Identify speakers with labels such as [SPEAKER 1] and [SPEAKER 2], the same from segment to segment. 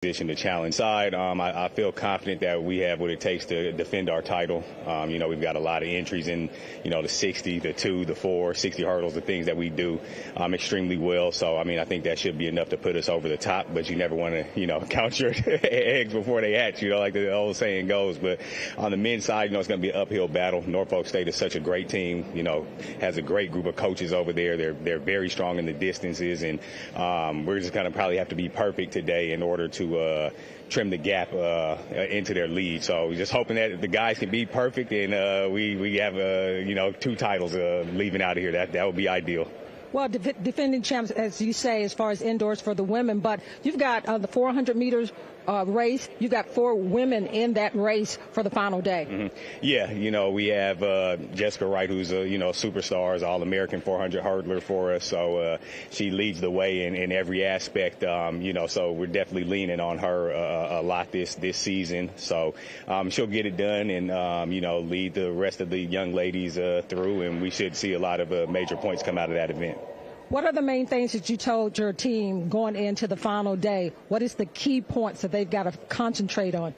[SPEAKER 1] position to challenge side. I feel confident that we have what it takes to defend our title. We've got a lot of entries in, the 60, the 2, the 4, 60 hurdles, the things that we do extremely well. So, I think that should be enough to put us over the top, but you never want to, count your eggs before they hatch, like the old saying goes. But on the men's side, it's going to be an uphill battle. Norfolk State is such a great team, has a great group of coaches over there. They're very strong in the distances, and we're just going to probably have to be perfect today in order to trim the gap into their lead. So we're just hoping that the guys can be perfect, and we have 2 titles leaving out of here. That would be ideal.
[SPEAKER 2] Well, defending champs, as you say, as far as indoors for the women, but you've got the 400 meters race. You've got 4 women in that race for the final day.
[SPEAKER 1] Mm-hmm. Yeah, we have Jessica Wright, who's a superstar, is All-American 400 hurdler for us. So she leads the way in every aspect. So we're definitely leaning on her a lot this season. So she'll get it done and lead the rest of the young ladies through, and we should see a lot of major points come out of that event.
[SPEAKER 2] What are the main things that you told your team going into the final day? What is the key points that they've got to concentrate on?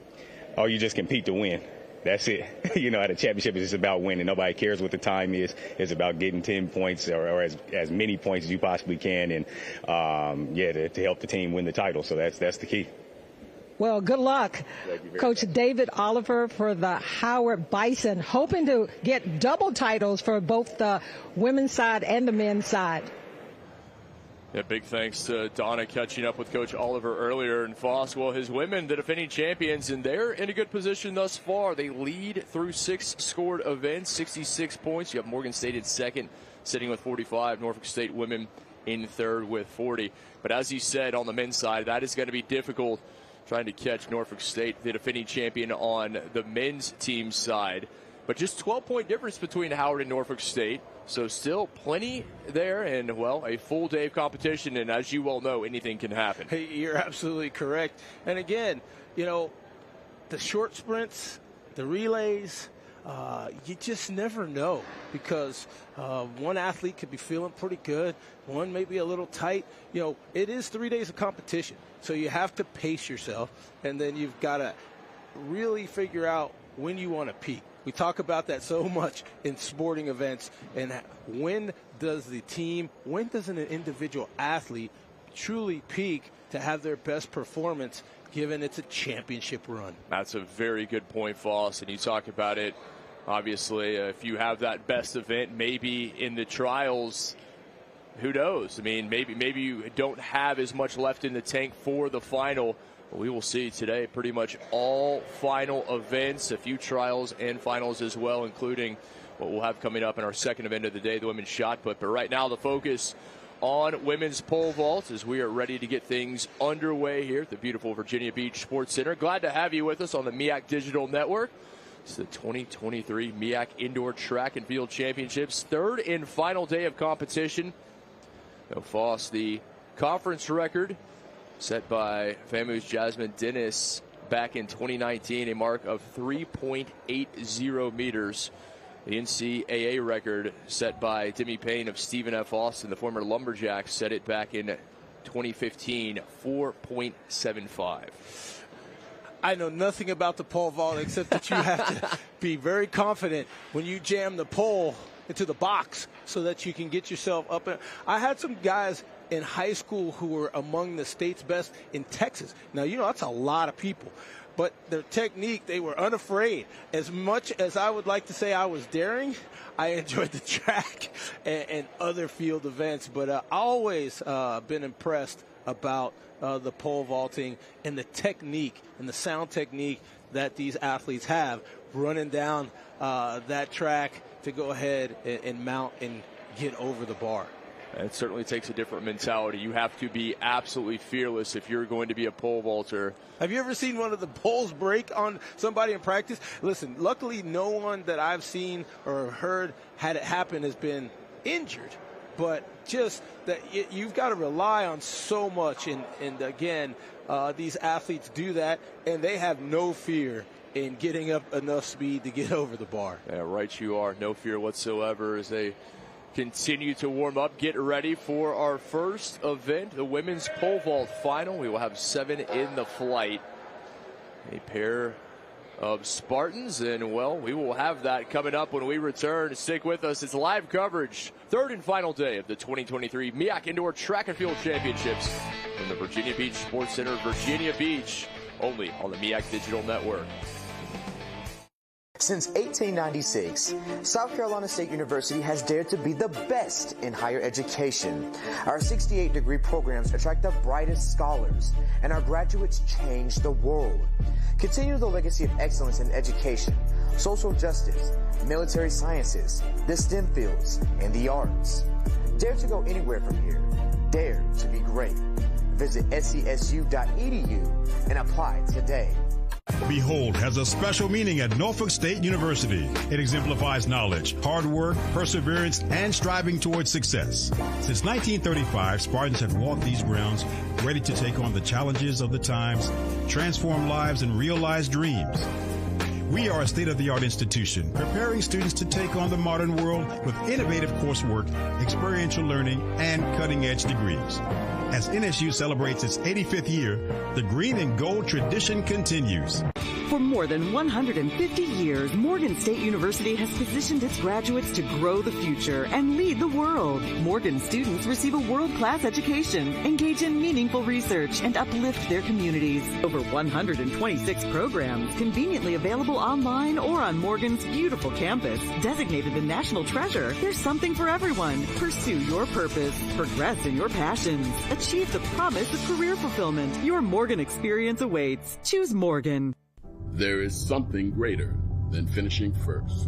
[SPEAKER 1] Oh, you just compete to win. That's it. At a championship, it's just about winning. Nobody cares what the time is. It's about getting 10 points or as many points as you possibly can, and to help the team win the title. So that's the key.
[SPEAKER 2] Well, good luck, Coach David Oliver for the Howard Bison, hoping to get double titles for both the women's side and the men's side.
[SPEAKER 3] Yeah, big thanks to Donna catching up with Coach Oliver earlier. And Foss, well, his women, the defending champions, and they're in a good position thus far. They lead through 6 scored events, 66 points. You have Morgan State in second, sitting with 45. Norfolk State women in third with 40. But as you said, on the men's side, that is going to be difficult trying to catch Norfolk State, the defending champion, on the men's team side. But just 12-point difference between Howard and Norfolk State. So still plenty there, and, well, a full day of competition. And as you well know, anything can happen.
[SPEAKER 4] Hey, you're absolutely correct. And, again, the short sprints, the relays, you just never know, because one athlete could be feeling pretty good, one may be a little tight. It is 3 days of competition, so you have to pace yourself, and then you've got to really figure out when you want to peak. We talk about that so much in sporting events, and when does an individual athlete truly peak to have their best performance, given it's a championship run?
[SPEAKER 3] That's a very good point, Foss, and you talk about it. Obviously, if you have that best event, maybe in the trials, who knows? Maybe you don't have as much left in the tank for the final. We will see today pretty much all final events, a few trials and finals as well, including what we'll have coming up in our second event of the day, the women's shot put. But right now, the focus on women's pole vault as we are ready to get things underway here at the beautiful Virginia Beach Sports Center. Glad to have you with us on the MEAC Digital Network. It's the 2023 MEAC Indoor Track and Field Championships, third and final day of competition. Foss, the conference record set by FAMU's Jasmine Dennis back in 2019, a mark of 3.80 meters. The NCAA record set by Demi Payne of Stephen F. Austin, the former Lumberjacks, set it back in 2015, 4.75.
[SPEAKER 4] I know nothing about the pole vault except that you have to be very confident when you jam the pole into the box so that you can get yourself up. I had some guys in high school who were among the state's best in Texas. Now, that's a lot of people. But their technique, they were unafraid. As much as I would like to say I was daring, I enjoyed the track and other field events. But I always been impressed about the pole vaulting and the technique and the sound technique that these athletes have running down that track to go ahead and mount and get over the bar.
[SPEAKER 3] It certainly takes a different mentality. You have to be absolutely fearless if you're going to be a pole vaulter.
[SPEAKER 4] Have you ever seen one of the poles break on somebody in practice? Listen, luckily no one that I've seen or heard had it happen has been injured. But just that you've got to rely on so much. And again, these athletes do that, and they have no fear in getting up enough speed to get over the bar.
[SPEAKER 3] Yeah, right you are. No fear whatsoever as they continue to warm up, get ready for our first event, the women's pole vault final. We will have 7 in the flight. A pair of Spartans, and well, we will have that coming up when we return. Stick with us. It's live coverage, third and final day of the 2023 MEAC Indoor Track and Field Championships from the Virginia Beach Sports Center, Virginia Beach, only on the MEAC Digital Network.
[SPEAKER 5] Since 1896, South Carolina State University has dared to be the best in higher education. Our 68-degree programs attract the brightest scholars, and our graduates change the world. Continue the legacy of excellence in education, social justice, military sciences, the STEM fields, and the arts. Dare to go anywhere from here. Dare to be great. Visit scsu.edu and apply today.
[SPEAKER 6] Behold has a special meaning at Norfolk State University. It exemplifies knowledge, hard work, perseverance, and striving towards success. Since 1935, Spartans have walked these grounds, ready to take on the challenges of the times, transform lives, and realize dreams. We are a state-of-the-art institution, preparing students to take on the modern world with innovative coursework, experiential learning, and cutting-edge degrees. As NSU celebrates its 85th year, the green and gold tradition continues.
[SPEAKER 7] For more than 150 years, Morgan State University has positioned its graduates to grow the future and lead the world. Morgan students receive a world-class education, engage in meaningful research, and uplift their communities. Over 126 programs, conveniently available online or on Morgan's beautiful campus. Designated the national treasure, there's something for everyone. Pursue your purpose. Progress in your passions. Achieve the promise of career fulfillment. Your Morgan experience awaits. Choose Morgan.
[SPEAKER 8] There is something greater than finishing first.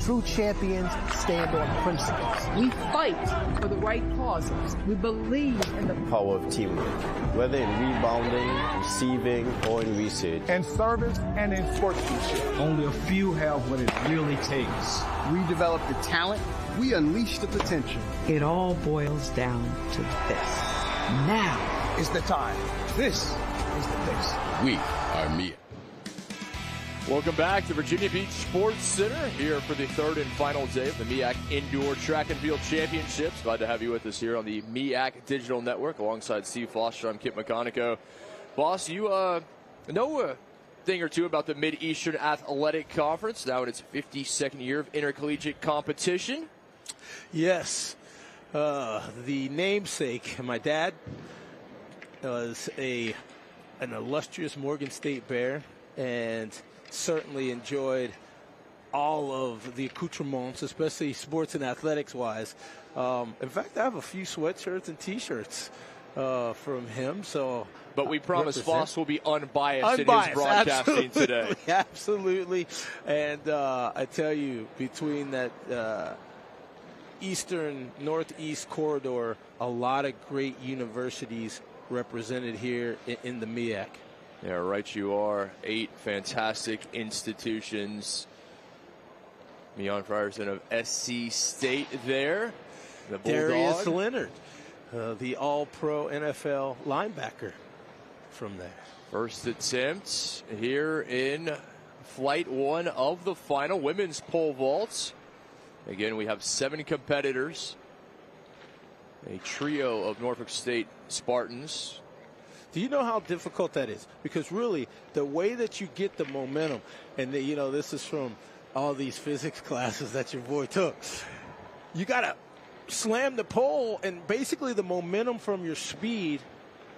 [SPEAKER 9] True champions stand on principles.
[SPEAKER 10] We fight for the right causes. We believe in the
[SPEAKER 11] power of teamwork, whether in rebounding, receiving, or in research.
[SPEAKER 12] In service and in sportsmanship.
[SPEAKER 13] Only a few have what it really takes.
[SPEAKER 14] We develop the talent.
[SPEAKER 15] We unleash the potential.
[SPEAKER 16] It all boils down to this. Now
[SPEAKER 12] is the time. This is the place.
[SPEAKER 8] We are MEAC.
[SPEAKER 3] Welcome back to Virginia Beach Sports Center, here for the third and final day of the MEAC Indoor Track and Field Championships. Glad to have you with us here on the MEAC Digital Network alongside Steve Foster. I'm Kip McConico. Boss, you know a thing or two about the Mid-Eastern Athletic Conference, now in its 52nd year of intercollegiate competition.
[SPEAKER 4] Yes. The namesake, my dad was an illustrious Morgan State Bear, and certainly enjoyed all of the accoutrements, especially sports and athletics wise. In fact, I have a few sweatshirts and T-shirts from him.
[SPEAKER 3] But we promise Foss will be unbiased in his broadcasting today.
[SPEAKER 4] Absolutely. And I tell you, between that eastern northeast corridor, a lot of great universities represented here in the MEAC.
[SPEAKER 3] Yeah, right you are. 8 fantastic institutions. Meon Frierson of SC State there. The Bulldog.
[SPEAKER 4] Darius Leonard, the all-pro NFL linebacker from there.
[SPEAKER 3] First attempt here in flight 1 of the final women's pole vaults. Again, we have 7 competitors. A trio of Norfolk State Spartans.
[SPEAKER 4] Do you know how difficult that is? Because really, the way that you get the momentum, and this is from all these physics classes that your boy took. You got to slam the pole, and basically the momentum from your speed,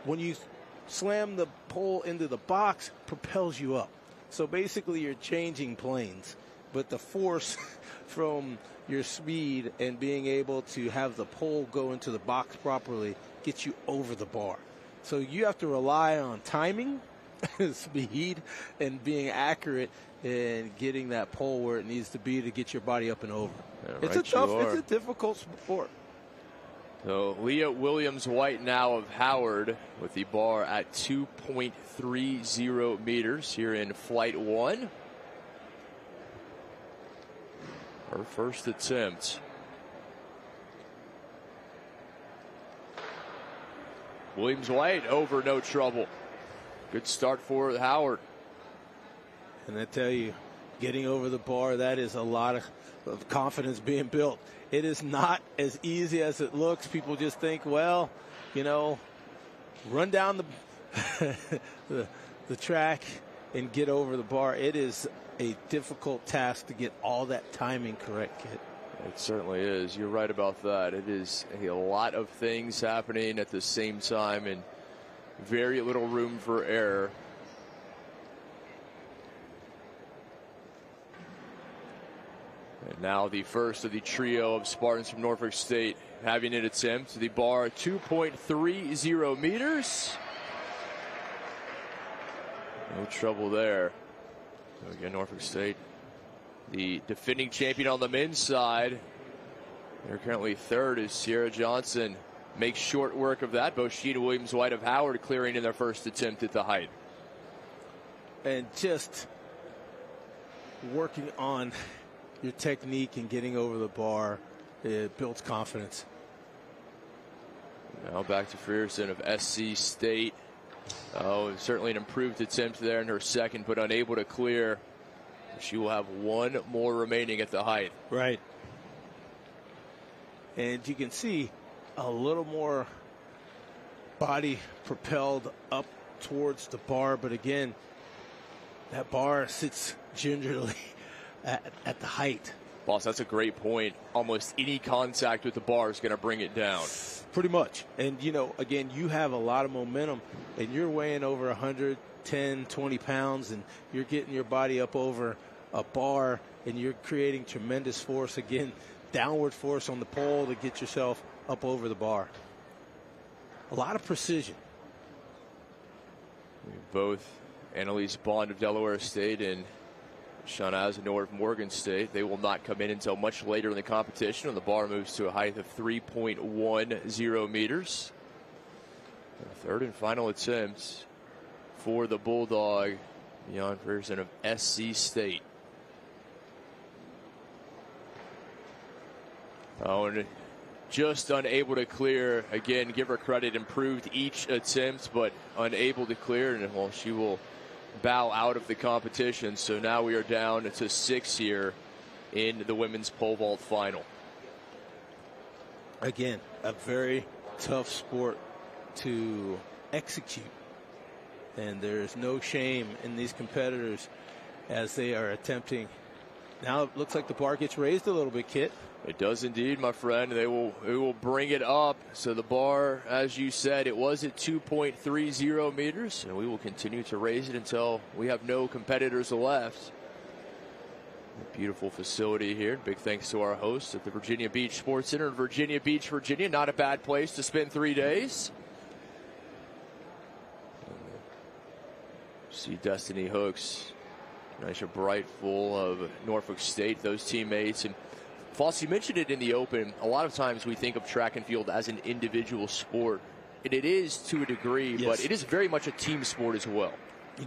[SPEAKER 4] when you slam the pole into the box, propels you up. So basically you're changing planes, but the force from your speed and being able to have the pole go into the box properly gets you over the bar. So you have to rely on timing, speed, and being accurate and getting that pole where it needs to be to get your body up and over.
[SPEAKER 3] Yeah,
[SPEAKER 4] it's a difficult sport.
[SPEAKER 3] So Leah Williams-White now of Howard with the bar at 2.30 meters here in flight 1. Her first attempt. Williams-White over, no trouble. Good start for Howard.
[SPEAKER 4] And I tell you, getting over the bar, that is a lot of confidence being built. It is not as easy as it looks. People just think, well, you know, run down the track and get over the bar. It is a difficult task to get all that timing correct, kid.
[SPEAKER 3] It certainly is. You're right about that. It is a lot of things happening at the same time and very little room for error. And now the first of the trio of Spartans from Norfolk State having an attempt to the bar, 2.30 meters. No trouble there. So again, Norfolk State, the defending champion on the men's side. They're currently third as Sierra Johnson makes short work of that. Both she and Williams White of Howard clearing in their first attempt at the height.
[SPEAKER 4] And just working on your technique and getting over the bar, it builds confidence.
[SPEAKER 3] Now back to Frierson of SC State. Oh, certainly an improved attempt there in her second, but unable to clear. She will have one more remaining at the height.
[SPEAKER 4] Right. And you can see a little more body propelled up towards the bar, but again, that bar sits gingerly at the height.
[SPEAKER 3] Boss, that's a great point. Almost any contact with the bar is going to bring it down.
[SPEAKER 4] Pretty much. And, you know, again, you have a lot of momentum, and you're weighing over 110, 20 pounds, and you're getting your body up over a bar, and you're creating tremendous force. Again, downward force on the pole to get yourself up over the bar. A lot of precision.
[SPEAKER 3] Both Annalise Bond of Delaware State and Shauna Azenor of Morgan State, they will not come in until much later in the competition, and the bar moves to a height of 3.10 meters. The third and final attempt for the Bulldog, Jan Frierson of SC State. Oh, and just unable to clear. Again, give her credit, improved each attempt, but unable to clear, and well, she will bow out of the competition. So now we are down to 6 here in the women's pole vault final.
[SPEAKER 4] Again, a very tough sport to execute, and there's no shame in these competitors as they are attempting. Now it looks like the bar gets raised a little bit, Kit.
[SPEAKER 3] It does indeed, my friend. They will bring it up. So the bar, as you said, it was at 2.30 meters, and we will continue to raise it until we have no competitors left. A beautiful facility here. Big thanks to our host at the Virginia Beach Sports Center in Virginia Beach, Virginia. Not a bad place to spend 3 days. See Destiny Hooks, nice and bright, full of Norfolk State, those teammates. And Foss, you mentioned it in the open. A lot of times we think of track and field as an individual sport, and it is to a degree,
[SPEAKER 4] yes,
[SPEAKER 3] but it is very much a team sport as well.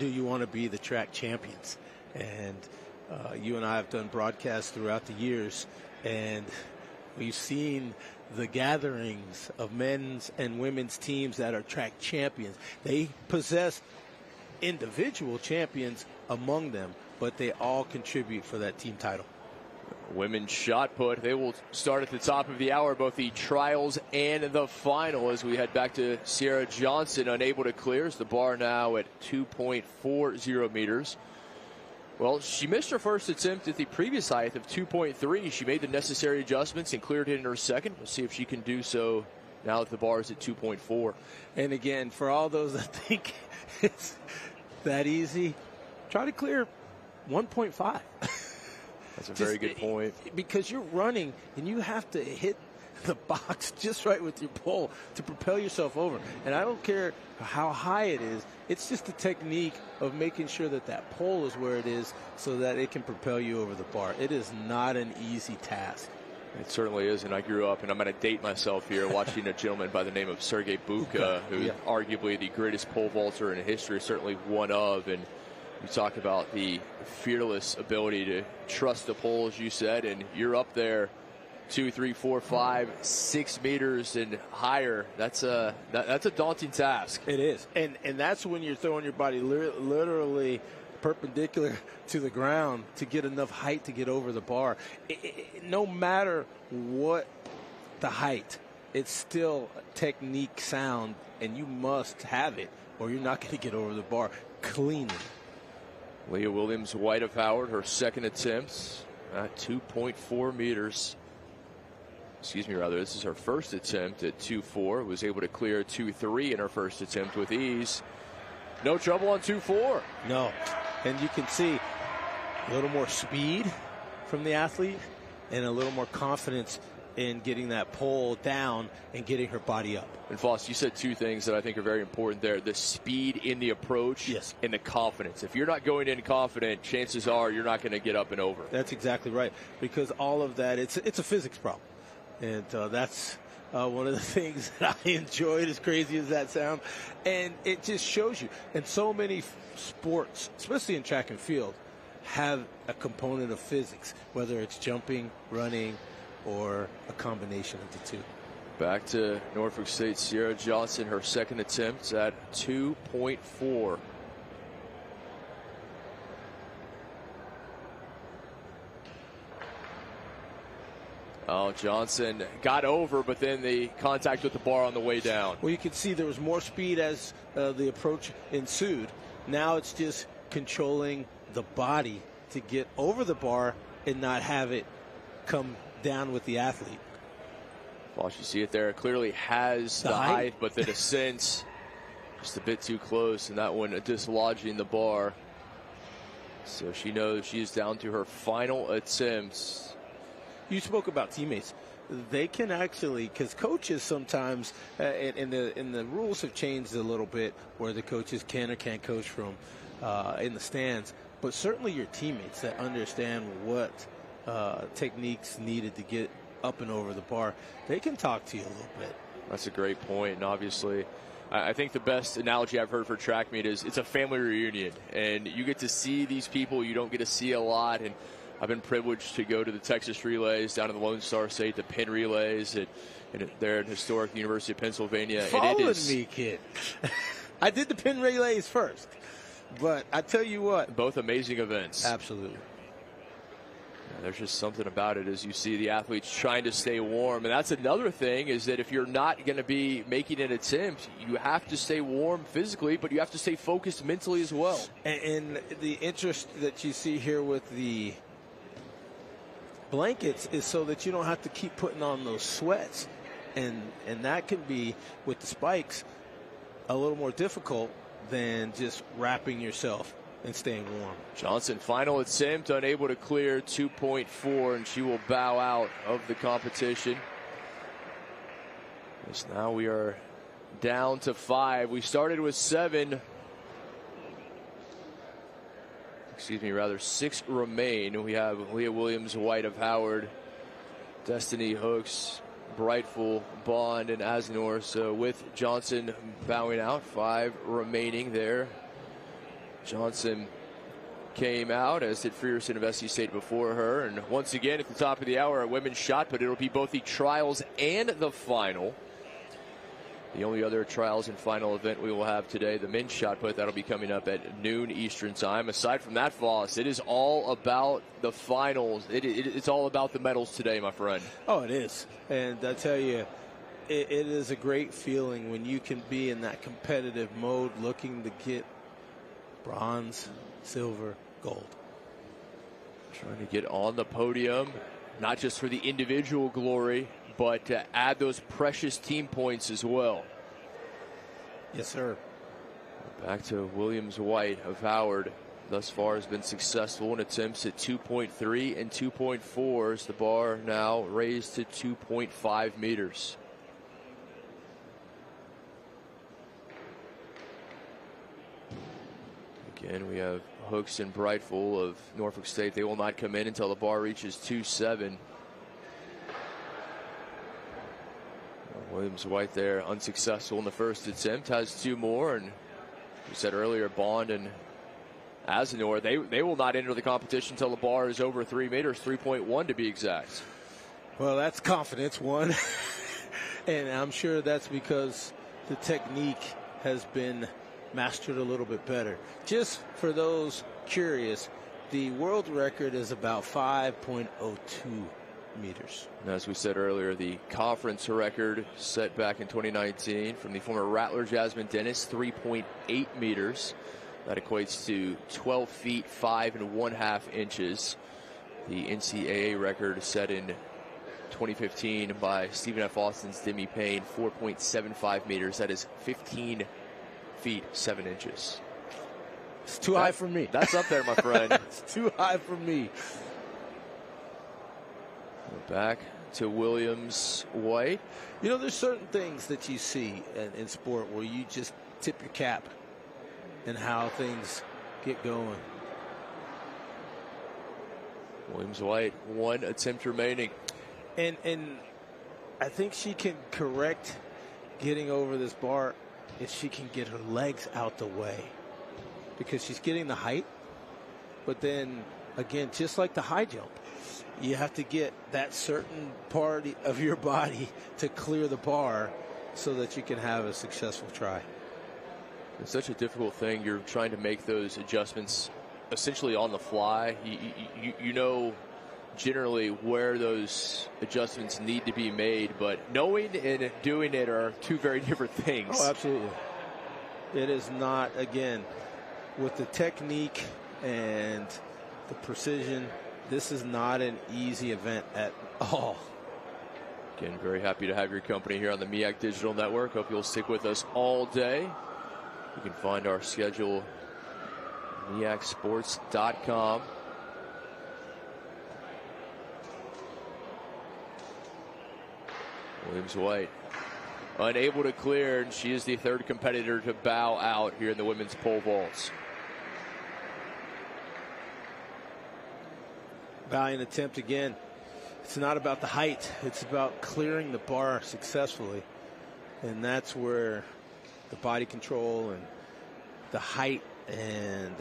[SPEAKER 4] You want to be the track champions, and you and I have done broadcasts throughout the years, and we've seen the gatherings of men's and women's teams that are track champions. They possess individual champions among them, but they all contribute for that team title.
[SPEAKER 3] Women's shot put, they will start at the top of the hour, both the trials and the final, as we head back to Sierra Johnson, unable to clear. The bar now at 2.40 meters. Well, she missed her first attempt at the previous height of 2.3. She made the necessary adjustments and cleared it in her second. We'll see if she can do so now that the bar is at 2.4.
[SPEAKER 4] And again, for all those that think it's that easy, try to clear 1.5.
[SPEAKER 3] That's a very good point.
[SPEAKER 4] Because you're running and you have to hit the box just right with your pole to propel yourself over. And I don't care how high it is. It's just the technique of making sure that that pole is where it is so that it can propel you over the bar. It is not an easy task.
[SPEAKER 3] It certainly is, and I grew up, and I'm going to date myself here, watching a gentleman by the name of Sergei Bubka, who's arguably the greatest pole vaulter in history, certainly one of. And you talk about the fearless ability to trust the pole, as you said, and you're up there 2, 3, 4, 5, 6 meters and higher. That's a daunting task.
[SPEAKER 4] It is, and that's when you're throwing your body literally perpendicular to the ground to get enough height to get over the bar. No matter what the height, it's still a technique sound, and you must have it, or you're not going to get over the bar cleanly.
[SPEAKER 3] Leah Williams-White of Howard, her second attempt at 2.4 meters. Excuse me, rather, this is her first attempt at 2.4. Was able to clear 2.3 in her first attempt with ease. No trouble on 2.4.
[SPEAKER 4] No, and you can see a little more speed from the athlete and a little more confidence in getting that pole down and getting her body up.
[SPEAKER 3] And Foss, you said two things that I think are very important there. The speed in the approach,
[SPEAKER 4] yes,
[SPEAKER 3] and the confidence. If you're not going in confident, chances are you're not going to get up and over.
[SPEAKER 4] That's exactly right, because all of that, it's a physics problem. And that's one of the things that I enjoyed, as crazy as that sounds. And it just shows you. And so many sports, especially in track and field, have a component of physics, whether it's jumping, running, or a combination of the two.
[SPEAKER 3] Back to Norfolk State, Sierra Johnson, her second attempt at 2.4. Oh, Johnson got over, but then the contact with the bar on the way down.
[SPEAKER 4] Well, you can see there was more speed as the approach ensued. Now it's just controlling the body to get over the bar and not have it come down with the athlete.
[SPEAKER 3] Well, you see it there. It clearly has the height, but the descent just a bit too close, and that one dislodging the bar. So she knows she's down to her final attempts.
[SPEAKER 4] You spoke about teammates. They can actually, because coaches sometimes, and the rules have changed a little bit, where the coaches can or can't coach from in the stands. But certainly your teammates that understand what techniques needed to get up and over the bar, they can talk to you a little bit.
[SPEAKER 3] That's a great point, and obviously I think the best analogy I've heard for track meet is it's a family reunion, and you get to see these people you don't get to see a lot. And I've been privileged to go to the Texas relays, down to the Lone Star State, the Penn relays, and there at historic University of Pennsylvania.
[SPEAKER 4] Following me, kid. I did the Penn relays first, but I tell you what,
[SPEAKER 3] both amazing events.
[SPEAKER 4] Absolutely.
[SPEAKER 3] There's just something about it as you see the athletes trying to stay warm. And that's another thing, is that if you're not going to be making an attempt, you have to stay warm physically, but you have to stay focused mentally as well.
[SPEAKER 4] And the interest that you see here with the blankets is so that you don't have to keep putting on those sweats. And that can be, with the spikes, a little more difficult than just wrapping yourself and staying warm.
[SPEAKER 3] Johnson, final attempt, unable to clear 2.4, and she will bow out of the competition. Yes, now we are down to 5. We started with 7. Excuse me, rather 6 remain. We have Leah Williams-White of Howard, Destiny Hooks, Brightful, Bond, and Asnor. So with Johnson bowing out, 5 remaining there. Johnson came out, as did Frierson of SC State before her. And once again, at the top of the hour, a women's shot put. It'll be both the trials and the final. The only other trials and final event we will have today, the men's shot put, that'll be coming up at noon Eastern time. Aside from that, Voss, it is all about the finals. It's all about the medals today, my friend.
[SPEAKER 4] Oh, it is. And I tell you, it is a great feeling when you can be in that competitive mode, looking to get bronze, silver, gold.
[SPEAKER 3] Trying to get on the podium, not just for the individual glory, but to add those precious team points as well.
[SPEAKER 4] Yes, sir.
[SPEAKER 3] Back to Williams-White of Howard. Thus far has been successful in attempts at 2.3 and 2.4 as the bar now raised to 2.5 meters. Again, we have Hooks and Brightful of Norfolk State. They will not come in until the bar reaches 2.7. Williams-White there unsuccessful in the first attempt, has 2 more, and we said earlier, Bond and Asnor, they will not enter the competition until the bar is over 3 meters, 3.1 to be exact.
[SPEAKER 4] Well, that's confidence, one. And I'm sure that's because the technique has been mastered a little bit better. Just for those curious, the world record is about 5.02 meters.
[SPEAKER 3] And as we said earlier, the conference record set back in 2019 from the former Rattler Jasmine Dennis, 3.8 meters. That equates to 12 feet 5 1/2 inches. The NCAA record set in 2015 by Stephen F. Austin's Demi Payne, 4.75 meters. That is 15 feet 7 inches.
[SPEAKER 4] It's too high for me.
[SPEAKER 3] That's up there, my friend.
[SPEAKER 4] It's too high for me.
[SPEAKER 3] We're back to Williams White.
[SPEAKER 4] You know, there's certain things that you see in sport where you just tip your cap and how things get going.
[SPEAKER 3] Williams White, 1 attempt remaining.
[SPEAKER 4] And I think she can correct getting over this bar if she can get her legs out the way, because she's getting the height. But then again, just like the high jump, you have to get that certain part of your body to clear the bar so that you can have a successful try.
[SPEAKER 3] It's such a difficult thing. You're trying to make those adjustments essentially on the fly. You know generally where those adjustments need to be made, but knowing and doing it are two very different things.
[SPEAKER 4] Oh, absolutely. It is not, again, with the technique and the precision, this is not an easy event at all.
[SPEAKER 3] Again, very happy to have your company here on the MEAC Digital Network. Hope you'll stick with us all day. You can find our schedule at MEACsports.com. Williams White unable to clear, and she is the third competitor to bow out here in the women's pole vaults.
[SPEAKER 4] Valiant attempt again. It's not about the height, it's about clearing the bar successfully, and that's where the body control and the height and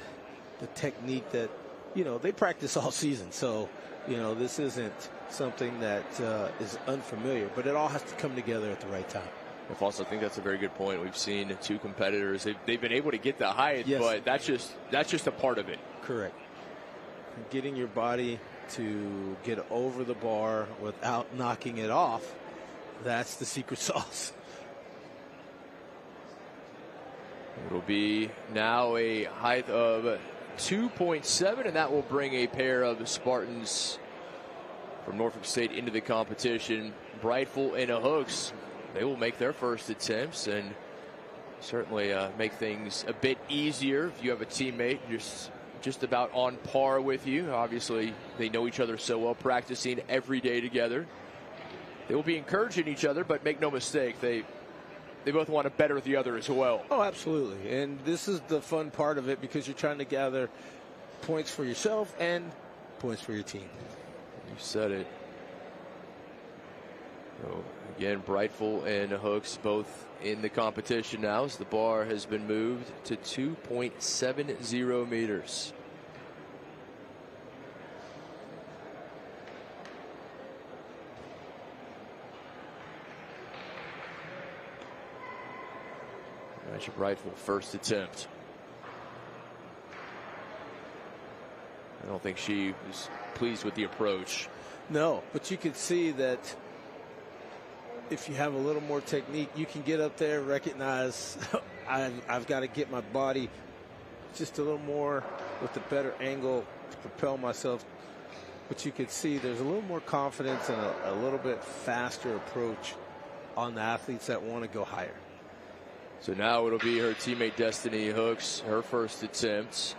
[SPEAKER 4] the technique that, you know, they practice all season. So, you know, this isn't something that is unfamiliar, but it all has to come together at the right time.
[SPEAKER 3] I also think that's a very good point. We've seen two competitors. They've been able to get the height,
[SPEAKER 4] yes,
[SPEAKER 3] but that's just a part of it.
[SPEAKER 4] Correct. Getting your body to get over the bar without knocking it off, that's the secret sauce.
[SPEAKER 3] It'll be now a height of 2.7, and that will bring a pair of Spartans from Norfolk State into the competition. Brightful and Hooks, they will make their first attempts and certainly make things a bit easier if you have a teammate just about on par with you. Obviously, they know each other so well, practicing every day together. They will be encouraging each other, but make no mistake, they both want to better the other as well.
[SPEAKER 4] Oh, absolutely. And this is the fun part of it, because you're trying to gather points for yourself and points for your team.
[SPEAKER 3] You said it. So again, Brightful and Hooks both in the competition now, as the bar has been moved to 2.70 meters. Rachel Brightful, first attempt. I don't think she was pleased with the approach.
[SPEAKER 4] No, but you could see that if you have a little more technique, you can get up there, recognize I've got to get my body just a little more with a better angle to propel myself. But you could see there's a little more confidence and a little bit faster approach on the athletes that want to go higher.
[SPEAKER 3] So now it'll be her teammate Destiny Hooks, her first attempt.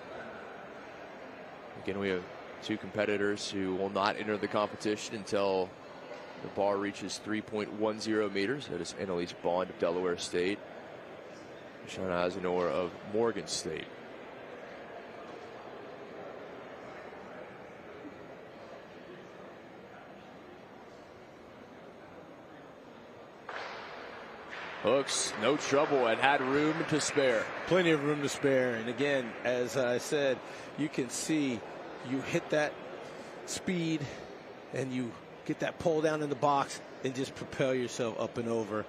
[SPEAKER 3] Again, we have two competitors who will not enter the competition until the bar reaches 3.10 meters. That is Annalise Bond of Delaware State, Shauna Azenor of Morgan State. Hooks, no trouble, and had room to spare.
[SPEAKER 4] Plenty of room to spare. And again, as I said, you can see you hit that speed and you get that pole down in the box, and just propel yourself up and over.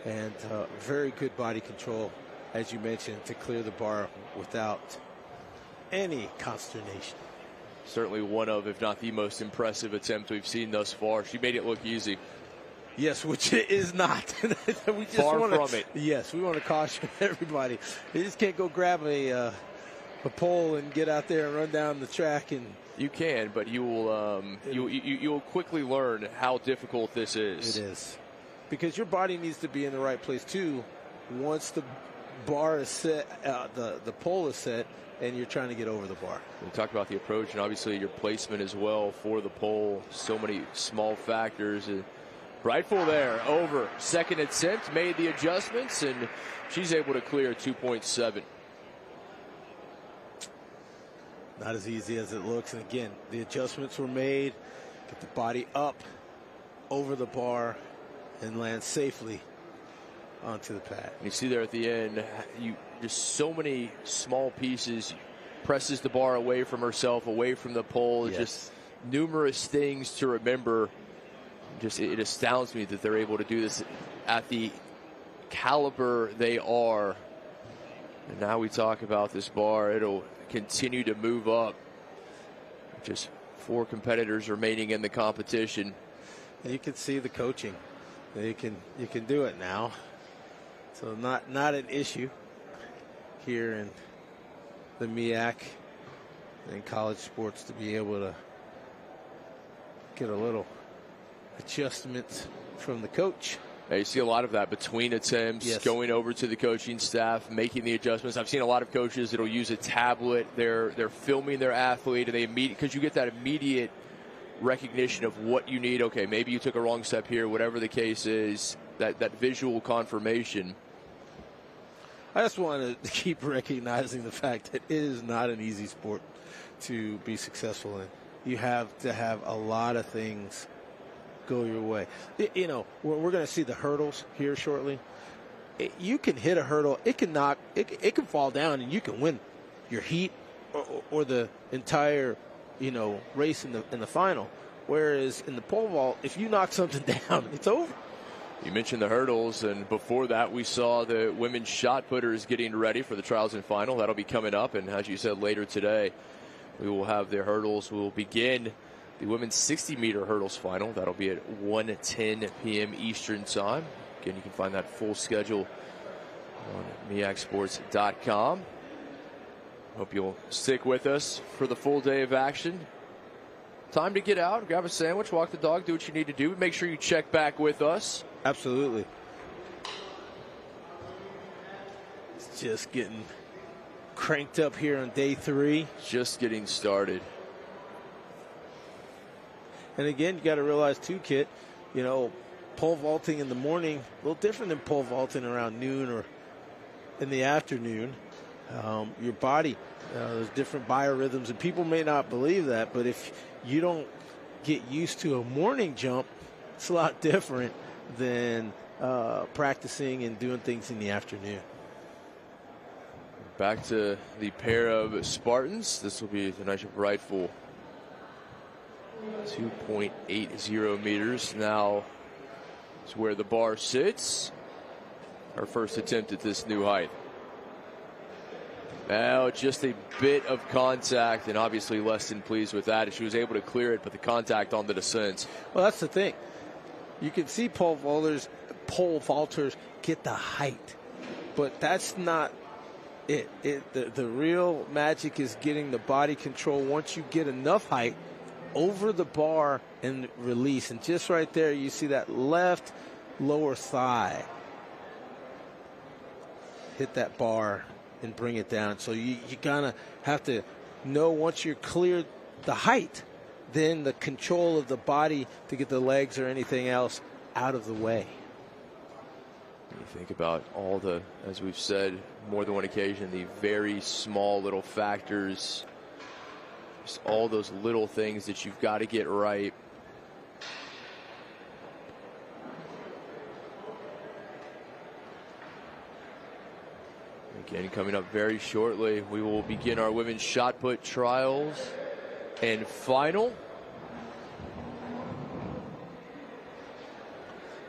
[SPEAKER 4] And very good body control, as you mentioned, to clear the bar without any consternation.
[SPEAKER 3] Certainly one of, if not the most impressive attempt we've seen thus far. She made it look easy.
[SPEAKER 4] Yes, which it is not. We just
[SPEAKER 3] Far from it.
[SPEAKER 4] Yes, we want to caution everybody. You just can't go grab a pole and get out there and run down the track. And
[SPEAKER 3] you can, but you will you'll quickly learn how difficult this is.
[SPEAKER 4] It is, because your body needs to be in the right place too. Once the bar is set, the pole is set, and you're trying to get over the bar.
[SPEAKER 3] We talked about the approach and obviously your placement as well for the pole. So many small factors. Prideful there, over. Second attempt, made the adjustments, and she's able to clear 2.7.
[SPEAKER 4] Not as easy as it looks. And again, the adjustments were made. Get the body up over the bar and land safely onto the pad.
[SPEAKER 3] You see there at the end, just so many small pieces. Presses the bar away from herself, away from the pole.
[SPEAKER 4] Yes.
[SPEAKER 3] Just numerous things to remember. Just it astounds me that they're able to do this at the caliber they are. And now we talk about this bar. It'll continue to move up. Just 4 competitors remaining in the competition.
[SPEAKER 4] And you can see the coaching. You can do it now. So not an issue here in the MEAC and college sports to be able to get a little adjustments from the coach.
[SPEAKER 3] You see a lot of that between attempts,
[SPEAKER 4] yes.
[SPEAKER 3] Going over to the coaching staff, making the adjustments. I've seen a lot of coaches that'll use a tablet. They're filming their athlete, and they because you get that immediate recognition of what you need. Okay, maybe you took a wrong step here, whatever the case is, that visual confirmation.
[SPEAKER 4] I just want to keep recognizing the fact that it is not an easy sport to be successful in. You have to have a lot of things go your way. You know, we're going to see the hurdles here shortly. You can hit a hurdle, it can fall down, and you can win your heat or the entire, race in the final. Whereas in the pole vault, if you knock something down, it's over.
[SPEAKER 3] You mentioned the hurdles, and before that we saw the women's shot putters getting ready for the trials and final. That'll be coming up, and as you said, later today we will have their hurdles. We will begin the women's 60-meter hurdles final. That'll be at 1:10 p.m. Eastern time. Again, you can find that full schedule on MEACsports.com. Hope you'll stick with us for the full day of action. Time to get out, grab a sandwich, walk the dog, do what you need to do. Make sure you check back with us.
[SPEAKER 4] Absolutely. It's just getting cranked up here on day 3.
[SPEAKER 3] Just getting started.
[SPEAKER 4] And again, you got to realize too, Kit, pole vaulting in the morning, a little different than pole vaulting around noon or in the afternoon. Your body, there's different biorhythms, and people may not believe that, but if you don't get used to a morning jump, it's a lot different than practicing and doing things in the afternoon.
[SPEAKER 3] Back to the pair of Spartans. This will be the nice rifle. 2.80 meters now is where the bar sits. Our first attempt at this new height. Now just a bit of contact, and obviously less than pleased with that. She was able to clear it, but the contact on the descent.
[SPEAKER 4] Well, that's the thing. You can see pole vaulters get the height, but that's not it. The real magic is getting the body control once you get enough height over the bar and release. And just right there, you see that left lower thigh hit that bar and bring it down. So you kind of have to know once you're cleared the height, then the control of the body to get the legs or anything else out of the way.
[SPEAKER 3] You think about all the, as we've said more than one occasion, the very small little factors, just all those little things that you've got to get right. Again, coming up very shortly, we will begin our women's shot put trials and final.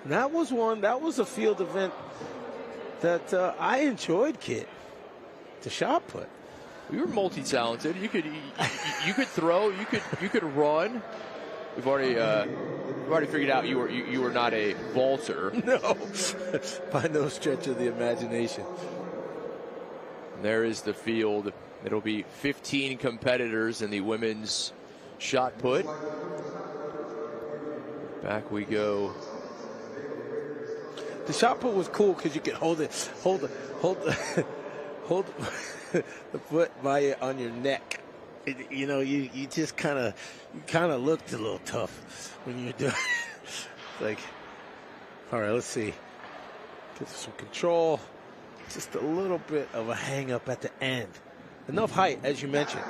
[SPEAKER 4] And that was a field event that I enjoyed, Kit. The shot put.
[SPEAKER 3] You were multi-talented. You could throw. You could run. We've already figured out you were not a vaulter.
[SPEAKER 4] No, by no stretch of the imagination.
[SPEAKER 3] And there is the field. It'll be 15 competitors in the women's shot put. Back we go.
[SPEAKER 4] The shot put was cool because you could hold the foot on your neck. You just kind of looked a little tough when you're doing it. Like, all right, let's see. Get some control. Just a little bit of a hang up at the end. Enough height, as you mentioned.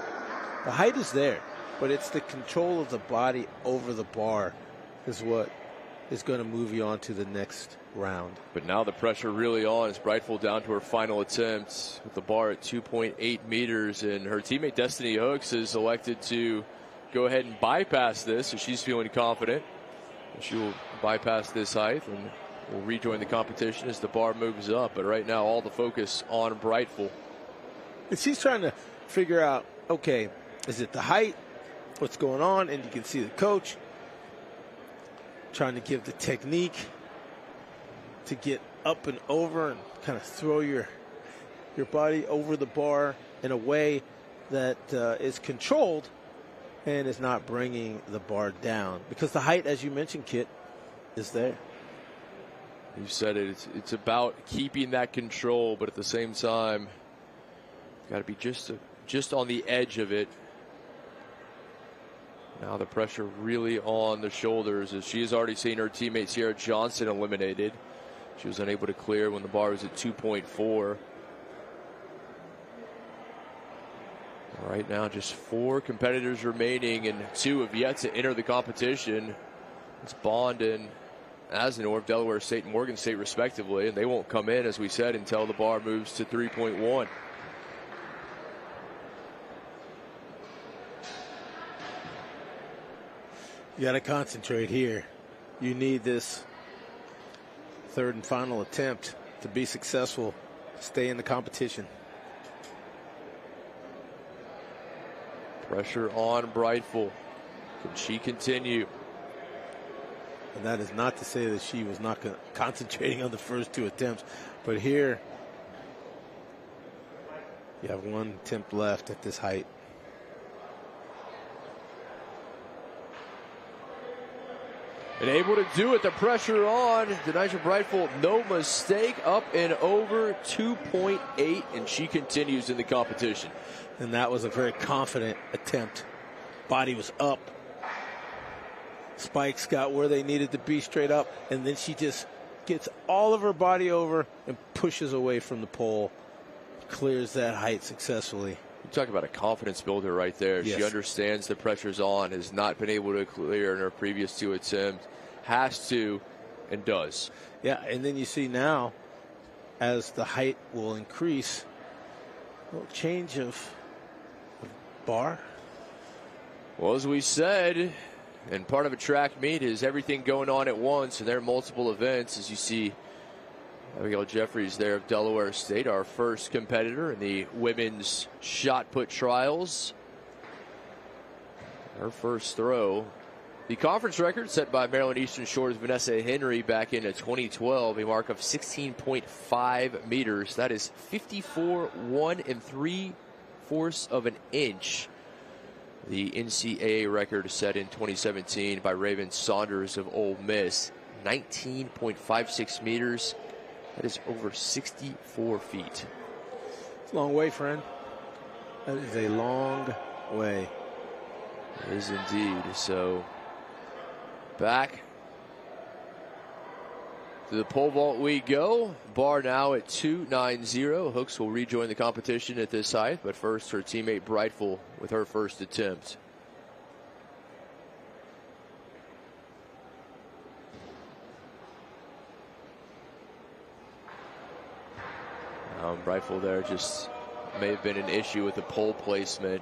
[SPEAKER 4] The height is there, but it's the control of the body over the bar is what is going to move you on to the next round.
[SPEAKER 3] But now the pressure really on as Breitful down to her final attempt with the bar at 2.8 meters, and her teammate Destiny Hooks has elected to go ahead and bypass this, so she's feeling confident. She will bypass this height and will rejoin the competition as the bar moves up. But right now, all the focus on Breitful.
[SPEAKER 4] And she's trying to figure out, okay, is it the height? What's going on? And you can see the coach trying to give the technique to get up and over and kind of throw your body over the bar in a way that is controlled and is not bringing the bar down. Because the height, as you mentioned, Kit, is there.
[SPEAKER 3] You said it. It's about keeping that control, but at the same time, got to be just on the edge of it. Now the pressure really on the shoulders as she has already seen her teammate Sierra Johnson eliminated. She was unable to clear when the bar was at 2.4. Right now, just 4 competitors remaining, and 2 have yet to enter the competition. It's Bond and Asnor of Delaware State and Morgan State, respectively, and they won't come in, as we said, until the bar moves to 3.1.
[SPEAKER 4] You got to concentrate here. You need this third and final attempt to be successful, stay in the competition.
[SPEAKER 3] Pressure on Breitful. Can she continue?
[SPEAKER 4] And that is not to say that she was not concentrating on the first 2 attempts. But here, you have 1 attempt left at this height.
[SPEAKER 3] And able to do it, the pressure on. Denisha Breitful, no mistake, up and over 2.8, and she continues in the competition.
[SPEAKER 4] And that was a very confident attempt. Body was up. Spikes got where they needed to be, straight up, and then she just gets all of her body over and pushes away from the pole. Clears that height successfully.
[SPEAKER 3] You talk about a confidence builder right there. Yes. She understands the pressure's on, has not been able to clear in her previous 2 attempts, has to, and does.
[SPEAKER 4] Yeah, and then you see now, as the height will increase, a little change of bar.
[SPEAKER 3] Well, as we said, and part of a track meet is everything going on at once, and there are multiple events, as you see Abigail Jeffries there of Delaware State, our first competitor in the women's shot put trials. Her first throw. The conference record set by Maryland Eastern Shore's Vanessa Henry back in 2012, a mark of 16.5 meters. That is 54 1 3/4 of an inch. The NCAA record set in 2017 by Raven Saunders of Ole Miss, 19.56 meters. That is over 64 feet.
[SPEAKER 4] It's a long way, friend. That is a long way.
[SPEAKER 3] It is indeed. So back to the pole vault we go. Bar now at 290. Hooks will rejoin the competition at this height, but first her teammate Breitful with her first attempt. Breitful there just may have been an issue with the pole placement,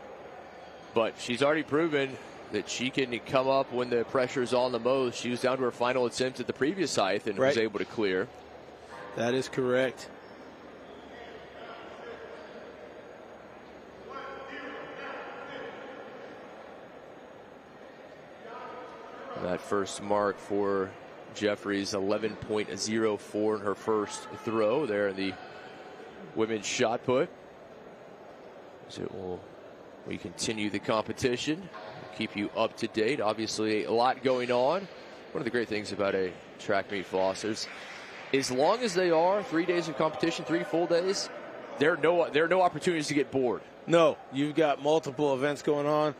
[SPEAKER 3] but she's already proven that she can come up when the pressure's on the most. She was down to her final attempt at the previous height and was able to clear.
[SPEAKER 4] That is correct.
[SPEAKER 3] That first mark for Jeffries, 11.04 in her first throw there in the women's shot put. So we continue the competition, keep you up to date. Obviously, a lot going on. One of the great things about a track meet, Floss, is as long as they are 3 days of competition, 3 full days, there are no opportunities to get bored.
[SPEAKER 4] No, you've got multiple events going on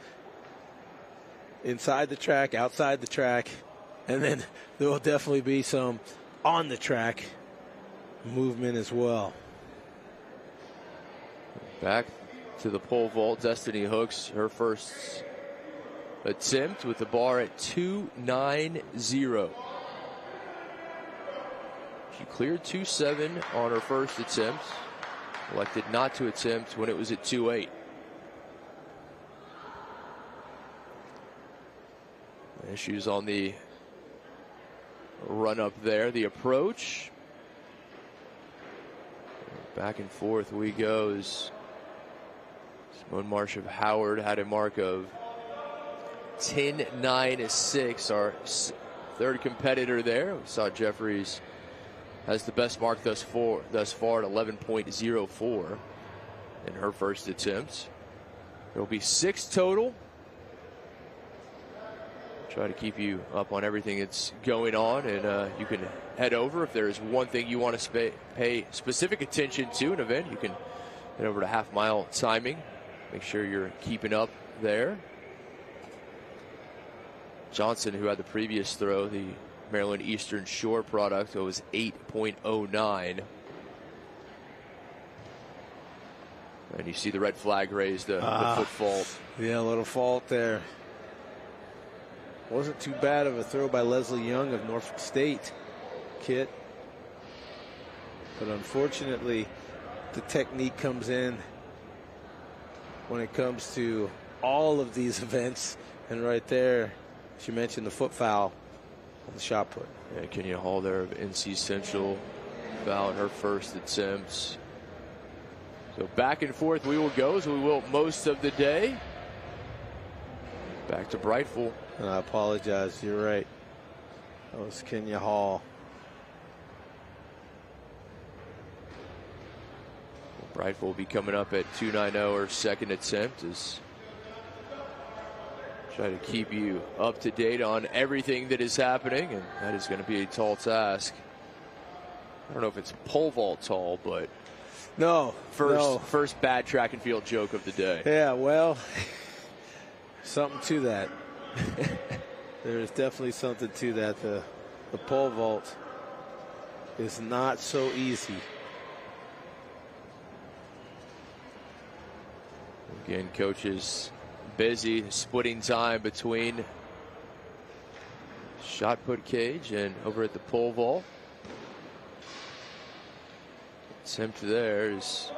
[SPEAKER 4] inside the track, outside the track, and then there will definitely be some on the track movement as well.
[SPEAKER 3] Back to the pole vault, Destiny Hooks, her first attempt with the bar at 2.90. She cleared 2.7 on her first attempt, elected not to attempt when it was at 2.8. Issues on the run up there, the approach. Back and forth we go as Simone Marsh of Howard had a mark of 10.96, our third competitor there. We saw Jeffries has the best mark thus far at 11.04 in her first attempt. There will be 6 total. Try to keep you up on everything that's going on, and you can head over if there's one thing you want to pay specific attention to an event. You can head over to Half Mile Timing. Make sure you're keeping up there. Johnson, who had the previous throw, the Maryland Eastern Shore product, was 8.09. And you see the red flag raised, the foot fault.
[SPEAKER 4] Yeah, a little fault there. Wasn't too bad of a throw by Leslie Young of Norfolk State, Kit. But unfortunately, the technique comes in when it comes to all of these events. And right there, she mentioned the foot foul on the shot put.
[SPEAKER 3] Yeah, Kenya Hall there of NC Central, foul in her first attempts. So back and forth we will go, as we will most of the day. Back to Brightful.
[SPEAKER 4] And I apologize, you're right. That was Kenya Hall.
[SPEAKER 3] Brightful will be coming up at 2.90, her second attempt. Is try to keep you up to date on everything that is happening, and that is going to be a tall task. I don't know if it's pole vault tall, but first bad track and field joke of the day.
[SPEAKER 4] Yeah, well, something to that. There is definitely something to that. The pole vault is not so easy.
[SPEAKER 3] Again, coaches busy splitting time between shot put cage and over at the pole vault. Attempt there is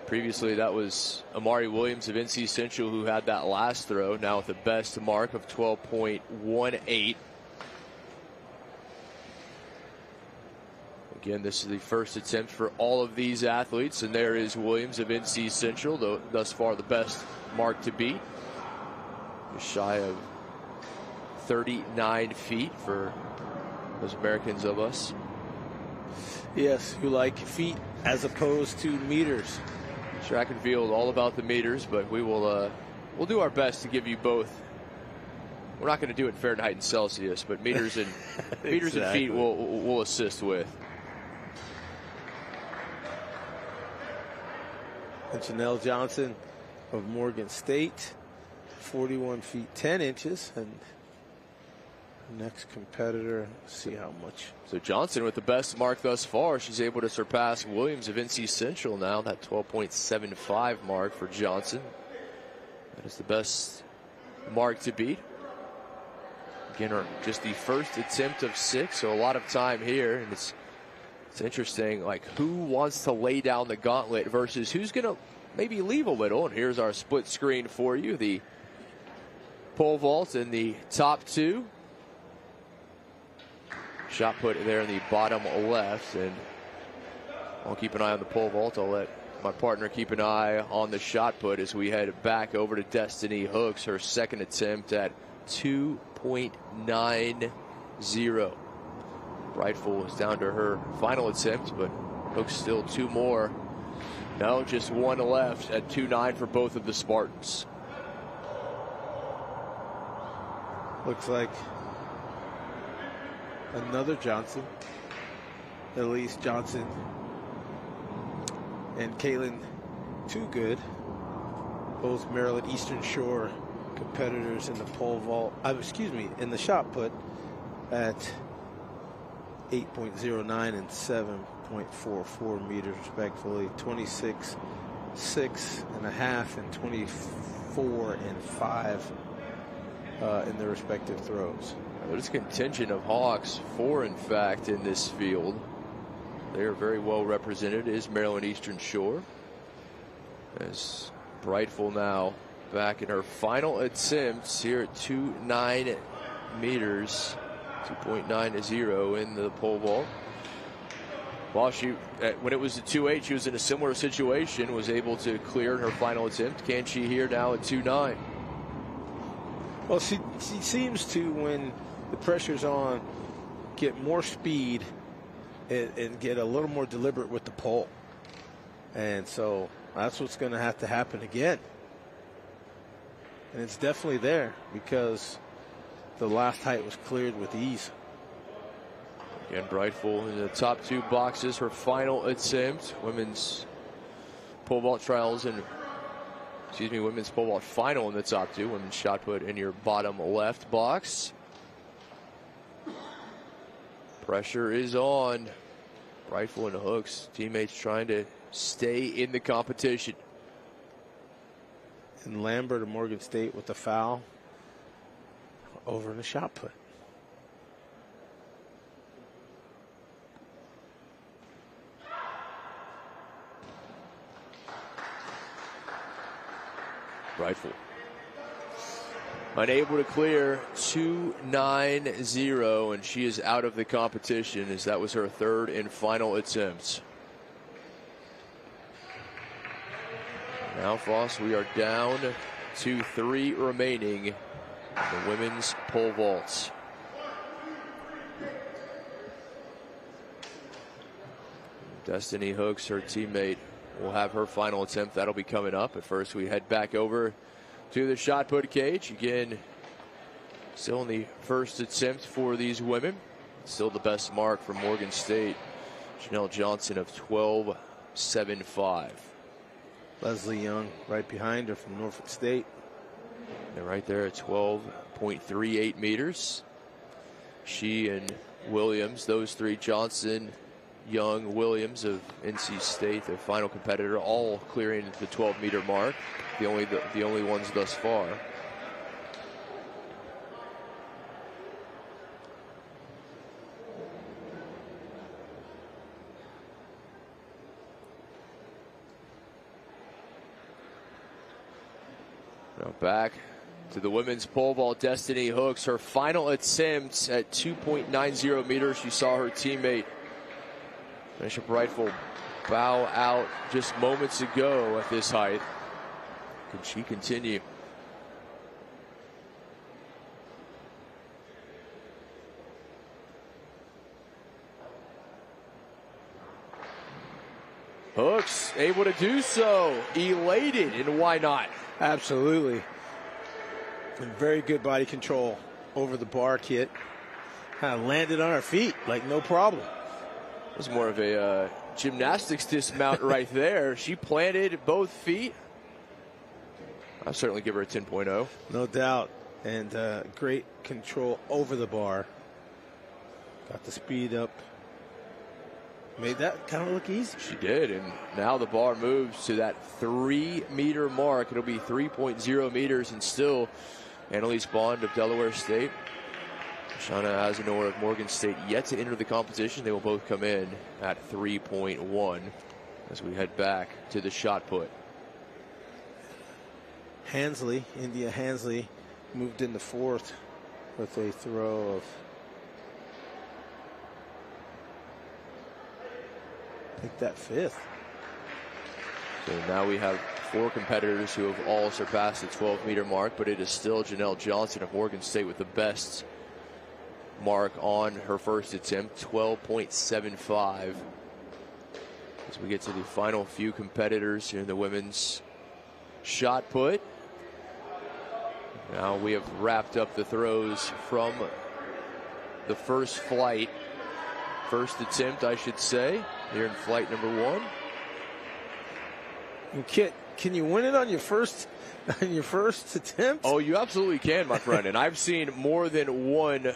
[SPEAKER 3] previously that was Amari Williams of NC Central who had that last throw, now with the best mark of 12.18. Again, this is the first attempt for all of these athletes, and there is Williams of NC Central, though thus far the best mark to beat. Just shy of 39 feet for those Americans of us.
[SPEAKER 4] Yes, who like feet as opposed to meters.
[SPEAKER 3] Track and field, all about the meters, but we will we'll do our best to give you both. We're not going to do it in Fahrenheit and Celsius, but meters and meters and feet we'll assist with.
[SPEAKER 4] And Janelle Johnson of Morgan State, 41 feet 10 inches, and next competitor, see how much.
[SPEAKER 3] So Johnson with the best mark thus far. She's able to surpass Williams of NC Central now, that 12.75 mark for Johnson. That is the best mark to beat. Again, just the first attempt of 6, so a lot of time here, and it's interesting, like who wants to lay down the gauntlet versus who's going to maybe leave a little. And here's our split screen for you. The pole vault in the top two. Shot put there in the bottom left, and I'll keep an eye on the pole vault. I'll let my partner keep an eye on the shot put as we head back over to Destiny Hooks, her second attempt at 2.90. Brightful is down to her final attempt, but Hooks still two more. No, just one left at 2.9 for both of the Spartans.
[SPEAKER 4] Looks like another Johnson. Elise Johnson and Caitlin Too Good, both Maryland Eastern Shore competitors in the pole vault. In the shot put at 8.09 and 7.44 meters respectively. 26.6.5 and 24.5 in their respective throws.
[SPEAKER 3] There's a contingent of Hawks, four in fact, in this field. They are very well represented. Is Maryland Eastern Shore, as Brightful now back in her final attempts here at 2.9 meters, 2.90 in the pole vault. While when it was a 2.8, she was in a similar situation, was able to clear in her final attempt. Can she here now at 2.9?
[SPEAKER 4] Well, she seems to, when the pressure's on, get more speed and get a little more deliberate with the pole. And so that's what's going to have to happen again. And it's definitely there because the last height was cleared with ease.
[SPEAKER 3] Again, Brightful in the top two boxes. Her final attempt, women's pole vault trials and women's pole vault final in the top two. Women's shot put in your bottom left box. Pressure is on. Brightful and Hooks, teammates trying to stay in the competition.
[SPEAKER 4] And Lambert of Morgan State with the foul over in the shot put.
[SPEAKER 3] Brightful unable to clear 2.90, and she is out of the competition as that was her third and final attempt. Now, Foss, we are down to 3 remaining in the women's pole vaults. Destiny Hooks, her teammate, will have her final attempt. That'll be coming up. But first, we head back over to the shot put cage. Again, still in the first attempt for these women. Still the best mark for Morgan State. Janelle Johnson of 12.75.
[SPEAKER 4] Leslie Young right behind her from Norfolk State.
[SPEAKER 3] They're right there at 12.38 meters. She and Williams, those three, Johnson, Young, Williams of NC State, their final competitor, all clearing the 12-meter mark. The only ones thus far. Now back to the women's pole vault. Destiny Hooks, her final attempt at 2.90 meters. She saw her teammate Bishop Brightful bow out just moments ago at this height. Can she continue? Hooks able to do so. Elated, and why not?
[SPEAKER 4] Absolutely. And very good body control over the bar kit. Kind of landed on her feet like no problem.
[SPEAKER 3] It was more of a gymnastics dismount right there. She planted both feet. I'll certainly give her a 10.0.
[SPEAKER 4] No doubt. And great control over the bar. Got the speed up. Made that kind of look easy.
[SPEAKER 3] She did, and now the bar moves to that 3-meter mark. It'll be 3.0 meters, and still Annalise Bond of Delaware State, Shauna Azenor of Morgan State yet to enter the competition. They will both come in at 3.1 as we head back to the shot put.
[SPEAKER 4] Hansley, India Hansley, moved in the fourth with a throw of, I think, that fifth.
[SPEAKER 3] So now we have 4 competitors who have all surpassed the 12-meter mark, but it is still Janelle Johnson of Morgan State with the best mark on her first attempt, 12.75. As we get to the final few competitors here in the women's shot put. Now we have wrapped up the throws from the first attempt, I should say, here in flight number 1.
[SPEAKER 4] And can you win it on your first attempt?
[SPEAKER 3] Oh, you absolutely can, my friend. And I've seen more than one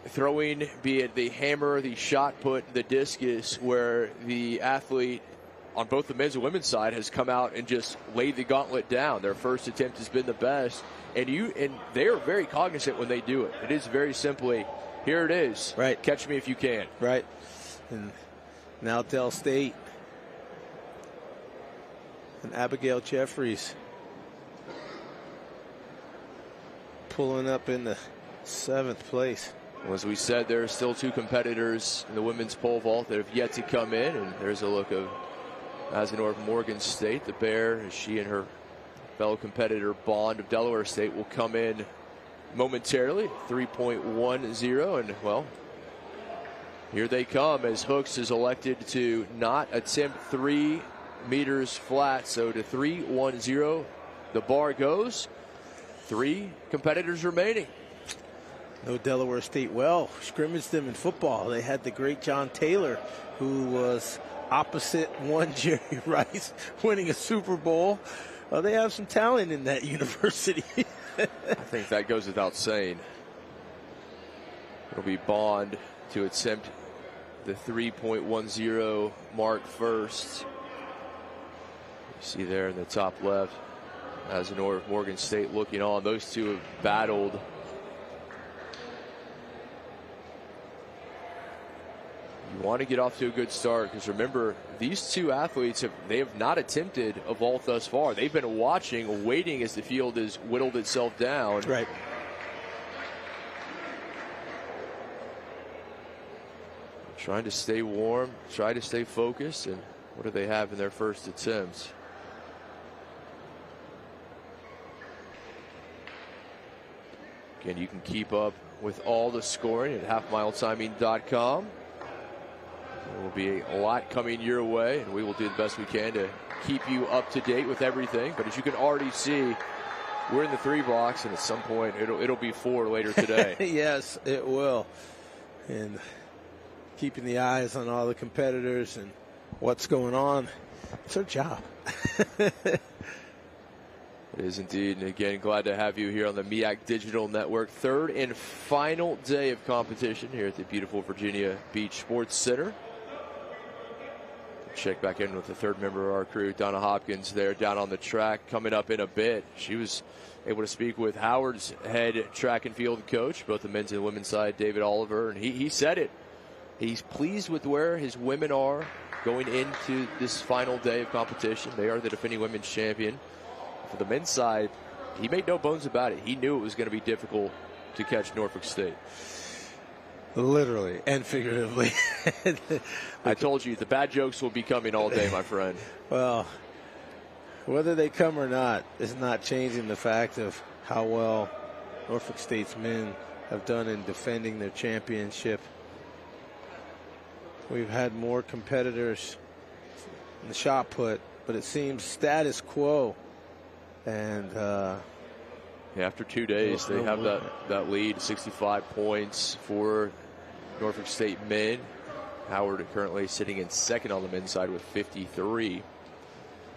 [SPEAKER 3] throwing, be it the hammer, the shot put, the discus, where the athlete on both the men's and women's side has come out and just laid the gauntlet down. Their first attempt has been the best, and they are very cognizant when they do it. It is very simply, here it is.
[SPEAKER 4] Right.
[SPEAKER 3] Catch me if you can.
[SPEAKER 4] Right. And now Del State and Abigail Jeffries pulling up in the 7th place.
[SPEAKER 3] Well, as we said, there are still 2 competitors in the women's pole vault that have yet to come in, and there's a look of Azenor of Morgan State, the Bear, as she and her fellow competitor Bond of Delaware State will come in momentarily, 3.10, and well, here they come as Hooks is elected to not attempt 3 meters flat, so to 3.10 the bar goes. 3 competitors remaining.
[SPEAKER 4] No Delaware State well scrimmaged them in football. They had the great John Taylor, who was opposite one Jerry Rice, winning a Super Bowl. They have some talent in that university.
[SPEAKER 3] I think that goes without saying. It'll be Bond to attempt the 3.10 mark first. You see there in the top left, Azenor of Morgan State looking on. Those 2 have battled. You want to get off to a good start, because remember, these 2 athletes have not attempted a vault thus far. They've been watching, waiting as the field has whittled itself down.
[SPEAKER 4] Right.
[SPEAKER 3] Trying to stay warm, try to stay focused, and what do they have in their first attempts? Again, you can keep up with all the scoring at halfmiletiming.com. There will be a lot coming your way, and we will do the best we can to keep you up to date with everything. But as you can already see, we're in the 3 box, and at some point it'll be 4 later today.
[SPEAKER 4] Yes, it will. And keeping the eyes on all the competitors and what's going on, it's our job.
[SPEAKER 3] It is indeed. And again, glad to have you here on the MEAC Digital Network. 3rd and final day of competition here at the beautiful Virginia Beach Sports Center. Check back in with the 3rd member of our crew, Donna Hopkins, there down on the track, coming up in a bit. She was able to speak with Howard's head track and field coach, both the men's and women's side, David Oliver, and he said it. He's pleased with where his women are going into this final day of competition. They are the defending women's champion. For the men's side, he made no bones about it. He knew it was going to be difficult to catch Norfolk State.
[SPEAKER 4] Literally and figuratively.
[SPEAKER 3] I told you, the bad jokes will be coming all day, my friend.
[SPEAKER 4] Well, whether they come or not is not changing the fact of how well Norfolk State's men have done in defending their championship. We've had more competitors in the shot put, but it seems status quo. And
[SPEAKER 3] after 2 days, they have that lead, 65 points for Norfolk State men. Howard currently sitting in 2nd on the men's side with 53.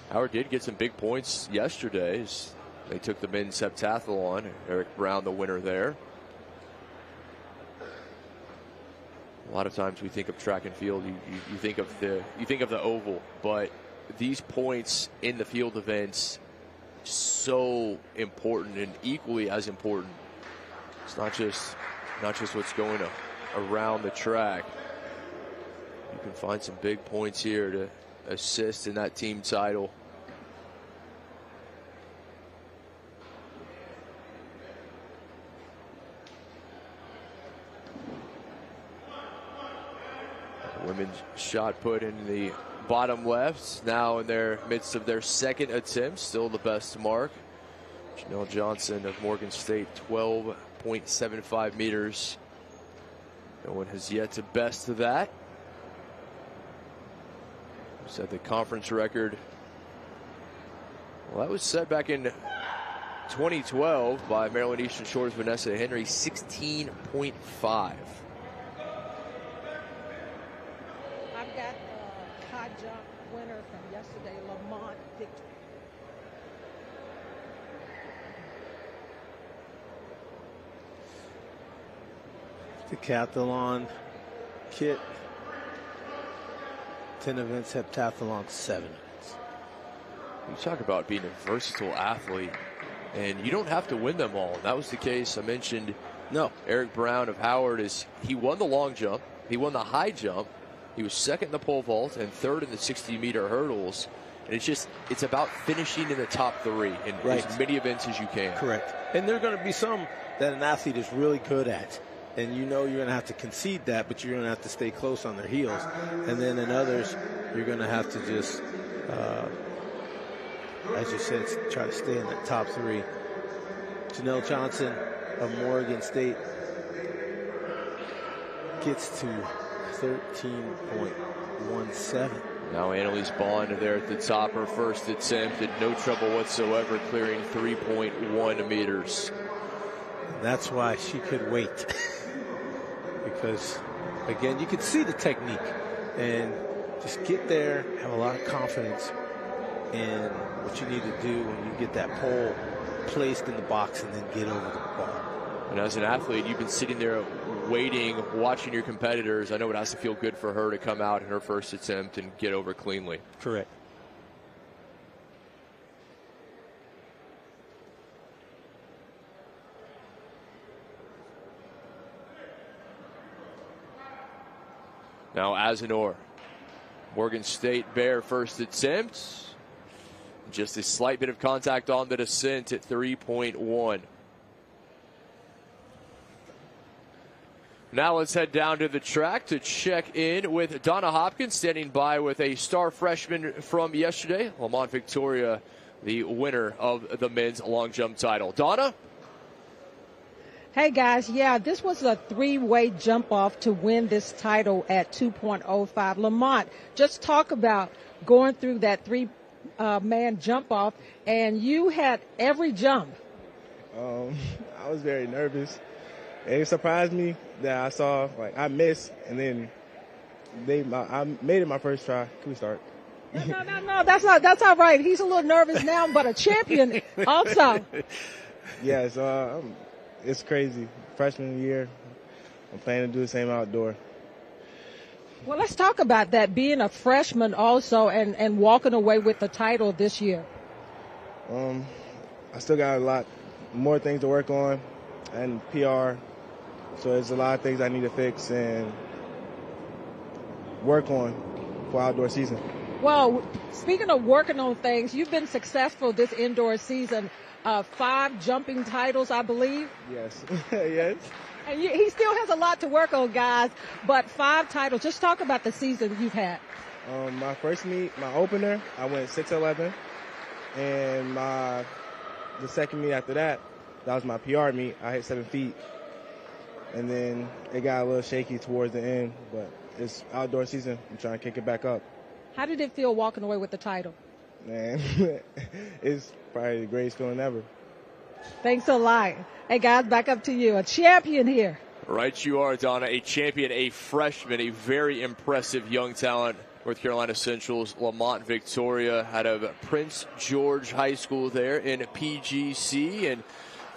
[SPEAKER 3] Howard did get some big points yesterday as they took the men's heptathlon. Eric Brown, the winner there. A lot of times we think of track and field, you think of the oval, but these points in the field events, so important and equally as important. It's not just what's going around the track. You can find some big points here to assist in that team title. Women's shot put in the bottom left, now in their midst of their second attempt, still the best mark. Janelle Johnson of Morgan State, 12.75 meters. No one has yet to best that. Set the conference record. Well, that was set back in 2012 by Maryland Eastern Shore's Vanessa Henry, 16.5.
[SPEAKER 2] I've got the high jump winner from yesterday, Lamont Victor.
[SPEAKER 4] Decathlon kit. 10 events, heptathlon 7 events.
[SPEAKER 3] You talk about being a versatile athlete, and you don't have to win them all. That was the case. I mentioned Eric Brown of Howard. He won the long jump, he won the high jump, he was second in the pole vault and third in the 60-meter hurdles. And it's about finishing in the top 3 in as many events as you can.
[SPEAKER 4] Correct. And there are going to be some that an athlete is really good at. And you know you're going to have to concede that, but you're going to have to stay close on their heels. And then in others, you're going to have to just, as you said, try to stay in the top 3. Janelle Johnson of Morgan State gets to 13.17.
[SPEAKER 3] Now Annalise Bond there at the top, her first attempt, had no trouble whatsoever clearing 3.1 meters.
[SPEAKER 4] That's why she could wait. Because, again, you could see the technique. And just get there, have a lot of confidence in what you need to do when you get that pole placed in the box and then get over the bar.
[SPEAKER 3] And as an athlete, you've been sitting there waiting, watching your competitors. I know it has to feel good for her to come out in her first attempt and get over cleanly.
[SPEAKER 4] Correct.
[SPEAKER 3] Now Azenor, Morgan State Bear first attempt. Just a slight bit of contact on the descent at 3.1. Now let's head down to the track to check in with Donna Hopkins, standing by with a star freshman from yesterday, Lamont Victoria, the winner of the men's long jump title. Donna?
[SPEAKER 2] Hey guys, this was a 3-way jump off to win this title at 2.05. Lamont, just talk about going through that 3-man jump off, and you had every jump.
[SPEAKER 14] I was very nervous. It surprised me that I saw, I missed, and then I made it my first try. Can we start?
[SPEAKER 2] No, that's all right. He's a little nervous now, but a champion also.
[SPEAKER 14] Yes, it's crazy. Freshman year, I'm planning to do the same outdoor.
[SPEAKER 2] Well, let's talk about that, being a freshman also and walking away with the title this year.
[SPEAKER 14] I still got a lot more things to work on and PR. So there's a lot of things I need to fix and work on for outdoor season.
[SPEAKER 2] Well, speaking of working on things, you've been successful this indoor season. 5 jumping titles, I believe.
[SPEAKER 14] Yes. Yes.
[SPEAKER 2] And he still has a lot to work on, guys, but 5 titles. Just talk about the season you've had.
[SPEAKER 14] My first meet, my opener, I went 6'11", and the second meet after that was my PR meet. I hit 7 feet, and then it got a little shaky towards the end, but it's outdoor season. I'm trying to kick it back up.
[SPEAKER 2] How did it feel walking away with the title?
[SPEAKER 14] Man, it's probably the greatest feeling ever.
[SPEAKER 2] Thanks a lot. Hey, guys, back up to you. A champion here.
[SPEAKER 3] Right you are, Donna. A champion, a freshman, a very impressive young talent. North Carolina Central's Lamont Victoria out of Prince George High School there in PGC. And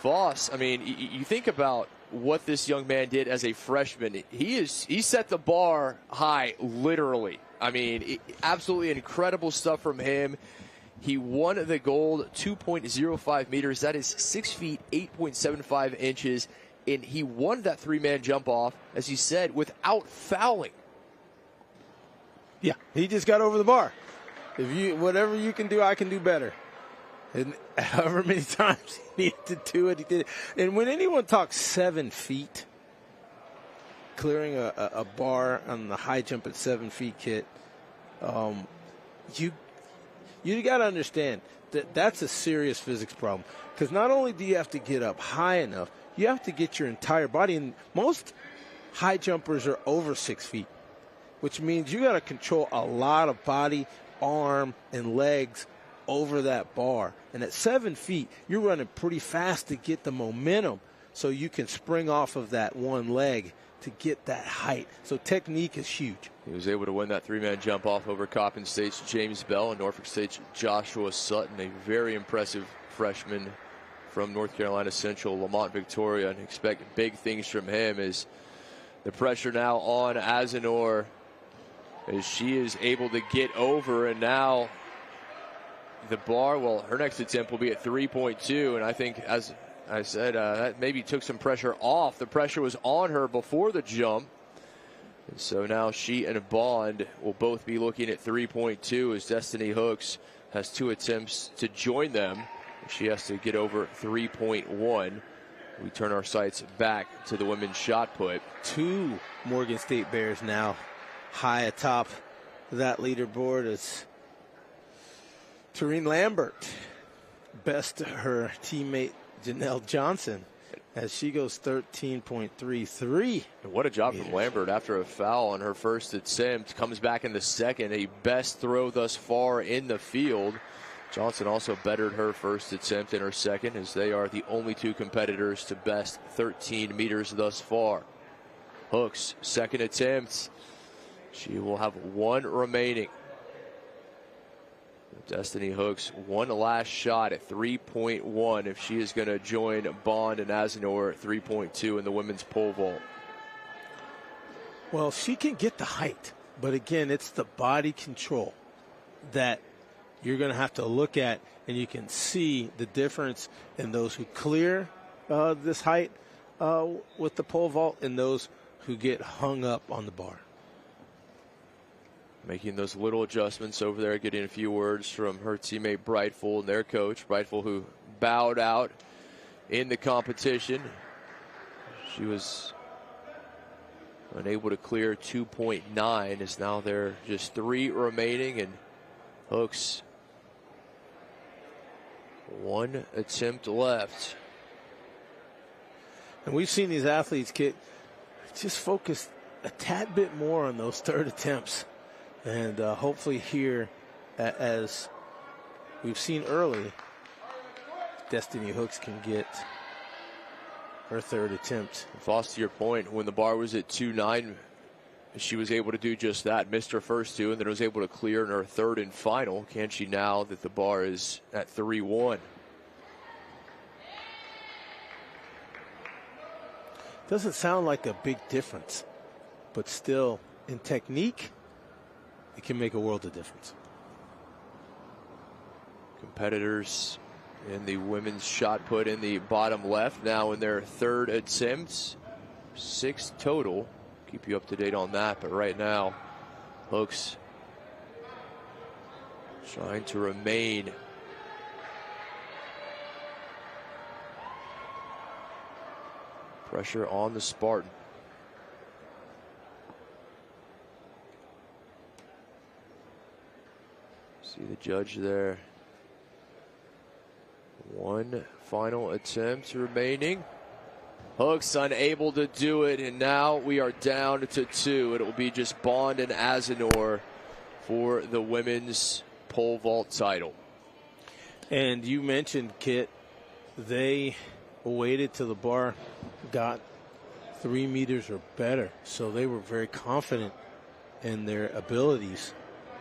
[SPEAKER 3] Voss, I mean, you think about what this young man did as a freshman. He set the bar high, literally. I mean, absolutely incredible stuff from him. He won the gold, 2.05 meters. That is 6 feet, 8.75 inches. And he won that 3-man jump off, as he said, without fouling.
[SPEAKER 4] Yeah, he just got over the bar. Whatever you can do, I can do better. And however many times he needed to do it, he did it. And when anyone talks 7 feet, clearing a bar on the high jump at 7 feet, Kit, you got to understand that that's a serious physics problem. Because not only do you have to get up high enough, you have to get your entire body. And most high jumpers are over 6 feet, which means you got to control a lot of body, arm, and legs over that bar. And at 7 feet, you're running pretty fast to get the momentum so you can spring off of that one leg to get that height. So technique is huge.
[SPEAKER 3] He was able to win that three-man jump off over Coppin State's James Bell and Norfolk State's Joshua Sutton, a very impressive freshman from North Carolina Central, Lamont Victoria, and expect big things from him. As the pressure now on Azenor as she is able to get over, and now the bar, well, her next attempt will be at 3.2, and I think, as I said, that maybe took some pressure off. The pressure was on her before the jump. And so now she and Bond will both be looking at 3.2 as Destiny Hooks has 2 attempts to join them. She has to get over 3.1. We turn our sights back to the women's shot put.
[SPEAKER 4] 2 Morgan State Bears now high atop that leaderboard is Tareen Lambert. Best her teammate Janelle Johnson as she goes 13.33.
[SPEAKER 3] And what a job from Lambert after a foul on her first attempt. Comes back in the second, a best throw thus far in the field. Johnson also bettered her first attempt and her second, as they are the only 2 competitors to best 13 meters thus far. Hooks, second attempt. She will have 1 remaining. Destiny Hooks, 1 last shot at 3.1 if she is going to join Bond and Azenor at 3.2 in the women's pole vault.
[SPEAKER 4] Well, she can get the height, but again, it's the body control that you're going to have to look at, and you can see the difference in those who clear this height with the pole vault and those who get hung up on the bar.
[SPEAKER 3] Making those little adjustments over there, getting a few words from her teammate Brightful and their coach. Brightful, who bowed out in the competition. She was unable to clear 2.9, as now there are just 3 remaining, and Hooks 1 attempt left.
[SPEAKER 4] And we've seen these athletes just focus a tad bit more on those third attempts. And hopefully here, as we've seen early, Destiny Hooks can get her third attempt.
[SPEAKER 3] Foss, to your point, when the bar was at 2.9, she was able to do just that. Missed her first 2 and then was able to clear in her third and final. Can she now that the bar is at 3.1?
[SPEAKER 4] Doesn't sound like a big difference, but still, in technique, it can make a world of difference.
[SPEAKER 3] Competitors in the women's shot put in the bottom left now in their third attempts. 6 total. Keep you up to date on that, but right now, Hooks trying to remain pressure on the Spartan. See the judge there. 1 final attempt remaining. Hooks unable to do it, and now we are down to 2. It will be just Bond and Azenor for the women's pole vault title.
[SPEAKER 4] And you mentioned, Kit, they waited till the bar got 3 meters or better, so they were very confident in their abilities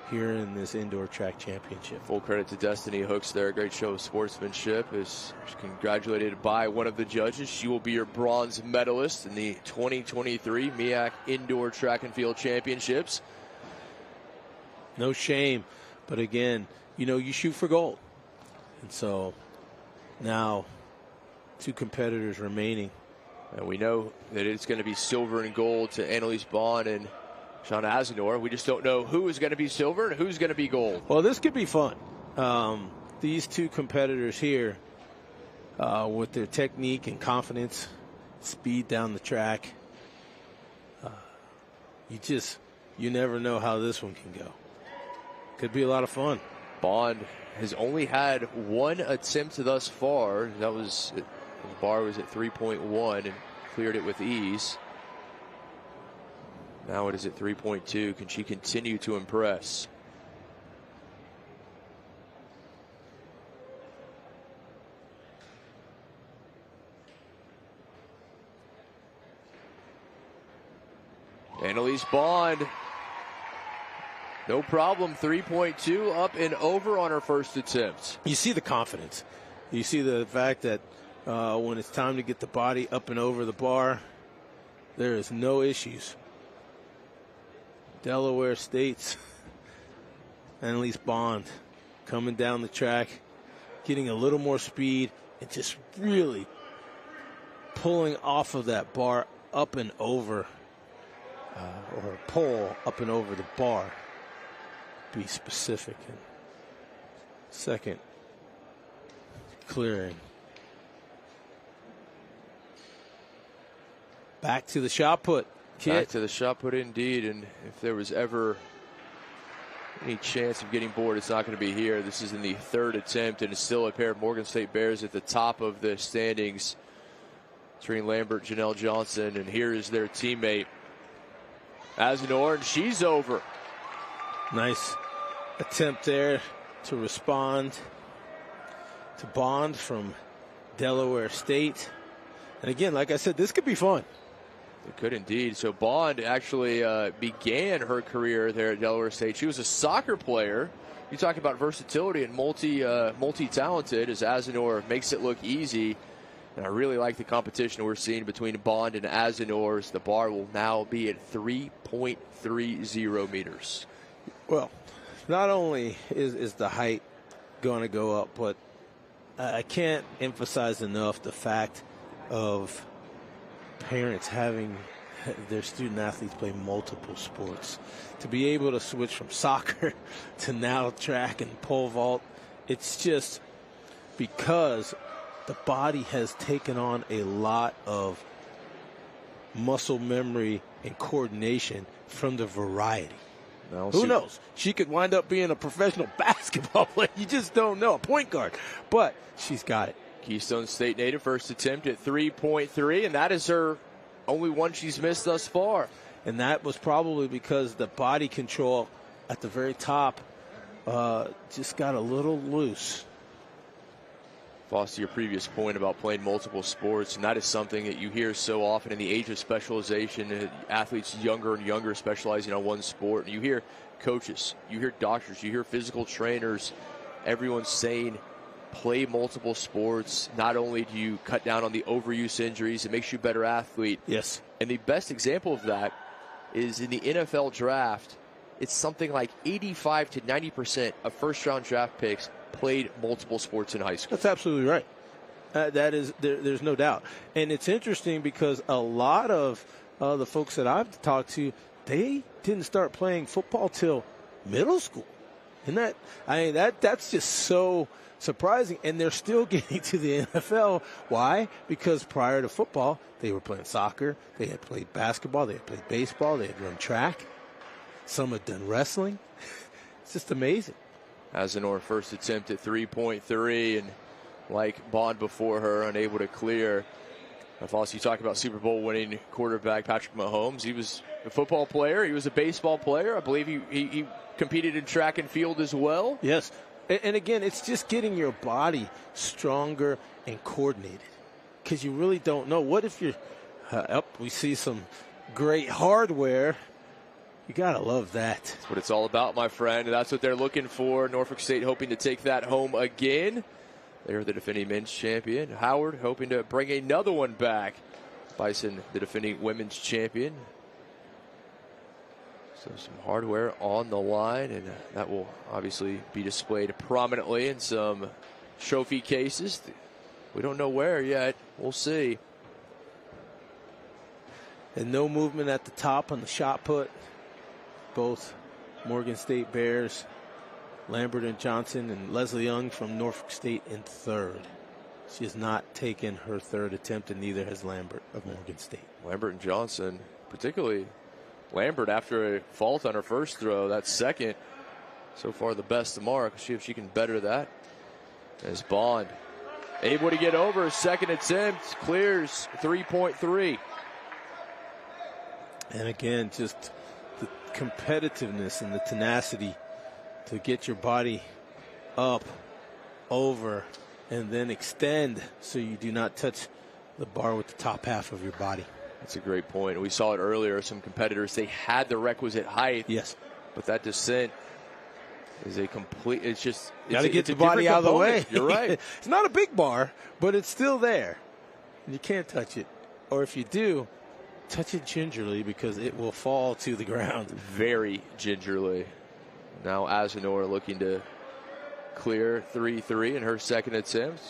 [SPEAKER 4] here in this indoor track championship.
[SPEAKER 3] Full credit to Destiny Hooks there. A great show of sportsmanship. Is congratulated by one of the judges. She will be your bronze medalist in the 2023 MEAC Indoor Track and Field Championships.
[SPEAKER 4] No shame, but again, you shoot for gold. And so now 2 competitors remaining.
[SPEAKER 3] And we know that it's going to be silver and gold to Annalise Bond and Shauna Azenor. We just don't know who is going to be silver and who's going to be gold.
[SPEAKER 4] Well, this could be fun. These 2 competitors here, with their technique and confidence, speed down the track, you never know how this one can go. Could be a lot of fun.
[SPEAKER 3] Bond has only had one attempt thus far. That was, the bar was at 3.1 and cleared it with ease. Now it is at 3.2. Can she continue to impress? Annalise Bond, no problem, 3.2 up and over on her first attempt.
[SPEAKER 4] You see the confidence. You see the fact that when it's time to get the body up and over the bar, there is no issues. Delaware State's Annalise Bond coming down the track, getting a little more speed, and just really pulling off of that bar up and over. Or a pole up and over the bar. Be specific. And second clearing. Back to the shot put.
[SPEAKER 3] Back to the shot put indeed. And if there was ever any chance of getting bored, it's not going to be here. This is in the third attempt, and it's still a pair of Morgan State Bears at the top of the standings. Trina Lambert, Janelle Johnson, and here is their teammate Azenor, and she's over.
[SPEAKER 4] Nice attempt there to respond to Bond from Delaware State. And again, like I said, this could be fun.
[SPEAKER 3] It could indeed. So Bond actually began her career there at Delaware State. She was a soccer player. You talk about versatility and multi-talented, as Azenor makes it look easy. And I really like the competition we're seeing between Bond and Azenor. The bar will now be at 3.30 meters.
[SPEAKER 4] Well, not only is the height going to go up, but I can't emphasize enough the fact of parents having their student athletes play multiple sports. To be able to switch from soccer to now track and pole vault, it's just because the body has taken on a lot of muscle memory and coordination from the variety. Who knows? She could wind up being a professional basketball player. You just don't know. A point guard. But she's got it.
[SPEAKER 3] Keystone State native, first attempt at 3.3, and that is her only one she's missed thus far.
[SPEAKER 4] And that was probably because the body control at the very top just got a little loose.
[SPEAKER 3] Foster, your previous point about playing multiple sports, and that is something that you hear so often in the age of specialization, athletes younger and younger specializing on one sport. And you hear coaches, you hear doctors, you hear physical trainers, everyone's saying play multiple sports. Not only do you cut down on the overuse injuries, it makes you a better athlete.
[SPEAKER 4] Yes.
[SPEAKER 3] And the best example of that is in the NFL draft. It's something like 85 to 90% of first-round draft picks played multiple sports in high school.
[SPEAKER 4] That's absolutely right. That is, there's no doubt. And it's interesting because a lot of the folks that I've talked to, they didn't start playing football till middle school. And that's just so surprising. And they're still getting to the NFL. Why? Because prior to football, they were playing soccer, they had played basketball, they had played baseball, they had run track. Some had done wrestling. It's just amazing.
[SPEAKER 3] Azenor first attempt at 3.3, and like Bond before her, unable to clear. Also, you talk about Super Bowl winning quarterback Patrick Mahomes. He was a football player. He was a baseball player. I believe he competed in track and field as well.
[SPEAKER 4] Yes. And again, it's just getting your body stronger and coordinated, because you really don't know. What if you're up? We see some great hardware. You got to love that.
[SPEAKER 3] That's what it's all about, my friend. That's what they're looking for. Norfolk State hoping to take that home again. They're the defending men's champion. Howard hoping to bring another one back. Bison, the defending women's champion. So some hardware on the line, and that will obviously be displayed prominently in some trophy cases. We don't know where yet. We'll see.
[SPEAKER 4] And no movement at the top on the shot put. Both Morgan State Bears, Lambert and Johnson, and Leslie Young from Norfolk State in third. She has not taken her third attempt, and neither has Lambert of Morgan State.
[SPEAKER 3] Lambert and Johnson, particularly Lambert, after a fault on her first throw, that second, so far the best mark. See if she can better that. As Bond able to get over a second attempt, clears 3.3.
[SPEAKER 4] And again, just the competitiveness and the tenacity to get your body up, over, and then extend so you do not touch the bar with the top half of your body.
[SPEAKER 3] That's a great point. We saw it earlier. Some competitors, they had the requisite height.
[SPEAKER 4] Yes.
[SPEAKER 3] But that descent is a complete, it's just,
[SPEAKER 4] got to get the body out of the way.
[SPEAKER 3] You're right.
[SPEAKER 4] It's not a big bar, but it's still there. And you can't touch it. Or if you do, touch it gingerly because it will fall to the ground.
[SPEAKER 3] Very gingerly. Now Azenor looking to clear 3-3 in her second attempt.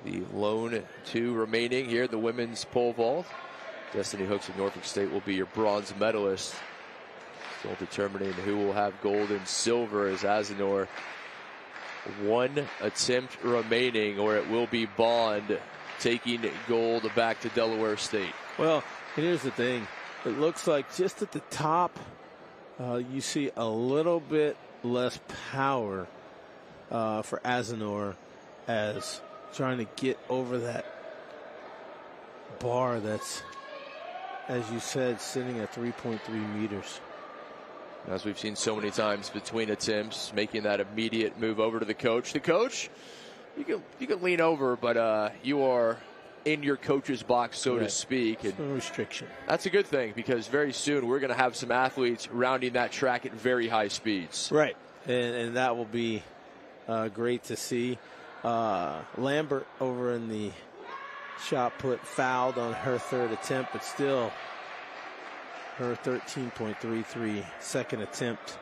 [SPEAKER 3] The lone 2 remaining here, the women's pole vault. Destiny Hooks of Norfolk State will be your bronze medalist. Still determining who will have gold and silver as Azenor. 1 attempt remaining, or it will be Bond taking gold back to Delaware State.
[SPEAKER 4] Well, here's the thing. It looks like just at the top, you see a little bit less power for Azenor as trying to get over that bar that's, as you said, sitting at 3.3 meters.
[SPEAKER 3] As we've seen so many times between attempts, making that immediate move over to the coach. The coach, you can lean over, but you are in your coach's box, so to speak.
[SPEAKER 4] And no restriction.
[SPEAKER 3] That's a good thing because very soon we're going to have some athletes rounding that track at very high speeds.
[SPEAKER 4] Right, and that will be great to see. Lambert over in the shot put fouled on her third attempt, but still her 13.33 second attempt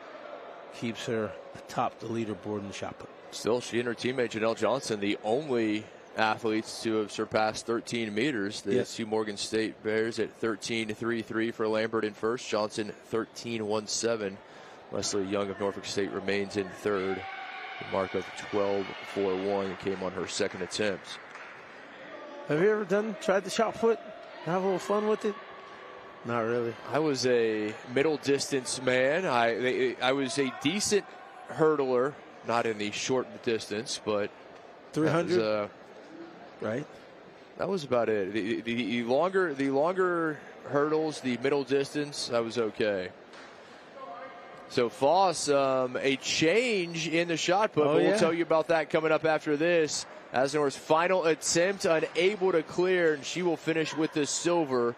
[SPEAKER 4] keeps her atop the leaderboard in the shot put.
[SPEAKER 3] Still, she and her teammate Janelle Johnson, the only athletes to have surpassed 13 meters. The two Morgan State Bears at 13.33 for Lambert in first. Johnson 13.17. Leslie Young of Norfolk State remains in third. The mark of 12.41 came on her second attempt.
[SPEAKER 4] Have you ever tried the shot put? Have a little fun with it? Not really.
[SPEAKER 3] I was a middle distance man. I was a decent hurdler, not in the short distance, but
[SPEAKER 4] 300. Right.
[SPEAKER 3] That was about it. The longer hurdles, the middle distance, I was okay. So Foss, a change in the shot put. We'll tell you about that coming up after this. Azenor's final attempt, unable to clear, and she will finish with the silver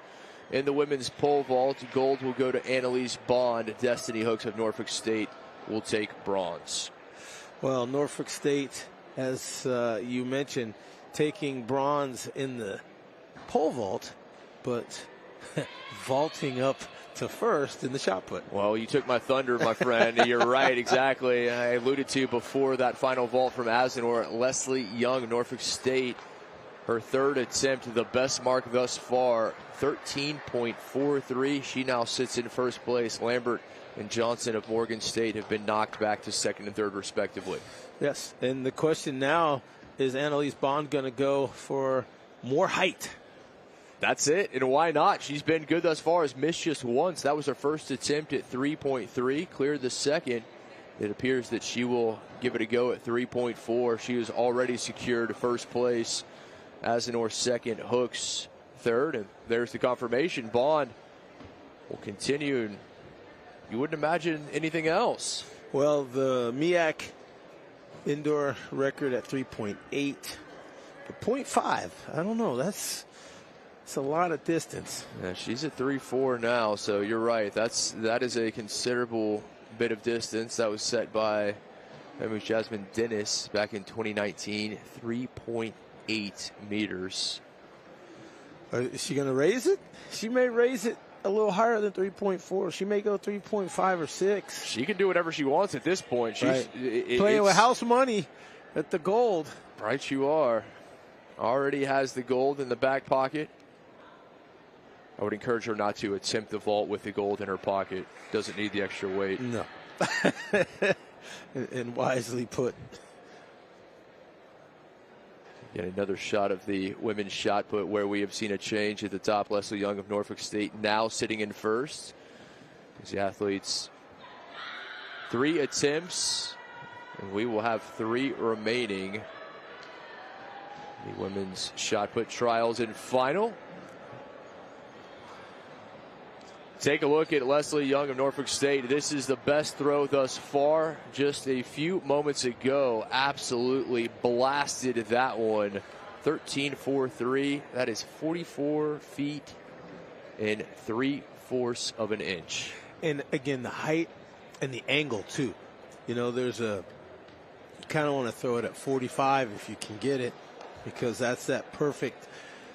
[SPEAKER 3] in the women's pole vault. Gold will go to Annalise Bond. Destiny Hooks of Norfolk State will take bronze.
[SPEAKER 4] Well, Norfolk State, as you mentioned, taking bronze in the pole vault, but vaulting up to first in the shot put.
[SPEAKER 3] Well, you took my thunder, my friend. You're right, exactly. I alluded to before that final vault from Azenor. Leslie Young, Norfolk State, her third attempt, the best mark thus far, 13.43. She now sits in first place. Lambert and Johnson of Morgan State have been knocked back to second and third, respectively.
[SPEAKER 4] Yes, and the question now is Annalise Bond going to go for more height?
[SPEAKER 3] That's it, and why not? She's been good thus far. Has missed just once. That was her first attempt at 3.3. Cleared the second. It appears that she will give it a go at 3.4. She has already secured first place. Azenor second, Hooks third, and there's the confirmation. Bond will continue, and you wouldn't imagine anything else.
[SPEAKER 4] Well, the MEAC indoor record at 3.8, but 0.5. I don't know. That's a lot of distance.
[SPEAKER 3] Yeah, she's at 3.4 now, so you're right. That is a considerable bit of distance. That was set by Jasmine Dennis back in 2019, 3.8 meters.
[SPEAKER 4] Is she going to raise it? She may raise it a little higher than 3.4. She may go 3.5 or 6.
[SPEAKER 3] She can do whatever she wants at this point. She's
[SPEAKER 4] playing with house money at the gold.
[SPEAKER 3] Right, you are. Already has the gold in the back pocket. I would encourage her not to attempt the vault with the gold in her pocket. Doesn't need the extra weight.
[SPEAKER 4] No. and wisely put.
[SPEAKER 3] Yet another shot of the women's shot put where we have seen a change at the top. Leslie Young of Norfolk State now sitting in first. These athletes, 3 attempts, and we will have 3 remaining. The women's shot put trials and final. Take a look at Leslie Young of Norfolk State. This is the best throw thus far. Just a few moments ago, absolutely blasted that one. 13.43. That is 44 feet and 3/4 of an inch.
[SPEAKER 4] And again, the height and the angle too. You know, there's a, you kind of want to throw it at 45 if you can get it, because that's that perfect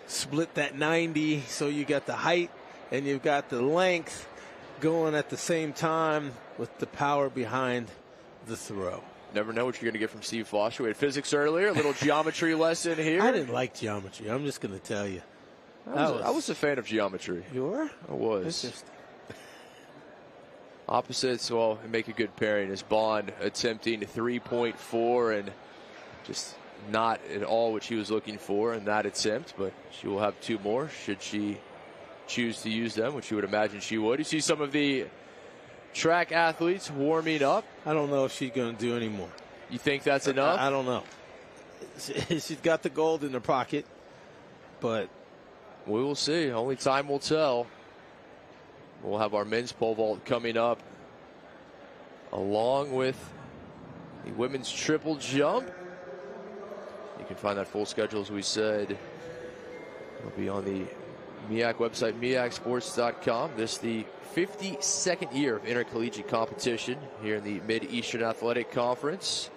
[SPEAKER 4] split, that 90. So you got the height and you've got the length going at the same time with the power behind the throw.
[SPEAKER 3] Never know what you're going to get from Steve Foster. We had physics earlier, a little geometry lesson here.
[SPEAKER 4] I didn't like geometry. I'm just going to tell you.
[SPEAKER 3] I was a fan of geometry.
[SPEAKER 4] You were?
[SPEAKER 3] I was. Opposites, well, make a good pairing. As Bond attempting 3.4 and just not at all what she was looking for in that attempt, but she will have 2 more should she choose to use them, which you would imagine she would. You see some of the track athletes warming up.
[SPEAKER 4] I don't know if she's going to do any more.
[SPEAKER 3] You think that's enough?
[SPEAKER 4] I don't know. She's got the gold in her pocket, but
[SPEAKER 3] we will see. Only time will tell. We'll have our men's pole vault coming up, along with the women's triple jump. You can find that full schedule, as we said. It'll be on the MEAC website, MEACsports.com. This is the 52nd year of intercollegiate competition here in the Mid-Eastern Athletic Conference.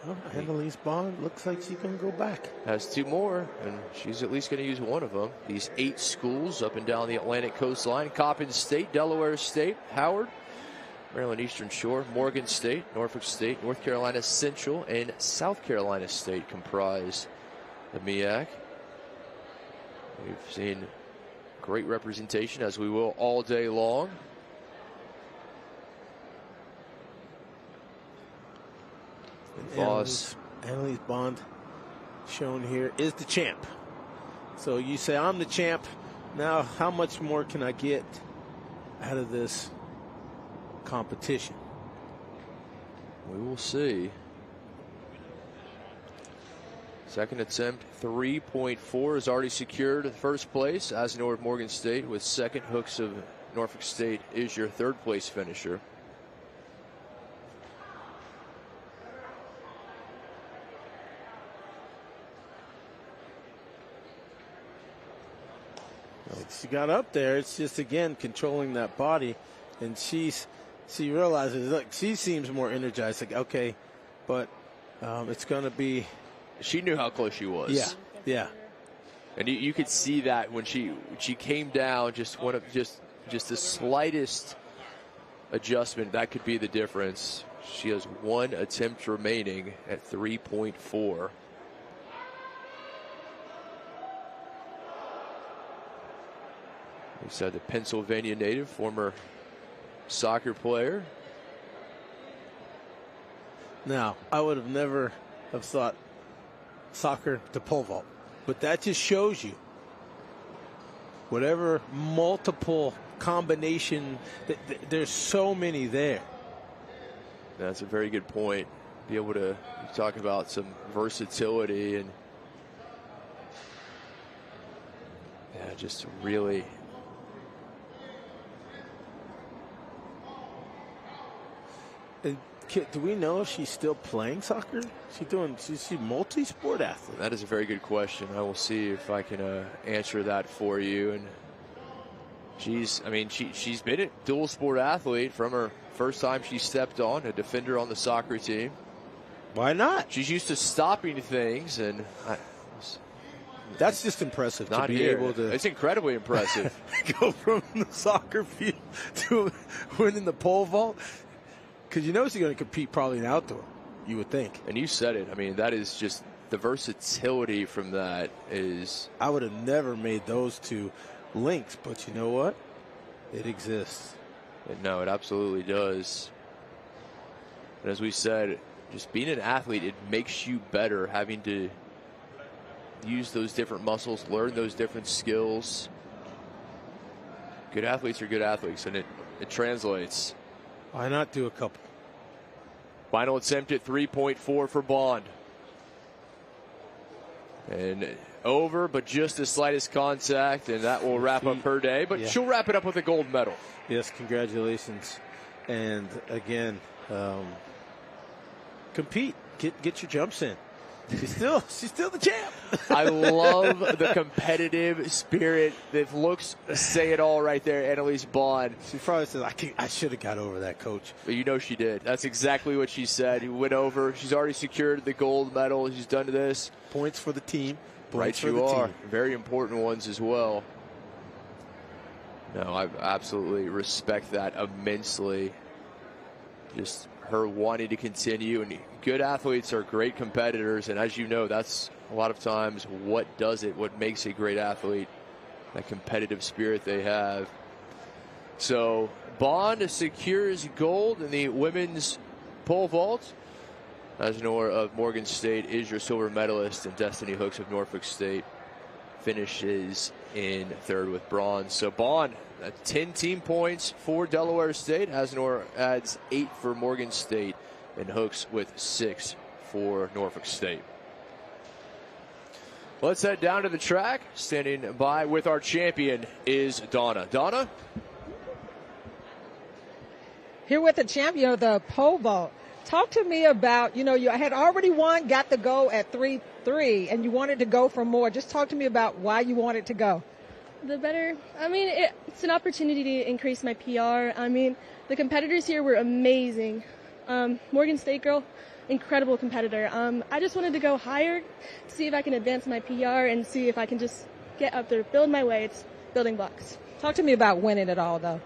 [SPEAKER 4] Well, Annalise Bond looks like she can go back.
[SPEAKER 3] Has 2 more, and she's at least going to use one of them. These 8 schools up and down the Atlantic coastline: Coppin State, Delaware State, Howard, Maryland Eastern Shore, Morgan State, Norfolk State, North Carolina Central, and South Carolina State comprise the MEAC. We've seen great representation, as we will all day long.
[SPEAKER 4] Annalise Bond, shown here, is the champ. So you say, I'm the champ. Now, how much more can I get out of this competition?
[SPEAKER 3] We will see. Second attempt, 3.4 is already secured in first place. Asinor Morgan State with second. Hooks of Norfolk State is your third place finisher.
[SPEAKER 4] She got up there. It's just, again, controlling that body. And she realizes, look, she seems more energized. Like, okay, but it's going to be.
[SPEAKER 3] She knew how close she was.
[SPEAKER 4] Yeah, yeah.
[SPEAKER 3] And you could see that when she came down, just the slightest adjustment, that could be the difference. She has 1 attempt remaining at 3.4. We said the Pennsylvania native, former soccer player.
[SPEAKER 4] Now, I would have never have thought soccer to pole vault, but that just shows you whatever multiple combination, there's so many there.
[SPEAKER 3] That's a very good point. Be able to talk about some versatility and just really.
[SPEAKER 4] And do we know if she's still playing soccer? She's a multi-sport athlete.
[SPEAKER 3] That is a very good question. I will see if I can answer that for you. And she's been a dual sport athlete from her first time she stepped on, a defender on the soccer team.
[SPEAKER 4] Why not?
[SPEAKER 3] She's used to stopping things, and
[SPEAKER 4] that's just impressive.
[SPEAKER 3] Not
[SPEAKER 4] to be
[SPEAKER 3] here.
[SPEAKER 4] able to.
[SPEAKER 3] It's incredibly impressive.
[SPEAKER 4] Go from the soccer field to winning the pole vault. Because you know she's going to compete probably in outdoor, you would think.
[SPEAKER 3] And you said it. I mean, that is just the versatility from that is.
[SPEAKER 4] I would have never made those 2 links, but you know what? It exists.
[SPEAKER 3] No, it absolutely does. And as we said, just being an athlete, it makes you better, having to use those different muscles, learn those different skills. Good athletes are good athletes, and it translates.
[SPEAKER 4] Why not do a couple?
[SPEAKER 3] Final attempt at 3.4 for Bond. And over, but just the slightest contact, and that will wrap up her day. But she'll wrap it up with a gold medal.
[SPEAKER 4] Yes, congratulations. And again, compete. Get your jumps in. She's still the champ.
[SPEAKER 3] I love the competitive spirit that looks say it all right there, Annalise Bond.
[SPEAKER 4] She probably said, I should have got over that, coach.
[SPEAKER 3] But you know she did. That's exactly what she said. He went over. She's already secured the gold medal. She's done this.
[SPEAKER 4] Points for the team.
[SPEAKER 3] Right you are. Very important ones as well. No, I absolutely respect that immensely. Just her wanting to continue, and good athletes are great competitors, and as you know, that's a lot of times what does it, what makes a great athlete, that competitive spirit they have. So Bond secures gold in the women's pole vault. Asnor of Morgan State is your silver medalist, and Destiny Hooks of Norfolk State finishes in third with bronze. So Bond, 10 team points for Delaware State. Asnor adds 8 for Morgan State, and Hooks with 6 for Norfolk State. Let's head down to the track. Standing by with our champion is Donna. Donna?
[SPEAKER 2] Here with the champion of the pole vault. Talk to me about, you had already won, got the go at 3-3, and you wanted to go for more. Just talk to me about why you wanted to go.
[SPEAKER 17] The better, it's an opportunity to increase my PR. The competitors here were amazing. Morgan State girl, incredible competitor. I just wanted to go higher, see if I can advance my PR and see if I can just get up there, build my way. It's building blocks.
[SPEAKER 2] Talk to me about winning it all, though.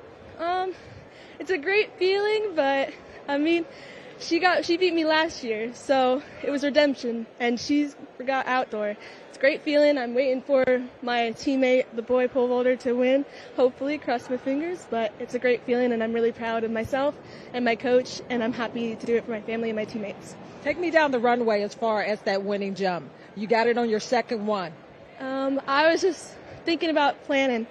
[SPEAKER 17] It's a great feeling, but, she beat me last year, so it was redemption, and she forgot outdoor. It's a great feeling. I'm waiting for my teammate, the boy pole vaulter, to win. Hopefully, cross my fingers, but it's a great feeling, and I'm really proud of myself and my coach, and I'm happy to do it for my family and my teammates.
[SPEAKER 2] Take me down the runway as far as that winning jump. You got it on your second one.
[SPEAKER 17] I was just thinking about planning.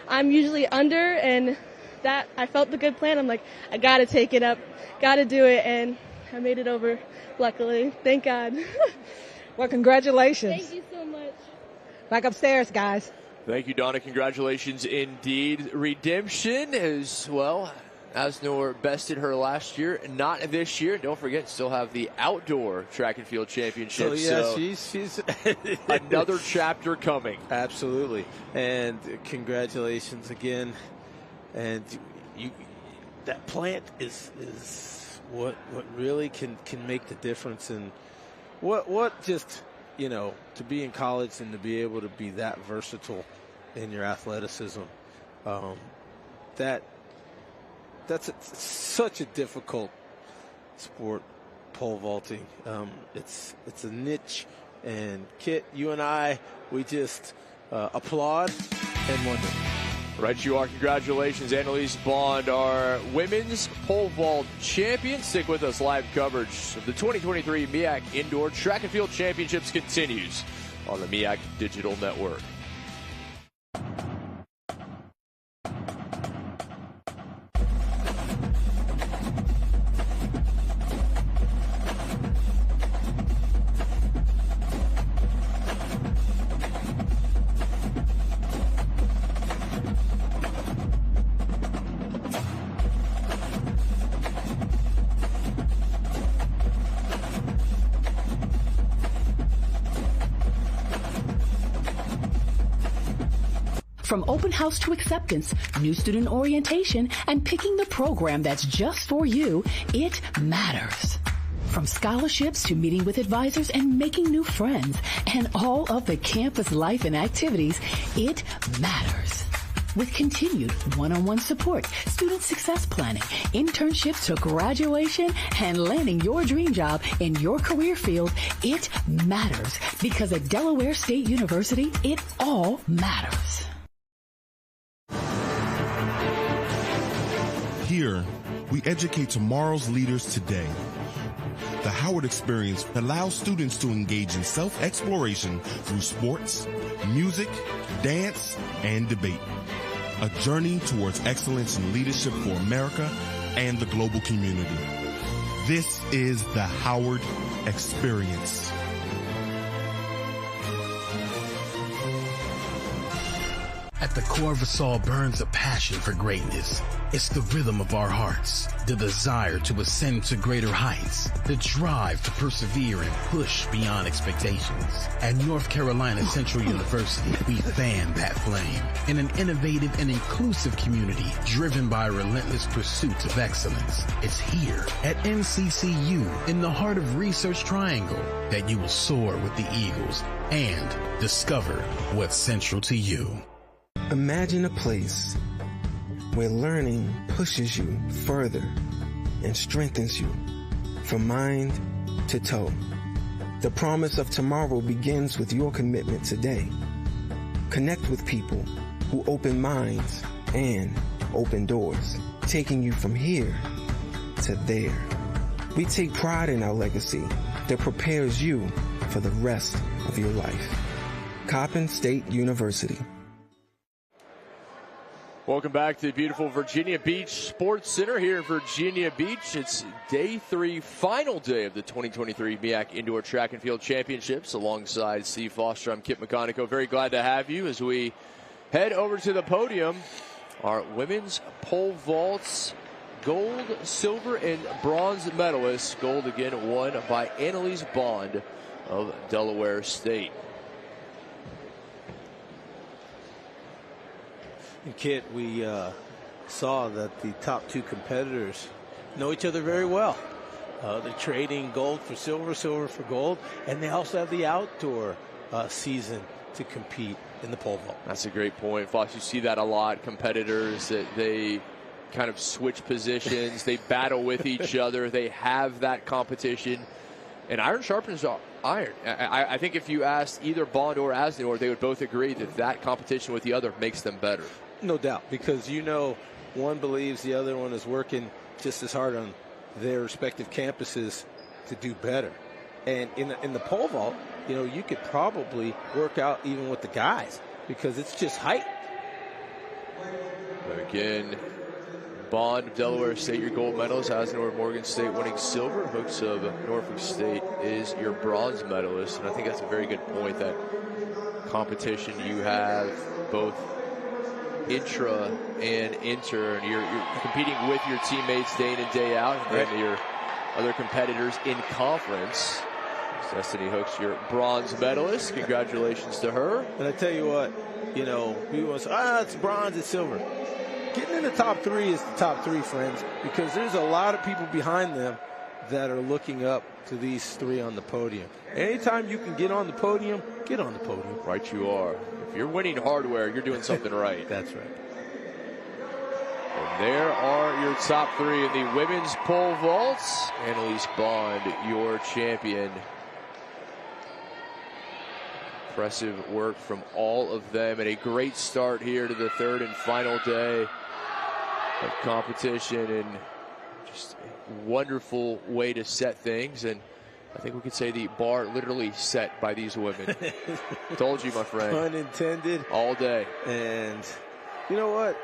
[SPEAKER 17] I'm usually under, and that I felt the good plan. I'm like, I got to take it up, got to do it, and I made it over, luckily. Thank God.
[SPEAKER 2] Well, congratulations.
[SPEAKER 17] Thank you so much.
[SPEAKER 2] Back upstairs, guys.
[SPEAKER 3] Thank you, Donna. Congratulations indeed. Redemption as well. Asnor bested her last year, not this year. Don't forget, still have the outdoor track and field championship.
[SPEAKER 4] So she's
[SPEAKER 3] another chapter coming.
[SPEAKER 4] Absolutely. And congratulations again. And that plant is what really can make the difference, and what just to be in college and to be able to be that versatile in your athleticism, that's such a difficult sport, pole vaulting. It's a niche, and Kit, you and I, we just applaud and wonder.
[SPEAKER 3] Right you are. Congratulations, Annalise Bond, our women's pole vault champion. Stick with us. Live coverage of the 2023 MEAC Indoor Track and Field Championships continues on the MEAC Digital Network.
[SPEAKER 18] From open house to acceptance, new student orientation, and picking the program that's just for you, it matters. From scholarships to meeting with advisors and making new friends, and all of the campus life and activities, it matters. With continued one-on-one support, student success planning, internships to graduation, and landing your dream job in your career field, it matters. Because at Delaware State University, it all matters.
[SPEAKER 19] Here, we educate tomorrow's leaders today. The Howard Experience allows students to engage in self-exploration through sports, music, dance, and debate. a journey towards excellence in leadership for America and the global community. This is the Howard Experience.
[SPEAKER 20] At the core of us all burns a passion for greatness. It's the rhythm of our hearts, the desire to ascend to greater heights, the drive to persevere and push beyond expectations. At North Carolina Central University, we fan that flame in an innovative and inclusive community driven by a relentless pursuit of excellence. It's here at NCCU, in the heart of Research Triangle, that you will soar with the Eagles and discover what's central to you.
[SPEAKER 21] Imagine a place where learning pushes you further and strengthens you from mind to toe. The promise of tomorrow begins with your commitment today. Connect with people who open minds and open doors, taking you from here to there. We take pride in our legacy that prepares you for the rest of your life. Coppin State University.
[SPEAKER 3] Welcome back to the beautiful Virginia Beach Sports Center here in Virginia Beach. It's day 3, final day of the 2023 MEAC Indoor Track and Field Championships. Alongside Steve Foster, I'm Kip McConico. Very glad to have you as we head over to the podium. Our women's pole vaults, gold, silver, and bronze medalists. Gold again won by Annalise Bond of Delaware State.
[SPEAKER 4] And Kit, we saw that the top 2 competitors know each other very well. They're trading gold for silver, silver for gold, and they also have the outdoor season to compete in the pole vault.
[SPEAKER 3] That's a great point, Fox. You see that a lot. Competitors that they kind of switch positions, they battle with each other, they have that competition, and iron sharpens iron. I think if you asked either Bond or Asnor, they would both agree that that competition with the other makes them better.
[SPEAKER 4] No doubt, because one believes the other one is working just as hard on their respective campuses to do better. And in the pole vault, you could probably work out even with the guys because it's just height.
[SPEAKER 3] Again, Bond of Delaware State, your gold medalist. Asnor Morgan State winning silver. Hooks of Norfolk State is your bronze medalist. And I think that's a very good point, that competition you have both intra and inter, and you're competing with your teammates day in and day out, and then your other competitors in conference. Destiny Hooks, your bronze medalist. Congratulations to her.
[SPEAKER 4] And I tell you what, people say, it's bronze, it's silver. Getting in the top 3 is the top 3, friends, because there's a lot of people behind them that are looking up to these 3 on the podium. Anytime you can get on the podium, get on the podium.
[SPEAKER 3] Right you are. If you're winning hardware, you're doing something right.
[SPEAKER 4] That's right.
[SPEAKER 3] And there are your top 3 in the women's pole vaults. Annalise Bond, your champion. Impressive work from all of them, and a great start here to the 3rd and final day of competition, and just a wonderful way to set things. And I think we could say the bar literally set by these women. Told you, my friend.
[SPEAKER 4] Unintended.
[SPEAKER 3] All day.
[SPEAKER 4] And you know what?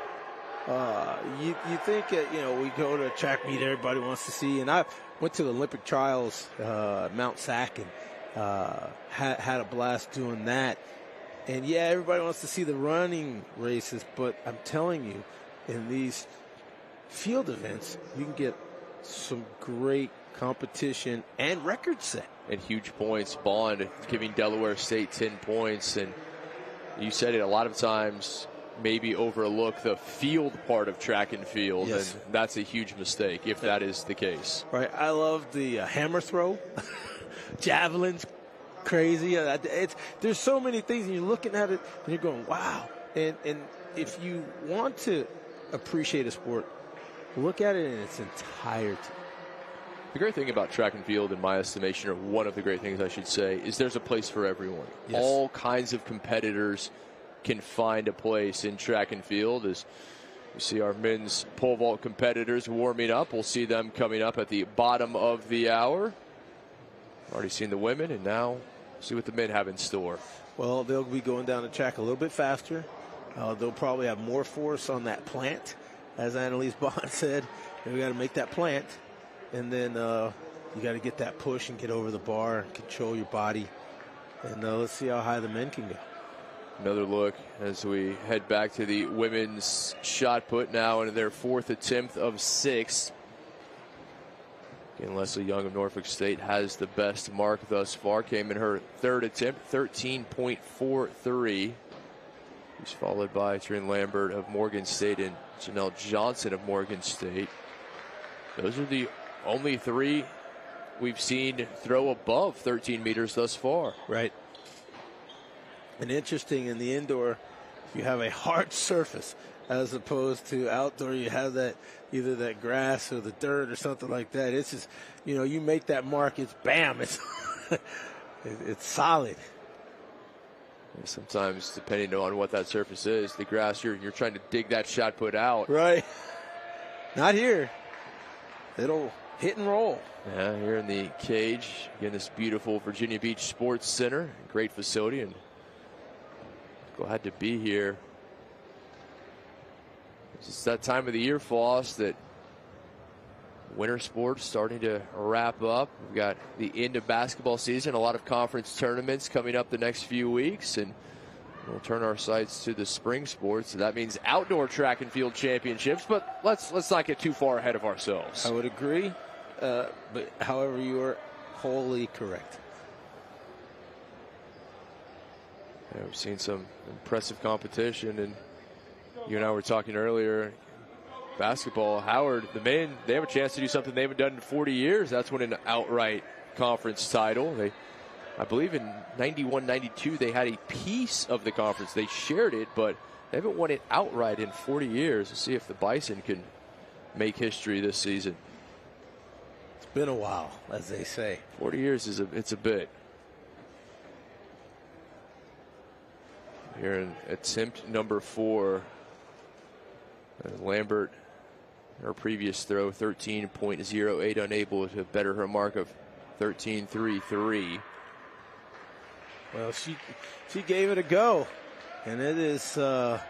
[SPEAKER 4] You think that, we go to a track meet everybody wants to see. And I went to the Olympic trials, Mount Sac, and had a blast doing that. And yeah, everybody wants to see the running races, but I'm telling you, in these field events, you can get some great competition and record set.
[SPEAKER 3] And huge points. Bond giving Delaware State 10 points. And you said it, a lot of times maybe overlook the field part of track and field. Yes. And that's a huge mistake if that is the case.
[SPEAKER 4] Right. I love the hammer throw. Javelins, crazy. There's so many things, and you're looking at it and you're going, wow. And if you want to appreciate a sport, look at it in its entirety.
[SPEAKER 3] The great thing about track and field, in my estimation, or one of the great things I should say, is there's a place for everyone. Yes. All kinds of competitors can find a place in track and field. As you see our men's pole vault competitors warming up, we'll see them coming up at the bottom of the hour. Already seen the women, and now see what the men have in store.
[SPEAKER 4] Well, they'll be going down the track a little bit faster, They'll probably have more force on that plant, as Annalise Bond said. We got to make that plant, and then you got to get that push and get over the bar, control your body, and let's see how high the men can go.
[SPEAKER 3] Another look as we head back to the women's shot put now into their 4th attempt of 6. Again, Leslie Young of Norfolk State has the best mark thus far. Came in her 3rd attempt, 13.43. She's followed by Trin Lambert of Morgan State and Janelle Johnson of Morgan State. Those are the only 3 we've seen throw above 13 meters thus far.
[SPEAKER 4] Right. And interesting, in the indoor, you have a hard surface as opposed to outdoor. You have that either that grass or the dirt or something like that. It's just, you make that mark, it's bam, it's it's solid.
[SPEAKER 3] Sometimes, depending on what that surface is, the grass, you're trying to dig that shot put out.
[SPEAKER 4] Right. Not here. It'll hit and roll.
[SPEAKER 3] Yeah, here in the cage. Again, this beautiful Virginia Beach Sports Center. Great facility, and glad to be here. It's just that time of the year, Floss, that winter sports starting to wrap up. We've got the end of basketball season, a lot of conference tournaments coming up the next few weeks, and we'll turn our sights to the spring sports. So that means outdoor track and field championships, but let's not get too far ahead of ourselves.
[SPEAKER 4] I would agree, but however, you are wholly correct.
[SPEAKER 3] Yeah, we've seen some impressive competition, and you and I were talking earlier. Basketball, Howard, the men, they have a chance to do something they haven't done in 40 years. That's win an outright conference title. I believe in 91, 92, they had a piece of the conference. They shared it, but they haven't won it outright in 40 years. We'll see if the Bison can make history this season.
[SPEAKER 4] It's been a while, as they say.
[SPEAKER 3] 40 years it's a bit. Here in attempt number 4, Lambert, her previous throw, 13.08, unable to better her mark of 13.33.
[SPEAKER 4] Well, she gave it a go, and it is a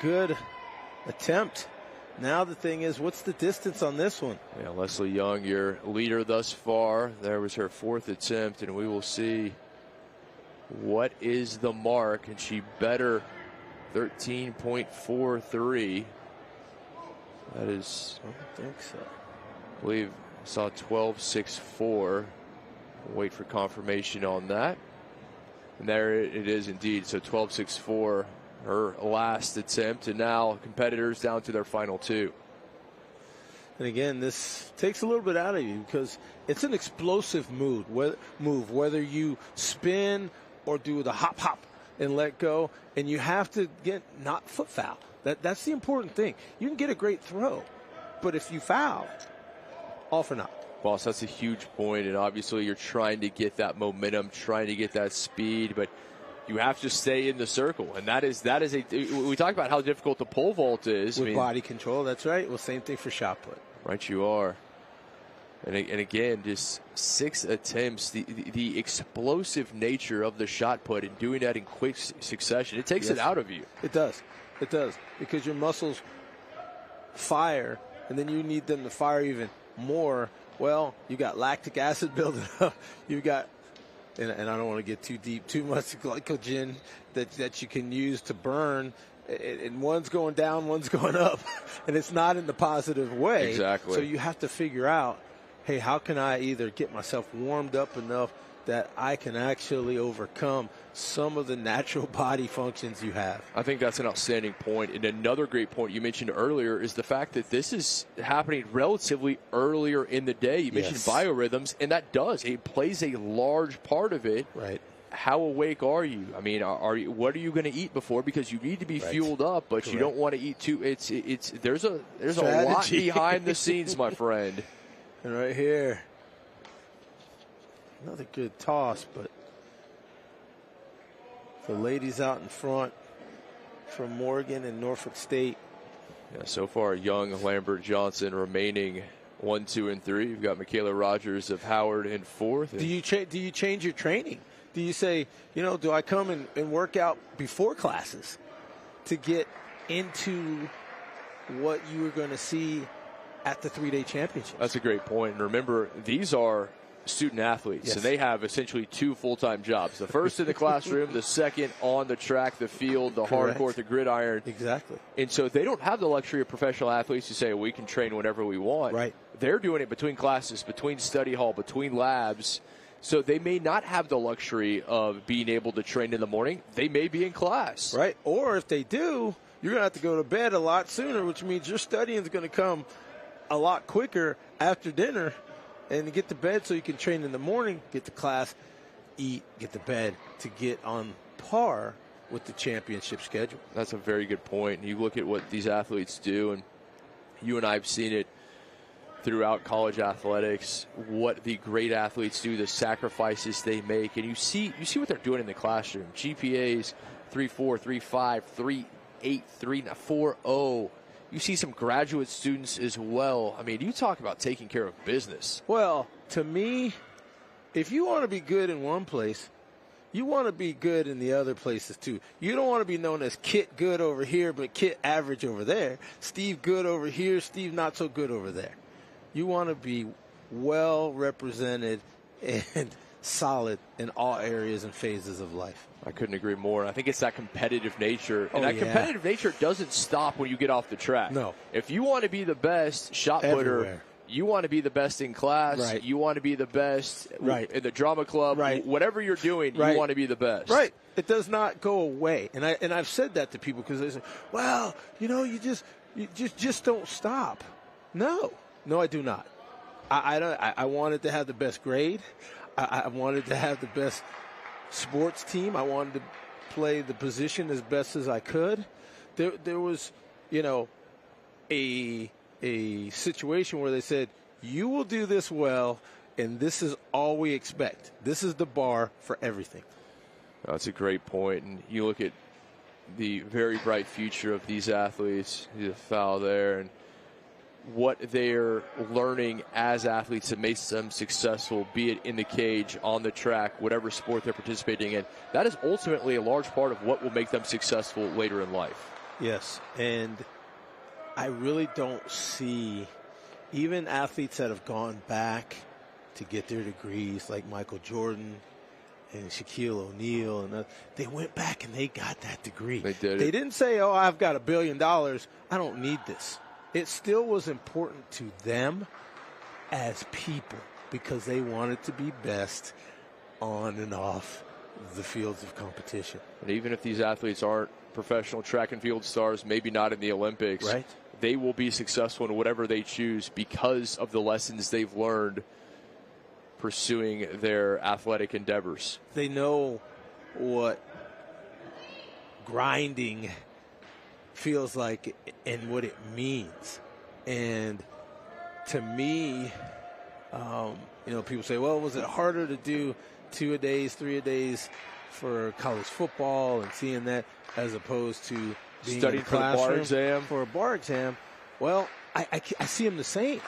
[SPEAKER 4] good attempt. Now the thing is, what's the distance on this one?
[SPEAKER 3] Yeah, Leslie Young, your leader thus far. There was her 4th attempt, and we will see what is the mark. And she better 13.43. That is,
[SPEAKER 4] I don't think so.
[SPEAKER 3] I believe I saw 12.64. Wait for confirmation on that. And there it is indeed. So 12.64, her last attempt. And now competitors down to their final 2.
[SPEAKER 4] And again, this takes a little bit out of you because it's an explosive move, whether you spin or do the hop, hop and let go. And you have to get not foot foul. That's the important thing. You can get a great throw, but if you foul, all for naught.
[SPEAKER 3] Boss, that's a huge point, and obviously you're trying to get that momentum, trying to get that speed, but you have to stay in the circle, and that is we talk about how difficult the pole vault is.
[SPEAKER 4] With body control, that's right. Well, same thing for shot put.
[SPEAKER 3] Right, you are. And again, just 6 attempts, the explosive nature of the shot put and doing that in quick succession, it takes it out of you.
[SPEAKER 4] It does. It does, because your muscles fire, and then you need them to fire even more. Well, you got lactic acid building up. You've got, and I don't want to get too deep, too much glycogen that you can use to burn. And one's going down, one's going up, and it's not in the positive way.
[SPEAKER 3] Exactly.
[SPEAKER 4] So you have to figure out, hey, how can I either get myself warmed up enough that I can actually overcome some of the natural body functions you have.
[SPEAKER 3] I think that's an outstanding point. And another great point you mentioned earlier is the fact that this is happening relatively earlier in the day. You mentioned biorhythms, and that it plays a large part of it.
[SPEAKER 4] Right.
[SPEAKER 3] How awake are you? I mean, what are you going to eat before? Because you need to be fueled up, but you don't want to eat too. There's a lot behind the scenes, my friend.
[SPEAKER 4] And right here, another good toss, but the ladies out in front from Morgan and Norfolk State.
[SPEAKER 3] Yeah, so far, Young, Lambert, Johnson remaining 1, 2, and 3. You've got Michaela Rogers of Howard in 4th.
[SPEAKER 4] Do you change your training? Do you say, do I come and work out before classes? to get into what you were going to see at the 3-day championship.
[SPEAKER 3] That's a great point. And remember, these are student athletes,
[SPEAKER 4] yes.
[SPEAKER 3] and they have essentially 2 full-time jobs. The first in the classroom, the second on the track, the field, the
[SPEAKER 4] Correct.
[SPEAKER 3] hardcourt, the gridiron.
[SPEAKER 4] Exactly.
[SPEAKER 3] And so they don't have the luxury of professional athletes to say, we can train whenever we want.
[SPEAKER 4] Right.
[SPEAKER 3] They're doing it between classes, between study hall, between labs. So they may not have the luxury of being able to train in the morning. They may be in class.
[SPEAKER 4] Right. Or if they do, you're going to have to go to bed a lot sooner, which means your studying is going to come a lot quicker after dinner, and get to bed so you can train in the morning, get to class, eat, get to bed to get on par with the championship schedule.
[SPEAKER 3] That's a very good point. You look at what these athletes do, and you and I have seen it throughout college athletics, what the great athletes do, the sacrifices they make, and you see what they're doing in the classroom. GPAs 3.4, 3.5, 3.8, 3.40. You see some graduate students as well. I mean, you talk about taking care of business.
[SPEAKER 4] Well, to me, if you want to be good in one place, you want to be good in the other places too. You don't want to be known as Kit good over here, but Kit average over there. Steve good over here, Steve not so good over there. You want to be well represented and solid in all areas and phases of life.
[SPEAKER 3] I couldn't agree more. I think it's that competitive nature. And that
[SPEAKER 4] yeah.
[SPEAKER 3] competitive nature doesn't stop when you get off the track.
[SPEAKER 4] No.
[SPEAKER 3] If you want to be the best shot putter,
[SPEAKER 4] everywhere.
[SPEAKER 3] You want to be the best in class,
[SPEAKER 4] right.
[SPEAKER 3] You want to be the best
[SPEAKER 4] right.
[SPEAKER 3] in the drama club,
[SPEAKER 4] right.
[SPEAKER 3] Whatever you're doing,
[SPEAKER 4] right.
[SPEAKER 3] You want to be the best.
[SPEAKER 4] Right. It does not go away. And I've said that to people because they say, well, you just don't stop. No, I do not. I wanted to have the best grade. I wanted to have the best sports team. I wanted to play the position as best as I could. There was, a situation where they said, you will do this well, and this is all we expect. This is the bar for everything.
[SPEAKER 3] That's a great point. And you look at the very bright future of these athletes, the foul there, and what they're learning as athletes that makes them successful, be it in the cage, on the track, whatever sport they're participating in. That is ultimately a large part of what will make them successful later in life.
[SPEAKER 4] Yes, and I really don't see even athletes that have gone back to get their degrees, like Michael Jordan and Shaquille O'Neal, and they went back and they got that degree.
[SPEAKER 3] They did.
[SPEAKER 4] They didn't say, "Oh, I've got $1 billion. I don't need this." It still was important to them as people because they wanted to be best on and off the fields of competition.
[SPEAKER 3] And even if these athletes aren't professional track and field stars, maybe not in the Olympics,
[SPEAKER 4] right?
[SPEAKER 3] They will be successful in whatever they choose because of the lessons they've learned pursuing their athletic endeavors.
[SPEAKER 4] They know what grinding feels like and what it means. And to me, people say, well, was it harder to do 2-a-days, 3-a-days for college football and seeing that as opposed to being
[SPEAKER 3] studying
[SPEAKER 4] in the
[SPEAKER 3] for the bar
[SPEAKER 4] classroom
[SPEAKER 3] exam?
[SPEAKER 4] For a bar exam. Well, I see them the same.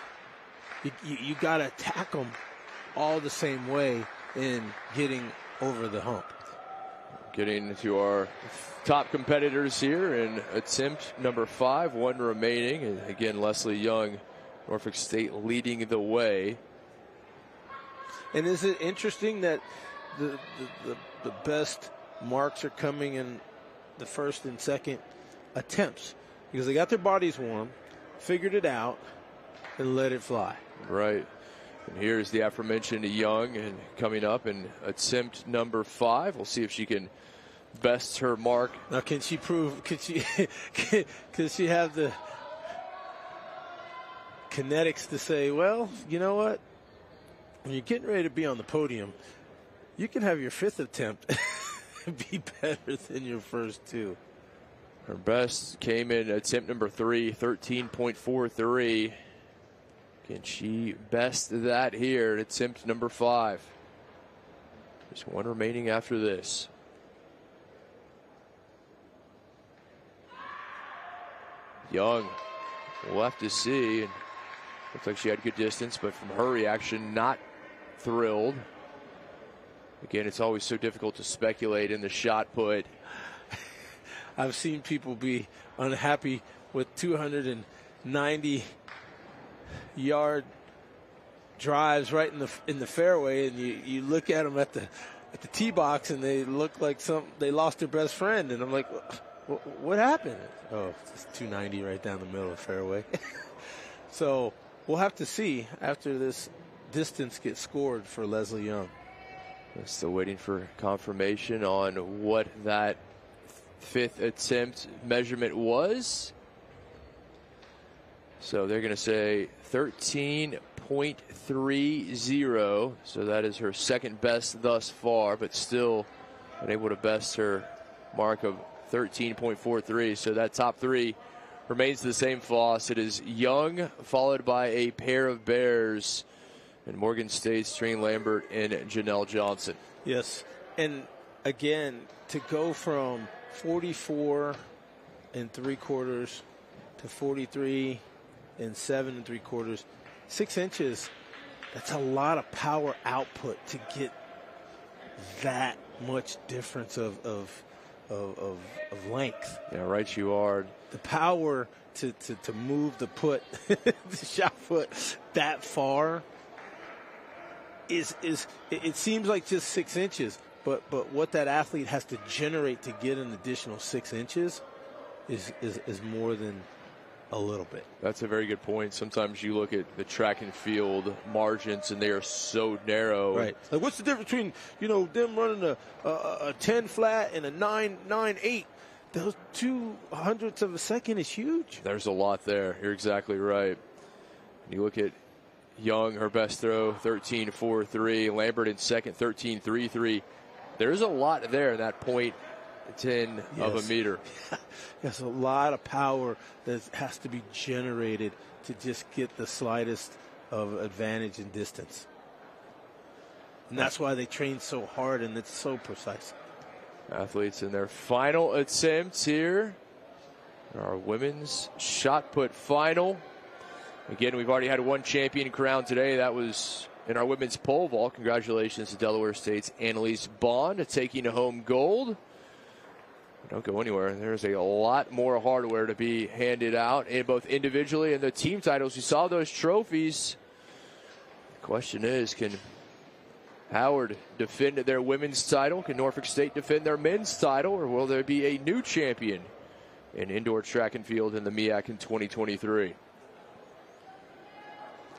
[SPEAKER 4] You got to attack them all the same way in getting over the hump.
[SPEAKER 3] Getting to our top competitors here in attempt number 5, 1 remaining. And again, Leslie Young, Norfolk State leading the way.
[SPEAKER 4] And is it interesting that the best marks are coming in the first and second attempts? Because they got their bodies warm, figured it out, and let it fly.
[SPEAKER 3] Right. And here's the aforementioned Young, and coming up in attempt number 5. We'll see if she can best her mark.
[SPEAKER 4] Now, can she prove? Could she have the kinetics to say, well, you know what? When you're getting ready to be on the podium, you can have your 5th attempt be better than your first 2.
[SPEAKER 3] Her best came in attempt number 3, 13.43. Can she best that here at attempt number 5? Just 1 remaining after this. Young, we'll have to see. And looks like she had good distance, but from her reaction, not thrilled. Again, it's always so difficult to speculate in the shot put.
[SPEAKER 4] I've seen people be unhappy with 290-yard drives right in the fairway, and you look at them at the tee box, and they look like they lost their best friend. And I'm like, what happened? Oh, it's 290 right down the middle of the fairway. So we'll have to see after this distance gets scored for Leslie Young.
[SPEAKER 3] Still waiting for confirmation on what that 5th attempt measurement was. So they're going to say 13.30. So that is her second best thus far, but still unable to best her mark of 13.43. So that top 3 remains the same, Floss. It is Young, followed by a pair of Bears, and Morgan State's Trine Lambert and Janelle Johnson.
[SPEAKER 4] Yes. And again, to go from 44 3/4 to 43 7 3/4, 6 inches, that's a lot of power output to get that much difference of length.
[SPEAKER 3] Yeah, right you are.
[SPEAKER 4] The power to move the shot put that far it seems like just 6 inches, but what that athlete has to generate to get an additional 6 inches is more than a little bit.
[SPEAKER 3] That's a very good point. Sometimes you look at the track and field margins, and they are so narrow.
[SPEAKER 4] Right. Like, what's the difference between them running a 10 flat and a 9.98? Those 0.02 of a second is huge.
[SPEAKER 3] There's a lot there. You're exactly right. You look at Young, her best throw, 13.43. Lambert in second, 13.33. There's a lot there in that 0.10 of a meter.
[SPEAKER 4] There's a lot of power that has to be generated to just get the slightest of advantage in distance. And that's why they train so hard, and it's so precise.
[SPEAKER 3] Athletes in their final attempts here. Our women's shot put final. Again, we've already had one champion crowned today. That was in our women's pole vault. Congratulations to Delaware State's Annalise Bond taking home gold. Don't go anywhere. There's a lot more hardware to be handed out, in both individually and the team titles. You saw those trophies. The question is, can Howard defend their women's title? Can Norfolk State defend their men's title? Or will there be a new champion in indoor track and field in the MEAC in 2023?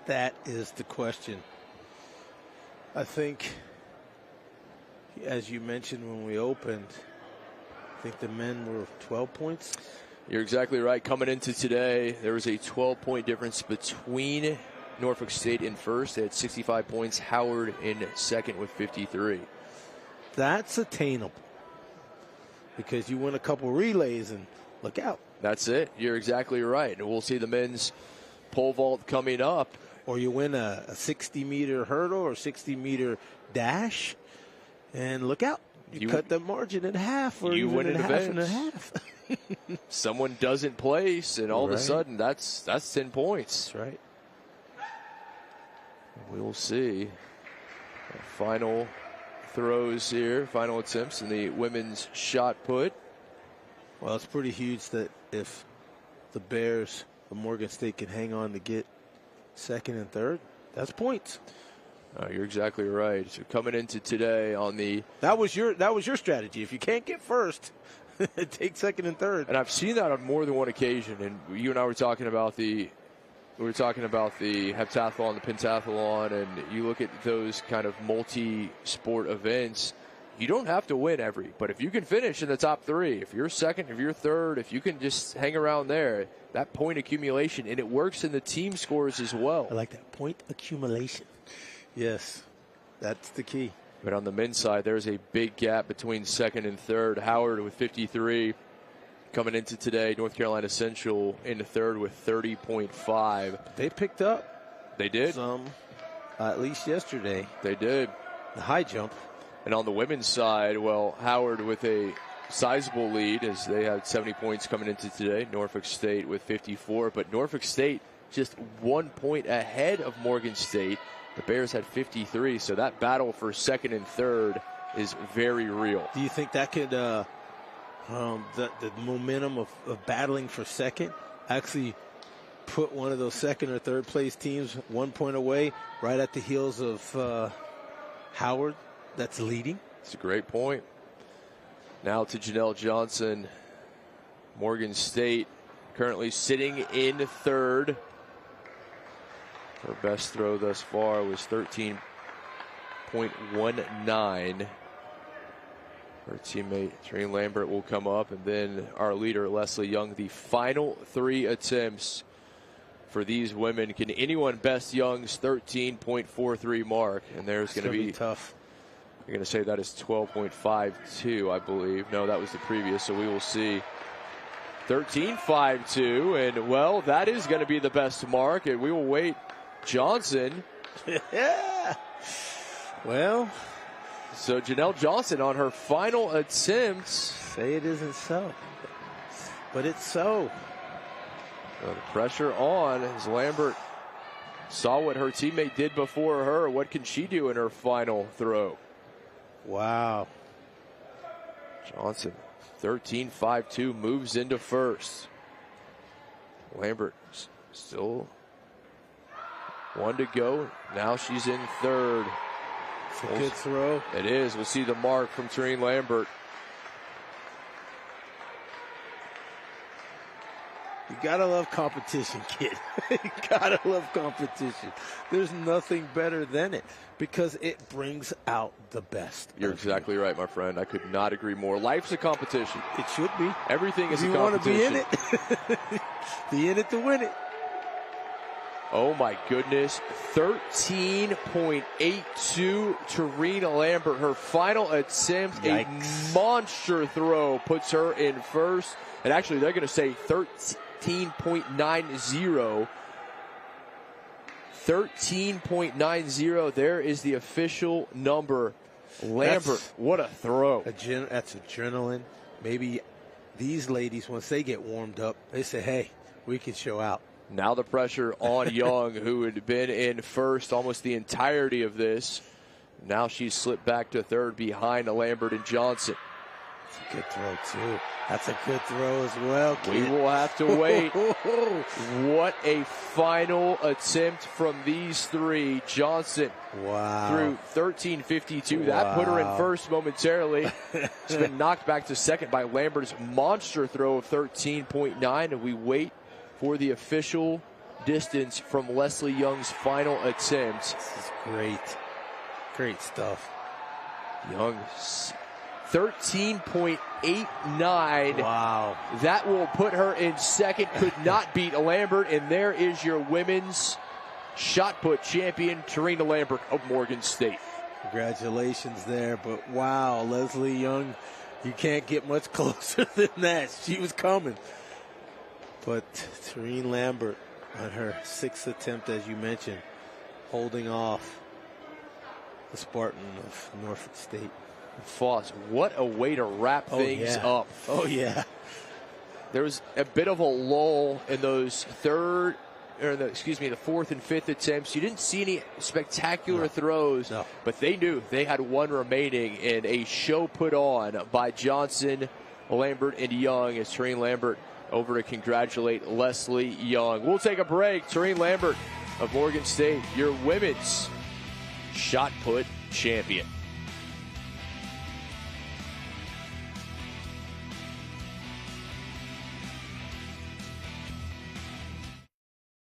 [SPEAKER 4] That is the question. I think, as you mentioned when we opened, I think the men were 12 points.
[SPEAKER 3] You're exactly right. Coming into today, there was a 12-point difference between Norfolk State in first. They had 65 points. Howard in second with 53.
[SPEAKER 4] That's attainable, because you win a couple relays and look out.
[SPEAKER 3] That's it. You're exactly right. And we'll see the men's pole vault coming up.
[SPEAKER 4] Or you win a 60-meter hurdle or 60-meter dash, and look out. You cut the margin in half, or
[SPEAKER 3] you win
[SPEAKER 4] in
[SPEAKER 3] an
[SPEAKER 4] half
[SPEAKER 3] event.
[SPEAKER 4] and a half.
[SPEAKER 3] Someone doesn't place, and all of a sudden that's 10 points.
[SPEAKER 4] That's right.
[SPEAKER 3] We will see. Final throws here, final attempts in the women's shot put.
[SPEAKER 4] Well, it's pretty huge that if the Bears, the Morgan State, can hang on to get second and third, that's points.
[SPEAKER 3] You're exactly right. So coming into today on the
[SPEAKER 4] that was your strategy. If you can't get first, take second and third.
[SPEAKER 3] And I've seen that on more than one occasion. And you and I were talking about the heptathlon, the pentathlon, and you look at those kind of multi-sport events. You don't have to win every, but if you can finish in the top three, if you're second, if you're third, if you can just hang around there, that point accumulation, and it works in the team scores as well.
[SPEAKER 4] I like that, point accumulation. Yes, that's the key.
[SPEAKER 3] But on the men's side, there's a big gap between second and third. Howard with 53 coming into today. North Carolina Central in the third with 30.5.
[SPEAKER 4] They picked up.
[SPEAKER 3] They did.
[SPEAKER 4] Some, at least yesterday.
[SPEAKER 3] They did.
[SPEAKER 4] The high jump.
[SPEAKER 3] And on the women's side, well, Howard with a sizable lead as they had 70 points coming into today. Norfolk State with 54. But Norfolk State just 1 point ahead of Morgan State. The Bears had 53, so that battle for second and third is very real.
[SPEAKER 4] Do you think that could the momentum of battling for second, actually put one of those second or third place teams 1 point away right at the heels of Howard that's leading.
[SPEAKER 3] It's a great point. Now to Janelle Johnson, Morgan State currently sitting in third. Her best throw thus far was 13.19. Her teammate Tareen Lambert will come up, and then our leader Leslie Young. The final 3 attempts for these women. Can anyone best Young's 13.43 mark? And there's going to be
[SPEAKER 4] tough.
[SPEAKER 3] You're going to say that is 12.52, I believe. No, that was the previous, so we will see 13.52, and well, that is going to be the best mark, and we will wait. Johnson.
[SPEAKER 4] Yeah. Well,
[SPEAKER 3] so Janelle Johnson on her final attempt.
[SPEAKER 4] Say it isn't so, but it's so.
[SPEAKER 3] Well, the pressure on as Lambert saw what her teammate did before her. What can she do in her final throw?
[SPEAKER 4] Wow.
[SPEAKER 3] Johnson, 13.52, moves into first. Lambert still 1 to go. Now she's in third.
[SPEAKER 4] It's a good throw.
[SPEAKER 3] It is. We'll see the mark from Tareen Lambert.
[SPEAKER 4] You gotta love competition, kid. You gotta love competition. There's nothing better than it because it brings out the best.
[SPEAKER 3] You're exactly right, my friend. I could not agree more. Life's a competition.
[SPEAKER 4] It should be.
[SPEAKER 3] Everything is a
[SPEAKER 4] competition. You want to be in it? Be in it to win it.
[SPEAKER 3] Oh my goodness. 13.82. Tareen Lambert, her final attempt.
[SPEAKER 4] Yikes.
[SPEAKER 3] A monster throw puts her in first. And actually, they're going to say 13.90. 13.90. There is the official number. Lambert, what a throw.
[SPEAKER 4] That's adrenaline. Maybe these ladies, once they get warmed up, they say, hey, we can show out.
[SPEAKER 3] Now the pressure on Young, who had been in first almost the entirety of this. Now she's slipped back to third behind Lambert and Johnson.
[SPEAKER 4] That's a good throw, too. That's a good throw as well, kid.
[SPEAKER 3] We will have to wait. What a final attempt from these 3. Johnson through 13.52. Wow. That put her in first momentarily. She's been knocked back to second by Lambert's monster throw of 13.9. And we wait for the official distance from Leslie Young's final attempt.
[SPEAKER 4] This is great. Great stuff.
[SPEAKER 3] Young, 13.89.
[SPEAKER 4] Wow.
[SPEAKER 3] That will put her in second. Could not beat Lambert. And there is your women's shot put champion, Tareen Lambert of Morgan State.
[SPEAKER 4] Congratulations there. But wow, Leslie Young, you can't get much closer than that. She was coming. But Tareen Lambert on her 6th attempt, as you mentioned, holding off the Spartan of Norfolk State.
[SPEAKER 3] Foss, what a way to wrap things up.
[SPEAKER 4] Oh, yeah.
[SPEAKER 3] There was a bit of a lull in those the 4th and 5th attempts. You didn't see any spectacular throws, but they knew they had one remaining, and a show put on by Johnson, Lambert, and Young as Tareen Lambert over to congratulate Leslie Young. We'll take a break. Tareen Lambert of Morgan State, your women's shot put champion.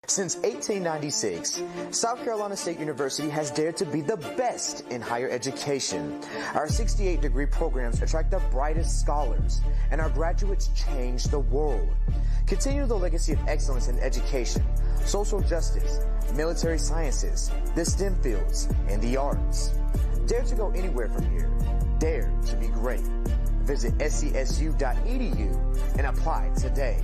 [SPEAKER 5] Since 1896, South Carolina State University has dared to be the best in higher education. Our 68-degree programs attract the brightest scholars, and our graduates change the world. Continue the legacy of excellence in education, social justice, military sciences, the STEM fields, and the arts. Dare to go anywhere from here. Dare to be great. Visit scsu.edu and apply today.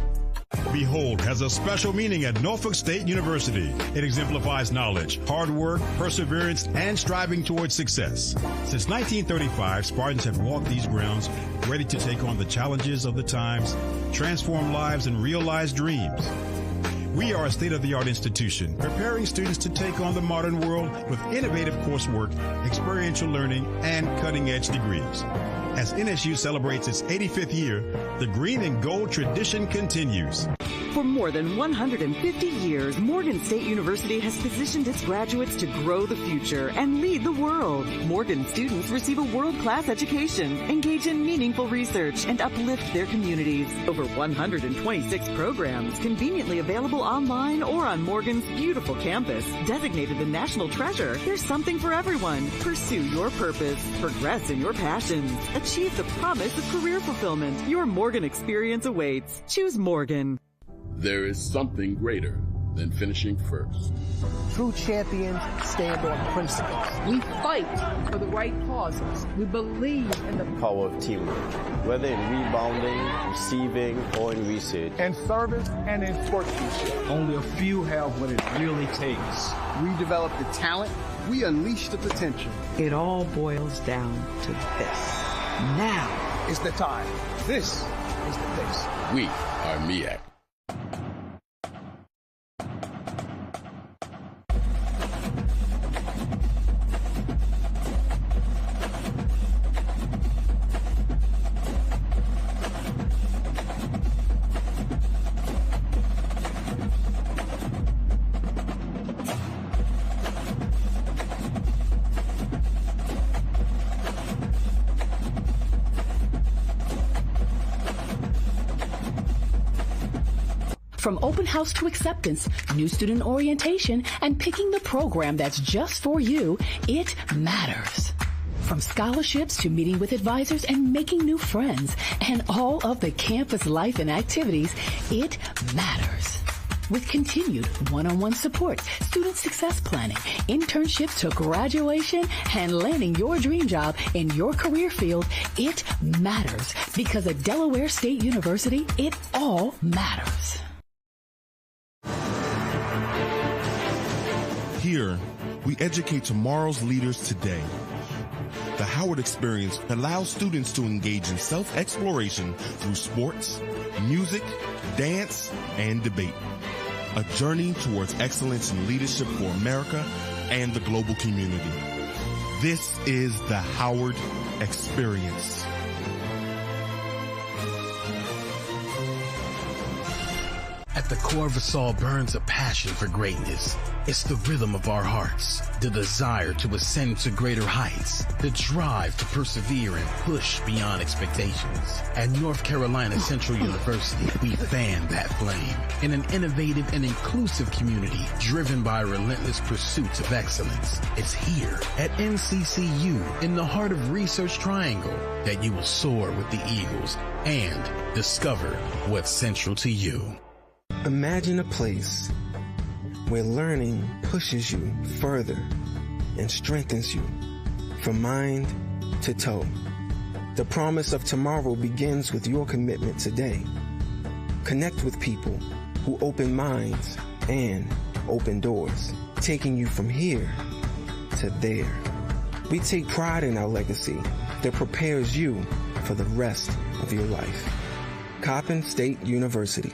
[SPEAKER 6] Behold has a special meaning at Norfolk State University. It exemplifies knowledge, hard work, perseverance, and striving towards success. Since 1935, Spartans have walked these grounds ready to take on the challenges of the times, transform lives, and realize dreams. We are a state-of-the-art institution, preparing students to take on the modern world with innovative coursework, experiential learning, and cutting-edge degrees. As NSU celebrates its 85th year, the green and gold tradition continues.
[SPEAKER 7] For more than 150 years, Morgan State University has positioned its graduates to grow the future and lead the world. Morgan students receive a world-class education, engage in meaningful research, and uplift their communities. Over 126 programs conveniently available online or on Morgan's beautiful campus. Designated the national treasure, there's something for everyone. Pursue your purpose. Progress in your passions. Achieve the promise of career fulfillment. Your Morgan experience awaits. Choose Morgan.
[SPEAKER 8] There is something greater than finishing first.
[SPEAKER 9] True champions stand on principles.
[SPEAKER 10] We fight for the right causes. We believe in the
[SPEAKER 11] power of teamwork, whether in rebounding, receiving, or in research.
[SPEAKER 12] In service and in sportsmanship.
[SPEAKER 13] Only a few have what it really takes.
[SPEAKER 15] We develop the talent. We unleash the potential.
[SPEAKER 16] It all boils down to this. Now
[SPEAKER 12] is the time. This is the place.
[SPEAKER 8] We are MEAC.
[SPEAKER 18] From open house to acceptance, new student orientation, and picking the program that's just for you, it matters. From scholarships to meeting with advisors and making new friends, and all of the campus life and activities, it matters. With continued one-on-one support, student success planning, internships to graduation, and landing your dream job in your career field, it matters. Because at Delaware State University, it all matters.
[SPEAKER 19] Here, we educate tomorrow's leaders today. The Howard Experience allows students to engage in self-exploration through sports, music, dance, and debate. A journey towards excellence in leadership for America and the global community. This is the Howard Experience.
[SPEAKER 20] At the core of us all burns a passion for greatness. It's the rhythm of our hearts, the desire to ascend to greater heights, the drive to persevere and push beyond expectations. At North Carolina Central University, we fan that flame in an innovative and inclusive community driven by a relentless pursuit of excellence. It's here at NCCU, in the heart of Research Triangle, that you will soar with the eagles and discover what's central to you.
[SPEAKER 21] Imagine a place where learning pushes you further and strengthens you from mind to toe. The promise of tomorrow begins with your commitment today. Connect with people who open minds and open doors, taking you from here to there. We take pride in our legacy that prepares you for the rest of your life. Coppin State University.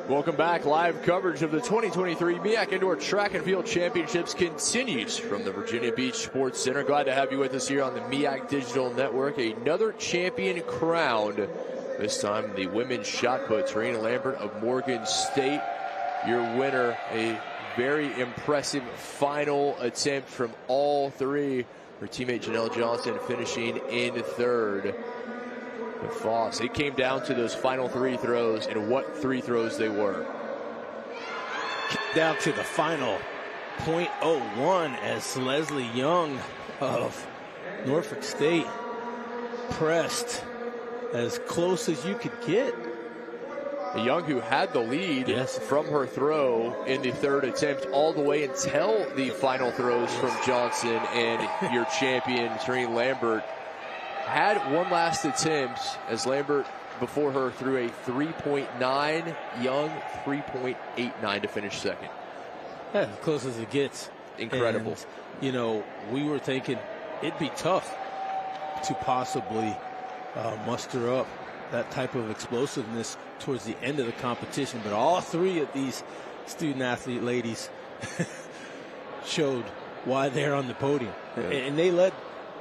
[SPEAKER 3] Welcome back. Live coverage of the 2023 MEAC Indoor Track and Field Championships continues from the Virginia Beach Sports Center. Glad to have you with us here on the MEAC Digital Network. Another champion crowned. This time the women's shot put. Tarina Lambert of Morgan State, your winner. A very impressive final attempt from all three. Her teammate Janelle Johnson finishing in third. But Foss, it came down to those final three throws, and what three throws they were.
[SPEAKER 4] Down to the final .01 as Leslie Young of Norfolk State pressed as close as you could get.
[SPEAKER 3] Young, who had the lead from her throw in the third attempt all the way until the final throws from Johnson, and your champion, Tarina Lambert, had one last attempt as Lambert before her threw a 3.9, Young 3.89 to finish second.
[SPEAKER 4] Yeah, as close as it gets.
[SPEAKER 3] Incredible.
[SPEAKER 4] And, you know, we were thinking it'd be tough to possibly muster up that type of explosiveness towards the end of the competition, but all three of these student athlete ladies showed why they're on the podium. Yeah. And they led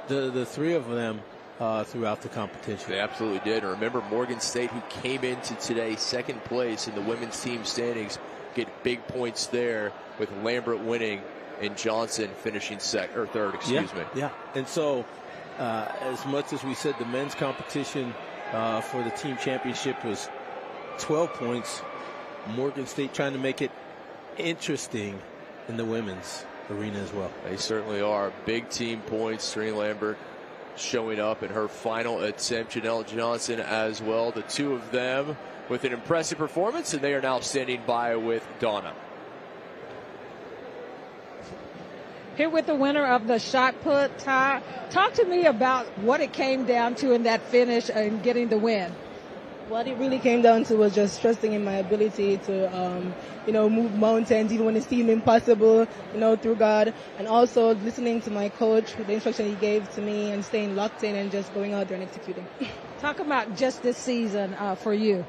[SPEAKER 4] the three of them throughout the competition.
[SPEAKER 3] They absolutely did. And remember, Morgan State, who came into today second place in the women's team standings, get big points there with Lambert winning and Johnson finishing third. Excuse me.
[SPEAKER 4] Yeah. And so, as much as we said the men's competition for the team championship was 12 points, Morgan State trying to make it interesting in the women's arena as well.
[SPEAKER 3] They certainly are. Big team points. Tarina Lambert showing up in her final attempt. Janelle Johnson as well. The two of them with an impressive performance, and they are now standing by with Donna.
[SPEAKER 2] Here with the winner of the shot put, Ty. Talk to me about what it came down to in that finish and getting the win.
[SPEAKER 17] What it really came down to was just trusting in my ability to, move mountains even when it seemed impossible, through God. And also listening to my coach, the instruction he gave to me, and staying locked in and just going out there and executing.
[SPEAKER 2] Talk about just this season for you.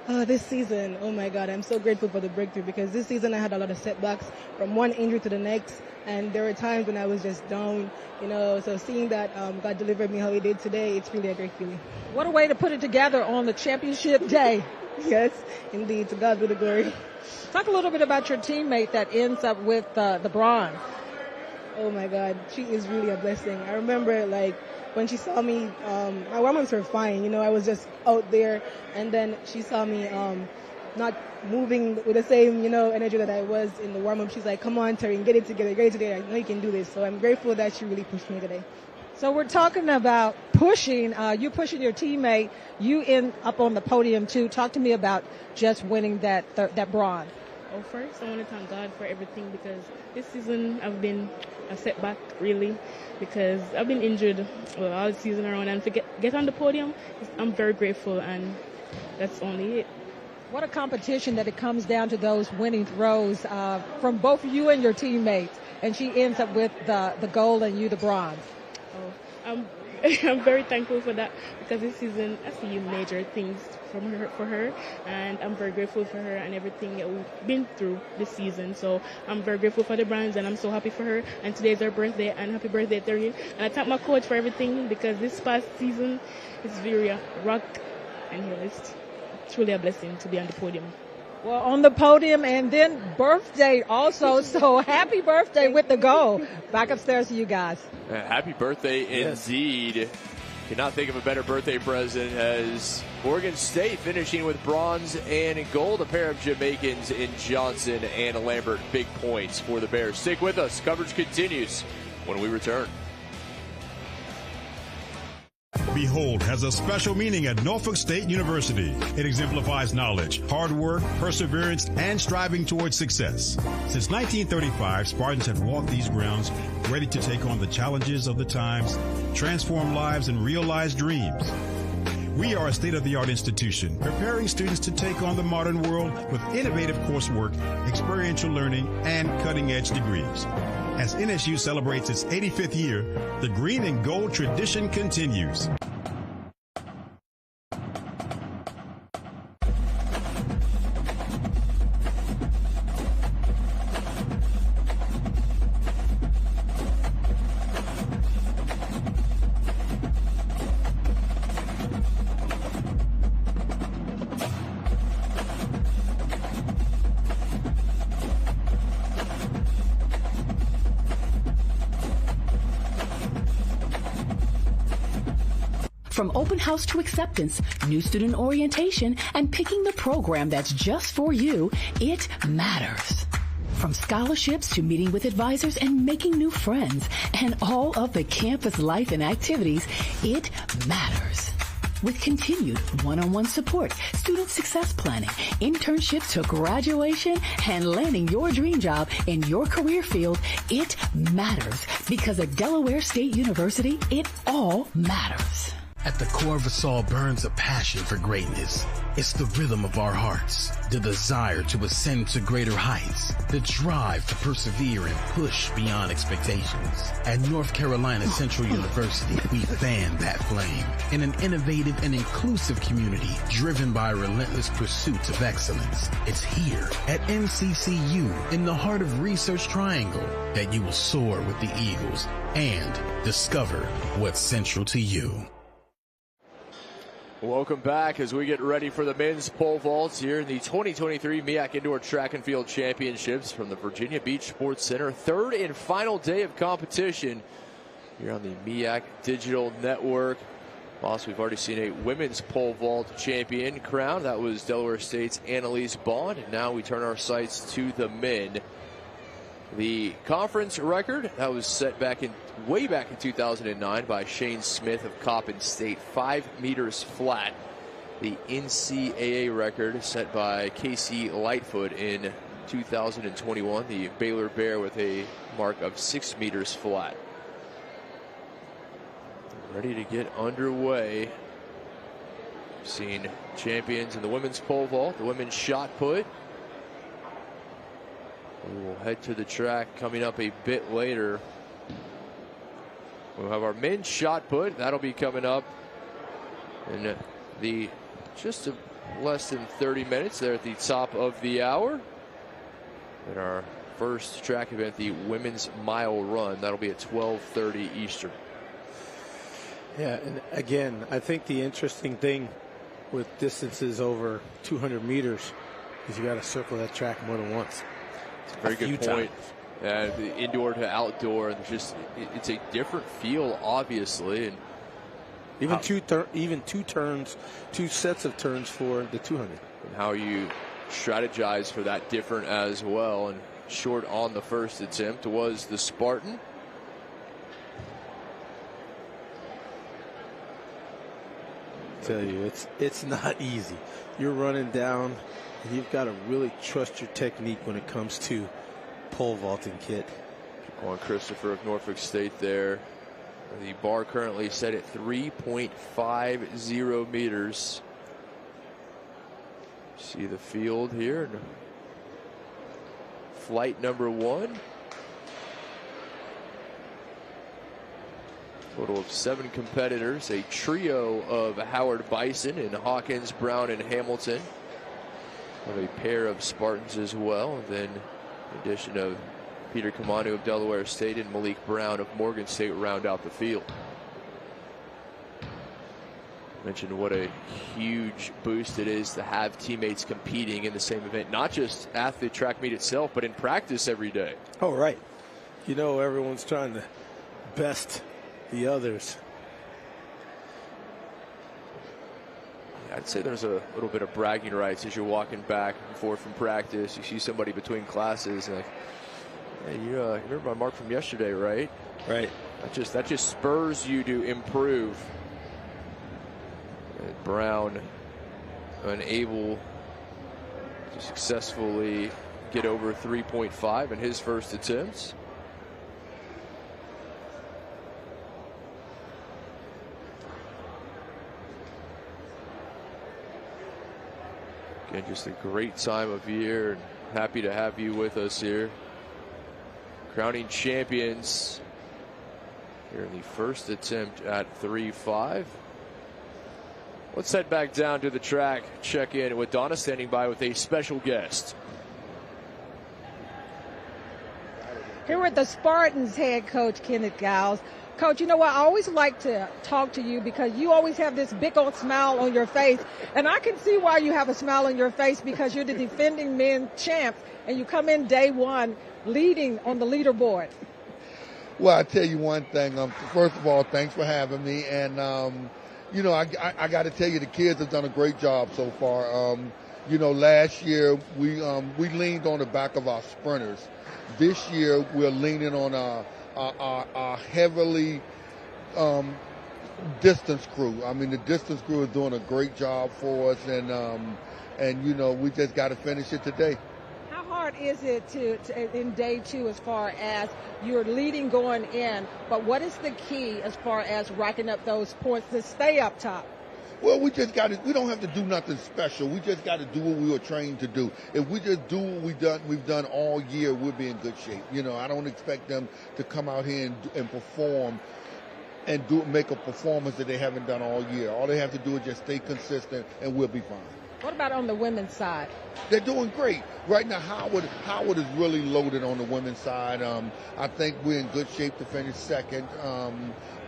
[SPEAKER 17] This season, oh my God, I'm so grateful for the breakthrough, because this season I had a lot of setbacks from one injury to the next, and there were times when I was just down, so seeing that God delivered me how he did today, it's really a great feeling.
[SPEAKER 2] What a way to put it together on the championship day.
[SPEAKER 17] Yes, indeed, to God be the glory.
[SPEAKER 2] Talk a little bit about your teammate that ends up with the bronze.
[SPEAKER 17] Oh my God, she is really a blessing. I remember when she saw me, my warm-ups were fine, I was just out there, and then she saw me not moving with the same, energy that I was in the warm-up. She's like, come on, Taryn, get it together, I know you can do this. So I'm grateful that she really pushed me today.
[SPEAKER 2] So we're talking about pushing, you pushing your teammate, you end up on the podium too. Talk to me about just winning that bronze.
[SPEAKER 1] Well, first, I want to thank God for everything, because this season I've been a setback, really, because I've been injured all season around, and to get on the podium, I'm very grateful, and that's only it.
[SPEAKER 2] What a competition that it comes down to those winning throws from both you and your teammates, and she ends up with the gold and you the bronze.
[SPEAKER 1] I'm very thankful for that, because this season I see major things for her, and I'm very grateful for her and everything that we've been through this season. So I'm very grateful for the bronze, and I'm so happy for her. And today's her birthday, and happy birthday, Taryn. And I thank my coach for everything, because this past season is very rock and it's truly a blessing to be on the podium.
[SPEAKER 2] Well, on the podium, and then birthday also. So happy birthday with the goal. Back upstairs to you guys.
[SPEAKER 3] Happy birthday indeed. Cannot think of a better birthday present, as Morgan State finishing with bronze and gold. A pair of Jamaicans in Johnson and Lambert. Big points for the Bears. Stick with us. Coverage continues when we return.
[SPEAKER 6] Behold has a special meaning at Norfolk State University. It exemplifies knowledge, hard work, perseverance, and striving towards success. Since 1935, Spartans have walked these grounds ready to take on the challenges of the times, transform lives, and realize dreams. We are a state-of-the-art institution, preparing students to take on the modern world with innovative coursework, experiential learning, and cutting-edge degrees. As NSU celebrates its 85th year, the green and gold tradition continues.
[SPEAKER 18] From open house to acceptance, new student orientation, and picking the program that's just for you, it matters. From scholarships to meeting with advisors and making new friends, and all of the campus life and activities, it matters. With continued one-on-one support, student success planning, internships to graduation, and landing your dream job in your career field, it matters. Because at Delaware State University, it all matters.
[SPEAKER 20] At the core of us all burns a passion for greatness. It's the rhythm of our hearts, the desire to ascend to greater heights, the drive to persevere and push beyond expectations. At North Carolina Central University, we fan that flame in an innovative and inclusive community driven by a relentless pursuit of excellence. It's here at NCCU, in the heart of Research Triangle, that you will soar with the Eagles and discover what's central to you.
[SPEAKER 3] Welcome back as we get ready for the men's pole vaults here in the 2023 MEAC Indoor Track and Field Championships from the Virginia Beach Sports Center. Third and final day of competition here on the MEAC Digital Network. Also, we've already seen a women's pole vault champion crowned. That was Delaware State's Annalise Bond. And now we turn our sights to the men. The conference record that was set way back in 2009 by Shane Smith of Coppin State, 5 meters flat. The NCAA record set by Casey Lightfoot in 2021, the Baylor Bear, with a mark of 6 meters flat. Ready to get underway. We've seen champions in the women's pole vault, the women's shot put. We will head to the track coming up a bit later. We'll have our men's shot put. That'll be coming up in the less than 30 minutes there at the top of the hour. And our first track event, the women's mile run, that'll be at 12:30 Eastern.
[SPEAKER 4] Yeah, and again, I think the interesting thing with distances over 200 meters is you got to circle that track more than once.
[SPEAKER 3] It's a very good point. The indoor to outdoor, it's a different feel, obviously, and
[SPEAKER 4] even two sets of turns for the 200.
[SPEAKER 3] And how you strategize for that different as well. And short on the first attempt was the Spartan.
[SPEAKER 4] I tell you, it's not easy. You're running down, and you've got to really trust your technique when it comes to pole vaulting, kid.
[SPEAKER 3] On Christopher of Norfolk State there. The bar currently set at 3.50 meters. See the field here. Flight number 1. Total of 7 competitors. A trio of Howard Bison and Hawkins, Brown, and Hamilton. Have a pair of Spartans as well. And then in addition of Peter Kamanu of Delaware State and Malik Brown of Morgan State round out the field. Mentioned what a huge boost it is to have teammates competing in the same event, not just at the track meet itself, but in practice every day.
[SPEAKER 4] Oh, right. You know, everyone's trying to best the others.
[SPEAKER 3] I'd say there's a little bit of bragging rights as you're walking back and forth from practice. You see somebody between classes, and like, hey, you remember my mark from yesterday, right?
[SPEAKER 4] Right.
[SPEAKER 3] That just spurs you to improve. And Brown unable to successfully get over 3.5 in his first attempts. Again, just a great time of year, and happy to have you with us here. Crowning champions here in the first attempt at 3.5. Let's head back down to the track, check in with Donna standing by with a special guest.
[SPEAKER 2] Here with the Spartans head coach, Kenneth Giles. Coach, you know what? I always like to talk to you because you always have this big old smile on your face. And I can see why you have a smile on your face, because you're the defending men champ and you come in day one leading on the leaderboard.
[SPEAKER 14] Well, I tell you one thing. First of all, thanks for having me. And you know, I got to tell you, the kids have done a great job so far. You know, last year we leaned on the back of our sprinters. This year we're leaning on our heavily distance crew. I mean, the distance crew is doing a great job for us, and you know, we just got to finish it today.
[SPEAKER 2] How hard is it to in day two as far as you're leading going in, but what is the key as far as racking up those points to stay up top?
[SPEAKER 14] Well, we don't have to do nothing special. We just got to do what we were trained to do. If we just do what we've done all year, we'll be in good shape. You know, I don't expect them to come out here and perform and make a performance that they haven't done all year. All they have to do is just stay consistent, and we'll be fine.
[SPEAKER 2] What about on the women's side?
[SPEAKER 14] They're doing great. Right now, Howard is really loaded on the women's side. I think we're in good shape to finish second.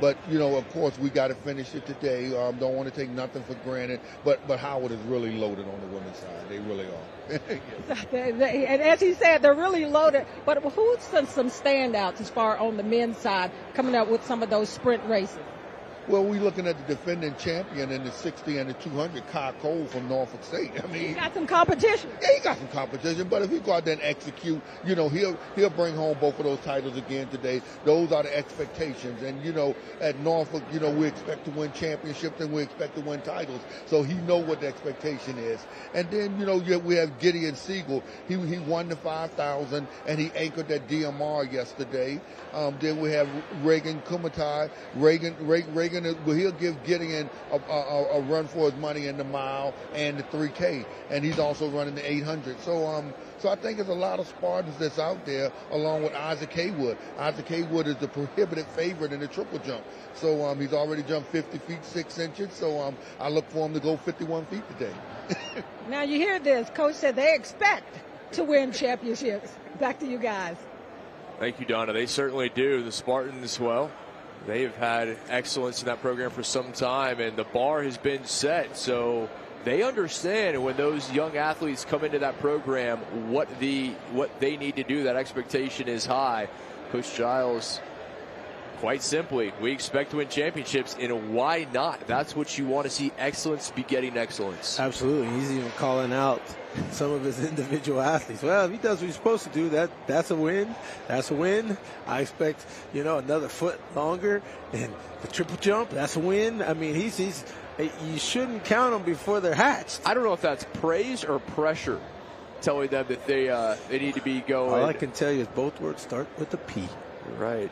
[SPEAKER 14] But, you know, of course, we got to finish it today. Don't want to take nothing for granted. But Howard is really loaded on the women's side. They really are.
[SPEAKER 2] And as he said, they're really loaded. But who's some standouts as far on the men's side coming up with some of those sprint races?
[SPEAKER 14] Well, we're looking at the defending champion in the 60 and the 200, Kyle Cole from Norfolk State. I mean,
[SPEAKER 2] he got some competition.
[SPEAKER 14] Yeah, he got some competition. But if he go out there and execute, you know, he'll bring home both of those titles again today. Those are the expectations. And, you know, at Norfolk, you know, we expect to win championships and we expect to win titles. So he know what the expectation is. And then, you know, we have Gideon Siegel. He won the 5,000 and he anchored that DMR yesterday. Then we have Reagan Kumatai. Reagan, he'll give Gideon a run for his money in the mile and the 3K, and he's also running the 800. So I think there's a lot of Spartans that's out there, along with Isaac Haywood. Isaac Haywood is the prohibited favorite in the triple jump. So he's already jumped 50 feet 6 inches. So I look for him to go 51 feet today.
[SPEAKER 2] Now you hear this. Coach said they expect to win championships. Back to you guys.
[SPEAKER 3] Thank you, Donna. They certainly do. The Spartans, well, they have had excellence in that program for some time, and the bar has been set. So they understand when those young athletes come into that program what they need to do. That expectation is high. Coach Giles, quite simply, we expect to win championships, and why not? That's what you want to see, excellence begetting excellence.
[SPEAKER 4] Absolutely. He's even calling out some of his individual athletes. Well, if he does what he's supposed to do, that's a win. That's a win. I expect, you know, another foot longer, and the triple jump, that's a win. I mean, you shouldn't count them before they're hatched.
[SPEAKER 3] I don't know if that's praise or pressure telling them that they need to be going.
[SPEAKER 4] All I can tell you is both words start with a P.
[SPEAKER 3] Right.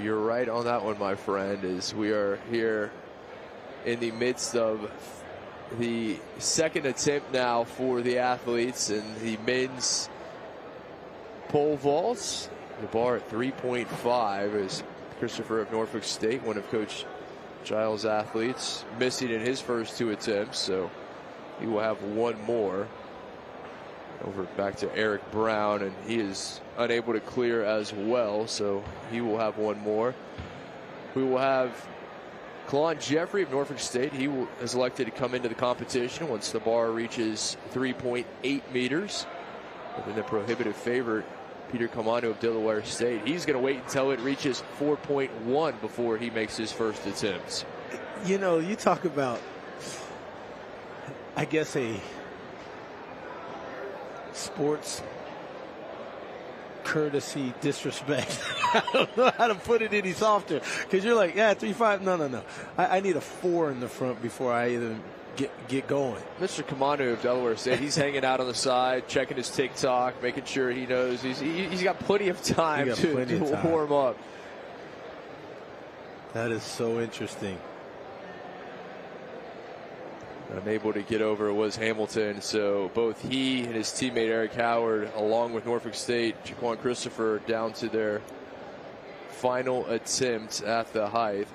[SPEAKER 3] You're right on that one, my friend, as we are here in the midst of the second attempt now for the athletes in the men's pole vaults. The bar at 3.5 is Christopher of Norfolk State, one of Coach Giles' athletes, missing in his first 2 attempts, so he will have one more. Over back to Eric Brown, and he is unable to clear as well, so he will have one more. We will have Claude Jeffrey of Norfolk State. He is elected to come into the competition once the bar reaches 3.8 meters. But then the prohibitive favorite, Peter Kamano of Delaware State, he's going to wait until it reaches 4.1 before he makes his first attempts.
[SPEAKER 4] You know, you talk about, I guess, a sports courtesy disrespect. I don't know how to put it any softer, because you're like, yeah, 3.5. No. I need a 4 in the front before I even get going.
[SPEAKER 3] Mr. Kamanu of Delaware State, he's hanging out on the side, checking his TikTok, making sure he knows he's got plenty of time to warm up.
[SPEAKER 4] That is so interesting.
[SPEAKER 3] Unable to get over was Hamilton, so both he and his teammate Eric Howard, along with Norfolk State, Jaquan Christopher, down to their final attempt at the height.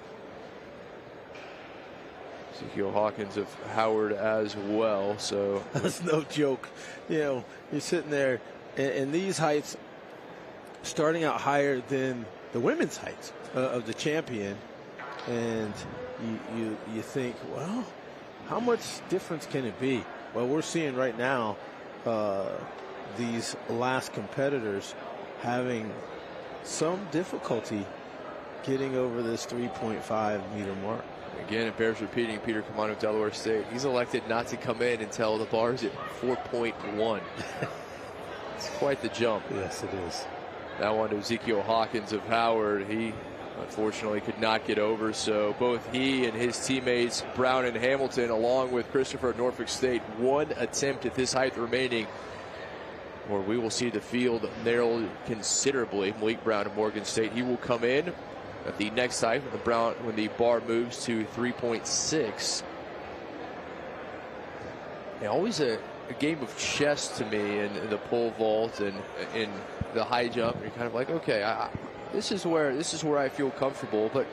[SPEAKER 3] Ezekiel Hawkins of Howard as well. So
[SPEAKER 4] that's no joke. You know, you're sitting there, and these heights starting out higher than the women's heights of the champion, and you think, well, how much difference can it be? Well, we're seeing right now these last competitors having some difficulty getting over this 3.5 meter mark.
[SPEAKER 3] Again, it bears repeating, Peter Camano, Delaware State. He's elected not to come in until the bar's at 4.1. It's quite the jump.
[SPEAKER 4] Yes, it is.
[SPEAKER 3] That one to Ezekiel Hawkins of Howard. He unfortunately could not get over, so both he and his teammates Brown and Hamilton, along with Christopher at Norfolk State, one attempt at this height remaining, or we will see the field narrow considerably. Malik Brown of Morgan State, he will come in at the next height when the bar moves to 3.6. Always a game of chess to me in the pole vault and in the high jump. You're kind of like, okay, this is where I feel comfortable, but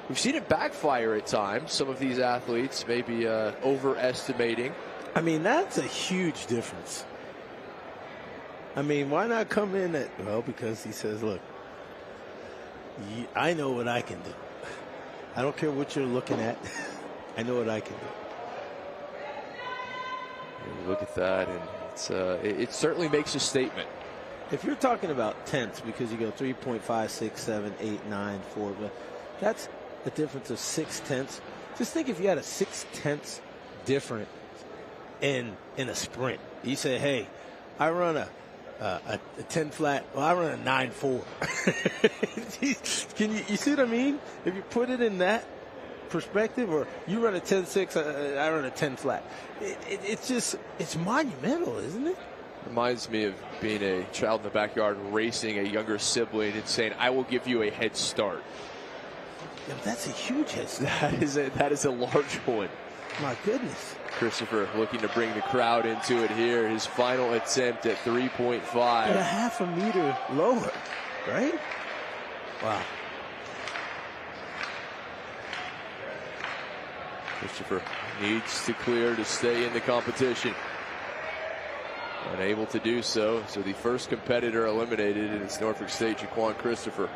[SPEAKER 3] we've seen it backfire at times. Some of these athletes maybe overestimating.
[SPEAKER 4] I mean, that's a huge difference. I mean, why not come in at, well, because he says, look, I know what I can do. I don't care what you're looking at. I know what I can do.
[SPEAKER 3] Look at that, and it certainly makes a statement.
[SPEAKER 4] If you're talking about tenths, because you go 3.5, 6, 7, 8, 9, 4, that's a difference of 6 tenths. Just think if you had a 6 tenths difference in a sprint. You say, hey, I run a 10 flat. Well, I run a 9.4. Can you see what I mean? If you put it in that perspective, or you run a 10.6, I run a 10 flat. It's monumental, isn't it?
[SPEAKER 3] Reminds me of being a child in the backyard racing a younger sibling and saying, I will give you a head start.
[SPEAKER 4] Yeah, that's a huge head start.
[SPEAKER 3] That is a large one.
[SPEAKER 4] My goodness.
[SPEAKER 3] Christopher looking to bring the crowd into it here. His final attempt at 3.5.
[SPEAKER 4] But a half a meter lower, right? Wow.
[SPEAKER 3] Christopher needs to clear to stay in the competition. Unable to do so. So the first competitor eliminated, and it's Norfolk State, Jaquan Christopher.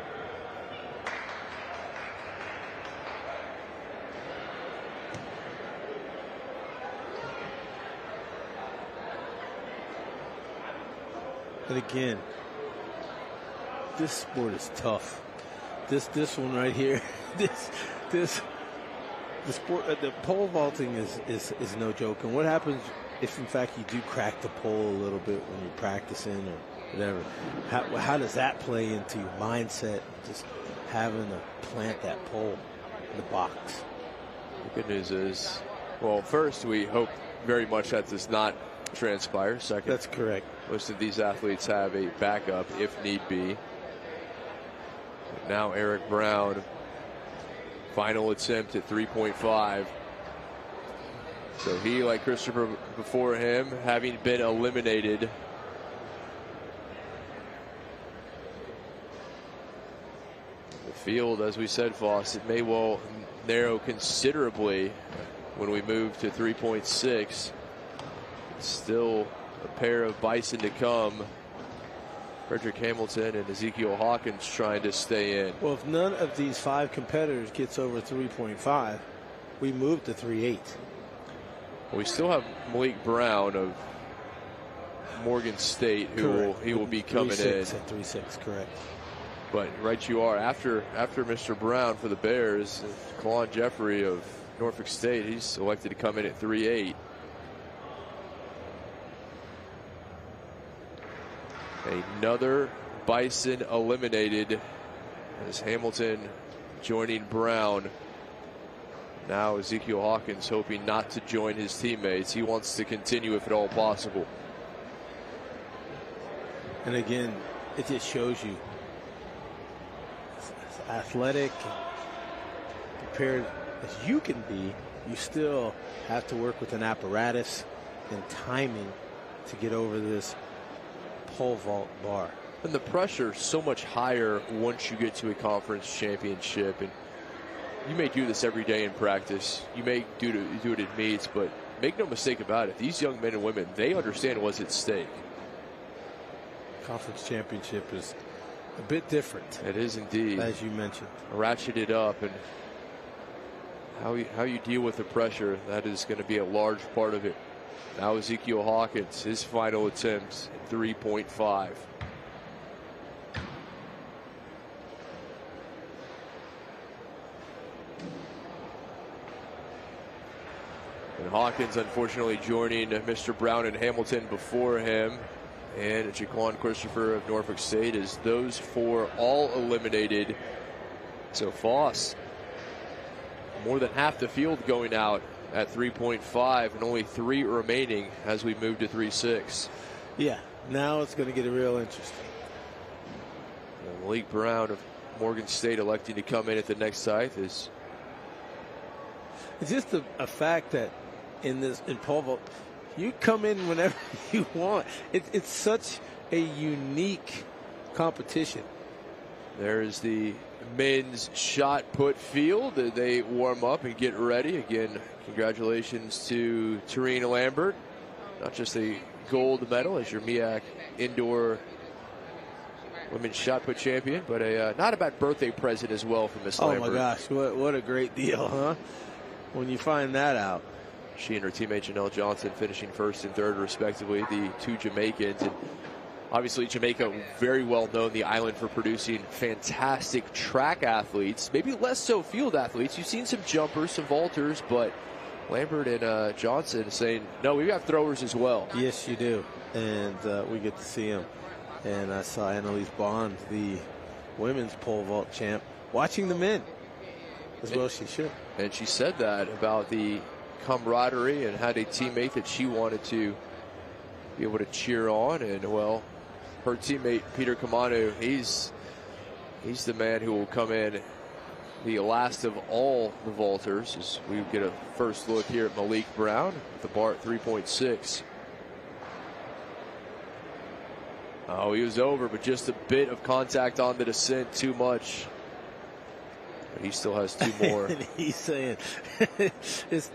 [SPEAKER 4] And again, this sport is tough. This one right here, the sport, the pole vaulting is no joke. And what happens if, in fact, you do crack the pole a little bit when you're practicing or whatever? How does that play into your mindset? Just having to plant that pole in the box.
[SPEAKER 3] The good news is, well, first we hope very much that does not transpire. Second,
[SPEAKER 4] that's correct.
[SPEAKER 3] Most of these athletes have a backup if need be. Now Eric Brown, final attempt at 3.5. So he, like Christopher before him, having been eliminated. The field, as we said, Foss, it may well narrow considerably when we move to 3.6. Still a pair of bison to come. Frederick Hamilton and Ezekiel Hawkins trying to stay in.
[SPEAKER 4] Well, if none of these 5 competitors gets over 3.5, we move to 3.8.
[SPEAKER 3] We still have Malik Brown of Morgan State, who will be coming in.
[SPEAKER 4] At 3.6, correct.
[SPEAKER 3] But right you are. After Mr. Brown for the Bears, Kalon Jeffrey of Norfolk State, he's selected to come in at 3.8. Another bison eliminated as Hamilton joining Brown. Now Ezekiel Hawkins hoping not to join his teammates. He wants to continue if at all possible.
[SPEAKER 4] And again, it just shows you as athletic, prepared as you can be, you still have to work with an apparatus and timing to get over this pole vault bar.
[SPEAKER 3] And the pressure so much higher once you get to a conference championship. And you may do this every day in practice. You may do it at meets, but make no mistake about it. These young men and women, they understand what's at stake.
[SPEAKER 4] Conference championship is a bit different.
[SPEAKER 3] It is indeed.
[SPEAKER 4] As you mentioned.
[SPEAKER 3] Ratcheted up, and how you deal with the pressure, that is going to be a large part of it. Now Ezekiel Hawkins, his final attempt, 3.5. And Hawkins, unfortunately, joining Mr. Brown and Hamilton before him. And Jaquan Christopher of Norfolk State, as those four all eliminated. So Foss, more than half the field going out at 3.5, and only 3 remaining as we move to 3.6.
[SPEAKER 4] Yeah, now it's going to get real interesting.
[SPEAKER 3] And Malik Brown of Morgan State electing to come in at the next scythe is.
[SPEAKER 4] It's just a fact that in pole vault, you come in whenever you want. It's such a unique competition.
[SPEAKER 3] There's the men's shot put field. They warm up and get ready. Again, congratulations to Tareen Lambert. Not just a gold medal as your MEAC indoor women's shot put champion, but a not a bad birthday present as well from Miss Lambert.
[SPEAKER 4] Oh my gosh, what a great deal, huh? When you find that out.
[SPEAKER 3] She and her teammate Janelle Johnson finishing first and third respectively, the 2 Jamaicans. And obviously Jamaica very well known, the island, for producing fantastic track athletes, maybe less so field athletes. You've seen some jumpers, some vaulters, but Lambert and Johnson saying, no, we got throwers as well.
[SPEAKER 4] Yes, you do. And we get to see them. And I saw Annalise Bond, the women's pole vault champ, watching the men as well as she should.
[SPEAKER 3] And she said that about the camaraderie and had a teammate that she wanted to be able to cheer on. And, well, her teammate Peter Kamanu, he's the man who will come in the last of all the vaulters, as we get a first look here at Malik Brown with the bar at 3.6. Oh, he was over, but just a bit of contact on the descent, too much. But he still has 2 more.
[SPEAKER 4] He's saying it's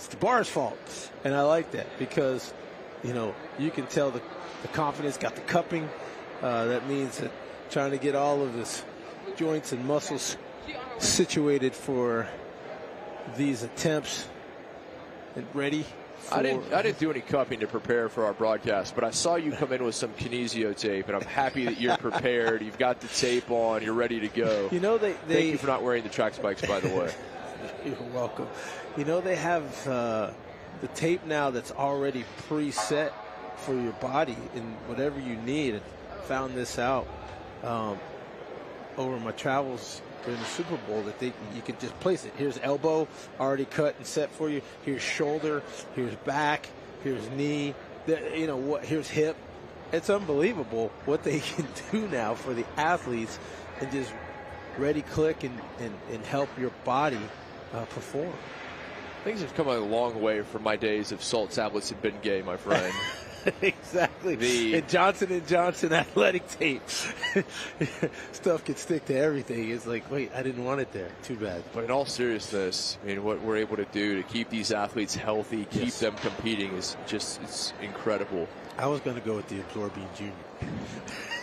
[SPEAKER 4] the bar's fault. And I like that because, you know, you can tell the confidence, got the cupping. That means that trying to get all of his joints and muscles situated for these attempts and ready.
[SPEAKER 3] I didn't do any cupping to prepare for our broadcast, but I saw you come in with some kinesio tape, and I'm happy that you're prepared. You've got the tape on. You're ready to go.
[SPEAKER 4] You know,
[SPEAKER 3] Thank you for not wearing the track spikes, by the way.
[SPEAKER 4] You're welcome. You know, they have the tape now that's already preset for your body and whatever you need. I found this out over my travels during the Super Bowl, that you can just place it. Here's elbow already cut and set for you. Here's shoulder. Here's back. Here's knee. You know what? Here's hip. It's unbelievable what they can do now for the athletes, and just ready click and help your body perform.
[SPEAKER 3] Things have come a long way from my days of salt tablets and Bengay, my friend.
[SPEAKER 4] Exactly. And Johnson & Johnson athletic tape. Stuff can stick to everything. It's like, wait, I didn't want it there. Too bad.
[SPEAKER 3] But in all seriousness, I mean, what we're able to do to keep these athletes healthy, keep them competing, is just, it's incredible.
[SPEAKER 4] I was going to go with the Absorbine Junior.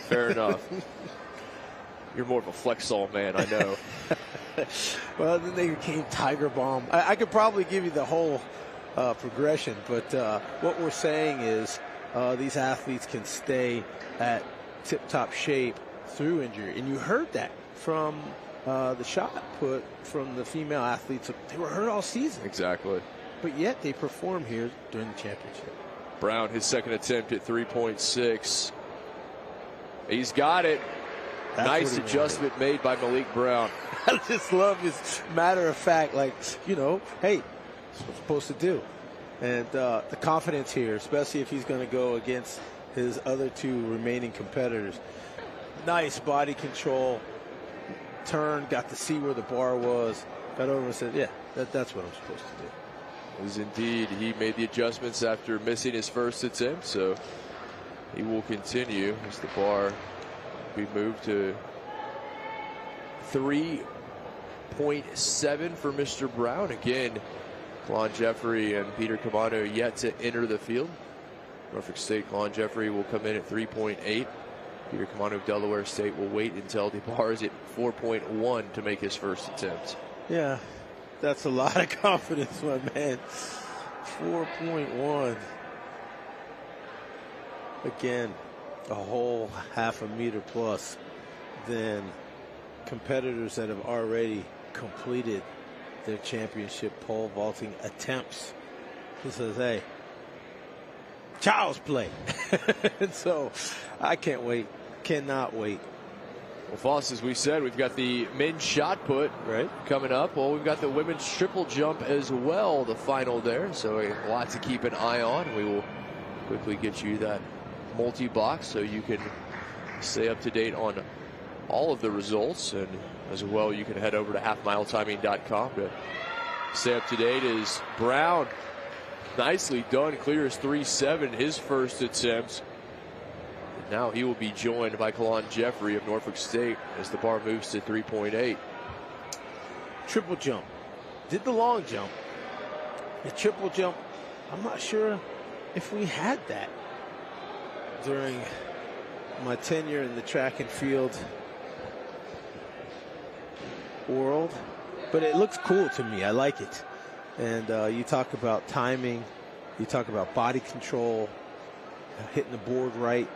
[SPEAKER 3] Fair enough. You're more of a Flexol man, I know.
[SPEAKER 4] Well, then they became Tiger Bomb. I could probably give you the whole progression, but what we're saying is these athletes can stay at tip-top shape through injury. And you heard that from the shot put from the female athletes. They were hurt all season.
[SPEAKER 3] Exactly.
[SPEAKER 4] But yet they perform here during the championship.
[SPEAKER 3] Brown, his second attempt at 3.6. He's got it.
[SPEAKER 4] That's
[SPEAKER 3] nice adjustment made by Malik Brown.
[SPEAKER 4] I just love his matter of fact, like, you know, hey, that's what I'm supposed to do. And the confidence here, especially if he's going to go against his other 2 remaining competitors. Nice body control. Turned, got to see where the bar was. Got over and said, yeah, that's what I'm supposed to do.
[SPEAKER 3] As indeed, he made the adjustments after missing his first attempt, so he will continue as the bar be moved to 3.7 for Mr. Brown. Again, Klon Jeffrey and Peter Kamano yet to enter the field. Norfolk State, Klon Jeffrey will come in at 3.8. Peter Kamano of Delaware State will wait until the bar is at 4.1 to make his first attempt.
[SPEAKER 4] Yeah, that's a lot of confidence, my man. 4.1. Again, a whole half a meter plus than competitors that have already completed their championship pole vaulting attempts. He says, hey, child's play. And so I can't wait. Cannot wait.
[SPEAKER 3] Well, Foss, as we said, we've got the men's shot put coming up. Well, we've got the women's triple jump as well, the final there. So a lot to keep an eye on. We will quickly get you that multi-box so you can stay up to date on all of the results. And as well, you can head over to halfmiletiming.com to stay up to date. As Brown, nicely done, clears 3.7 his first attempt. Now he will be joined by Kalon Jeffrey of Norfolk State as the bar moves to 3.8.
[SPEAKER 4] Triple jump. Did the long jump. The triple jump, I'm not sure if we had that during my tenure in the track and field world. But it looks cool to me. I like it. And you talk about timing. You talk about body control, hitting the board right,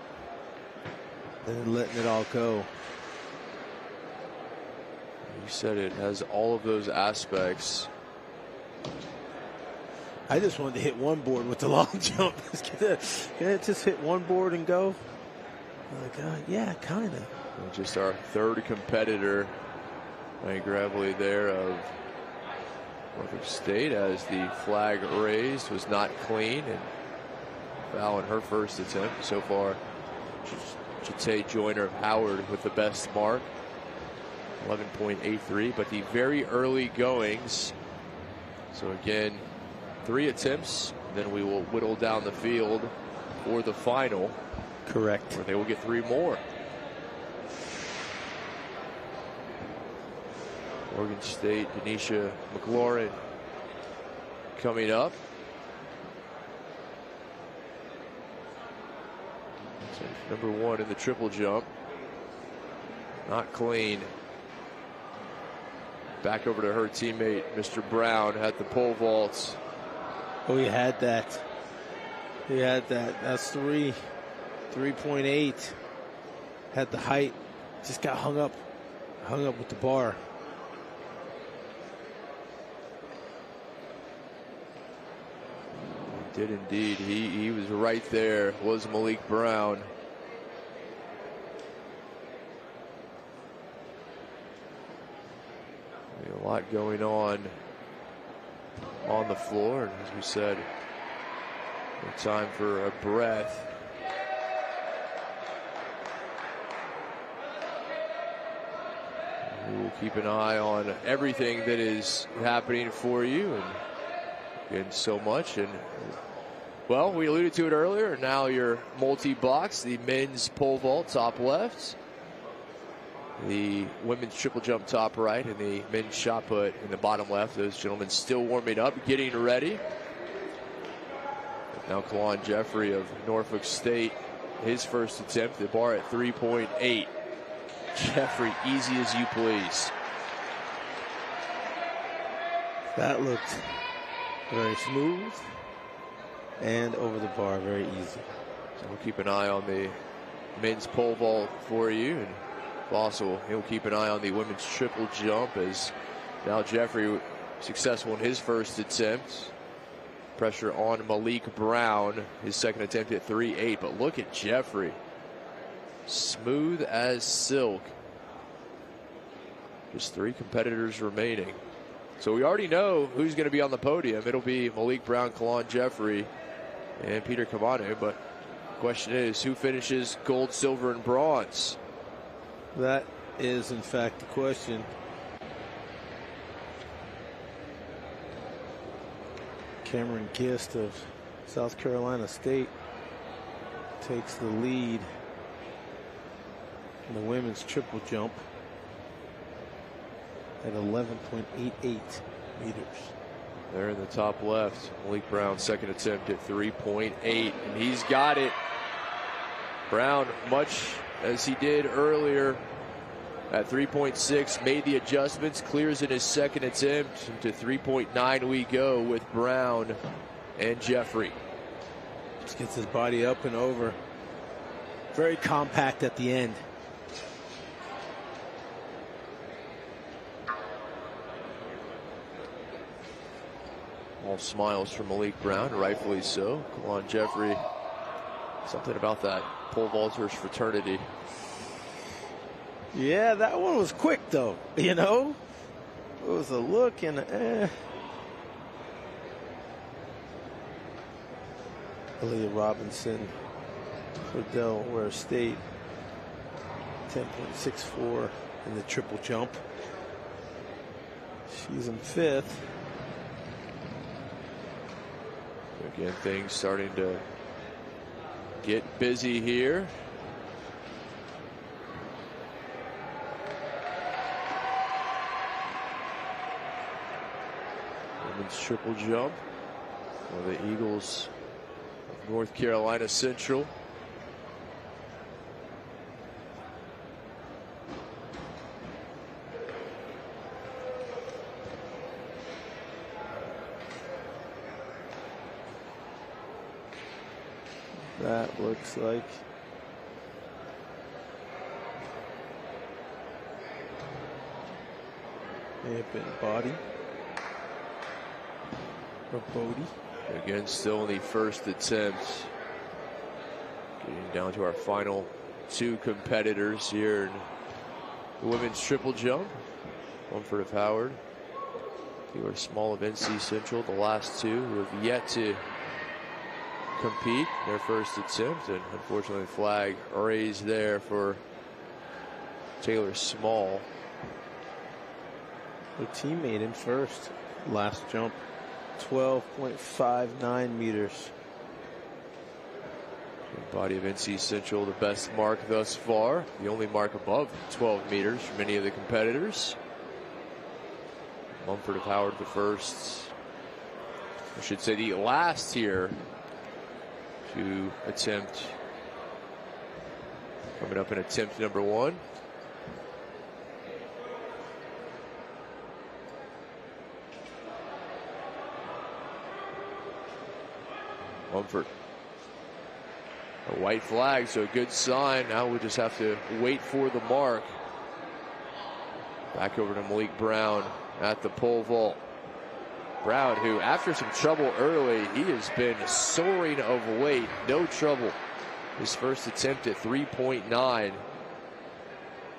[SPEAKER 4] and then letting it all go.
[SPEAKER 3] You said it has all of those aspects.
[SPEAKER 4] I just wanted to hit one board with the long jump. Can I just hit one board and go? Like, yeah, kind of.
[SPEAKER 3] Just our third competitor, Mike Gravely there of Norfolk State, as the flag raised was not clean, and foul in her first attempt. So far, Jate Joyner of Howard with the best mark, 11.83, but the very early goings. So again, 3 attempts, then we will whittle down the field for the final.
[SPEAKER 4] Correct.
[SPEAKER 3] Where they will get 3 more. Oregon State, Denisha McLaurin coming up. So number 1 in the triple jump. Not clean. Back over to her teammate, Mr. Brown, at the pole vaults.
[SPEAKER 4] Oh, he had that. He had that. That's 3.8. Had the height. Just got hung up with the bar.
[SPEAKER 3] He did indeed. He was right there, was Malik Brown. A lot going on the floor, and as we said, no time for a breath. We will keep an eye on everything that is happening for you, and again, so much. And well, we alluded to it earlier. Now your multi-box, the men's pole vault top left, the women's triple jump top right, and the men's shot put in the bottom left. Those gentlemen still warming up, getting ready. Now Kalon Jeffrey of Norfolk State, his first attempt, the bar at 3.8. Jeffrey, easy as you please.
[SPEAKER 4] That looked very smooth and over the bar, very easy.
[SPEAKER 3] So we'll keep an eye on the men's pole vault for you, and also he'll keep an eye on the women's triple jump, as now Jeffrey successful in his first attempt. Pressure on Malik Brown, his second attempt at 3.8, but look at Jeffrey, smooth as silk. Just 3 competitors remaining. So we already know who's going to be on the podium. It'll be Malik Brown, Kalon Jeffrey, and Peter Kamanu. But the question is, who finishes gold, silver, and bronze?
[SPEAKER 4] That is, in fact, the question. Cameron Gist of South Carolina State takes the lead in the women's triple jump at 11.88 meters.
[SPEAKER 3] There in the top left, Malik Brown's second attempt at 3.8, and he's got it. Brown, much as he did earlier at 3.6, made the adjustments, clears in his second attempt. To 3.9 we go with Brown and Jeffrey.
[SPEAKER 4] Just gets his body up and over. Very compact at the end.
[SPEAKER 3] All smiles from Malik Brown, rightfully so. Kalon Jeffrey, something about that pole vaulters fraternity.
[SPEAKER 4] Yeah, that one was quick, though. You know, it was a look and Aaliyah Robinson for Delaware State, 10.64 in the triple jump. She's in 5th.
[SPEAKER 3] Again, things starting to get busy here. Women's triple jump for the Eagles of North Carolina Central.
[SPEAKER 4] That looks like may have been Body or Bodie.
[SPEAKER 3] Again, still in the first attempt. Getting down to our final 2 competitors here in the women's triple jump. Mumford of Howard, Taylor Small of NC Central, the last 2 who have yet to compete their first attempt, and unfortunately flag raised there for Taylor Small.
[SPEAKER 4] Her teammate in first. Last jump, 12.59 meters.
[SPEAKER 3] The body of NC Central, the best mark thus far, the only mark above 12 meters for many of the competitors. Mumford of Howard the first, I should say the last here to attempt, coming up in attempt number 1. Mumford. A white flag, so a good sign. Now we just have to wait for the mark. Back over to Malik Brown at the pole vault. Brown, who after some trouble early, he has been soaring of late. No trouble. His first attempt at 3.9.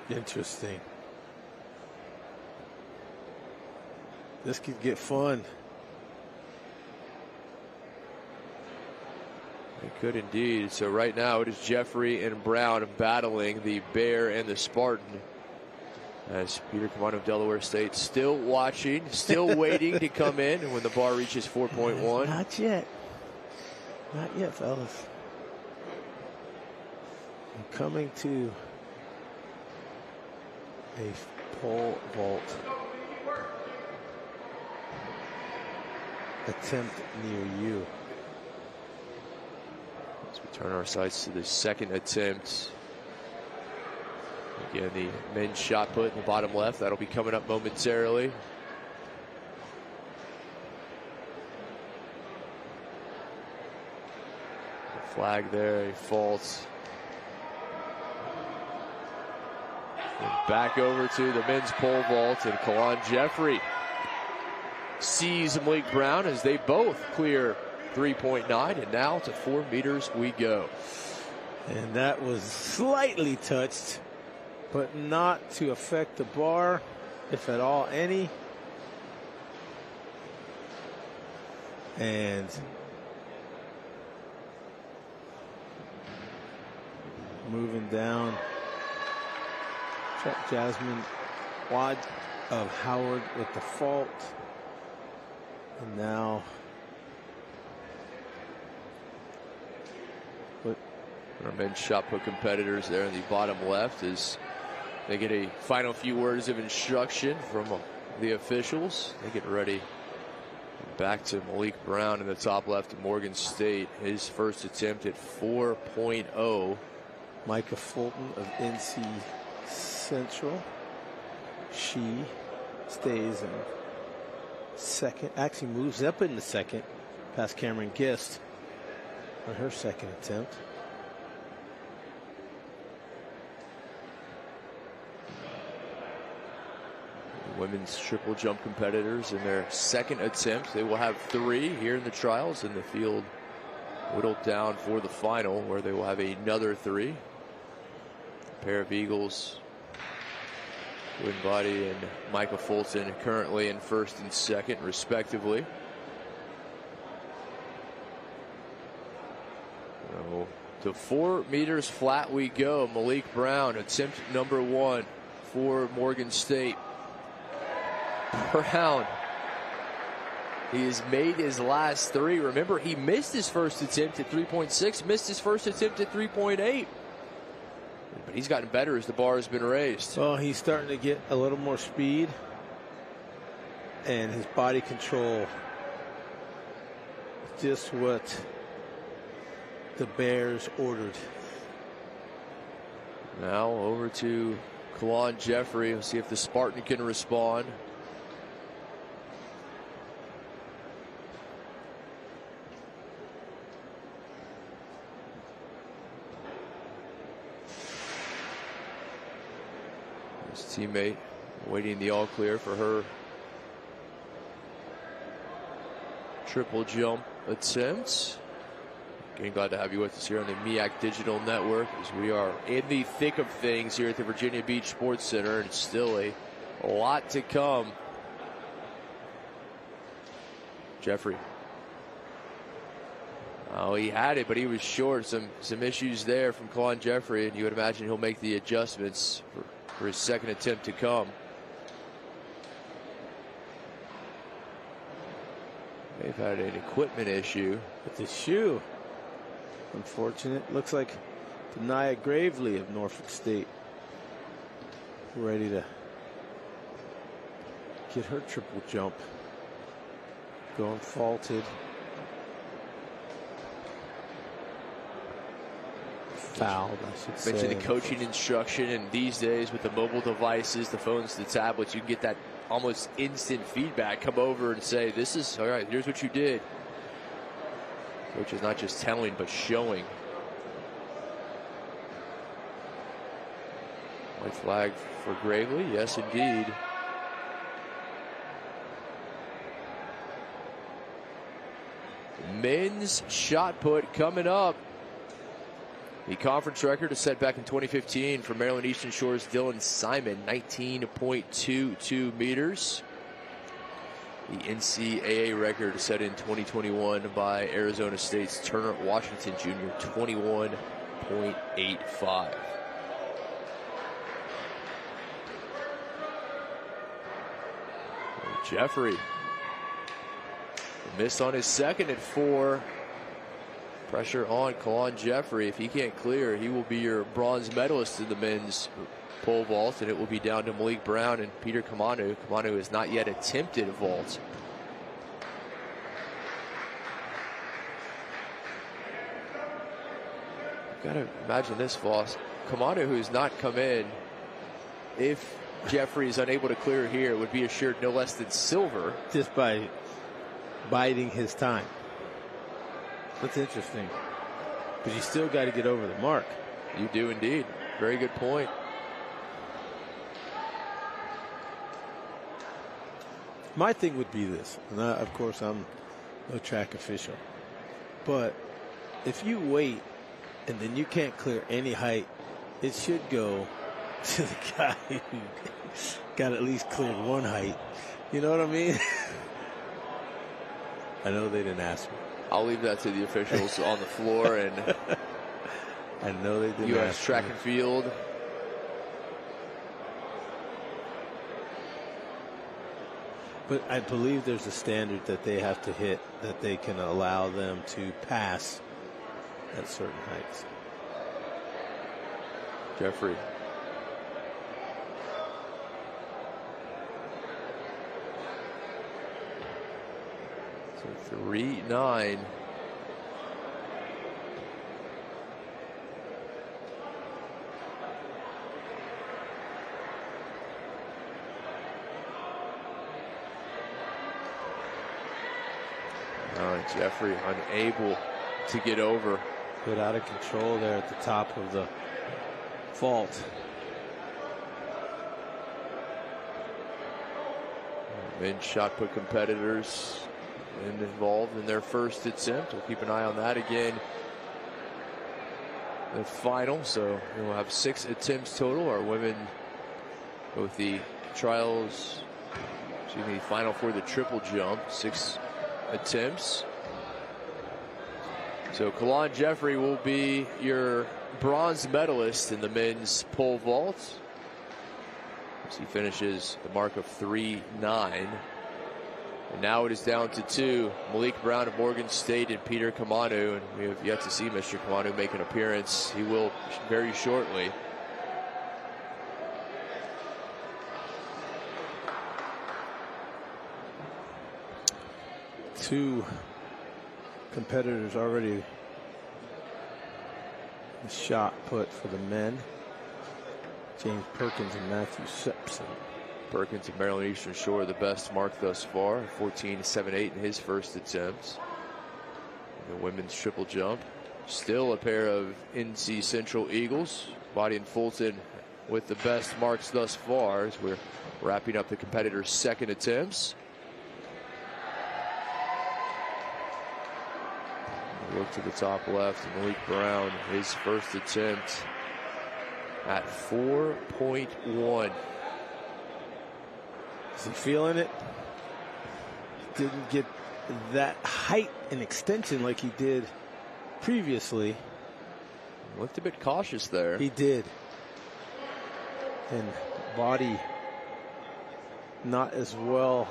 [SPEAKER 4] Interesting. This could get fun.
[SPEAKER 3] It could indeed. So right now it is Jeffrey and Brown battling the Bear and the Spartan. As Peter Kamano of Delaware State still watching, still waiting to come in when the bar reaches 4.1.
[SPEAKER 4] Not yet. Not yet, fellas. I'm coming to a pole vault attempt near you.
[SPEAKER 3] As we turn our sights to the second attempt. Again, the men's shot put in the bottom left. That'll be coming up momentarily. The flag there, a fault. And back over to the men's pole vault, and Kalon Jeffrey sees Malik Brown as they both clear 3.9, and now to 4 meters we go.
[SPEAKER 4] And that was slightly touched, but not to affect the bar, if at all any. And moving down, Jasmine Wad of Howard with the fault. And now
[SPEAKER 3] our men's shot put competitors there in the bottom left as they get a final few words of instruction from the officials. They get ready. Back to Malik Brown in the top left of Morgan State. His first attempt at 4.0.
[SPEAKER 4] Micah Fulton of NC Central. She stays in second. Actually moves up in the second past Cameron Gist on her second attempt.
[SPEAKER 3] Women's triple jump competitors in their second attempt. They will have 3 here in the trials, and the field whittled down for the final, where they will have another 3. A pair of Eagles, Wynn Body and Micah Fulton, currently in first and second, respectively. So, to 4 meters flat we go. Malik Brown, attempt number 1 for Morgan State. Brown, he has made his last 3. Remember, he missed his first attempt at 3.6, missed his first attempt at 3.8. But he's gotten better as the bar has been raised.
[SPEAKER 4] Well, he's starting to get a little more speed, and his body control, just what the Bears ordered.
[SPEAKER 3] Now over to Kalon Jeffrey. We'll see if the Spartan can respond. His teammate waiting the all clear for her triple jump attempt. Again, glad to have you with us here on the MEAC Digital Network, as we are in the thick of things here at the Virginia Beach Sports Center, and it's still a lot to come. Jeffrey. Oh, he had it, but he was short. Some issues there from Kalon Jeffrey, and you would imagine he'll make the adjustments for his second attempt to come. They've had an equipment issue
[SPEAKER 4] with the shoe. Unfortunate. Looks like Denia Gravely of Norfolk State ready to get her triple jump going, faulted. Fouled, I should say.
[SPEAKER 3] Mentioned the coaching instruction, and these days with the mobile devices, the phones, the tablets, you can get that almost instant feedback. Come over and say, this is all right, here's what you did. Coach is not just telling, but showing. White flag for Gravely. Yes, indeed. Men's shot put coming up. The conference record is set back in 2015 for Maryland Eastern Shore's Dylan Simon, 19.22 meters. The NCAA record set in 2021 by Arizona State's Turner Washington Jr., 21.85. Jeffrey missed on his second at 4. Pressure on Kalon Jeffrey. If he can't clear, he will be your bronze medalist in the men's pole vault, and it will be down to Malik Brown and Peter Kamanu. Kamanu has not yet attempted a vault. You've got to imagine this, Voss. Kamanu, who's not come in, if Jeffrey is unable to clear here, would be assured no less than silver.
[SPEAKER 4] Just by biding his time. That's interesting. But you still got to get over the mark.
[SPEAKER 3] You do indeed. Very good point.
[SPEAKER 4] My thing would be this, and of course I'm no track official, but if you wait and then you can't clear any height, it should go to the guy who got at least cleared one height. You know what I mean? I know they didn't ask me.
[SPEAKER 3] I'll leave that to the officials on the floor, and
[SPEAKER 4] I know they didn't.
[SPEAKER 3] U.S. track and field.
[SPEAKER 4] But I believe there's a standard that they have to hit that they can allow them to pass at certain heights.
[SPEAKER 3] Jeffrey. So 3.9. Jeffrey unable to get over.
[SPEAKER 4] Bit out of control there at the top of the vault.
[SPEAKER 3] men's shot put competitors involved in their first attempt. We'll keep an eye on that again. The final, so we'll have 6 attempts total. Our women, both the trials, excuse me, final for the triple jump, 6 attempts. So Kalon Jeffrey will be your bronze medalist in the men's pole vault, as he finishes the mark of 3.9. And now it is down to 2, Malik Brown of Morgan State and Peter Kamanu. And we have yet to see Mr. Kamanu make an appearance. He will very shortly.
[SPEAKER 4] Two competitors already shot put for the men. James Perkins and Matthew Simpson.
[SPEAKER 3] Perkins of Maryland Eastern Shore, the best mark thus far, 14.78 in his first attempt. The women's triple jump, still a pair of NC Central Eagles. Bodie and Fulton with the best marks thus far as we're wrapping up the competitors' second attempts. Look to the top left, Malik Brown, his first attempt at 4.1.
[SPEAKER 4] Is he feeling it? Didn't get that height and extension like he did previously.
[SPEAKER 3] Looked a bit cautious there.
[SPEAKER 4] He did. And body not as well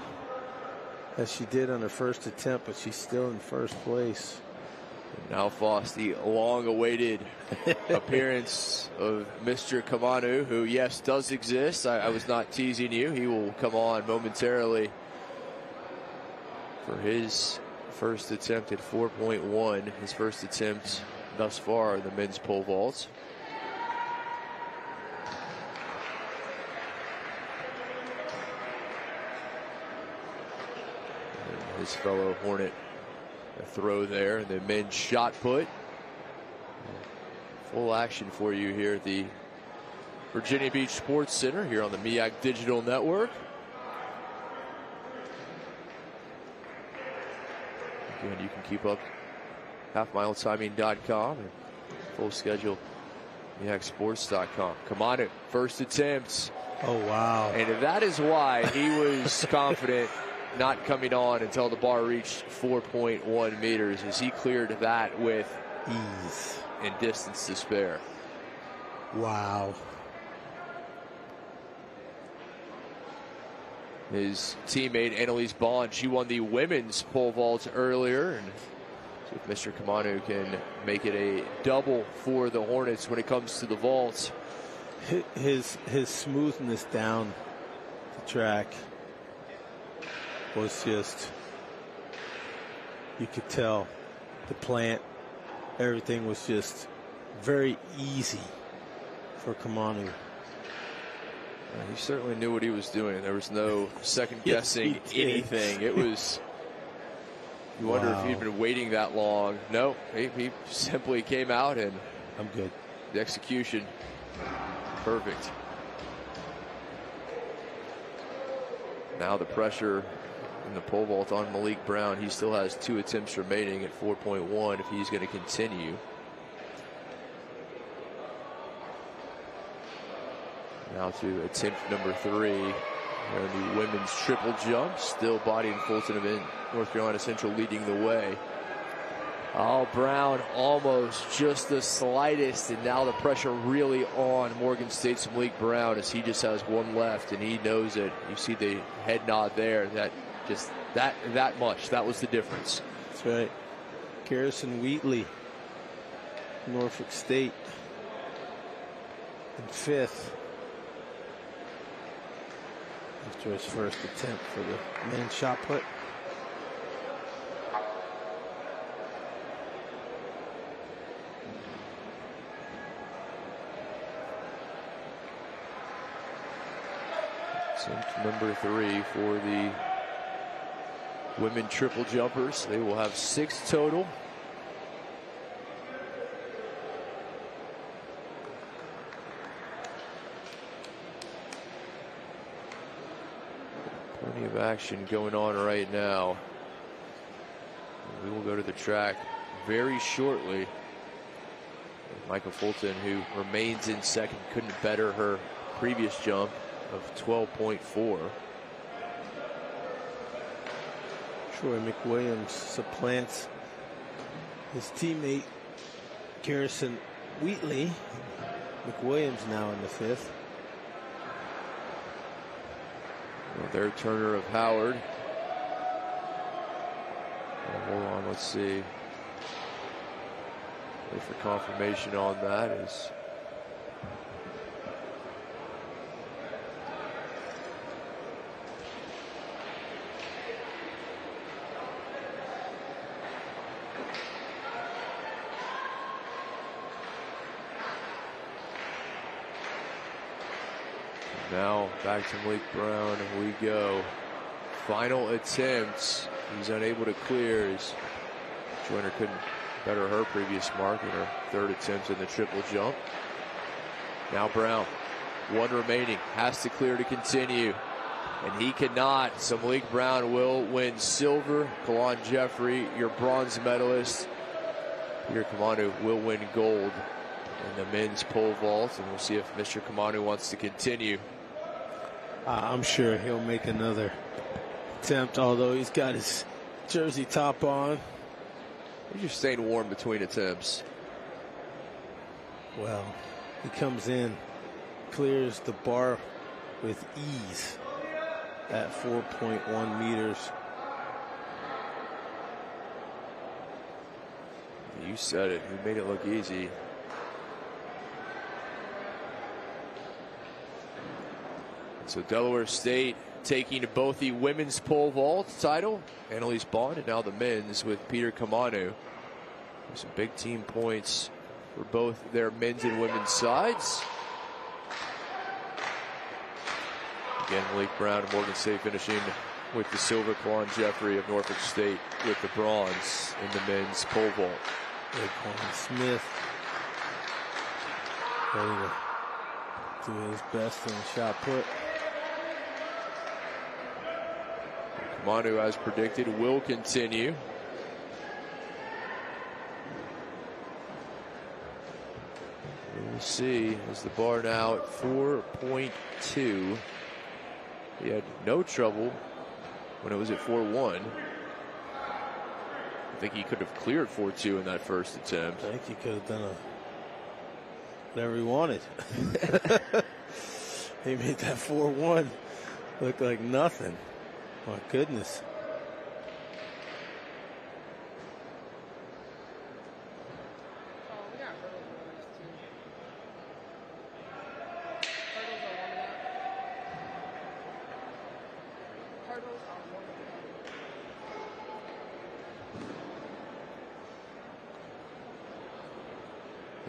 [SPEAKER 4] as she did on her first attempt, but she's still in first place.
[SPEAKER 3] And now Foss, the long-awaited appearance of Mr. Kamanu, who, yes, does exist. I was not teasing you. He will come on momentarily for his first attempt at 4.1. His first attempt thus far in the men's pole vault. And his fellow Hornet, a throw there, and the men's shot put. Full action for you here at the Virginia Beach Sports Center here on the MEAC Digital Network. Again, you can keep up halfmiletiming.com and full schedule MEACsports.com. Come on, first attempts.
[SPEAKER 4] Oh, wow.
[SPEAKER 3] And that is why he was confident not coming on until the bar reached 4.1 meters, as he cleared that with
[SPEAKER 4] ease
[SPEAKER 3] and distance to spare.
[SPEAKER 4] Wow.
[SPEAKER 3] His teammate Annalise Bond, she won the women's pole vault earlier, and see if Mr. Kamanu can make it a double for the Hornets when it comes to the vault.
[SPEAKER 4] His smoothness down the track was just, you could tell the plant, everything was just very easy for Kamanu.
[SPEAKER 3] He certainly knew what he was doing. There was no second guessing anything. It was, you wonder if he'd been waiting that long. No, he simply came out and
[SPEAKER 4] I'm good.
[SPEAKER 3] The execution, perfect. Now the pressure in the pole vault on Malik Brown. He still has 2 attempts remaining at 4.1 if he's going to continue. Now to attempt number 3. And the women's triple jump. Still Bodie and Fulton of North Carolina Central leading the way. Oh, Brown almost just the slightest, and now the pressure really on Morgan State's Malik Brown, as he just has one left and he knows it. You see the head nod there. That just that much. That was the difference.
[SPEAKER 4] That's right. Garrison Wheatley, Norfolk State, in 5th after his first attempt for the men's shot put.
[SPEAKER 3] Attempt number 3 for the women triple jumpers. They will have 6 total. Plenty of action going on right now. We will go to the track very shortly. Michael Fulton, who remains in second, couldn't better her previous jump of 12.4.
[SPEAKER 4] Troy McWilliams supplants his teammate Garrison Wheatley. McWilliams now in the fifth.
[SPEAKER 3] Well, their Turner of Howard. Hold on, let's see. Wait for confirmation on that. Is now back to Malik Brown. We go. Final attempts. He's unable to clear. His Joyner couldn't better her previous mark in her third attempt in the triple jump. Now Brown, one remaining, has to clear to continue, and he cannot. So Malik Brown will win silver. Kalon Jeffrey, your bronze medalist. Peter Kamanu will win gold in the men's pole vault, and we'll see if Mr. Kamanu wants to continue.
[SPEAKER 4] I'm sure he'll make another attempt, although he's got his jersey top on.
[SPEAKER 3] He's just staying warm between attempts.
[SPEAKER 4] Well, he comes in, clears the bar with ease at 4.1 meters.
[SPEAKER 3] You said it. He made it look easy. So Delaware State taking both the women's pole vault title, Annalise Bond, and now the men's with Peter Kamanu. Some big team points for both their men's and women's sides. Again, Malik Brown and Morgan State finishing with the silver. Kalon Jeffrey of Norfolk State with the bronze in the men's pole vault.
[SPEAKER 4] Kalon Smith ready to do his best in the shot put.
[SPEAKER 3] Kamanu, as predicted, will continue. We'll see. Is the bar now at 4.2? He had no trouble when it was at 4.1. I think he could have cleared 4.2 in that first attempt.
[SPEAKER 4] I think he could have done whatever he wanted. He made that 4.1 look like nothing. My goodness.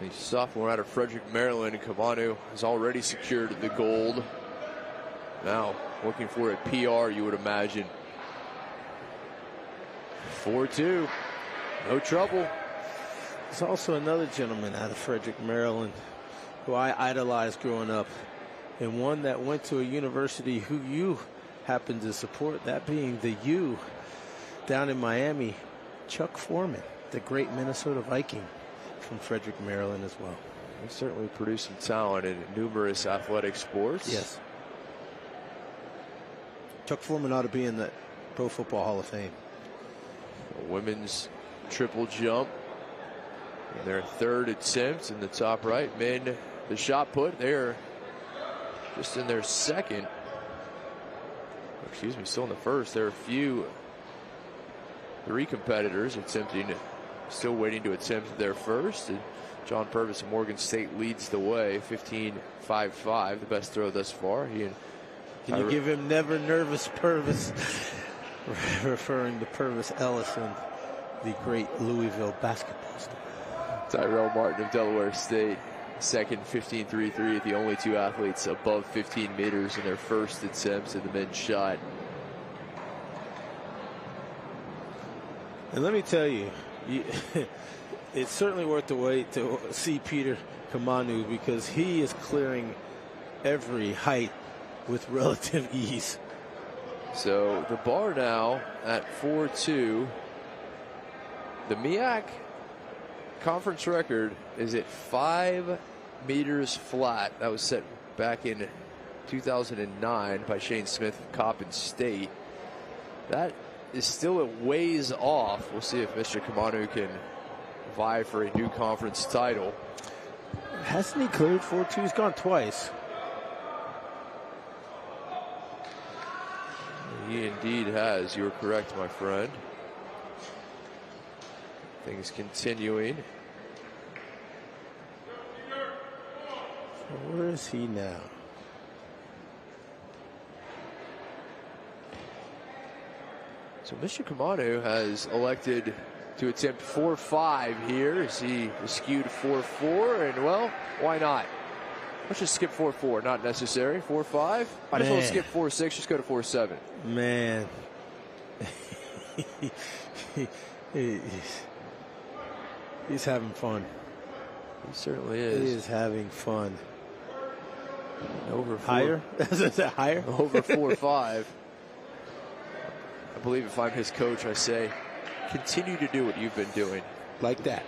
[SPEAKER 3] The sophomore out of Frederick, Maryland, Kamanu has already secured the gold. Now looking for a PR, you would imagine. 4.2, no trouble.
[SPEAKER 4] There's also another gentleman out of Frederick, Maryland, who I idolized growing up, and one that went to a university who you happen to support, that being the U down in Miami, Chuck Foreman, the great Minnesota Viking from Frederick, Maryland as well.
[SPEAKER 3] He certainly produced some talent in numerous athletic sports.
[SPEAKER 4] Yes. Chuck Foreman ought to be in the Pro Football Hall of Fame.
[SPEAKER 3] A women's triple jump in their third attempt in the top right. Men, the shot put, they're just in their second. Excuse me, still in the first. There are three competitors attempting, still waiting to attempt their first. And John Purvis of Morgan State leads the way, 15.55, the best throw thus far. He and
[SPEAKER 4] Can you give him Never Nervous Purvis? Referring to Purvis Ellison, the great Louisville basketball star.
[SPEAKER 3] Tyrell Martin of Delaware State, second, 15.33, the only two athletes above 15 meters in their first attempts at the men's shot.
[SPEAKER 4] And let me tell you, it's certainly worth the wait to see Peter Kamanu, because he is clearing every height with relative ease.
[SPEAKER 3] So the bar now at 4.2. The MEAC conference record is at 5 meters flat. That was set back in 2009 by Shane Smith of Coppin State. That is still a ways off. We'll see if Mr. Kamanu can vie for a new conference title.
[SPEAKER 4] Hasn't he cleared 4.2? He's gone twice.
[SPEAKER 3] He indeed has. You're correct, my friend. Things continuing.
[SPEAKER 4] So where is he now?
[SPEAKER 3] So Mr. Kamanu has elected to attempt 4.5 here as he skewed 4.4, and well, why not? Let's just skip 4.4, not necessary. 4.5, might as well skip 4.6, just go to 4.7.
[SPEAKER 4] Man. He's having fun.
[SPEAKER 3] He certainly is.
[SPEAKER 4] He is having fun.
[SPEAKER 3] Over
[SPEAKER 4] higher? Is that higher?
[SPEAKER 3] Over 4.5. I believe if I'm his coach, I say, continue to do what you've been doing.
[SPEAKER 4] Like that.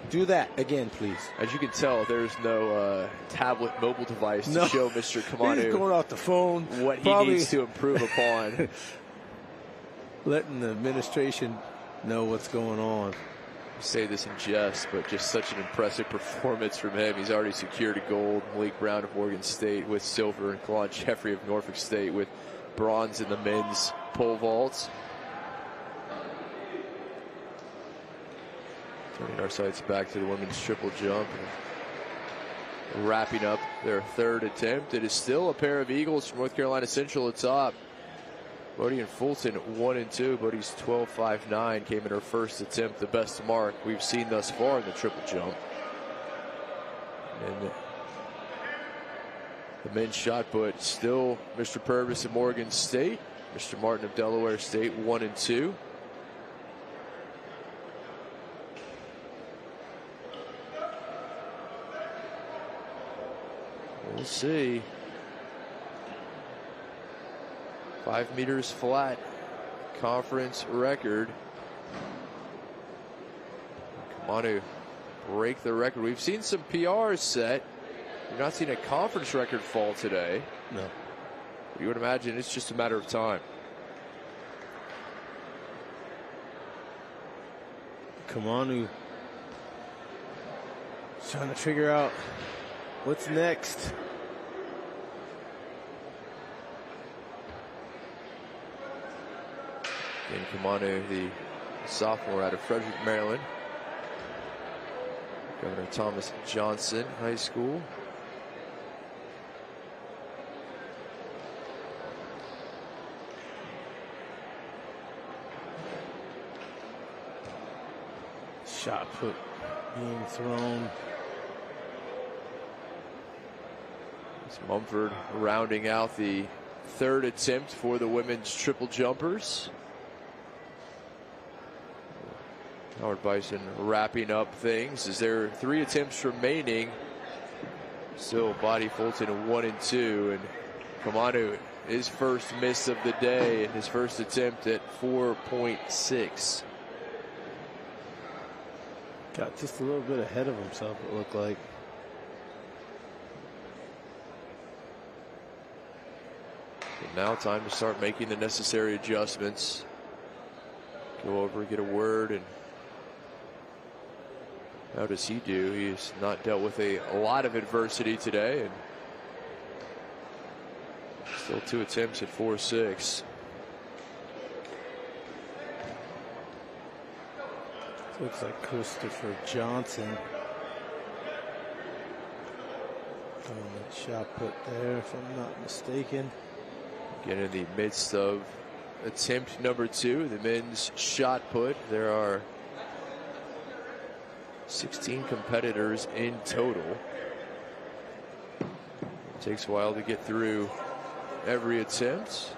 [SPEAKER 4] Do that again, please.
[SPEAKER 3] As you can tell, there's no tablet mobile device to show Mr. Kamanu
[SPEAKER 4] He's going off the phone.
[SPEAKER 3] What he needs to improve upon.
[SPEAKER 4] Letting the administration know what's going on.
[SPEAKER 3] I say this in jest, but just such an impressive performance from him. He's already secured a gold. Malik Brown of Morgan State with silver, and Kalon Jeffrey of Norfolk State with bronze in the men's pole vault. Turning our sights back to the women's triple jump. And wrapping up their third attempt. It is still a pair of Eagles from North Carolina Central atop. Bodie and Fulton 1 and 2. Bodie's 12.59 came in her first attempt, the best mark we've seen thus far in the triple jump. And the men's shot put still Mr. Purvis of Morgan State, Mr. Martin of Delaware State 1 and 2. We'll see. 5 meters flat conference record. Kamanu break the record. We've seen some PRs set. We've not seen a conference record fall today.
[SPEAKER 4] No.
[SPEAKER 3] You would imagine it's just a matter of time.
[SPEAKER 4] Kamanu trying to figure out what's next.
[SPEAKER 3] And Kamanu, the sophomore out of Frederick, Maryland. Governor Thomas Johnson High School.
[SPEAKER 4] Shot put being thrown.
[SPEAKER 3] It's Mumford rounding out the third attempt for the women's triple jumpers. Howard Bison wrapping up things as there are 3 attempts remaining. Still Bodie Fulton 1 and 2, and Kamanu his first miss of the day and his first attempt at 4.6.
[SPEAKER 4] Got just a little bit ahead of himself, it looked like.
[SPEAKER 3] But now time to start making the necessary adjustments. Go over, get a word, and how does he do? He's not dealt with a lot of adversity today, and still 2 attempts at 4.6.
[SPEAKER 4] Looks like Christopher Johnson. Shot put there, if I'm not mistaken.
[SPEAKER 3] Again, in the midst of attempt number 2, the men's shot put. There are 16 competitors in total. It takes a while to get through every attempt.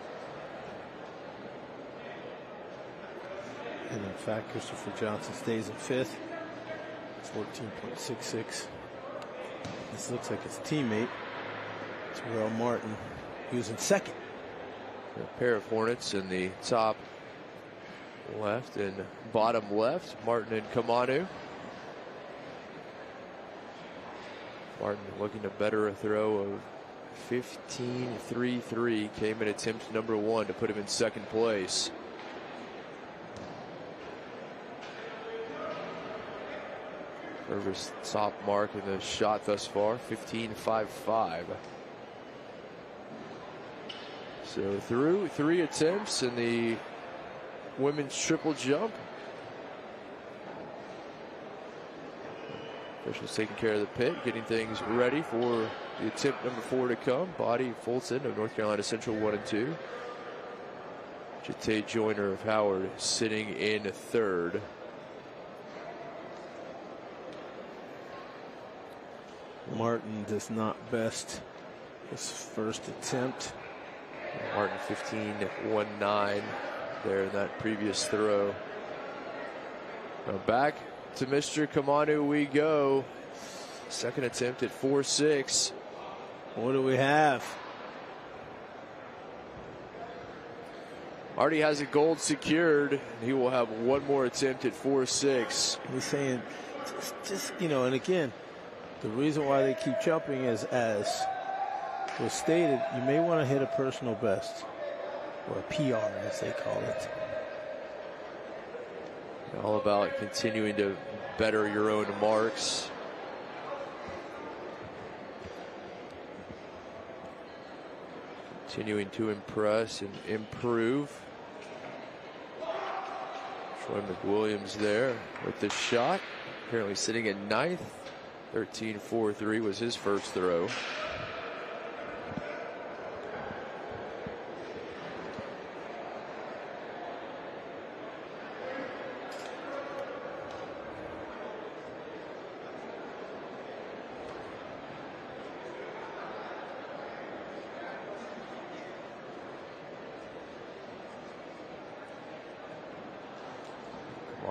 [SPEAKER 4] And in fact, Christopher Johnson stays in 5th. 14.66. This looks like his teammate, Terrell Martin, he was in 2nd.
[SPEAKER 3] A pair of Hornets in the top left and bottom left, Martin and Kamanu. Martin looking to better a throw of 15.33, came in attempt number 1 to put him in second place. Furthest top mark in the shot thus far, 15.55. So through 3 attempts in the women's triple jump. Officials taking care of the pit, getting things ready for the attempt number 4 to come. Body Fulton of North Carolina Central 1 and 2. Jate Joyner of Howard sitting in third.
[SPEAKER 4] Martin does not best his first attempt.
[SPEAKER 3] Martin 15.19 there in that previous throw. Now back to Mr. Kamanu we go. Second attempt at 4.6.
[SPEAKER 4] What do we have?
[SPEAKER 3] Already has a gold secured. He will have one more attempt at 4.6.
[SPEAKER 4] He's saying, just you know, and again, the reason why they keep jumping is, as was stated, you may want to hit a personal best, or a PR as they call it.
[SPEAKER 3] All about continuing to better your own marks. Continuing to impress and improve. Troy McWilliams there with the shot. Currently sitting in ninth. 13.43 was his first throw.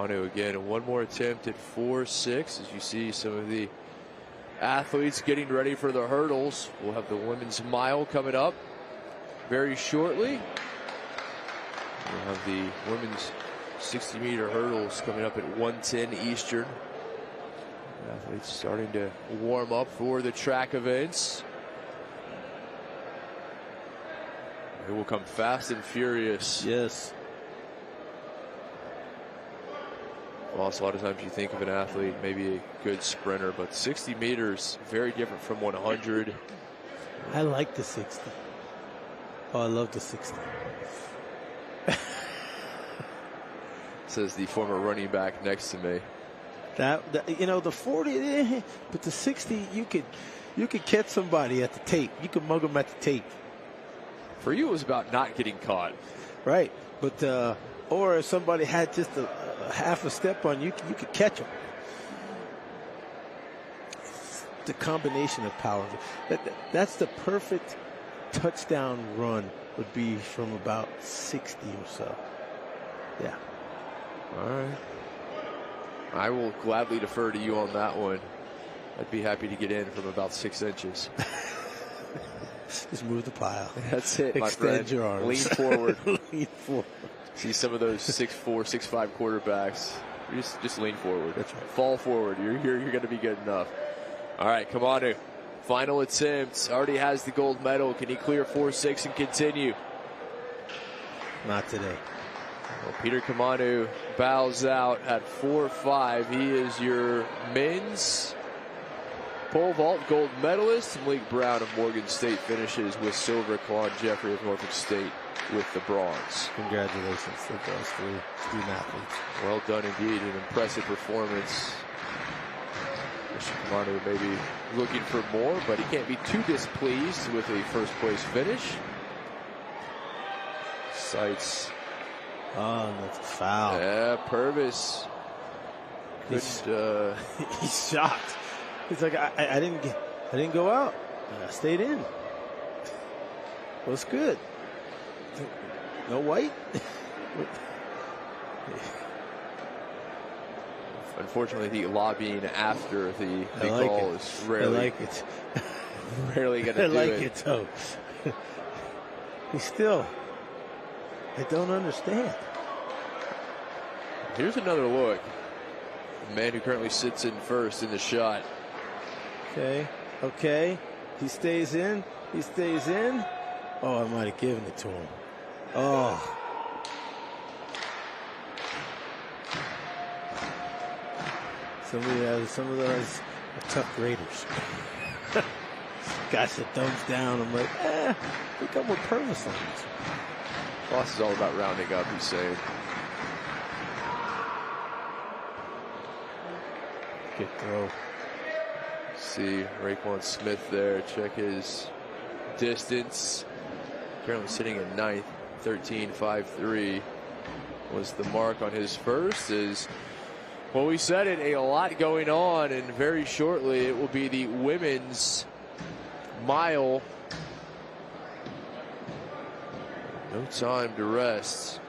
[SPEAKER 3] Kamanu again, one more attempt at 4.6 as you see some of the athletes getting ready for the hurdles. We'll have the women's mile coming up very shortly. We'll have the women's 60-meter hurdles coming up at 1:10 Eastern. Athletes starting to warm up for the track events. It will come fast and furious.
[SPEAKER 4] Yes.
[SPEAKER 3] Also, a lot of times you think of an athlete, maybe a good sprinter, but 60 meters, very different from 100.
[SPEAKER 4] I like the 60. Oh, I love the 60.
[SPEAKER 3] Says the former running back next to me.
[SPEAKER 4] That you know, the 40, but the 60, you could catch somebody at the tape. You could mug them at the tape.
[SPEAKER 3] For you, it was about not getting caught.
[SPEAKER 4] Right, but or if somebody had just a half a step on you, you could catch them. The combination of power. That's the perfect touchdown run, would be from about 60 or so. Yeah.
[SPEAKER 3] All right. I will gladly defer to you on that one. I'd be happy to get in from about 6 inches.
[SPEAKER 4] Just move the pile.
[SPEAKER 3] That's it, my friend.
[SPEAKER 4] Extend your arms.
[SPEAKER 3] Lean forward.
[SPEAKER 4] Lean forward.
[SPEAKER 3] See some of those 6'4", 6'5" quarterbacks. Just lean forward.
[SPEAKER 4] That's right.
[SPEAKER 3] Fall forward. You're going to be good enough. All right, Kamanu. Final attempt. Already has the gold medal. Can he clear 4.6 and continue?
[SPEAKER 4] Not today.
[SPEAKER 3] Well, Peter Kamanu bows out at 4.5. He is your men's pole vault gold medalist. Malik Brown of Morgan State finishes with silver. Kalon Jeffrey of Norfolk State with the bronze.
[SPEAKER 4] Congratulations to those three student athletes.
[SPEAKER 3] Well done indeed. An impressive performance. Mr. Kamanu may be looking for more, but he can't be too displeased with a first place finish. Sights.
[SPEAKER 4] Oh, that's a foul.
[SPEAKER 3] Yeah, Purvis.
[SPEAKER 4] He's shocked. He's like, I didn't go out. I stayed in. What's good? No white?
[SPEAKER 3] Unfortunately, the lobbying after the call is rarely.
[SPEAKER 4] I like it.
[SPEAKER 3] Rarely going to do it.
[SPEAKER 4] I like it, though. He's still I don't understand.
[SPEAKER 3] Here's another look. The man who currently sits in first in the shot.
[SPEAKER 4] Okay. He stays in. Oh, I might have given it to him. Oh. Some of those are tough graders. Guys that thumbs down. I'm like, we got more purpose on this.
[SPEAKER 3] Voss is all about rounding up, he's saying.
[SPEAKER 4] Good throw.
[SPEAKER 3] See Raekwon Smith there. Check his distance. Currently sitting at 9th. 13.53 was the mark on his first. Well, we said it, a lot going on, and very shortly it will be the women's mile. No time to rest.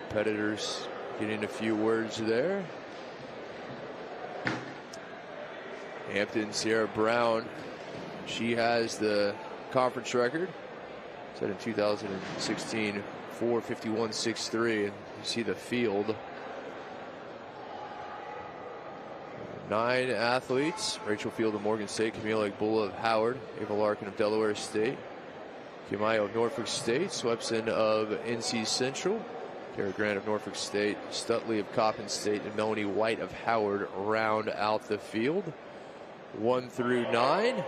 [SPEAKER 3] Competitors getting a few words there. Hampton, Sierra Brown, she has the conference record set in 2016, 4:51.63, and you see the field. 9 athletes: Rachel Field of Morgan State, Camila Egbulla of Howard, Ava Larkin of Delaware State, Kimayo of Norfolk State, Swepson of NC Central, Kara Grant of Norfolk State, Stutley of Coppin State, and Melanie White of Howard round out the field. 1 through 9.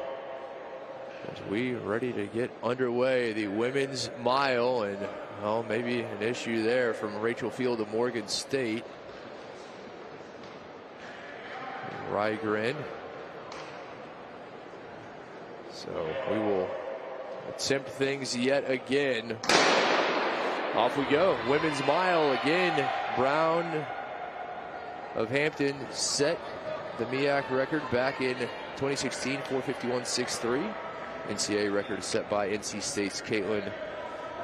[SPEAKER 3] As we ready to get underway, the women's mile, and well, maybe an issue there from Rachel Field of Morgan State. Rygren. So we will attempt things yet again. Off we go. Women's mile again. Brown of Hampton set the MEAC record back in 2016, 4:51.63. NCAA record set by NC State's Caitlin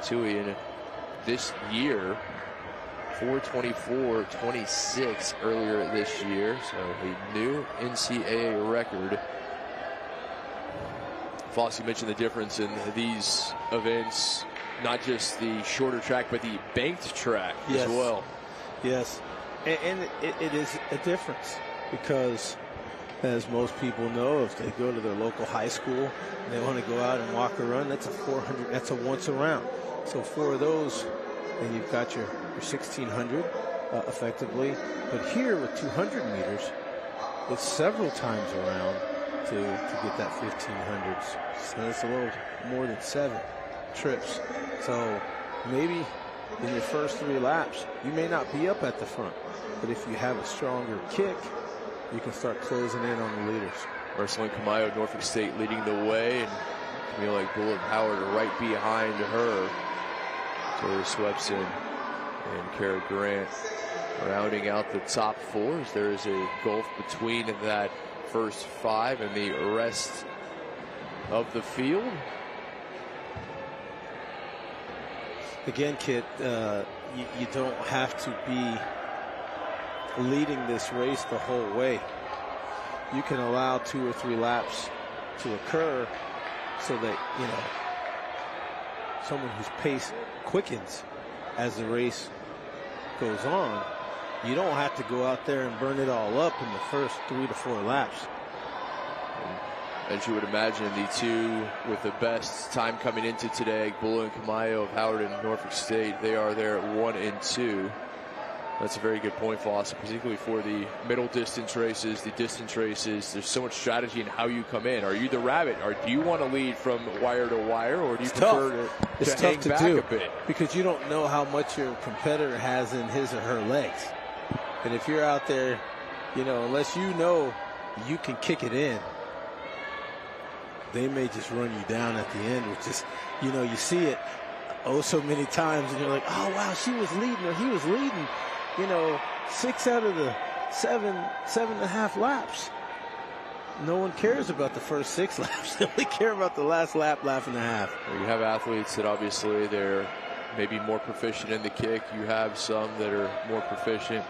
[SPEAKER 3] Tui, and this year 4:24.26 earlier this year, so a new NCAA record. Foss, you mentioned the difference in these events, not just the shorter track, but the banked track as well.
[SPEAKER 4] Yes, and it is a difference because, as most people know, if they go to their local high school and they want to go out and walk or run, that's a 400, that's a once around. So 4 of those, and you've got your 1600 effectively. But here with 200 meters, it's several times around to get that 1500s. So it's a little more than 7 trips. So maybe in your first 3 laps, you may not be up at the front, but if you have a stronger kick, you can start closing in on the leaders.
[SPEAKER 3] Ursuline Kamayo, Norfolk State leading the way, and Camila Egbulla of Howard right behind her. Tori Swepson and Kara Grant rounding out the top 4 as there is a gulf between that first 5 and the rest of the field.
[SPEAKER 4] Again, Kit, you don't have to be leading this race the whole way. You can allow 2 or 3 laps to occur so that, you know, someone whose pace quickens as the race goes on. You don't have to go out there and burn it all up in the first 3 to 4 laps.
[SPEAKER 3] As you would imagine, the 2 with the best time coming into today, Egbulla and Kamayo of Howard and Norfolk State, they are there at 1 and 2. That's a very good point, Foss, particularly for the middle distance races, the distance races. There's so much strategy in how you come in. Are you the rabbit, or do you want to lead from wire to wire, or do you prefer to hang back a bit?
[SPEAKER 4] Because you don't know how much your competitor has in his or her legs. And if you're out there, you know, unless you know you can kick it in, they may just run you down at the end, which is, you know, you see it so many times, and you're like, oh, wow, she was leading, or he was leading, you know, 6 out of the 7.5 laps. No one cares about the first 6 laps. They only care about the last lap and a half.
[SPEAKER 3] Well, you have athletes that obviously they're maybe more proficient in the kick. You have some that are more proficient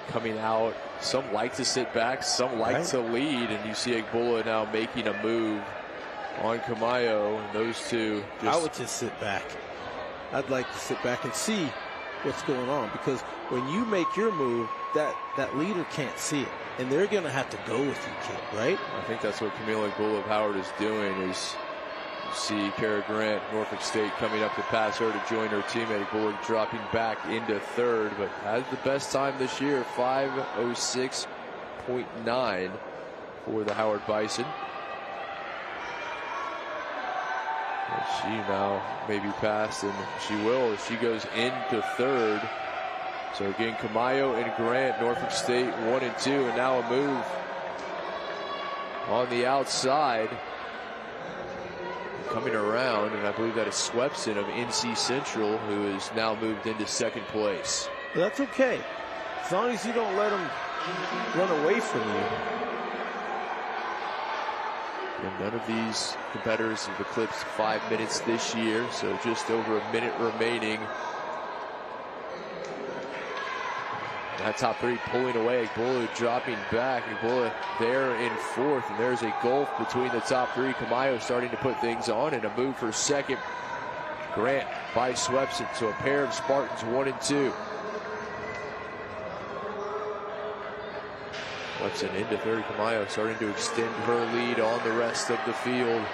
[SPEAKER 3] coming out. Some like to sit back, some like to lead, and you see Egbulla now making a move on Kamayo. And those two
[SPEAKER 4] I would just sit back. I'd like to sit back and see what's going on, because when you make your move, that leader can't see it, and they're going to have to go with you, kid, right?
[SPEAKER 3] I think that's what Camila Gulov-Howard is doing. Is you see Kara Grant, Norfolk State, coming up to pass her to join her teammate. Bullock dropping back into third, but has the best time this year, 5:06.9 for the Howard Bison. She now may be passed, and she will. She goes into third. So again, Kamayo and Grant, Norfolk State 1 and 2, and now a move on the outside. Coming around, and I believe that is Swepson of NC Central, who has now moved into second place.
[SPEAKER 4] That's okay, as long as you don't let them run away from you.
[SPEAKER 3] And none of these competitors have eclipsed 5 minutes this year, so just over a minute remaining. That top three pulling away. Agbola dropping back. Agbola there in fourth, and there's a gulf between the top three. Kamayo starting to put things on, and a move for second. Grant by Swepson, so a pair of Spartans 1 and 2. Swepson into third. Kamayo starting to extend her lead on the rest of the field.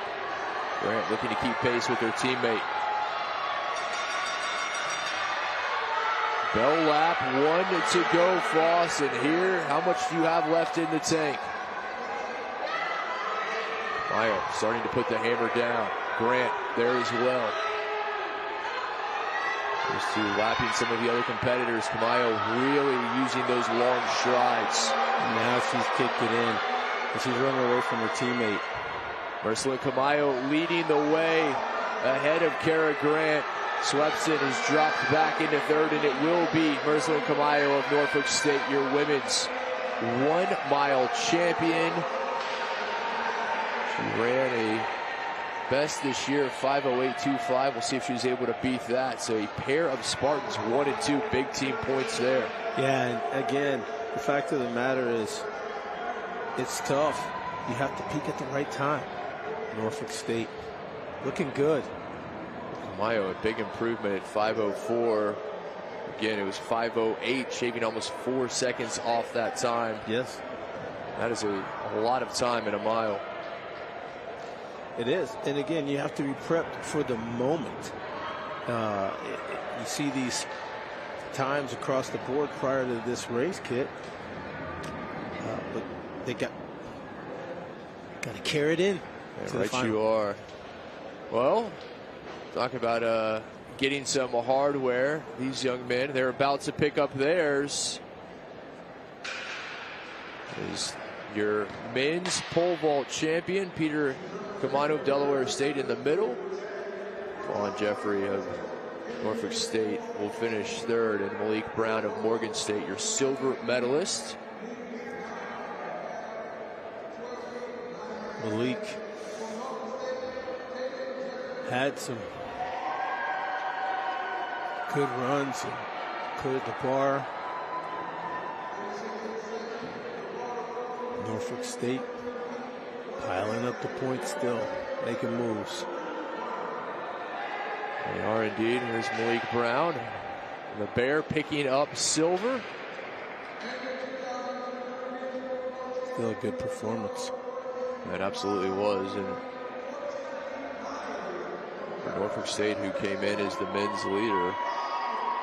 [SPEAKER 3] Grant looking to keep pace with her teammate. Bell lap, 1 to go, Foss, and here, how much do you have left in the tank? Kamayo starting to put the hammer down. Grant there as well. Just to lapping some of the other competitors. Kamayo really using those long strides.
[SPEAKER 4] Now she's kicked it in, and she's running away from her teammate.
[SPEAKER 3] Ursula Kamayo leading the way ahead of Kara Grant. Swepson has dropped back into third, and it will be Ursula Kamayo of Norfolk State, your women's 1 mile champion. She ran a best this year of 5:08.25. We'll see if she was able to beat that. So a pair of Spartans 1 and 2, big team points there.
[SPEAKER 4] Yeah, and again, the fact of the matter is, it's tough. You have to peak at the right time. Norfolk State looking good.
[SPEAKER 3] Kamayo, a big improvement at 5:04. Again, it was 5:08, shaving almost 4 seconds off that time.
[SPEAKER 4] Yes.
[SPEAKER 3] That is a lot of time in a mile.
[SPEAKER 4] It is. And again, you have to be prepped for the moment. You see these times across the board prior to this race, Kit. But they got to carry it in.
[SPEAKER 3] Yeah, right you are. Well, talk about getting some hardware. These young men, they're about to pick up theirs. Is your men's pole vault champion, Peter Camano of Delaware State, in the middle. Vaughn Jeffrey of Norfolk State will finish third, and Malik Brown of Morgan State, your silver medalist.
[SPEAKER 4] Malik had some good runs and cleared the bar. Norfolk State piling up the points still, making moves.
[SPEAKER 3] They are indeed. Here's Malik Brown. The Bear picking up silver.
[SPEAKER 4] Still a good performance.
[SPEAKER 3] That absolutely was. And Norfolk State, who came in as the men's leader,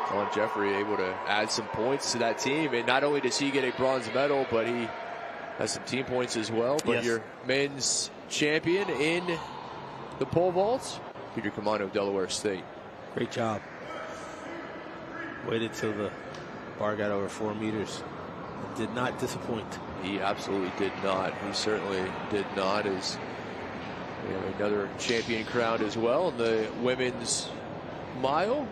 [SPEAKER 3] Vaughn Jeffrey able to add some points to that team. And not only does he get a bronze medal, but he has some team points as well. But
[SPEAKER 4] yes,
[SPEAKER 3] your men's champion in the pole vault, Peter Camano of Delaware State.
[SPEAKER 4] Great job. Waited till the bar got over 4 meters. Did not disappoint.
[SPEAKER 3] He absolutely did not. He certainly did not. As we have another champion crowned as well in the women's mile.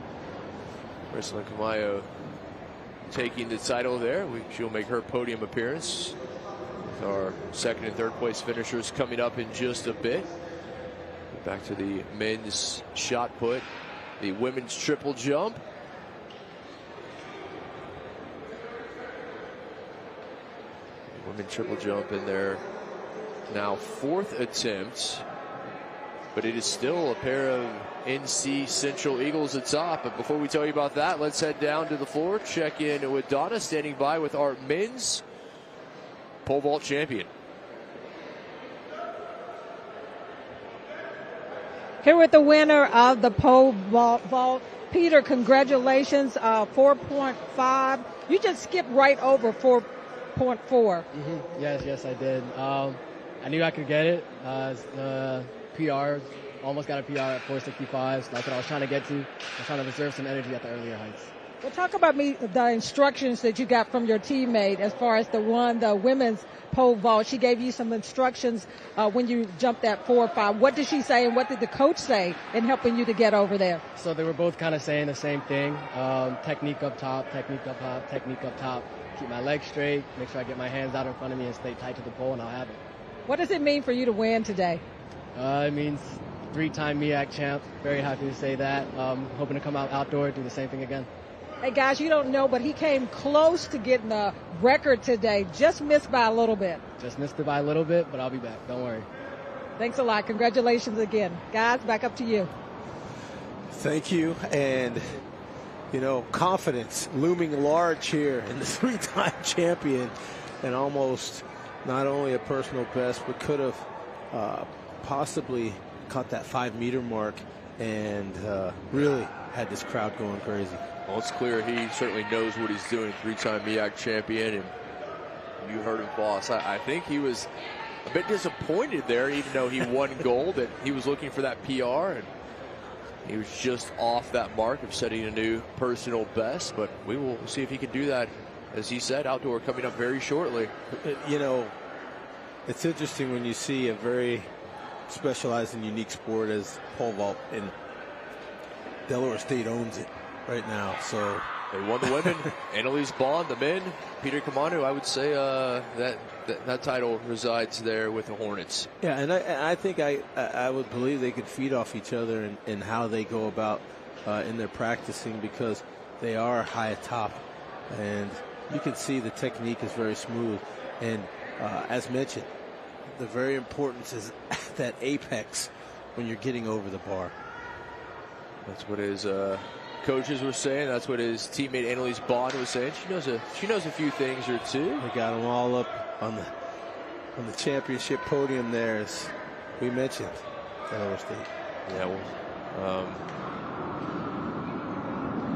[SPEAKER 3] Ursula Kamayo taking the title there. She'll make her podium appearance. With our second and third place finishers coming up in just a bit. Back to the men's shot put. The women's triple jump. Women triple jump in their now 4th attempt. but it is still a pair of NC Central Eagles at top. But before we tell you about that, let's head down to the floor, check in with Donna, standing by with our men's pole vault champion.
[SPEAKER 2] Here with the winner of the pole vault, Peter, congratulations, 4.5. You just skipped right over 4.4.
[SPEAKER 5] Yes, I did. I knew I could get it. PR, almost got a PR at 465, so that's what I was trying to get to. I was trying to reserve some energy at the earlier heights.
[SPEAKER 2] Well, talk about the instructions that you got from your teammate as far as the women's pole vault. She gave you some instructions when you jumped that 4.5. What did she say, and what did the coach say in helping you to get over there?
[SPEAKER 5] So they were both kind of saying the same thing. Technique up top, technique up top, technique up top. Keep my legs straight, make sure I get my hands out in front of me and stay tight to the pole, and I'll have it.
[SPEAKER 2] What does it mean for you to win today?
[SPEAKER 5] It means 3-time MEAC champ. Very happy to say that. Hoping to come out outdoor, do the same thing again.
[SPEAKER 2] Hey, guys, you don't know, but he came close to getting a record today. Just missed by a little bit.
[SPEAKER 5] Just missed it by a little bit, but I'll be back. Don't worry.
[SPEAKER 2] Thanks a lot. Congratulations again. Guys, back up to you.
[SPEAKER 4] Thank you. And, confidence looming large here in the 3-time champion, and almost not only a personal best, but could have possibly caught that 5-meter mark and really had this crowd going crazy.
[SPEAKER 3] Well, it's clear he certainly knows what he's doing. 3-time MEAC champion, and you heard him, boss. I think he was a bit disappointed there, even though he won gold, that he was looking for that PR, and he was just off that mark of setting a new personal best. But we will see if he can do that, as he said, outdoor coming up very shortly.
[SPEAKER 4] It's interesting when you see a very specialized and unique sport as pole vault, and Delaware State owns it right now. So
[SPEAKER 3] they won the women. Annalise Bond, the men. Peter Kamanu, I would say that title resides there with the Hornets.
[SPEAKER 4] Yeah, and I think I would believe they could feed off each other in how they go about in their practicing, because they are high atop, and you can see the technique is very smooth. And as mentioned, the very importance is that apex when you're getting over the bar.
[SPEAKER 3] That's what his coaches were saying. That's what his teammate Annalise Bond was saying. She knows a few things or two.
[SPEAKER 4] They got them all up on the championship podium there, as we mentioned, Delaware State.
[SPEAKER 3] Yeah, well,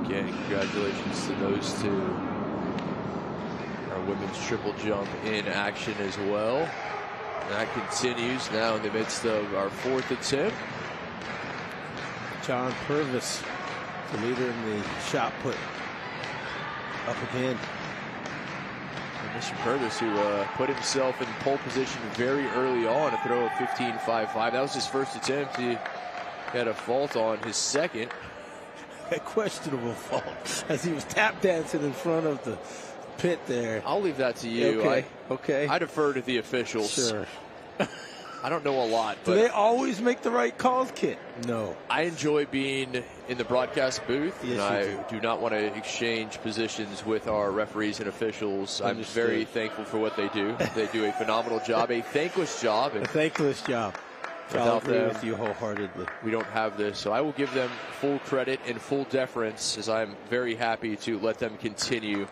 [SPEAKER 3] again, congratulations to those two. Our women's triple jump in action as well. That continues now in the midst of our 4th attempt.
[SPEAKER 4] John Purvis, the leader in the shot put, up again.
[SPEAKER 3] And Mr. Purvis, who put himself in pole position very early on to throw a 15.55. That was his first attempt. He had a fault on his second.
[SPEAKER 4] A questionable fault, as he was tap dancing in front of the pit there.
[SPEAKER 3] I'll leave that to you.
[SPEAKER 4] Okay.
[SPEAKER 3] I defer to the officials.
[SPEAKER 4] Sure.
[SPEAKER 3] I don't know a lot.
[SPEAKER 4] Do they always make the right calls, Kit? No.
[SPEAKER 3] I enjoy being in the broadcast booth.
[SPEAKER 4] Yes,
[SPEAKER 3] and I do not want to exchange positions with our referees and officials.
[SPEAKER 4] Understood.
[SPEAKER 3] I'm very thankful for what they do. They do a phenomenal job, a thankless job.
[SPEAKER 4] A thankless job. I'll agree with you wholeheartedly.
[SPEAKER 3] We don't have this, so I will give them full credit and full deference, as I'm very happy to let them continue.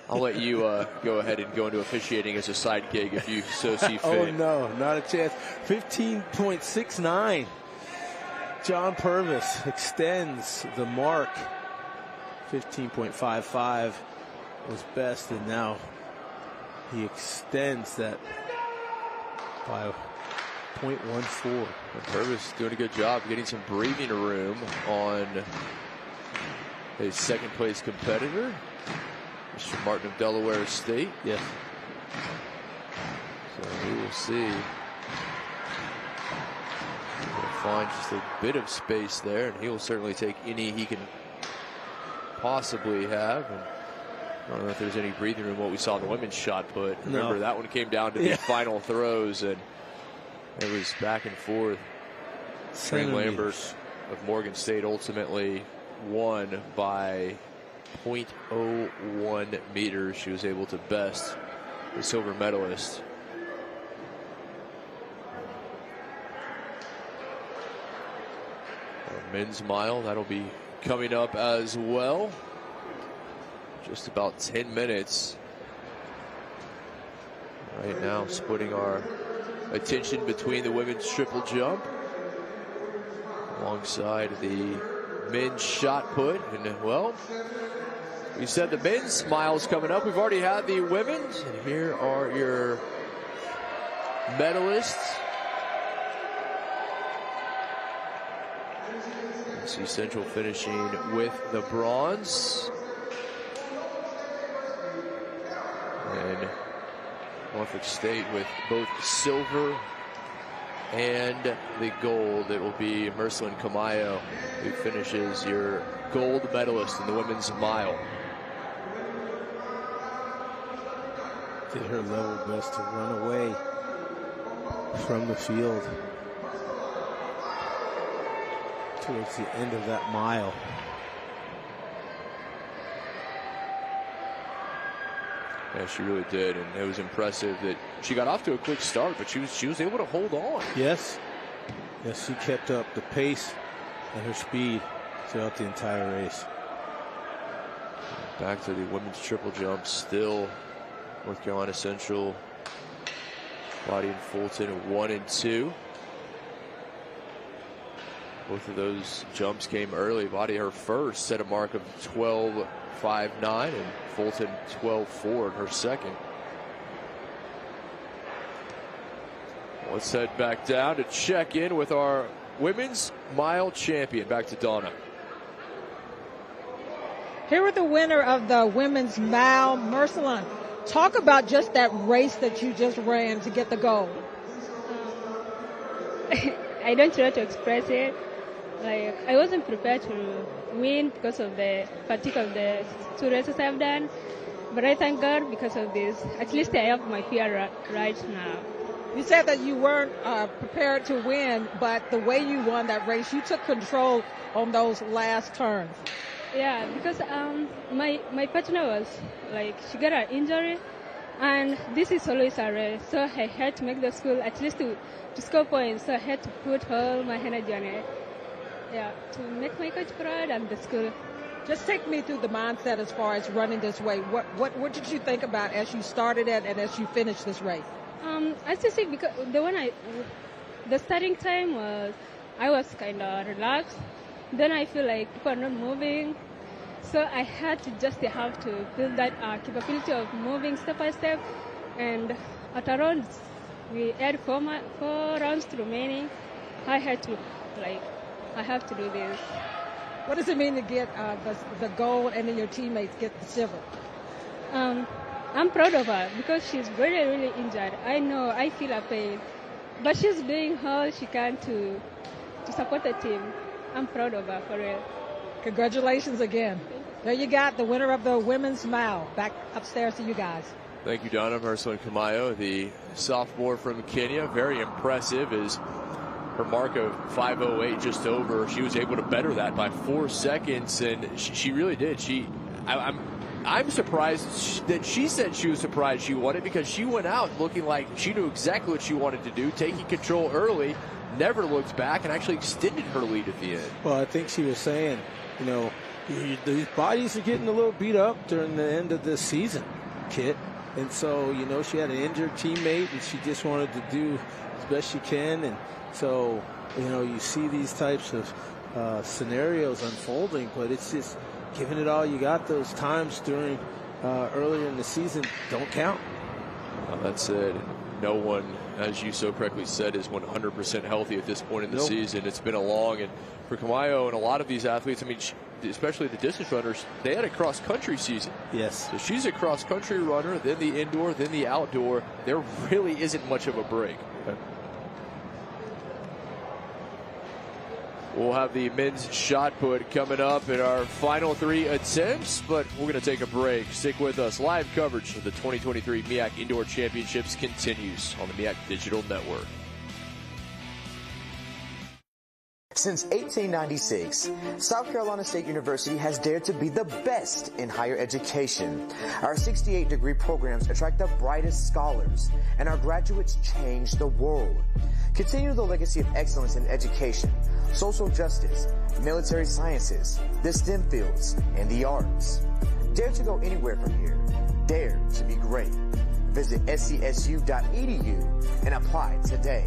[SPEAKER 3] I'll let you go ahead and go into officiating as a side gig if you so see fit.
[SPEAKER 4] Oh, no, not a chance. 15.69. John Purvis extends the mark. 15.55 was best, and now he extends that by 0.14.
[SPEAKER 3] Purvis doing a good job getting some breathing room on his second place competitor, Mr. Martin of Delaware State.
[SPEAKER 4] Yes.
[SPEAKER 3] So we will see. He'll find just a bit of space there, and he will certainly take any he can possibly have. And I don't know if there's any breathing room what we saw in the women's shot put. Remember, that one came down to the final throws, and it was back and forth. Trey Lambert of Morgan State ultimately won by 0.01 meters. She was able to best the silver medalist. men's mile. That'll be coming up as well. Just about 10 minutes. Right now, splitting our attention between the women's triple jump alongside the men's shot put. And, well, we said the men's mile's coming up. We've already had the women's. And here are your medalists. NC Central finishing with the bronze. And Norfolk State with both silver and the gold. It will be Mercelin Camayo who finishes your gold medalist in the women's mile.
[SPEAKER 4] Did her level best to run away from the field towards the end of that mile.
[SPEAKER 3] Yeah, she really did, and it was impressive that she got off to a quick start, but she was able to hold on.
[SPEAKER 4] Yes, she kept up the pace and her speed throughout the entire race.
[SPEAKER 3] Back to the women's triple jump, still North Carolina Central, Podium and Fulton 1 and 2. Both of those jumps came early. Body her first set a mark of 12.59 and Fulton 12.4 in her second. Let's head back down to check in with our women's mile champion. Back to Donna.
[SPEAKER 2] Here with the winner of the women's mile, Mercelin. Talk about just that race that you just ran to get the gold.
[SPEAKER 7] I don't know to express it. Like, I wasn't prepared to win because of the fatigue of the 2 races I've done. But I thank God because of this. At least I have my PR right now.
[SPEAKER 2] You said that you weren't prepared to win, but the way you won that race, you took control on those last turns.
[SPEAKER 7] Yeah, because my partner was like, she got an injury, and this is always a race. So I had to make the school at least to score points. So I had to put all my energy on it. Yeah, to make my coach proud and the school.
[SPEAKER 2] Just take me through the mindset as far as running this way. What did you think about as you started it and as you finished this race?
[SPEAKER 7] As you see, because the starting time was, I was kind of relaxed. Then I feel like people are not moving. So I had to just have to build that capability of moving step by step. And at around, we had four rounds remaining. I had to, I have to do this.
[SPEAKER 2] What does it mean to get the gold and then your teammates get the silver?
[SPEAKER 7] I'm proud of her because she's really, really injured. I know, I feel her pain. But she's doing all she can to support the team. I'm proud of her, for real.
[SPEAKER 2] Congratulations again. There you got the winner of the women's mile. Back upstairs to you guys.
[SPEAKER 3] Thank you, Donna. Mercelin Camayo, the sophomore from Kenya. Very impressive as her mark of 5:08 just over. She was able to better that by 4 seconds, and she really did. I'm surprised that she said she was surprised she won it because she went out looking like she knew exactly what she wanted to do, taking control early, never looked back, and actually extended her lead at the end.
[SPEAKER 4] Well, I think she was saying, these bodies are getting a little beat up during the end of this season, Kit. And so, she had an injured teammate, and she just wanted to do as best she can. And so, you see these types of scenarios unfolding, but it's just giving it all you got. Those times during earlier in the season don't count.
[SPEAKER 3] Well, that's it. No one, as you so correctly said, is 100% healthy at this point in the season. It's been a long, and for Camayo and a lot of these athletes, especially the distance runners, they had a cross-country season.
[SPEAKER 4] Yes.
[SPEAKER 3] So she's a cross-country runner, then the indoor, then the outdoor. There really isn't much of a break. Okay. We'll have the men's shot put coming up in our final 3 attempts, but we're going to take a break. Stick with us. Live coverage of the 2023 MEAC Indoor Championships continues on the MEAC Digital Network.
[SPEAKER 9] Since 1896, South Carolina State University has dared to be the best in higher education. Our 68-degree programs attract the brightest scholars, and our graduates change the world. Continue the legacy of excellence in education, social justice, military sciences, the STEM fields, and the arts. Dare to go anywhere from here. Dare to be great. Visit scsu.edu and apply today.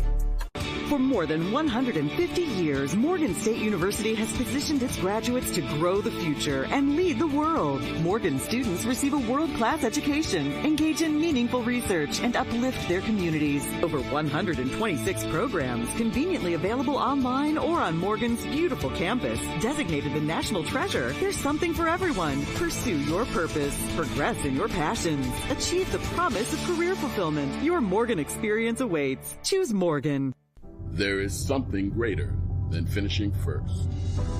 [SPEAKER 16] For more than 150 years, Morgan State University has positioned its graduates to grow the future and lead the world. Morgan students receive a world-class education, engage in meaningful research, and uplift their communities. Over 126 programs, conveniently available online or on Morgan's beautiful campus. Designated the national treasure, there's something for everyone. Pursue your purpose. Progress in your passions. Achieve the promise of career fulfillment. Your Morgan experience awaits. Choose Morgan.
[SPEAKER 8] There is something greater than finishing first.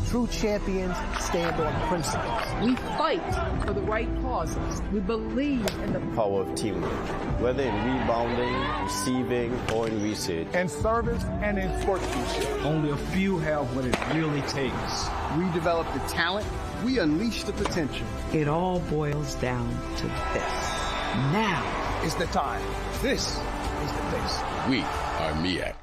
[SPEAKER 10] True champions stand on principles. We fight for the right causes. We believe in the
[SPEAKER 11] power of teamwork, whether in rebounding, receiving, or in research.
[SPEAKER 12] In service and in sportsmanship.
[SPEAKER 13] Only a few have what it really takes.
[SPEAKER 15] We develop the talent. We unleash the potential.
[SPEAKER 16] It all boils down to this. Now
[SPEAKER 12] is the time. This is the place.
[SPEAKER 8] We are MEAC.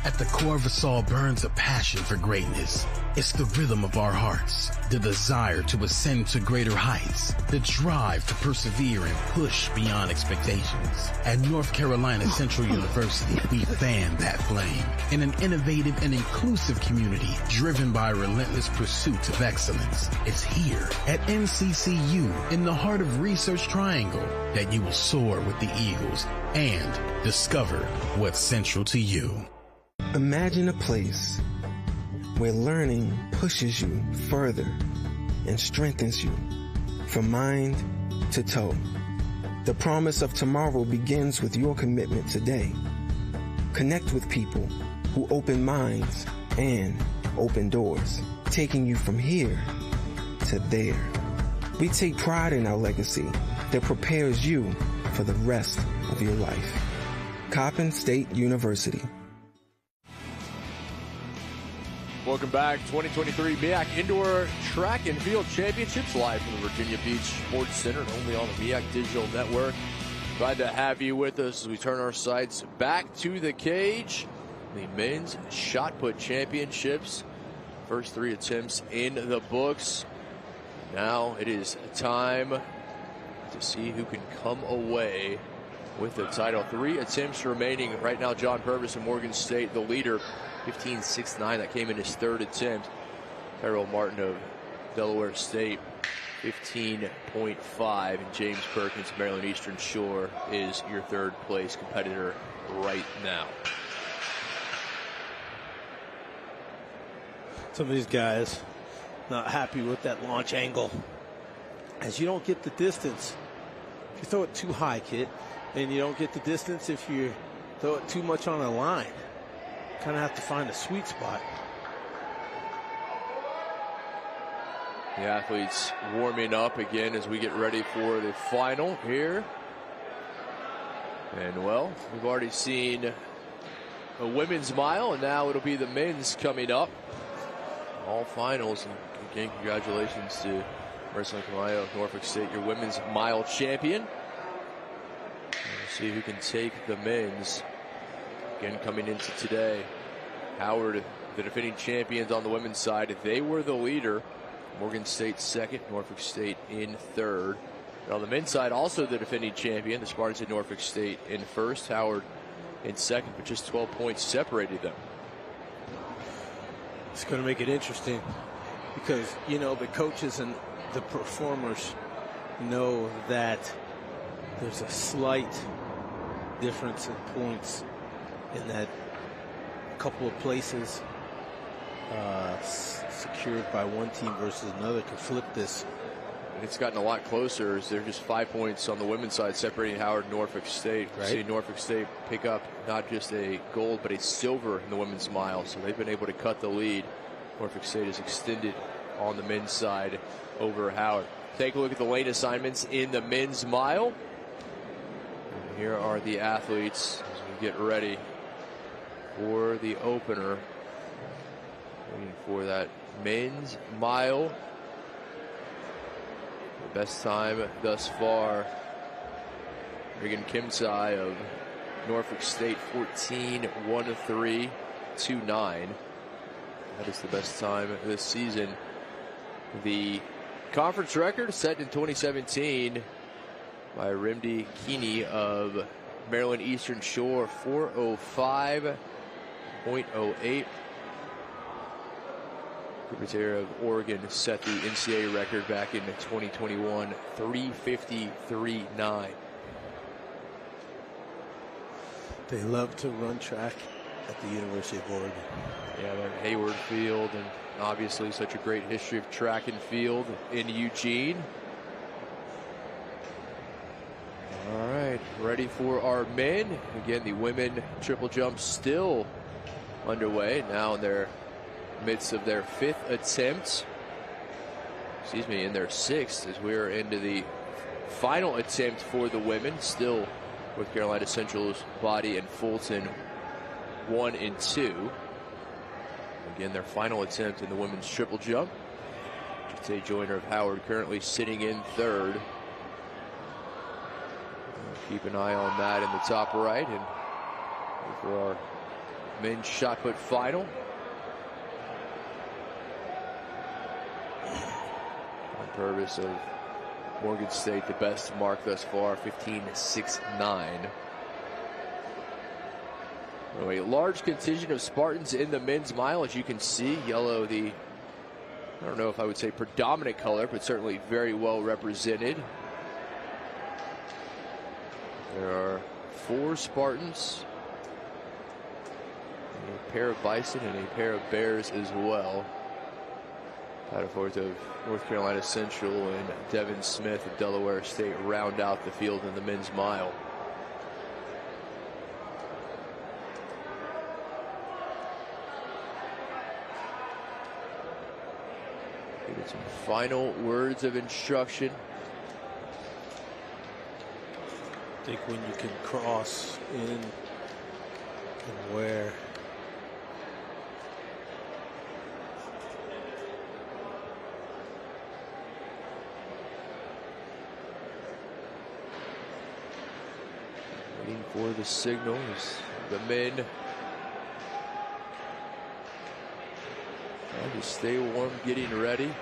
[SPEAKER 20] At the core of us all burns a passion for greatness. It's the rhythm of our hearts, the desire to ascend to greater heights, the drive to persevere and push beyond expectations. At North Carolina Central University, we fan that flame in an innovative and inclusive community driven by a relentless pursuit of excellence. It's here at NCCU, in the heart of Research Triangle, that you will soar with the eagles and discover what's central to you.
[SPEAKER 21] Imagine a place where learning pushes you further and strengthens you from mind to toe. The promise of tomorrow begins with your commitment today. Connect with people who open minds and open doors, taking you from here to there. We take pride in our legacy that prepares you for the rest of your life. Coppin State University.
[SPEAKER 3] Welcome back. 2023 MEAC Indoor Track and Field Championships live from the Virginia Beach Sports Center and only on the MEAC Digital Network. Glad to have you with us as we turn our sights back to the cage. The men's shot put championships. First 3 attempts in the books. Now it is time to see who can come away with the title. 3 attempts remaining right now. John Purvis of Morgan State, the leader. 15.69. That came in his 3rd attempt. Tyrell Martin of Delaware State, 15.5. And James Perkins of Maryland Eastern Shore is your 3rd place competitor right now.
[SPEAKER 4] Some of these guys not happy with that launch angle, as you don't get the distance if you throw it too high, kid, and you don't get the distance if you throw it too much on a line. Kind of have to find a sweet spot.
[SPEAKER 3] The athletes warming up again as we get ready for the final here. And well, we've already seen a women's mile, and now it'll be the men's coming up. All finals. And again, congratulations to Marissa Kamayo of Norfolk State, your women's mile champion. We'll see who can take the men's. Again, coming into today, Howard, the defending champions on the women's side, they were the leader. Morgan State 2nd, Norfolk State in 3rd. And on the men's side, also the defending champion, the Spartans at Norfolk State in 1st, Howard in 2nd, but just 12 points separated them.
[SPEAKER 4] It's going to make it interesting because, you know, the coaches and the performers know that there's a slight difference in points in that couple of places secured by one team versus another could flip this.
[SPEAKER 3] It's gotten a lot closer as they're just 5 points on the women's side separating Howard and Norfolk State. Right. See Norfolk State pick up not just a gold but a silver in the women's mile, so they've been able to cut the lead. Norfolk State has extended on the men's side over Howard. Take a look at the lane assignments in the men's mile. And here are the athletes as we get ready for the opener. Waiting for that men's mile. The best time thus far, Regan Kimsai of Norfolk State, 14:1:3:29. That is the best time this season. The conference record set in 2017 by Rimdi Keeney of Maryland Eastern Shore, 4:05.08. Cooper of Oregon set the NCAA record back in 2021, 3:53.9.
[SPEAKER 4] They love to run track at the University of Oregon.
[SPEAKER 3] Yeah, that Hayward Field, and obviously such a great history of track and field in Eugene. All right, ready for our men. Again, the women triple jump still underway, now in their midst of their 5th attempt. Excuse me, in their 6th, as we're into the final attempt for the women. Still North Carolina Central's Body and Fulton 1 and 2. Again, their final attempt in the women's triple jump. Jate Joyner of Howard currently sitting in 3rd. Keep an eye on that in the top right. And for our men's shot put final. On purpose of Morgan State, the best mark thus far, 15:6.9. A large contingent of Spartans in the men's mile, as you can see. Yellow, I don't know if I would say predominant color, but certainly very well represented. There are 4 Spartans, a pair of bison, and a pair of bears as well. Title fourth of North Carolina Central and Devin Smith of Delaware State round out the field in the men's mile. Give it some final words of instruction.
[SPEAKER 4] I think when you can cross in and where.
[SPEAKER 3] Waiting for the signal as the men trying to stay warm, getting ready.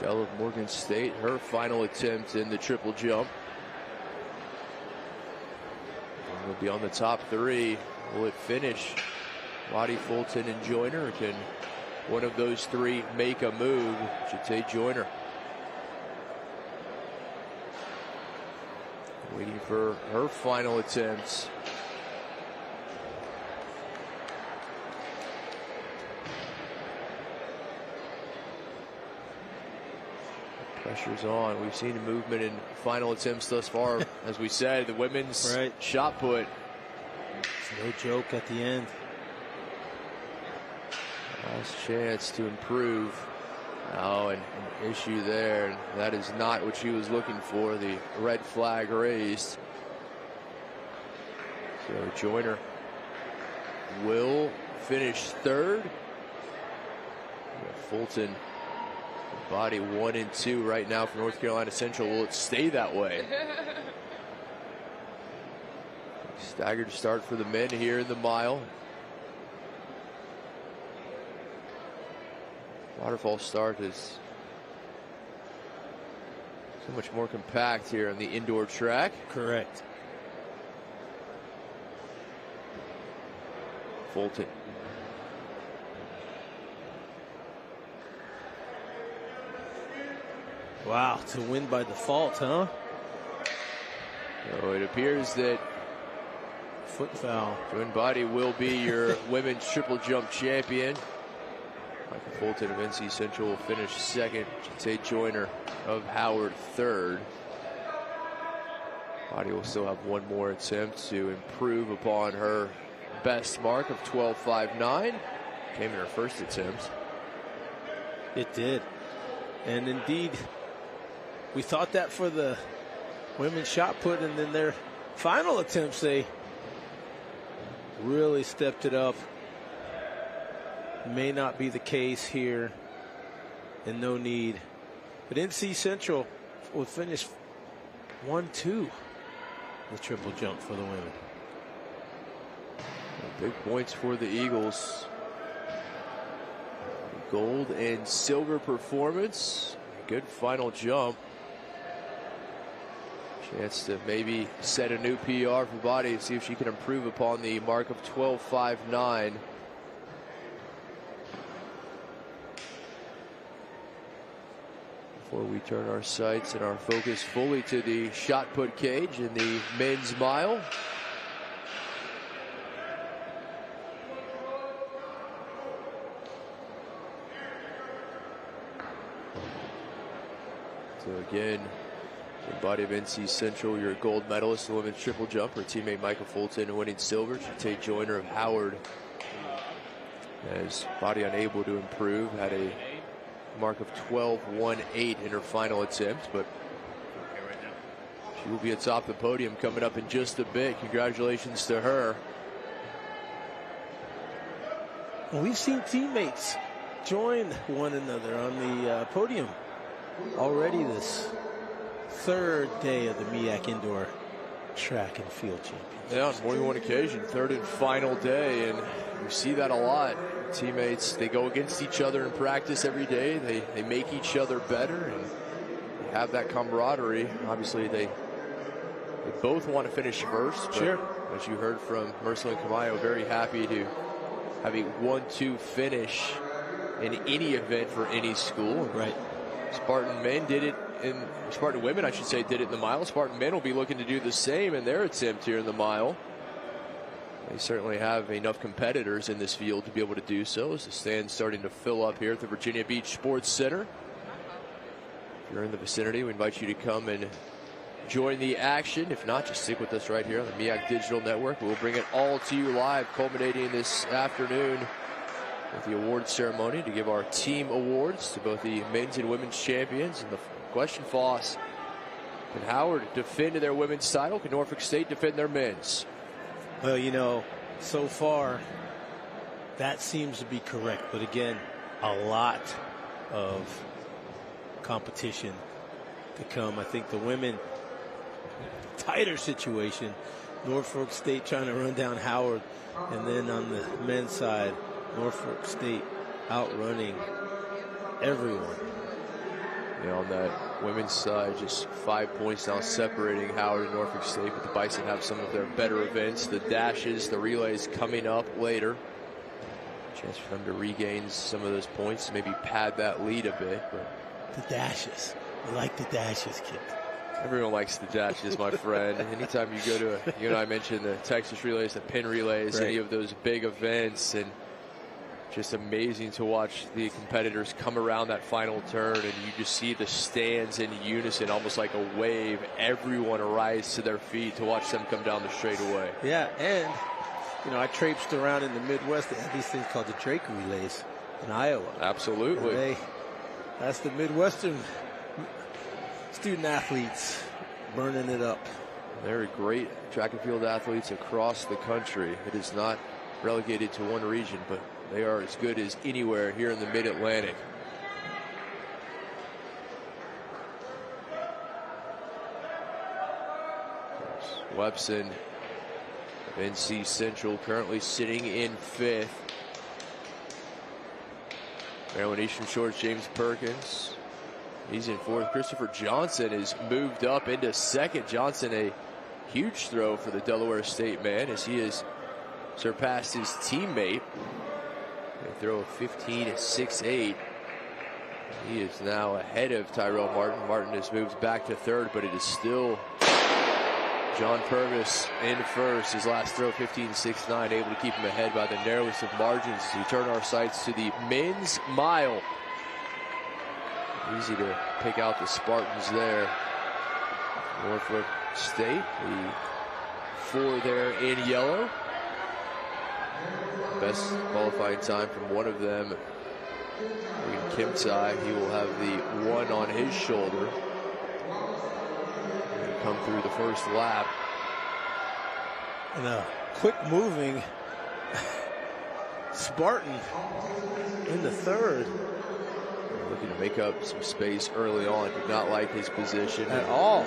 [SPEAKER 3] Shell of Morgan State, her final attempt in the triple jump. And will be on the top 3. Will it finish? Lottie, Fulton, and Joyner. Can one of those 3 make a move? Jate Joyner. Waiting for her final attempts. Pressure's on. We've seen movement in final attempts thus far. As we said, the women's shot put.
[SPEAKER 4] It's no joke at the end.
[SPEAKER 3] Last chance to improve. Oh, an issue there. That is not what she was looking for. The red flag raised. So Joyner will finish 3rd. Fulton, Body 1 and 2 right now for North Carolina Central. Will it stay that way? Staggered start for the men here in the mile. Waterfall start is so much more compact here on the indoor track.
[SPEAKER 4] Correct.
[SPEAKER 3] Fulton.
[SPEAKER 4] Wow, to win by default, huh?
[SPEAKER 3] So it appears that
[SPEAKER 4] foot foul.
[SPEAKER 3] Joan Body will be your women's triple jump champion. Michael Fulton of NC Central will finish 2nd. Jate Joyner of Howard 3rd. Body will still have one more attempt to improve upon her best mark of 12.59. Came in her first attempt.
[SPEAKER 4] It did. And indeed, we thought that for the women's shot put, and then their final attempts, they really stepped it up. May not be the case here, and no need. But NC Central will finish 1-2 the triple jump for the women.
[SPEAKER 3] Big points for the Eagles. Gold and silver performance. Good final jump. Chance to maybe set a new PR for Body and see if she can improve upon the mark of 12.59. Before we turn our sights and our focus fully to the shot put cage in the men's mile. So again, in Body of NC Central, your gold medalist, the women's triple jump, her teammate Micah Fulton winning silver. Tate Joyner of Howard, as Body unable to improve, had a mark of 12.18 in her final attempt, but she will be atop the podium coming up in just a bit. Congratulations to her.
[SPEAKER 4] Well, we've seen teammates join one another on the podium already this third day of the MEAC Indoor Track and Field Championships.
[SPEAKER 3] Yeah, on more than one occasion, third and final day, and you see that a lot. Teammates, they go against each other in practice every day. They make each other better, and they have that camaraderie. Obviously, they both want to finish first. But
[SPEAKER 4] sure.
[SPEAKER 3] As you heard from Merceline Camayo, very happy to have a 1-2 finish in any event for any school.
[SPEAKER 4] Right.
[SPEAKER 3] Spartan men did it in Spartan women, I should say, did it in the mile. Spartan men will be looking to do the same in their attempt here in the mile. They certainly have enough competitors in this field to be able to do so, as the stand's starting to fill up here at the Virginia Beach Sports Center. If you're in the vicinity, we invite you to come and join the action. If not, just stick with us right here on the MEAC Digital Network. We'll bring it all to you live, culminating this afternoon with the award ceremony to give our team awards to both the men's and women's champions. And the question, Foss, can Howard defend their women's title? Can Norfolk State defend their men's?
[SPEAKER 4] Well, you know, so far that seems to be correct. But again, a lot of competition to come. I think the women, tighter situation. Norfolk State trying to run down Howard. And then on the men's side, Norfolk State outrunning everyone.
[SPEAKER 3] Yeah, on that women's side, just 5 points now separating Howard and Norfolk State, but the Bison have some of their better events. The dashes, the relays coming up later. Chance for them to regain some of those points, maybe pad that lead a bit. But
[SPEAKER 4] the dashes, I like the dashes, kid.
[SPEAKER 3] Everyone likes the dashes, my friend. Anytime you go to, you and I mentioned the Texas relays, the pin relays,
[SPEAKER 4] right.
[SPEAKER 3] Any of those big events, and just amazing to watch the competitors come around that final turn, and you just see the stands in unison, almost like a wave. Everyone rise to their feet to watch them come down the straightaway.
[SPEAKER 4] Yeah, and you know, I traipsed around in the Midwest. They have these things called the Drake relays in Iowa.
[SPEAKER 3] Absolutely.
[SPEAKER 4] That's the Midwestern student athletes burning it up.
[SPEAKER 3] They're great track and field athletes across the country. It is not relegated to one region, but they are as good as anywhere here in the Mid-Atlantic. Webson, NC Central, currently sitting in fifth. Maryland Eastern Shore's James Perkins, he's in fourth. Christopher Johnson is moved up into second. Johnson, a huge throw for the Delaware State man, as he has surpassed his teammate. A throw of 15.68. He is now ahead of Tyrell Martin. Martin has moved back to third, but it is still John Purvis in first. His last throw, 15.69, able to keep him ahead by the narrowest of margins. We turn our sights to the men's mile. Easy to pick out the Spartans there. Norfolk State, the four there in yellow. Best qualifying time from one of them Kimtai, he will have the 1 on his shoulder. He'll come through the first lap.
[SPEAKER 4] And a quick moving Spartan in the third.
[SPEAKER 3] Looking to make up some space early on. Did not like his position
[SPEAKER 4] at all.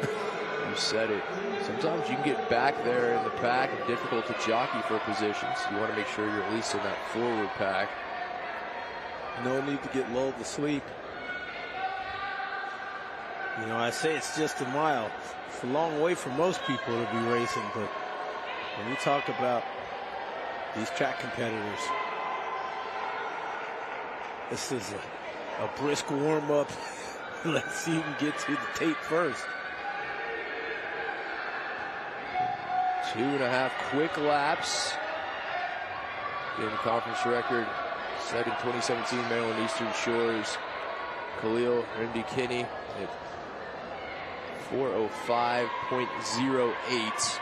[SPEAKER 3] You said it. Sometimes you can get back there in the pack and difficult to jockey for positions. You want to make sure you're at least in that forward pack.
[SPEAKER 4] No need to get lulled to sleep. You know, I say it's just a mile. It's a long way for most people to be racing, but when you talk about these track competitors, this is a brisk warm-up. Let's see who can get to the tape first.
[SPEAKER 3] 2.5 quick laps. In the conference record set in 2017 Maryland Eastern Shores. Khalil Rimdi-Kinney at 4:05.08.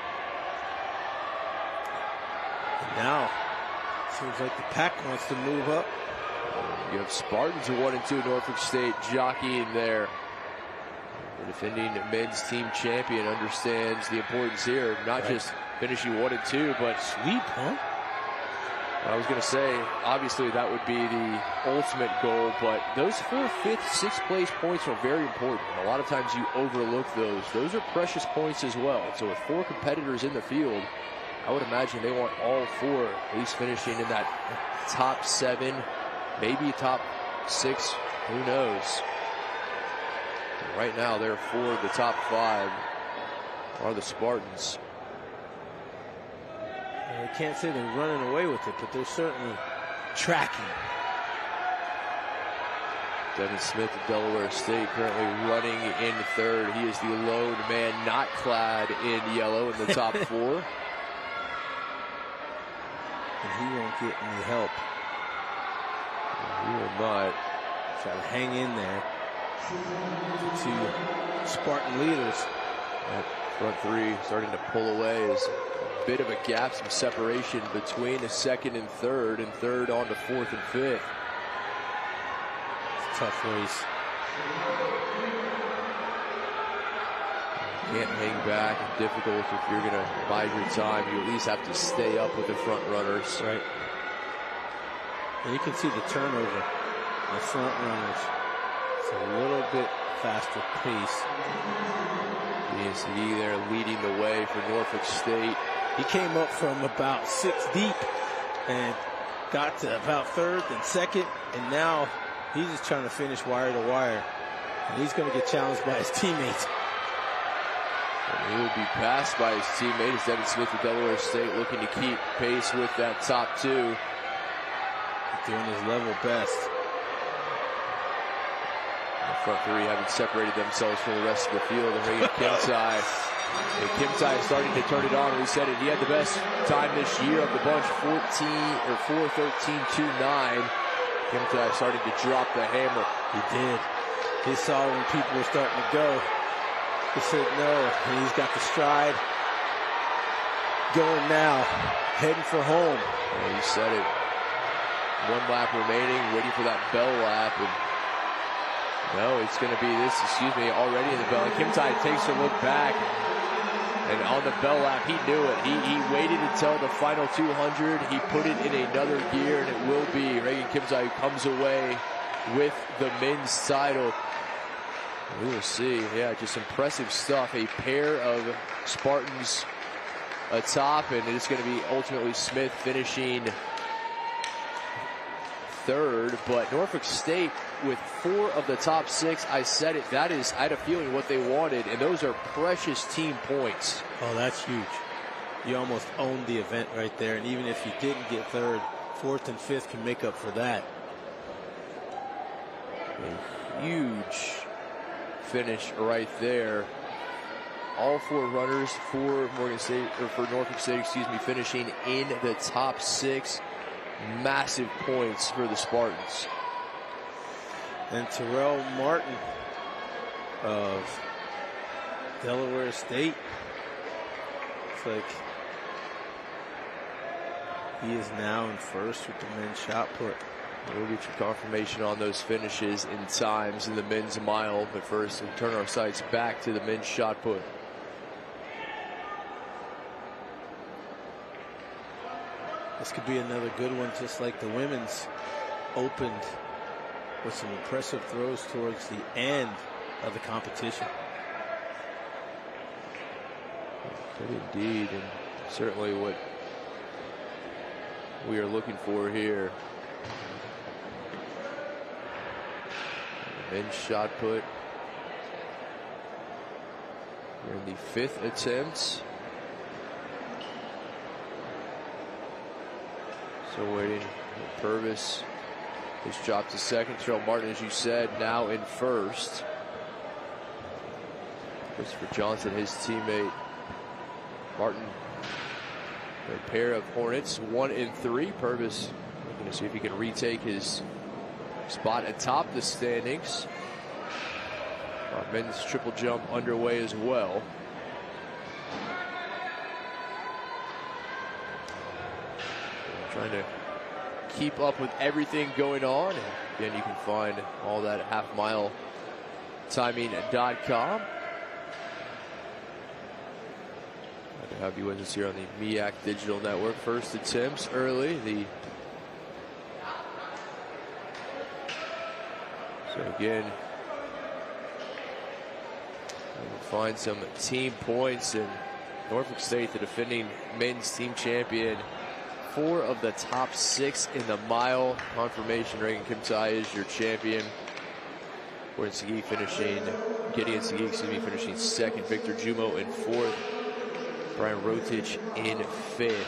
[SPEAKER 4] And now, seems like the pack wants to move up.
[SPEAKER 3] You have Spartans who 1 and 2 Norfolk State jockeying there. The defending men's team champion understands the importance here, not just finishing 1 and 2, but
[SPEAKER 4] sweep, huh?
[SPEAKER 3] I was going to say, obviously that would be the ultimate goal, but those 4th, 5th, 6th place points are very important. A lot of times you overlook those. Those are precious points as well. So with 4 competitors in the field, I would imagine they want all 4 at least finishing in that top 7, maybe top 6, who knows. And right now, they're 4 of the top 5 are the Spartans.
[SPEAKER 4] I can't say they're running away with it, but they're certainly tracking.
[SPEAKER 3] Devin Smith of Delaware State currently running in 3rd. He is the lone man not clad in yellow in the top 4.
[SPEAKER 4] And he won't get any help.
[SPEAKER 3] He will not.
[SPEAKER 4] Try to hang in there. The 2 Spartan leaders.
[SPEAKER 3] That front 3 starting to pull away. Is a bit of a gap, some separation between the 2nd and 3rd, and 3rd on to 4th and 5th.
[SPEAKER 4] It's a tough race.
[SPEAKER 3] Can't hang back. Difficult if you're going to bide your time. You at least have to stay up with the front runners.
[SPEAKER 4] Right. And you can see the turnover. The front runners. It's a little bit faster pace.
[SPEAKER 3] BNCD there leading the way for Norfolk State.
[SPEAKER 4] He came up from about 6 deep and got to about 3rd and 2nd, and now he's just trying to finish wire to wire. And he's going to get challenged by his teammates.
[SPEAKER 3] And he will be passed by his teammates. Devin Smith of Delaware State looking to keep pace with that top 2.
[SPEAKER 4] Doing his level best.
[SPEAKER 3] The front 3 having separated themselves from the rest of the field. And Reagan Kimtai. And Kimtai is starting to turn it on. We said it. He had the best time this year of the bunch, 4:13.29. Kimtai starting to drop the hammer.
[SPEAKER 4] He did. He saw when people were starting to go. He said no, and he's got the stride going now, heading for home.
[SPEAKER 3] Yeah, you said it. 1 lap remaining, waiting for that bell lap, and no, it's going to be this, already in the bell. And Kimtai takes a look back, and on the bell lap, he knew it. He waited until the final 200. He put it in another gear, and it will be Reagan Kimtai who comes away with the men's title. We will see. Yeah, just impressive stuff. A pair of Spartans atop, and it's going to be ultimately Smith finishing 3rd. But Norfolk State with 4 of the top 6. I said it. That is, I had a feeling, what they wanted, and those are precious team points.
[SPEAKER 4] Oh, that's huge. You almost owned the event right there, and even if you didn't get 3rd, 4th and 5th can make up for that.
[SPEAKER 3] A huge finish right there. All 4 runners for Morgan State, or for Norfolk State, finishing in the top 6. Massive points for the Spartans.
[SPEAKER 4] And Terrell Martin of Delaware State. It's like he is now in 1st with the men's shot put.
[SPEAKER 3] We'll get your confirmation on those finishes and times in the men's mile. But first, we'll turn our sights back to the men's shot put.
[SPEAKER 4] This could be another good one, just like the women's opened with some impressive throws towards the end of the competition.
[SPEAKER 3] Good indeed, and certainly what we are looking for here. Men's shot put. We're in the 5th attempt. So waiting. Purvis has dropped to second. Terrell Martin, as you said, now in first. Christopher Johnson, his teammate. Martin, a pair of Hornets, 1 and 3. Purvis looking to see if he can retake his spot atop the standings. Our men's triple jump underway as well. Trying to keep up with everything going on. And again, you can find all that at halfmiletiming.com. Glad to have you with us here on the MEAC Digital Network. First attempts early. So again, we'll find some team points, and Norfolk State, the defending men's team champion, 4 of the top 6 in the mile. Confirmation, Reagan Kimtai is your champion. Gideon Segui finishing second. Victor Jumo in 4th. Brian Rotich in 5th.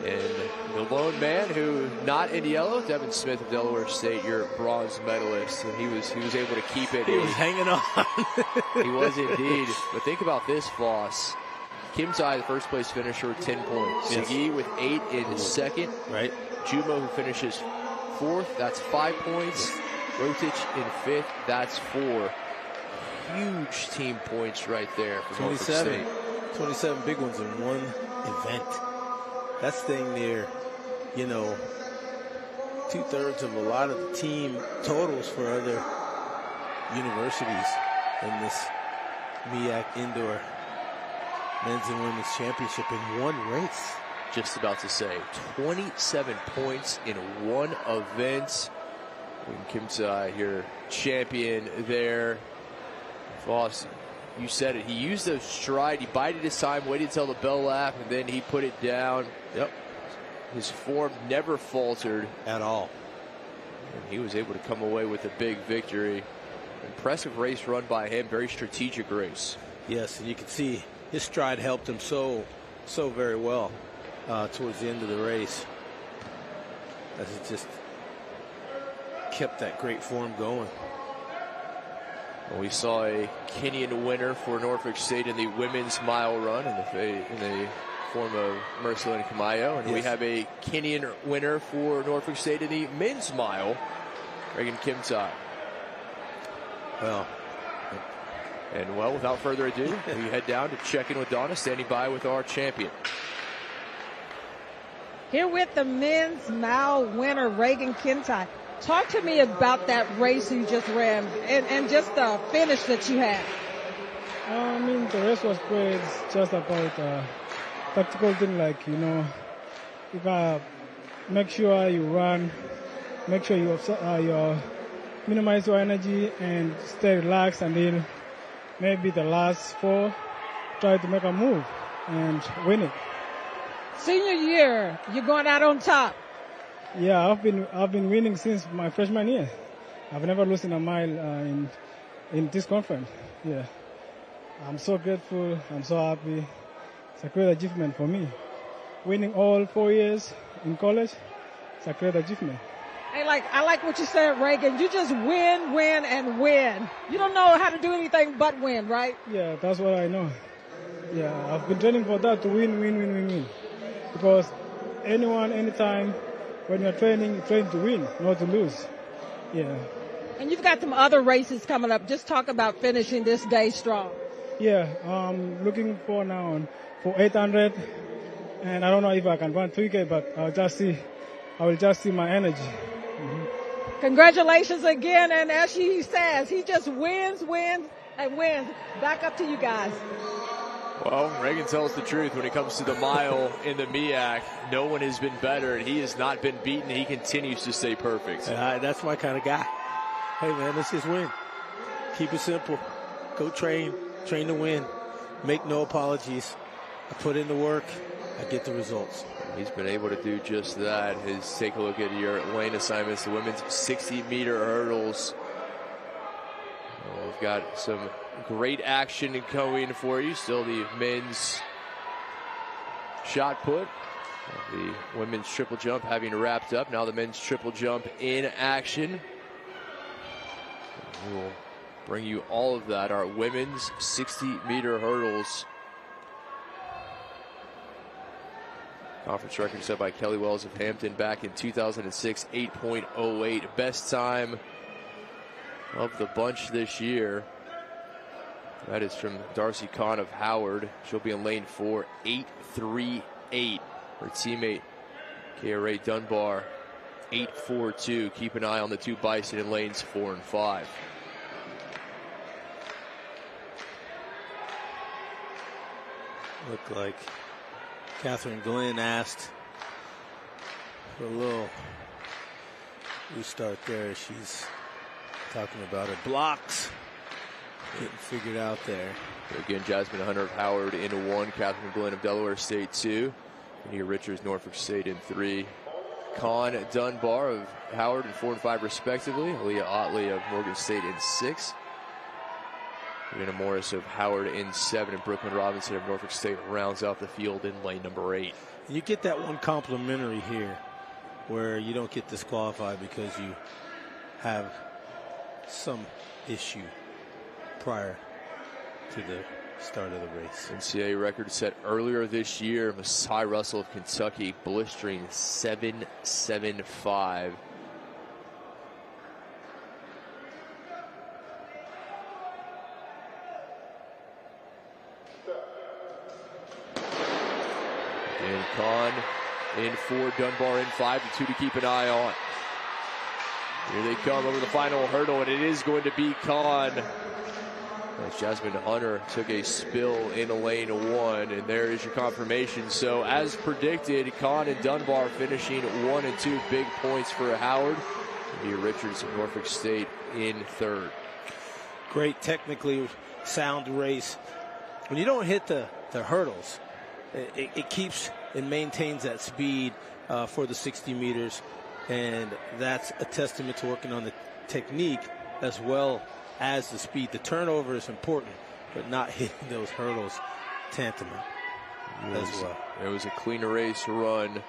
[SPEAKER 3] And the lone man who not in yellow, Devin Smith of Delaware State, your bronze medalist, and he was able to keep it.
[SPEAKER 4] He was hanging on.
[SPEAKER 3] He was indeed. But think about this, Voss. Kimtai, the first place finisher, with 10 points.
[SPEAKER 4] Yes.
[SPEAKER 3] Segui with 8 in second.
[SPEAKER 4] Right.
[SPEAKER 3] Jumo, who finishes 4th, that's 5 points. Rotich in 5th, that's 4. Huge team points right there for Norfolk State.
[SPEAKER 4] 27 big ones in one event. That's thing near, 2/3 of a lot of the team totals for other universities in this MEAC indoor men's and women's championship in one race.
[SPEAKER 3] Just about to say, 27 points in one event. And Kimtai, your champion there. Voss, you said it. He used those stride. He bided his time, waited until the bell lap, and then he put it down.
[SPEAKER 4] Yep.
[SPEAKER 3] His form never faltered
[SPEAKER 4] at all.
[SPEAKER 3] And he was able to come away with a big victory. Impressive race run by him. Very strategic race.
[SPEAKER 4] Yes, and you can see his stride helped him so very well towards the end of the race, as it just kept that great form going.
[SPEAKER 3] Well, we saw a Kenyan winner for Norfolk State in the women's mile run in the form of Mercelyn Kamayo, and we have a Kenyan winner for Norfolk State in the men's mile, Reagan Kimtai. Well, without further ado, we head down to check in with Donna, standing by with our champion.
[SPEAKER 2] Here with the men's mile winner, Reagan Kimtai. Talk to me about that race you just ran and just the finish that you had.
[SPEAKER 19] The race was great. It's just about tactical thing, like, you gotta make sure you run, make sure you minimize your energy and stay relaxed, and then maybe the last 4 try to make a move and win it.
[SPEAKER 2] Senior year, you're going out on top.
[SPEAKER 19] Yeah, I've been winning since my freshman year. I've never lost in a mile in this conference. Yeah, I'm so grateful. I'm so happy. It's a great achievement for me. Winning all 4 years in college, it's a great achievement.
[SPEAKER 2] I like what you said, Reagan. You just win, and win. You don't know how to do anything but win, right?
[SPEAKER 19] Yeah, that's what I know. Yeah, I've been training for that, to win. Because anyone, anytime, when you're training, you train to win, not to lose. Yeah.
[SPEAKER 2] And you've got some other races coming up. Just talk about finishing this day strong.
[SPEAKER 19] Yeah, I'm looking for now for 800. And I don't know if I can run 3K, but I will just see my energy. Mm-hmm.
[SPEAKER 2] Congratulations again. And as she says, he just wins, and wins. Back up to you guys.
[SPEAKER 3] Well, Reagan tells the truth when it comes to the mile in the MEAC. No one has been better, and he has not been beaten. He continues to stay perfect.
[SPEAKER 4] That's my kind of guy. Hey, man, let's just win. Keep it simple. Go train to win. Make no apologies. I put in the work. I get the results.
[SPEAKER 3] He's been able to do just that. Take a look at your lane assignments. The women's 60-meter hurdles. We've got some great action coming for you. Still the men's shot put. The women's triple jump having wrapped up. Now the men's triple jump in action. We will bring you all of that. Our women's 60-meter hurdles. Conference record set by Kelly Wells of Hampton back in 2006, 8.08. Best time of the bunch this year. That is from Darcy Kahn of Howard. She'll be in lane 4, 8.38. Her teammate, Kara Dunbar, 8.42. Keep an eye on the two Bison in lanes 4 and 5.
[SPEAKER 4] Looked like Catherine Glenn asked for a little restart there. She's talking about her blocks getting figured out there.
[SPEAKER 3] Again, Jasmine Hunter of Howard in 1, Catherine Glenn of Delaware State 2, Nia Richards, Norfolk State in 3, Con Dunbar of Howard in 4 and 5 respectively, Leah Otley of Morgan State in 6, Rena Morris of Howard in 7, and Brooklyn Robinson of Norfolk State rounds out the field in lane number 8.
[SPEAKER 4] You get that one complimentary here where you don't get disqualified because you have some issue prior to the start of the race.
[SPEAKER 3] NCAA record set earlier this year. Masai Russell of Kentucky blistering 7.75. And Kahn in 4, Dunbar in 5, and 2 to keep an eye on. Here they come over the final hurdle, and it is going to be Kahn. As Jasmine Hunter took a spill in lane 1, and there is your confirmation. So as predicted, Kahn and Dunbar finishing 1 and 2, big points for Howard. Nia Richards of Norfolk State in 3rd.
[SPEAKER 4] Great, technically sound race. When you don't hit the hurdles, it keeps and maintains that speed for the 60 meters, and that's a testament to working on the technique as well as the speed. The turnover is important, but not hitting those hurdles tantamount as well.
[SPEAKER 3] It was a clean race run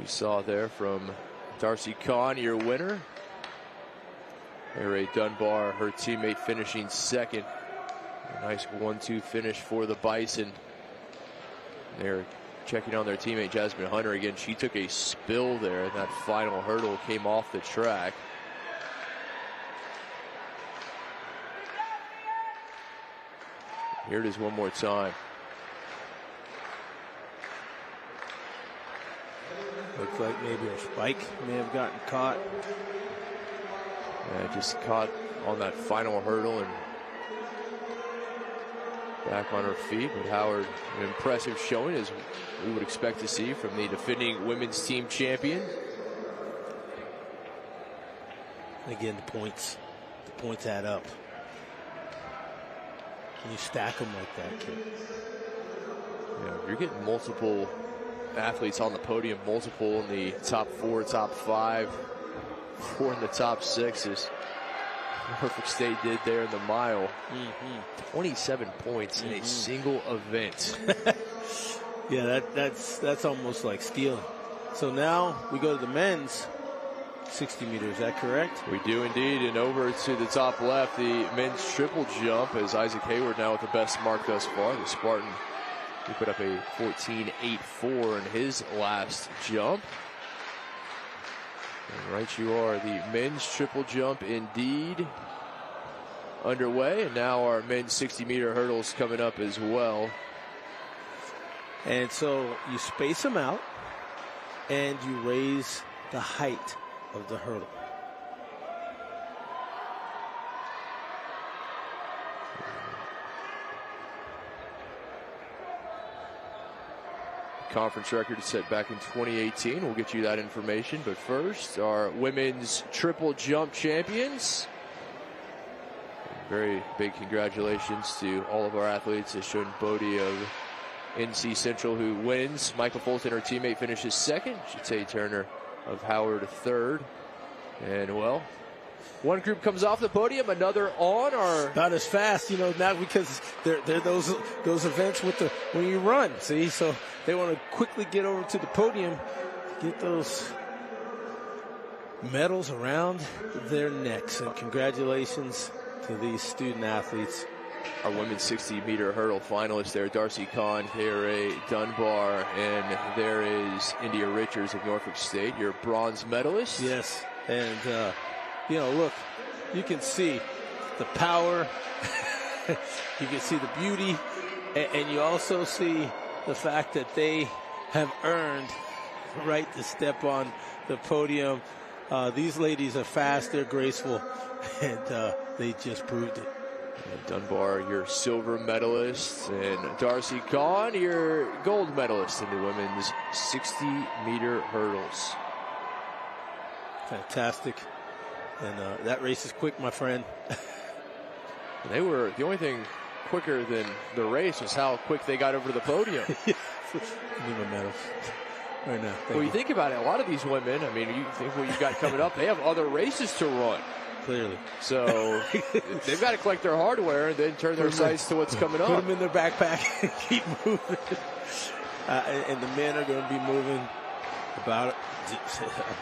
[SPEAKER 3] we saw there from Darcy Kahn, your winner. Ray Dunbar, her teammate, finishing 2nd. A nice 1-2 finish for the Bison. They're checking on their teammate Jasmine Hunter again. She took a spill there, and that final hurdle came off the track. Here it is one more time.
[SPEAKER 4] Looks like maybe her spike may have gotten caught.
[SPEAKER 3] Yeah, just caught on that final hurdle and back on her feet. But Howard, an impressive showing, as we would expect to see from the defending women's team champion.
[SPEAKER 4] Again, the points add up. When you stack them like that, kid.
[SPEAKER 3] Yeah, you're getting multiple athletes on the podium, multiple in the top 4, top 5, 4 in the top 6, as Norfolk State did there in the mile. 27 points in a single event.
[SPEAKER 4] Yeah, that's almost like stealing. So now we go to the men's 60 meters. Is that correct?
[SPEAKER 3] We do indeed. And over to the top left, the men's triple jump, as Isaac Hayward now with the best mark thus far. The Spartan, he put up a 14.84 in his last jump. And right you are, the men's triple jump indeed underway. And now our men's 60-meter hurdles coming up as well.
[SPEAKER 4] And so you space them out and you raise the height of the hurdle.
[SPEAKER 3] conference record set back in 2018. We'll get you that information. But first, our women's triple jump champions. Very big congratulations to all of our athletes, as shown Bodie of NC Central, who wins. Michael Fulton, her teammate, finishes second. Chitae Turner of Howard, third. And, well, one group comes off the podium, another on.
[SPEAKER 4] Not as fast, now because they're those events with when you run, see? So they want to quickly get over to the podium, get those medals around their necks. And congratulations to these student athletes.
[SPEAKER 3] Our women's 60-meter hurdle finalists there, Darcy Kahn, Kara Dunbar, and there is India Richards of Norfolk State, your bronze medalist.
[SPEAKER 4] Yes, and, look, you can see the power, you can see the beauty, and you also see the fact that they have earned the right to step on the podium. These ladies are fast, they're graceful, and they just proved it.
[SPEAKER 3] And Dunbar, your silver medalist, and Darcy Kahn, your gold medalist in the women's 60-meter hurdles.
[SPEAKER 4] Fantastic. And that race is quick, my friend.
[SPEAKER 3] They were, the only thing quicker than the race was how quick they got over to the podium.
[SPEAKER 4] Give me my medals right now.
[SPEAKER 3] Well, you think about it, a lot of these women, I mean, you think what you've got coming up, they have other races to run.
[SPEAKER 4] Clearly.
[SPEAKER 3] So they've got to collect their hardware and then turn their sights to what's coming up.
[SPEAKER 4] Put them in their backpack and keep moving. And the men are going to be moving about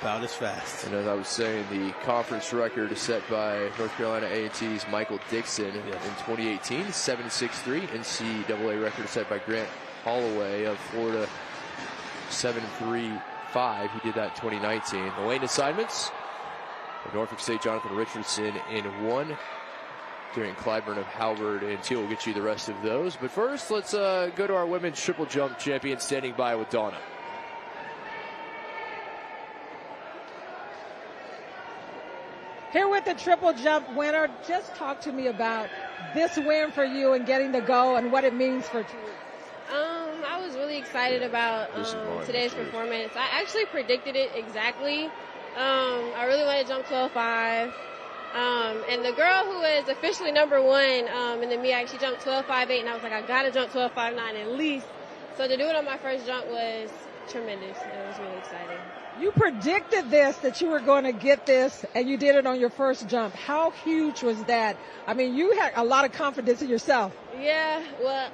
[SPEAKER 4] as fast.
[SPEAKER 3] And as I was saying, the conference record is set by North Carolina A&T's Michael Dixon in 2018, 7.63. NCAA record is set by Grant Holloway of Florida, 7.35. He did that in 2019. The lane assignments. Norfolk State, Jonathan Richardson in 1. Darian Clyburn of Howard in 2. We'll get you the rest of those. But first, let's go to our women's triple jump champion standing by with Donna.
[SPEAKER 2] Here with the triple jump winner, just talk to me about this win for you and getting the go and what it means for you.
[SPEAKER 17] I was really excited about today's performance. I actually predicted it exactly. I really wanted to jump 12.5. And the girl who is officially number 1 in the MEAC, she jumped 12.58, and I was like, I got to jump 12.59 at least. So to do it on my first jump was tremendous. It was really exciting.
[SPEAKER 2] You predicted this, that you were going to get this, and you did it on your first jump. How huge was that? I mean, you had a lot of confidence in yourself.
[SPEAKER 17] Yeah, well,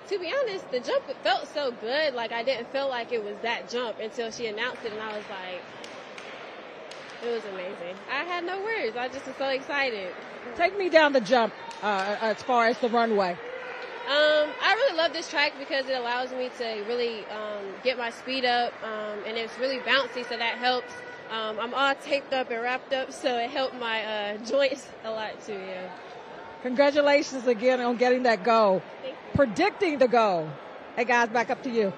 [SPEAKER 17] to be honest, the jump felt so good. Like, I didn't feel like it was that jump until she announced it, and I was like, it was amazing. I had no words. I just was so excited.
[SPEAKER 2] Take me down the jump as far as the runway.
[SPEAKER 17] I really love this track because it allows me to really get my speed up, and it's really bouncy, so that helps. I'm all taped up and wrapped up, so it helped my joints a lot too, yeah.
[SPEAKER 2] Congratulations again on getting that goal.
[SPEAKER 17] Thank you.
[SPEAKER 2] Predicting the goal. Hey, guys, back up to you.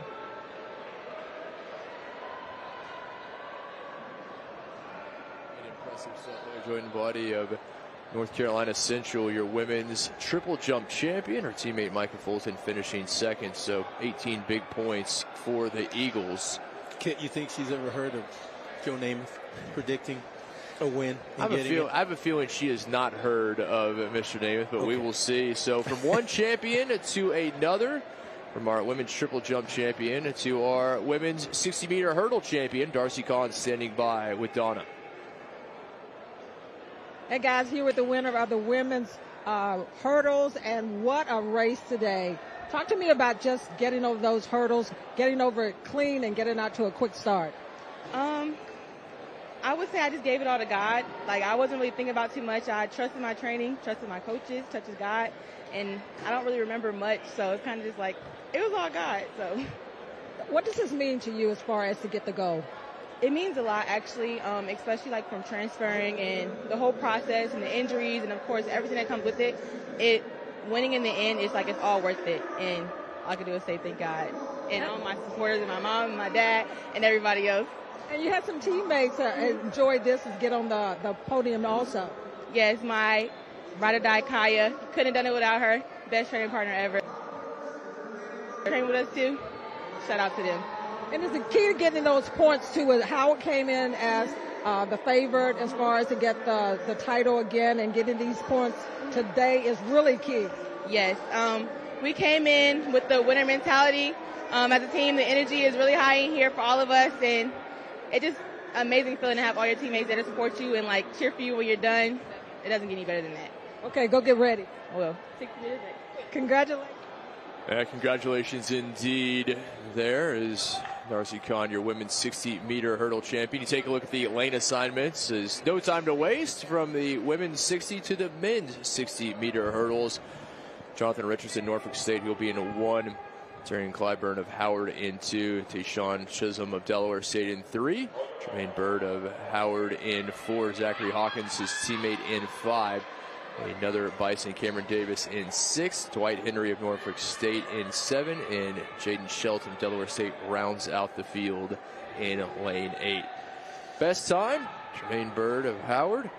[SPEAKER 3] Impressive stuff there, joined body of North Carolina Central, your women's triple jump champion. Her teammate Micah Fulton finishing second, so 18 big points for the Eagles.
[SPEAKER 4] Kit, you think she's ever heard of Joe Namath predicting a win?
[SPEAKER 3] I have a feeling she has not heard of Mr. Namath, but we will see. So from one champion to another, from our women's triple jump champion to our women's 60-meter hurdle champion, Darcy Kahn standing by with Donna.
[SPEAKER 2] Hey, guys, here with the winner of the women's hurdles, and what a race today. Talk to me about just getting over those hurdles, getting over it clean, and getting out to a quick start.
[SPEAKER 1] I would say I just gave it all to God. Like, I wasn't really thinking about too much. I trusted my training, trusted my coaches, trusted God, and I don't really remember much, so it's kind of just like, it was all God, so.
[SPEAKER 2] What does this mean to you as far as to get the goal?
[SPEAKER 1] It means a lot, actually, especially like from transferring and the whole process and the injuries and, of course, everything that comes with it. Winning in the end is like it's all worth it. And all I can do is say thank God. And all my supporters and my mom and my dad and everybody else.
[SPEAKER 2] And you had some teammates enjoy this and get on the podium also.
[SPEAKER 1] Yes, my ride or die Kaya. Couldn't have done it without her. Best training partner ever. Trained with us too. Shout out to them.
[SPEAKER 2] And is the key to getting those points too? Howard came in as the favorite as far as to get the title again, and getting these points today is really key.
[SPEAKER 6] Yes. We came in with the winner mentality. As a team, the energy is really high in here for all of us, and it's just an amazing feeling to have all your teammates there to support you and like cheer for you when you're done. It doesn't get any better than that.
[SPEAKER 2] Okay, go get ready.
[SPEAKER 6] Well,
[SPEAKER 2] congratulations.
[SPEAKER 3] Congratulations indeed. There is Darcy Kahn, your women's 60-meter hurdle champion. You take a look at the lane assignments. There's no time to waste from the women's 60 to the men's 60-meter hurdles. Jonathan Richardson, Norfolk State, who will be in 1. Turning Clyburn of Howard in 2. Tayshawn Chisholm of Delaware State in 3. Jermaine Bird of Howard in 4. Zachary Hawkins, his teammate, in 5. Another Bison, Cameron Davis, in 6. Dwight Henry of Norfolk State in 7. And Jaden Shelton of Delaware State rounds out the field in lane 8. Best time, Jermaine Bird of Howard,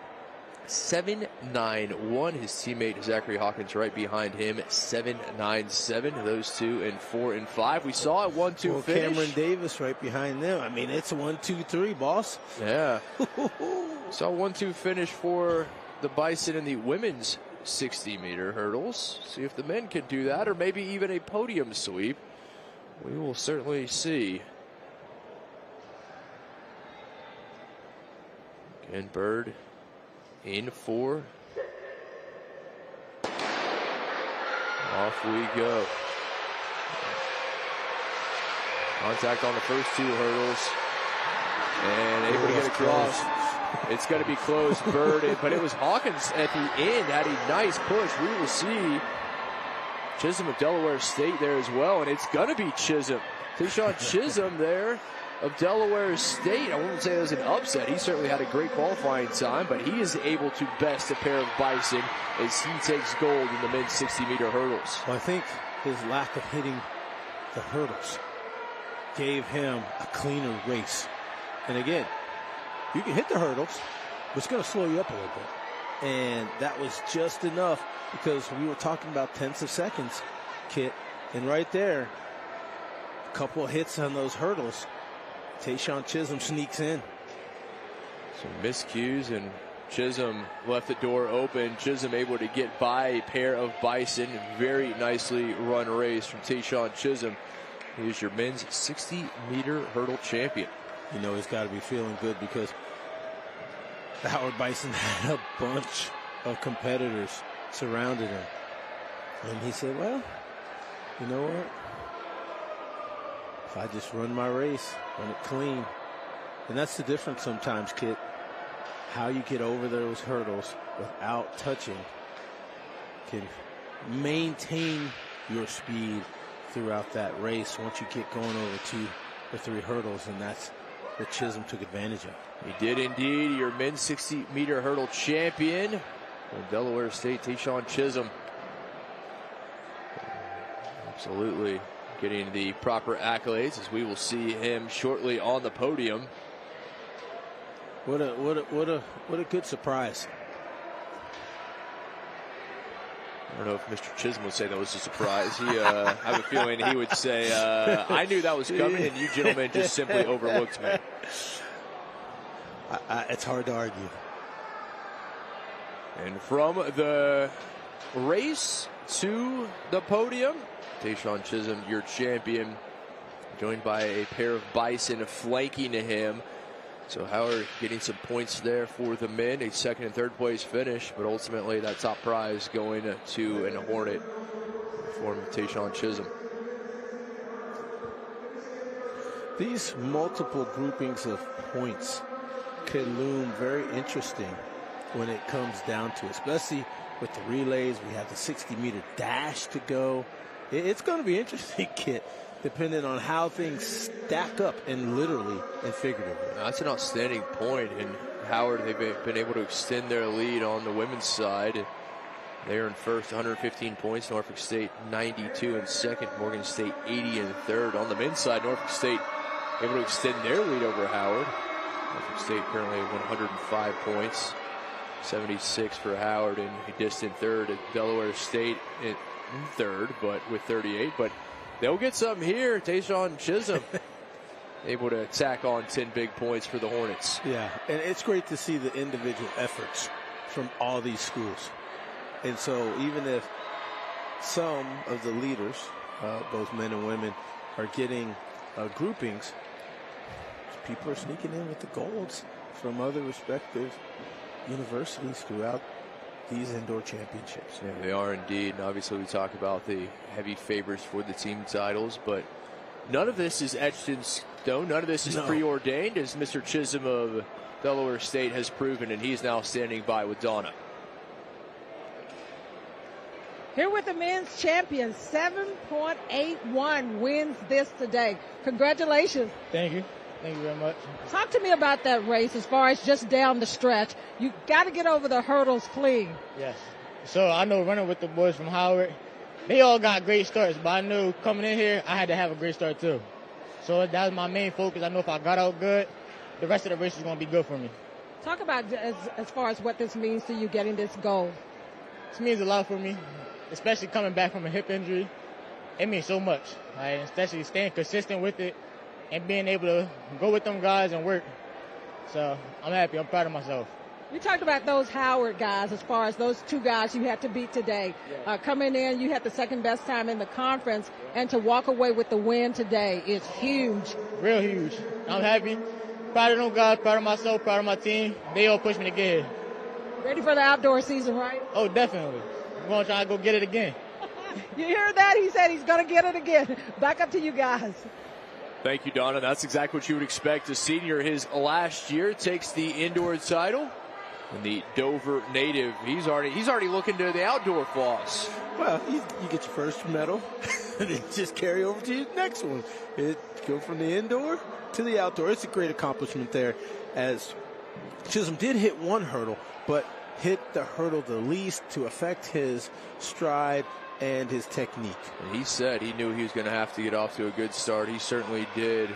[SPEAKER 3] 7.91. His teammate Zachary Hawkins right behind him, 7.97. Those two in 4 and 5. We saw a 1-2 finish.
[SPEAKER 4] Cameron Davis right behind them. I mean, it's a 1-2-3, boss.
[SPEAKER 3] Yeah. Saw a 1-2 finish for the Bison in the women's 60-meter hurdles. See if the men can do that, or maybe even a podium sweep. We will certainly see. Again, Bird in 4. Off we go. Contact on the first 2 hurdles. And able to get across. It's going to be close, Bird. But it was Hawkins at the end. Had a nice push. We will see Chisholm of Delaware State there as well. And it's going to be Chisholm. Tayshawn Chisholm there of Delaware State. I wouldn't say it was an upset. He certainly had a great qualifying time, but he is able to best a pair of Bison as he takes gold in the men's 60-meter hurdles.
[SPEAKER 4] Well, I think his lack of hitting the hurdles gave him a cleaner race. And again, you can hit the hurdles, but it's going to slow you up a little bit. And that was just enough, because we were talking about tenths of seconds, Kit. And right there, a couple of hits on those hurdles, Tayshawn Chisholm sneaks in.
[SPEAKER 3] Some miscues, and Chisholm left the door open. Chisholm able to get by a pair of Bison. Very nicely run race from Tayshawn Chisholm. He is your men's 60-meter hurdle champion.
[SPEAKER 4] You know he's got to be feeling good, because the Howard Bison had a bunch of competitors surrounded him. And he said, well, you know what? If I just run my race, run it clean. And that's the difference sometimes, Kit. How you get over those hurdles without touching can maintain your speed throughout that race once you get going over 2 or 3 hurdles, and that's what Chisholm took advantage of.
[SPEAKER 3] He did indeed. Your men's 60-meter hurdle champion from Delaware State, Tayshawn Chisholm. Absolutely getting the proper accolades, as we will see him shortly on the podium.
[SPEAKER 4] What a good surprise.
[SPEAKER 3] I don't know if Mr. Chisholm would say that was a surprise. I have a feeling he would say, I knew that was coming, and you gentlemen just simply overlooked me.
[SPEAKER 4] It's hard to argue.
[SPEAKER 3] And from the race to the podium, Tayshawn Chisholm, your champion, joined by a pair of Bison flanking him. So Howard getting some points there for the men, a 2nd and 3rd place finish, but ultimately that top prize going to an Hornet for Tayshawn Chisholm.
[SPEAKER 4] These multiple groupings of points could loom very interesting when it comes down to it, especially with the relays. We have the 60-meter dash to go. It's going to be interesting, Kit, depending on how things stack up, and literally and figuratively.
[SPEAKER 3] That's an outstanding point. And Howard, they've been able to extend their lead on the women's side. They are in first, 115 points. Norfolk State 92 in second. Morgan State 80 in third. On the men's side, Norfolk State able to extend their lead over Howard. Norfolk State currently at 105 points. 76 for Howard, and a distant third at Delaware State in third, but with 38. But they'll get something here. Tayshawn Chisholm able to tack on 10 big points for the Hornets.
[SPEAKER 4] Yeah, and it's great to see the individual efforts from all these schools. And so even if some of the leaders, both men and women, are getting groupings, people are sneaking in with the golds from other respective universities throughout these indoor championships.
[SPEAKER 3] Yeah, they are indeed. And obviously we talk about the heavy favorites for the team titles, but none of this is etched in stone. None of this is preordained, as Mr. Chisholm of Delaware State has proven, and he's now standing by with Donna.
[SPEAKER 2] Here with the men's champion, 7.81 wins this today. Congratulations.
[SPEAKER 5] Thank you. Thank you very much.
[SPEAKER 2] Talk to me about that race as far as just down the stretch. You got to get over the hurdles clean.
[SPEAKER 5] Yes. So I know running with the boys from Howard, they all got great starts, but I knew coming in here, I had to have a great start too. So that was my main focus. I know if I got out good, the rest of the race is going to be good for me.
[SPEAKER 2] Talk about as far as what this means to you getting this goal.
[SPEAKER 5] This means a lot for me, especially coming back from a hip injury. It means so much, right? Especially staying consistent with it and being able to go with them guys and work. So I'm happy. I'm proud of myself.
[SPEAKER 2] You talked about those Howard guys as far as those two guys you had to beat today. Yeah. Coming in, you had the second best time in the conference, and to walk away with the win today is huge.
[SPEAKER 5] Real huge. I'm happy. Proud of them guys, proud of myself, proud of my team. They all pushed me to get here.
[SPEAKER 2] Ready for the outdoor season, right?
[SPEAKER 5] Oh, definitely. I'm going to try to go get it again.
[SPEAKER 2] You hear that? He said he's going to get it again. Back up to you guys.
[SPEAKER 3] Thank you, Donna. That's exactly what you would expect. A senior his last year takes the indoor title. And the Dover native, he's already looking to the outdoor floss.
[SPEAKER 4] Well, you get your first medal, and then just carry over to your next one. Go from the indoor to the outdoor. It's a great accomplishment there, as Chisholm did hit one hurdle, but hit the hurdle the least to affect his stride and his technique.
[SPEAKER 3] And he said he knew he was going to have to get off to a good start. He certainly did.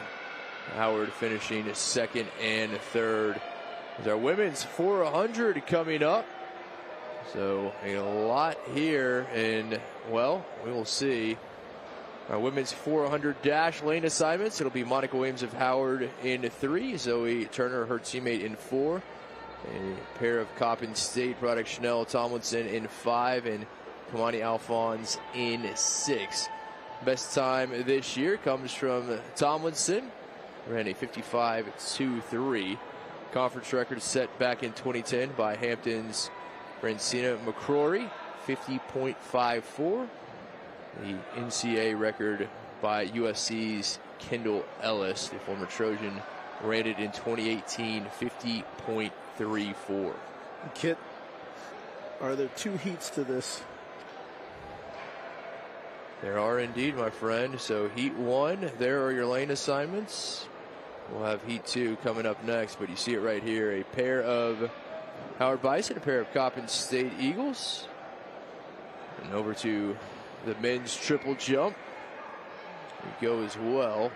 [SPEAKER 3] Howard finishing second and third. There's our women's 400 coming up. So a lot here, and well, we will see. Our women's 400 dash lane assignments. It'll be Monica Williams of Howard in 3, Zoe Turner, her teammate, in 4. A pair of Coppin State product, Chanel Tomlinson, in 5, and Kamani Alphonse in 6. Best time this year comes from Tomlinson. Ran a 55.23. Conference record set back in 2010 by Hampton's Francina McCrory, 50.54. The NCAA record by USC's Kendall Ellis, the former Trojan, ran it in 2018, 50.34.
[SPEAKER 4] Kit, are there 2 heats to this?
[SPEAKER 3] There are indeed, my friend. So heat 1, there are your lane assignments. We'll have heat 2 coming up next, but you see it right here. A pair of Howard Bison, a pair of Coppin State Eagles. And over to the men's triple jump. We go as well.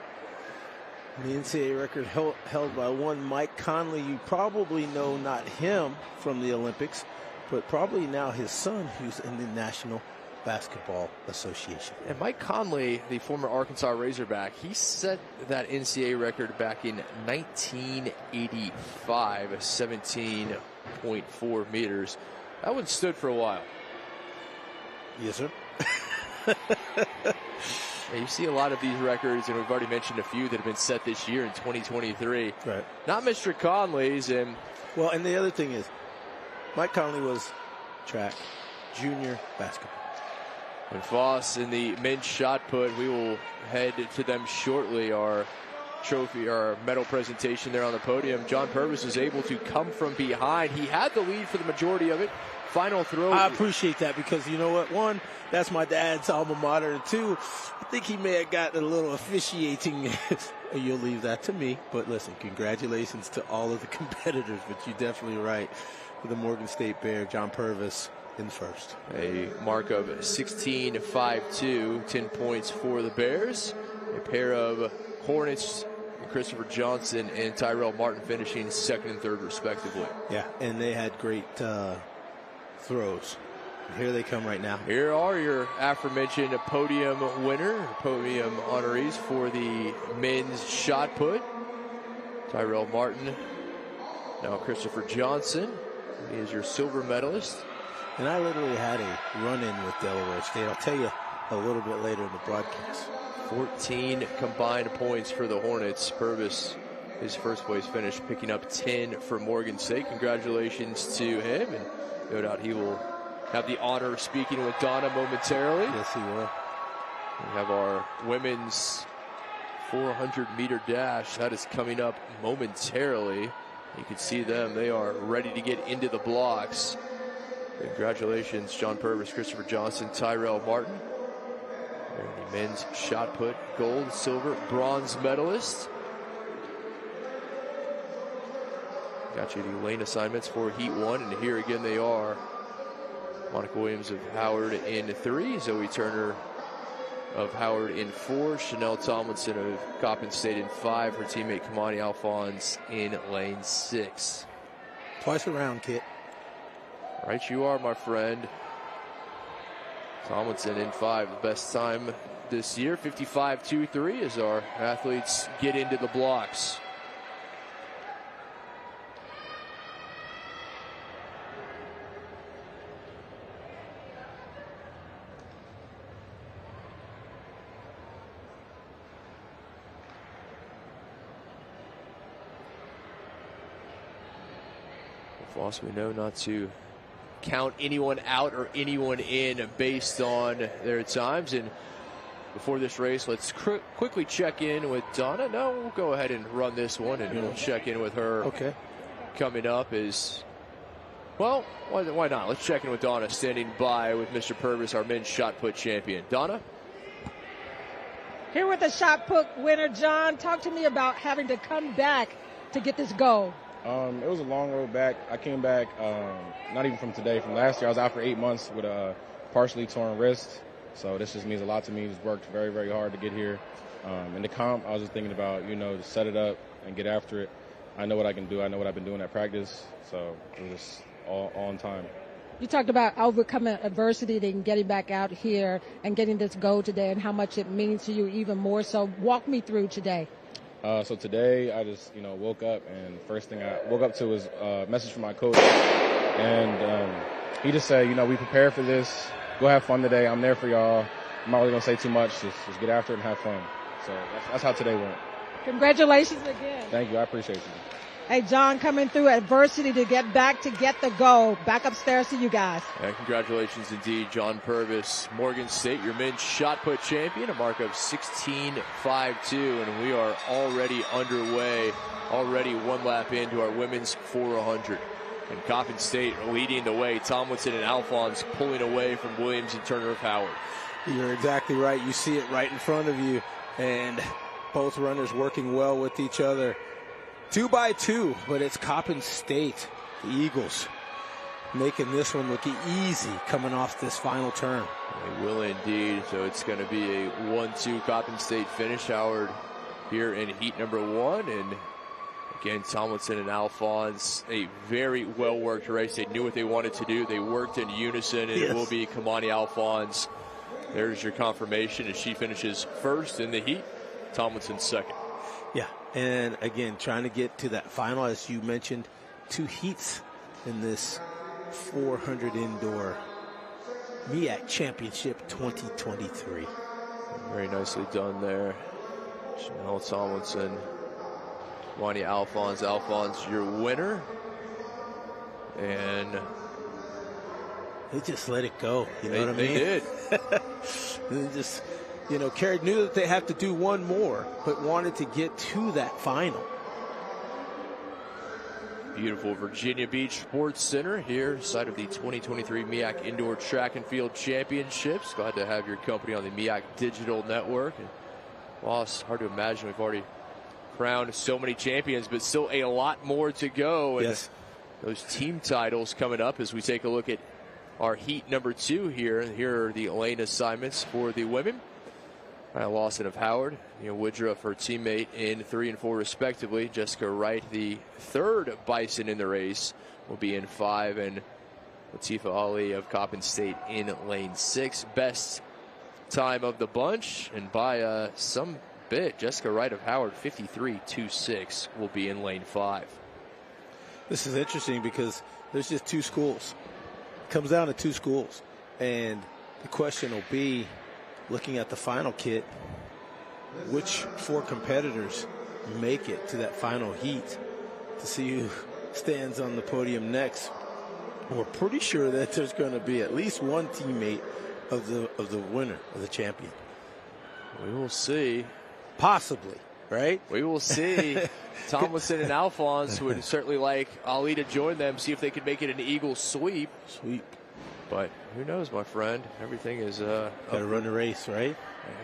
[SPEAKER 4] The NCAA record held by one Mike Conley. You probably know not him from the Olympics, but probably now his son, who's in the National Basketball Association.
[SPEAKER 3] And Mike Conley, the former Arkansas Razorback, he set that NCAA record back in 1985, 17.4 meters. That one stood for a while.
[SPEAKER 4] Yes, sir.
[SPEAKER 3] Yeah, you see a lot of these records, and we've already mentioned a few that have been set this year in 2023.
[SPEAKER 4] Right.
[SPEAKER 3] Not Mr. Conley's. And
[SPEAKER 4] well, and the other thing is, Mike Conley was track, junior basketball.
[SPEAKER 3] And Foss in the men's shot put, we will head to them shortly. Our trophy, our medal presentation there on the podium. John Purvis was able to come from behind. He had the lead for the majority of it. Final throw.
[SPEAKER 4] I appreciate that, because you know what? 1, that's my dad's alma mater. And 2, I think he may have gotten a little officiating. You'll leave that to me. But listen, congratulations to all of the competitors. But you're definitely right. For the Morgan State Bear, John Purvis in first.
[SPEAKER 3] A mark of 16.52, 10 points for the Bears. A pair of Hornets, Christopher Johnson and Tyrell Martin finishing second and third respectively.
[SPEAKER 4] Yeah, and they had great throws. Here they come right now.
[SPEAKER 3] Here are your aforementioned podium winner, podium honorees for the men's shot put. Tyrell Martin. Now Christopher Johnson. He is your silver medalist.
[SPEAKER 18] And I literally had a run-in with Delaware State. I'll tell you a little bit later in the broadcast.
[SPEAKER 3] 14 combined points for the Hornets. Purvis, his first place finish, picking up 10 for Morgan State. Congratulations to him, and no doubt he will have the honor of speaking with Donna momentarily.
[SPEAKER 18] Yes, he will.
[SPEAKER 3] We have our women's 400-meter dash. That is coming up momentarily. You can see them. They are ready to get into the blocks. Congratulations, John Purvis, Christopher Johnson, Tyrell Martin. They're the men's shot put gold, silver, bronze medalist. Got you the lane assignments for Heat 1, and here again they are. Monica Williams of Howard in 3, Zoe Turner of Howard in 4, Chanel Tomlinson of Coppin State in 5, her teammate Kamani Alphonse in lane 6.
[SPEAKER 18] Twice around, Kit.
[SPEAKER 3] Right you are, my friend. Tomlinson in 5, the best time this year, 55.23, as our athletes get into the blocks. Floss, we know not to count anyone out or anyone in based on their times. And before this race, let's quickly check in with Donna. No, we'll go ahead and run this one, and we'll check in with her.
[SPEAKER 18] Okay.
[SPEAKER 3] Coming up is, well, why not? Let's check in with Donna, standing by with Mr. Purvis, our men's shot put champion. Donna?
[SPEAKER 2] Here with the shot put winner, John. Talk to me about having to come back to get this gold.
[SPEAKER 22] It was a long road back. I came back, not even from today, from last year. I was out for 8 months with a partially torn wrist. So this just means a lot to me. Just worked very, very hard to get here. In the comp, I was just thinking about, to set it up and get after it. I know what I can do. I know what I've been doing at practice. So it was just all on time.
[SPEAKER 2] You talked about overcoming adversity and getting back out here and getting this gold today and how much it means to you even more. So walk me through today.
[SPEAKER 22] So today I just, woke up, and first thing I woke up to was a message from my coach. And he just said, we prepared for this. Go have fun today. I'm there for y'all. I'm not really going to say too much. Just get after it and have fun. So that's how today went.
[SPEAKER 2] Congratulations again.
[SPEAKER 22] Thank you. I appreciate you.
[SPEAKER 2] Hey, John, coming through adversity to get back to get the gold. Back upstairs to you guys.
[SPEAKER 3] Yeah, congratulations indeed, John Purvis. Morgan State, your men's shot put champion, a mark of 16.52, and we are already underway, already one lap into our women's 400. And Coppin State leading the way. Tomlinson and Alphonse pulling away from Williams and Turner of Howard.
[SPEAKER 18] You're exactly right. You see it right in front of you, and both runners working well with each other. 2 by 2, but it's Coppin State, the Eagles, making this one look easy coming off this final turn.
[SPEAKER 3] They will indeed. So it's going to be a 1-2 Coppin State finish. Howard here in heat number 1. And again, Tomlinson and Alphonse, a very well-worked race. They knew what they wanted to do. They worked in unison, and
[SPEAKER 18] yes.
[SPEAKER 3] It will be Kamani Alphonse. There's your confirmation as she finishes first in the heat. Tomlinson second.
[SPEAKER 18] Yeah, and again, trying to get to that final, as you mentioned, 2 heats in this 400 indoor MEAC Championship 2023.
[SPEAKER 3] Very nicely done there. Chanel Tomlinson, Wani Alphonse. Alphonse, your winner. And
[SPEAKER 18] they just let it go. You know what I mean?
[SPEAKER 3] They did.
[SPEAKER 18] They just, Carrie knew that they have to do one more, but wanted to get to that final.
[SPEAKER 3] Beautiful Virginia Beach Sports Center here, site of the 2023 MEAC Indoor Track and Field Championships. Glad to have your company on the MEAC Digital Network. And, well, it's hard to imagine we've already crowned so many champions, but still a lot more to go. And
[SPEAKER 18] yes.
[SPEAKER 3] Those team titles coming up as we take a look at our heat number 2 here. And here are the lane assignments for the women. Ryan Lawson of Howard, Woodruff, her teammate, in 3 and 4 respectively. Jessica Wright, the third Bison in the race, will be in 5, and Latifa Ali of Coppin State in lane 6. Best time of the bunch, and by some bit. Jessica Wright of Howard, 53.26, will be in lane 5.
[SPEAKER 18] This is interesting because there's just 2 schools. It comes down to 2 schools. And the question will be, looking at the final kit, which 4 competitors make it to that final heat to see who stands on the podium next. We're pretty sure that there's going to be at least one teammate of the winner, of the champion.
[SPEAKER 3] We will see.
[SPEAKER 18] Possibly, right?
[SPEAKER 3] We will see. Tomlinson and Alphonse would certainly like Ali to join them, see if they could make it an Eagle sweep. But who knows, my friend? Everything is
[SPEAKER 18] got to run the race, right?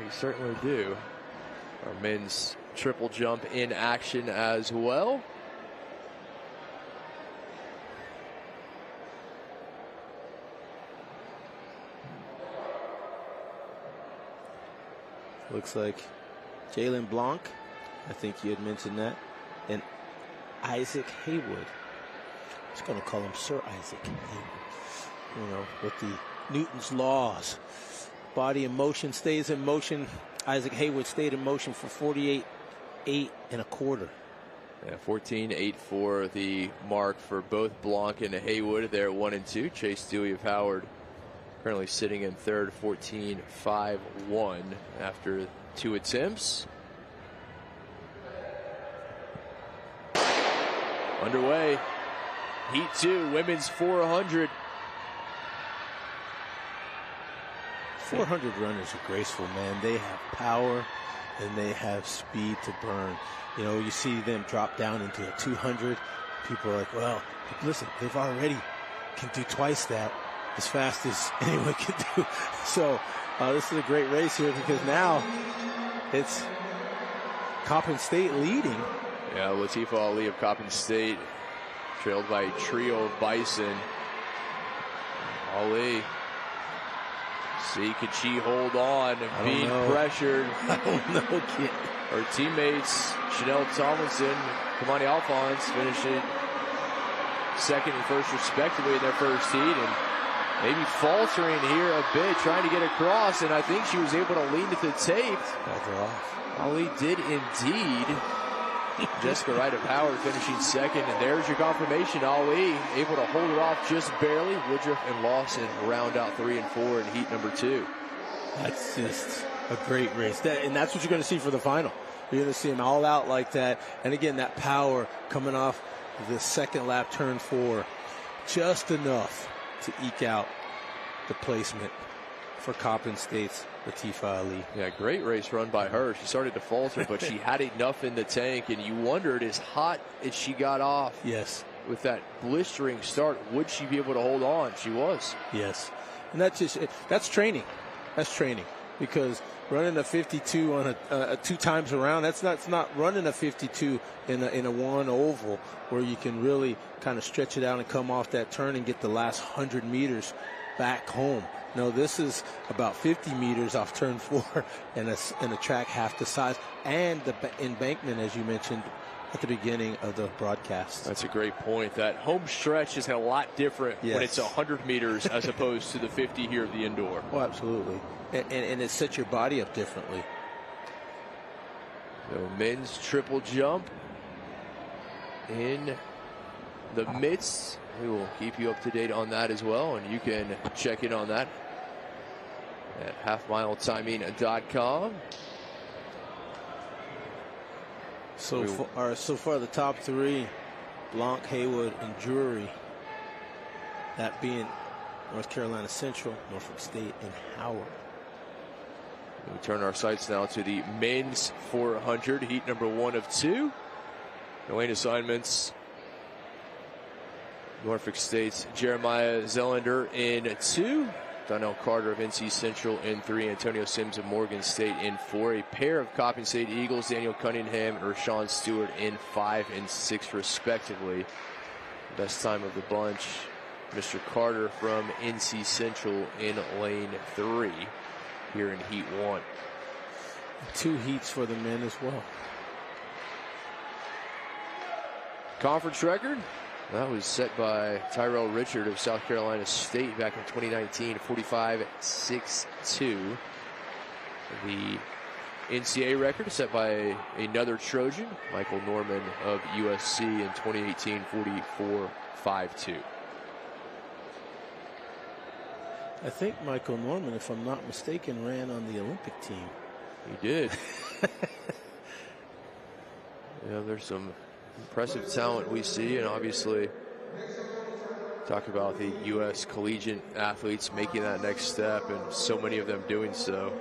[SPEAKER 3] We certainly do. Our men's triple jump in action as well.
[SPEAKER 18] Looks like Jalen Blanc, I think you had mentioned that, and Isaac Haywood. I was going to call him Sir Isaac Haywood. You know, with the Newton's laws. Body in motion stays in motion. Isaac Haywood stayed in motion for 48.8 1/4.
[SPEAKER 3] Yeah, 14.84 the mark for both Blanc and Haywood there at 1 and 2. Chase Dewey of Howard currently sitting in third, 14.51 after 2 attempts. Underway. Heat 2, women's 400.
[SPEAKER 18] 400 runners are graceful, man. They have power and they have speed to burn. You know, you see them drop down into a 200. People are like, well, listen, they've already can do twice that as fast as anyone can do. So this is a great race here because now it's Coppin State leading.
[SPEAKER 3] Yeah, Latifa Ali of Coppin State trailed by a trio of Bison. Ali. See, could she hold on? Being pressured.
[SPEAKER 18] I don't know, kid.
[SPEAKER 3] Her teammates, Chanel Tomlinson, Kamani Alphonse, finishing second and first respectively in their first heat, and maybe faltering here a bit, trying to get across, and I think she was able to lean to the tape. Ali did indeed. Jessica Wright of Howard finishing second, and there's your confirmation. Ali able to hold it off just barely. Woodruff and Lawson round out 3 and 4 in heat number 2.
[SPEAKER 18] That's just a great race. And that's what you're going to see for the final. You're going to see them all out like that. And again, that power coming off the second lap, turn 4, just enough to eke out the placement for Coppin State's Latifa Ali.
[SPEAKER 3] Yeah, great race run by her. She started to falter, but she had enough in the tank, and you wondered, as hot as she got off,
[SPEAKER 18] yes,
[SPEAKER 3] with that blistering start, would she be able to hold on? She was.
[SPEAKER 18] Yes, and that's training. That's training, because running a 52 on a 2 times around, that's not running a 52 in a 1 oval where you can really kind of stretch it out and come off that turn and get the last 100 meters back home. No, this is about 50 meters off turn 4 and a track half the size, and the embankment, as you mentioned at the beginning of the broadcast.
[SPEAKER 3] That's a great point. That home stretch is a lot different when it's 100 meters as opposed to the 50 here of the indoor.
[SPEAKER 18] Oh, absolutely. And it sets your body up differently.
[SPEAKER 3] So men's triple jump in the midst. We will keep you up to date on that as well, and you can check in on that at halfmiletiming.com.
[SPEAKER 18] So far the top 3, Blanc, Haywood, and Drury. That being North Carolina Central, Norfolk State, and Howard.
[SPEAKER 3] We turn our sights now to the men's 400, heat number 1 of 2. The lane assignments: Norfolk State's Jeremiah Zellender in 2. Donnell Carter of NC Central in 3. Antonio Sims of Morgan State in 4. A pair of Coppin State Eagles, Daniel Cunningham and Rashawn Stewart in 5 and 6 respectively. Best time of the bunch, Mr. Carter from NC Central in lane 3 here in heat 1.
[SPEAKER 18] 2 heats for the men as well.
[SPEAKER 3] Conference record that was set by Tyrell Richard of South Carolina State back in 2019, 45.62. The NCAA record set by another Trojan, Michael Norman of USC in 2018, 44.52.
[SPEAKER 18] I think Michael Norman, if I'm not mistaken, ran on the Olympic team.
[SPEAKER 3] He did. Yeah, there's some impressive talent we see, and obviously talk about the U.S. collegiate athletes making that next step, and so many of them doing so.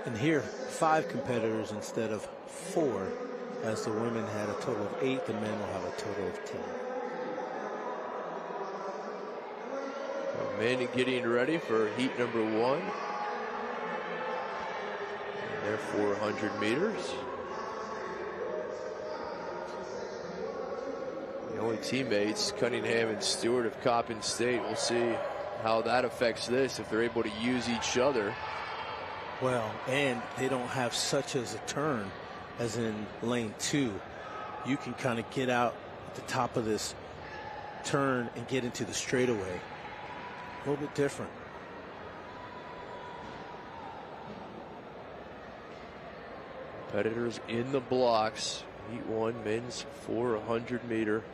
[SPEAKER 18] And here, 5 competitors instead of 4, as the women had a total of 8, the men will have a total of 10.
[SPEAKER 3] Men getting ready for heat number 1. And their 400 meters. The only teammates, Cunningham and Stewart of Coppin State. We'll see how that affects this, if they're able to use each other.
[SPEAKER 18] Well, and they don't have such as a turn as in lane 2. You can kind of get out at the top of this turn and get into the straightaway. A little bit different.
[SPEAKER 3] Competitors in the blocks. Heat 1, men's 400 meter.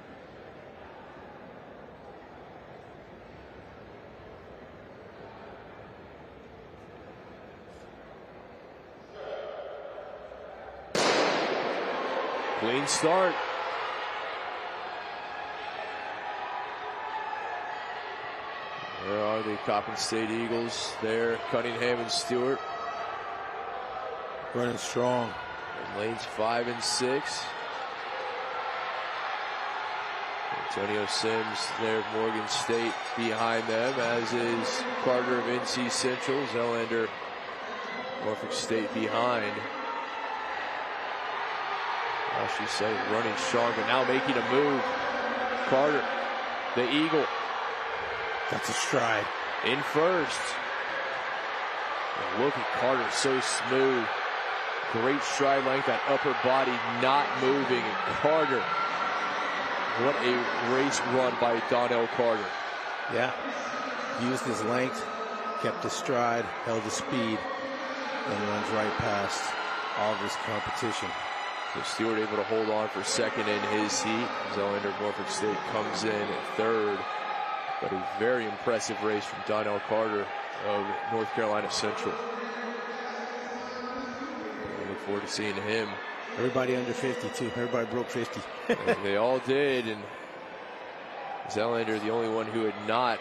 [SPEAKER 3] Clean start. There are the Coppin State Eagles there, Cunningham and Stewart.
[SPEAKER 18] Running strong.
[SPEAKER 3] In lanes 5 and 6. Antonio Sims there, Morgan State behind them, as is Carter of NC Central. Zelander, Norfolk State behind. I should say running strong, but now making a move. Carter, the Eagle.
[SPEAKER 18] That's a stride.
[SPEAKER 3] In first. And look at Carter, so smooth. Great stride length, that upper body not moving. And Carter, what a race run by Donnell Carter.
[SPEAKER 18] Yeah, used his length, kept his stride, held his speed, and runs right past all of his competition.
[SPEAKER 3] So Stewart able to hold on for second in his heat. Zelander of Norfolk State comes in at third. But a very impressive race from Donnell Carter of North Carolina Central. I look forward to seeing him.
[SPEAKER 18] Everybody under 50 too. Everybody broke 50.
[SPEAKER 3] They all did, and Zelander the only one who had not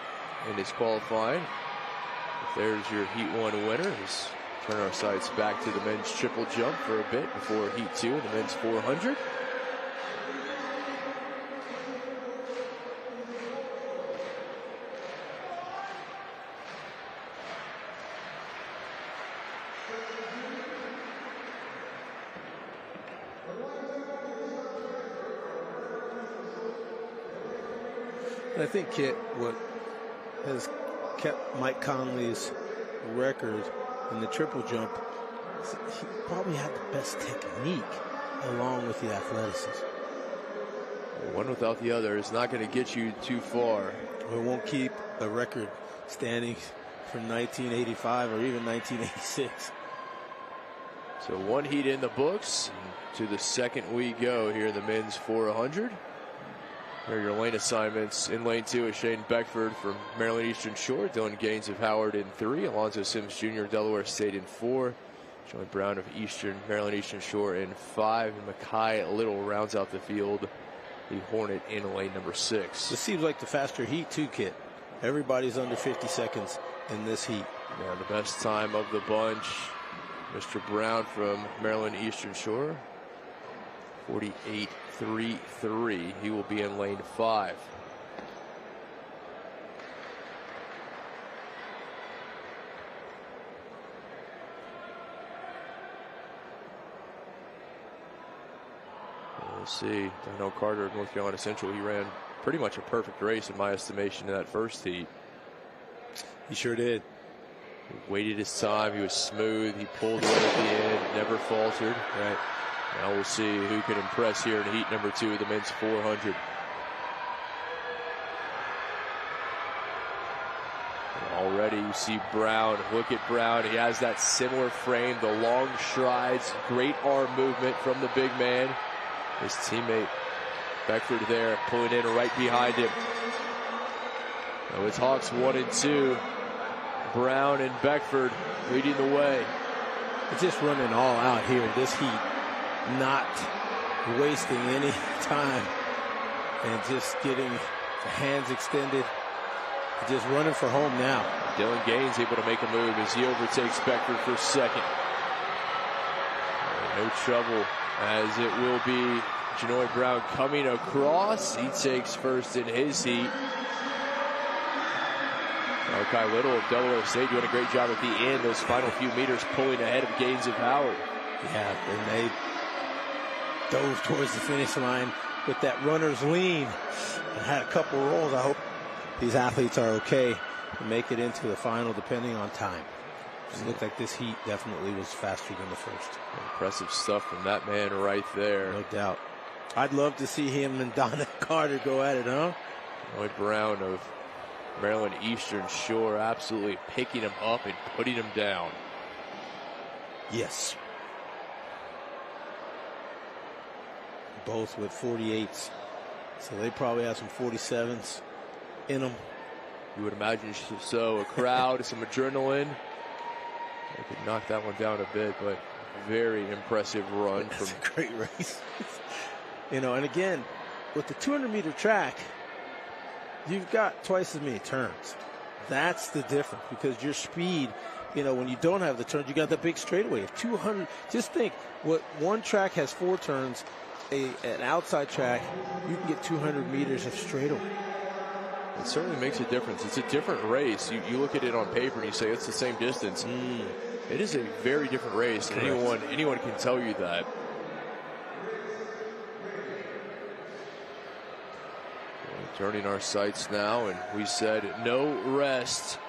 [SPEAKER 3] in his qualifying. There's your Heat 1 winner. Let's turn our sights back to the men's triple jump for a bit before Heat 2 and the men's 400.
[SPEAKER 18] And I think, Kit, what has kept Mike Conley's record in the triple jump, he probably had the best technique along with the athleticism.
[SPEAKER 3] One without the other is not going to get you too far.
[SPEAKER 18] It won't keep a record standing from 1985 or even 1986.
[SPEAKER 3] So one heat in the books. To the second we go here in the men's 400. Here are your lane assignments. In lane 2 is Shane Beckford from Maryland Eastern Shore. Dylan Gaines of Howard in 3. Alonzo Sims Jr. of Delaware State in 4. Joey Brown of Maryland Eastern Shore in 5. And Makai Little rounds out the field. The Hornet in lane number 6.
[SPEAKER 18] This seems like the faster heat too, Kit. Everybody's under 50 seconds in this heat.
[SPEAKER 3] Yeah, the best time of the bunch. Mr. Brown from Maryland Eastern Shore. 48.33. He will be in lane 5. We'll see. Donnell Carter of North Carolina Central. He ran pretty much a perfect race in my estimation in that first heat.
[SPEAKER 18] He sure did.
[SPEAKER 3] He waited his time. He was smooth. He pulled away at the end. Never faltered.
[SPEAKER 18] Right.
[SPEAKER 3] Now we'll see who can impress here in heat number 2 of the men's 400. And already you see Brown. Look at Brown. He has that similar frame, the long strides, great arm movement from the big man. His teammate Beckford there pulling in right behind him. Now it's Hawks 1 and 2. Brown and Beckford leading the way.
[SPEAKER 18] It's just running all out here in this heat, not wasting any time, and just getting the hands extended, just running for home now.
[SPEAKER 3] Dylan Gaines able to make a move as he overtakes Beckford for second. No trouble as it will be Janoy Brown coming across. He takes first in his heat. Malachi Little of Delaware State doing a great job at the end. Those final few meters pulling ahead of Gaines of Howard.
[SPEAKER 18] Yeah, and they dove towards the finish line with that runner's lean and had a couple rolls. I hope these athletes are okay to make it into the final depending on time. It looked like this heat definitely was faster than the first.
[SPEAKER 3] Impressive stuff from that man right there.
[SPEAKER 18] No doubt. I'd love to see him and Donna Carter go at it, huh?
[SPEAKER 3] Lloyd Brown of Maryland Eastern Shore absolutely picking him up and putting him down.
[SPEAKER 18] Yes. Both with 48s. So they probably have some 47s in them.
[SPEAKER 3] You would imagine so. A crowd, some adrenaline. They could knock that one down a bit, but very impressive run.
[SPEAKER 18] That's a great race. You know, and again, with the 200-meter track, you've got twice as many turns. That's the difference, because your speed, you know, when you don't have the turns, you got that big straightaway of 200. Just think, what one track has 4 turns, an outside track, you can get 200 meters of straightaway.
[SPEAKER 3] It certainly makes a difference. It's a different race. You look at it on paper and you say it's the same distance. It is a very different race. And anyone can tell you that. Turning our sights now, and we said no rest.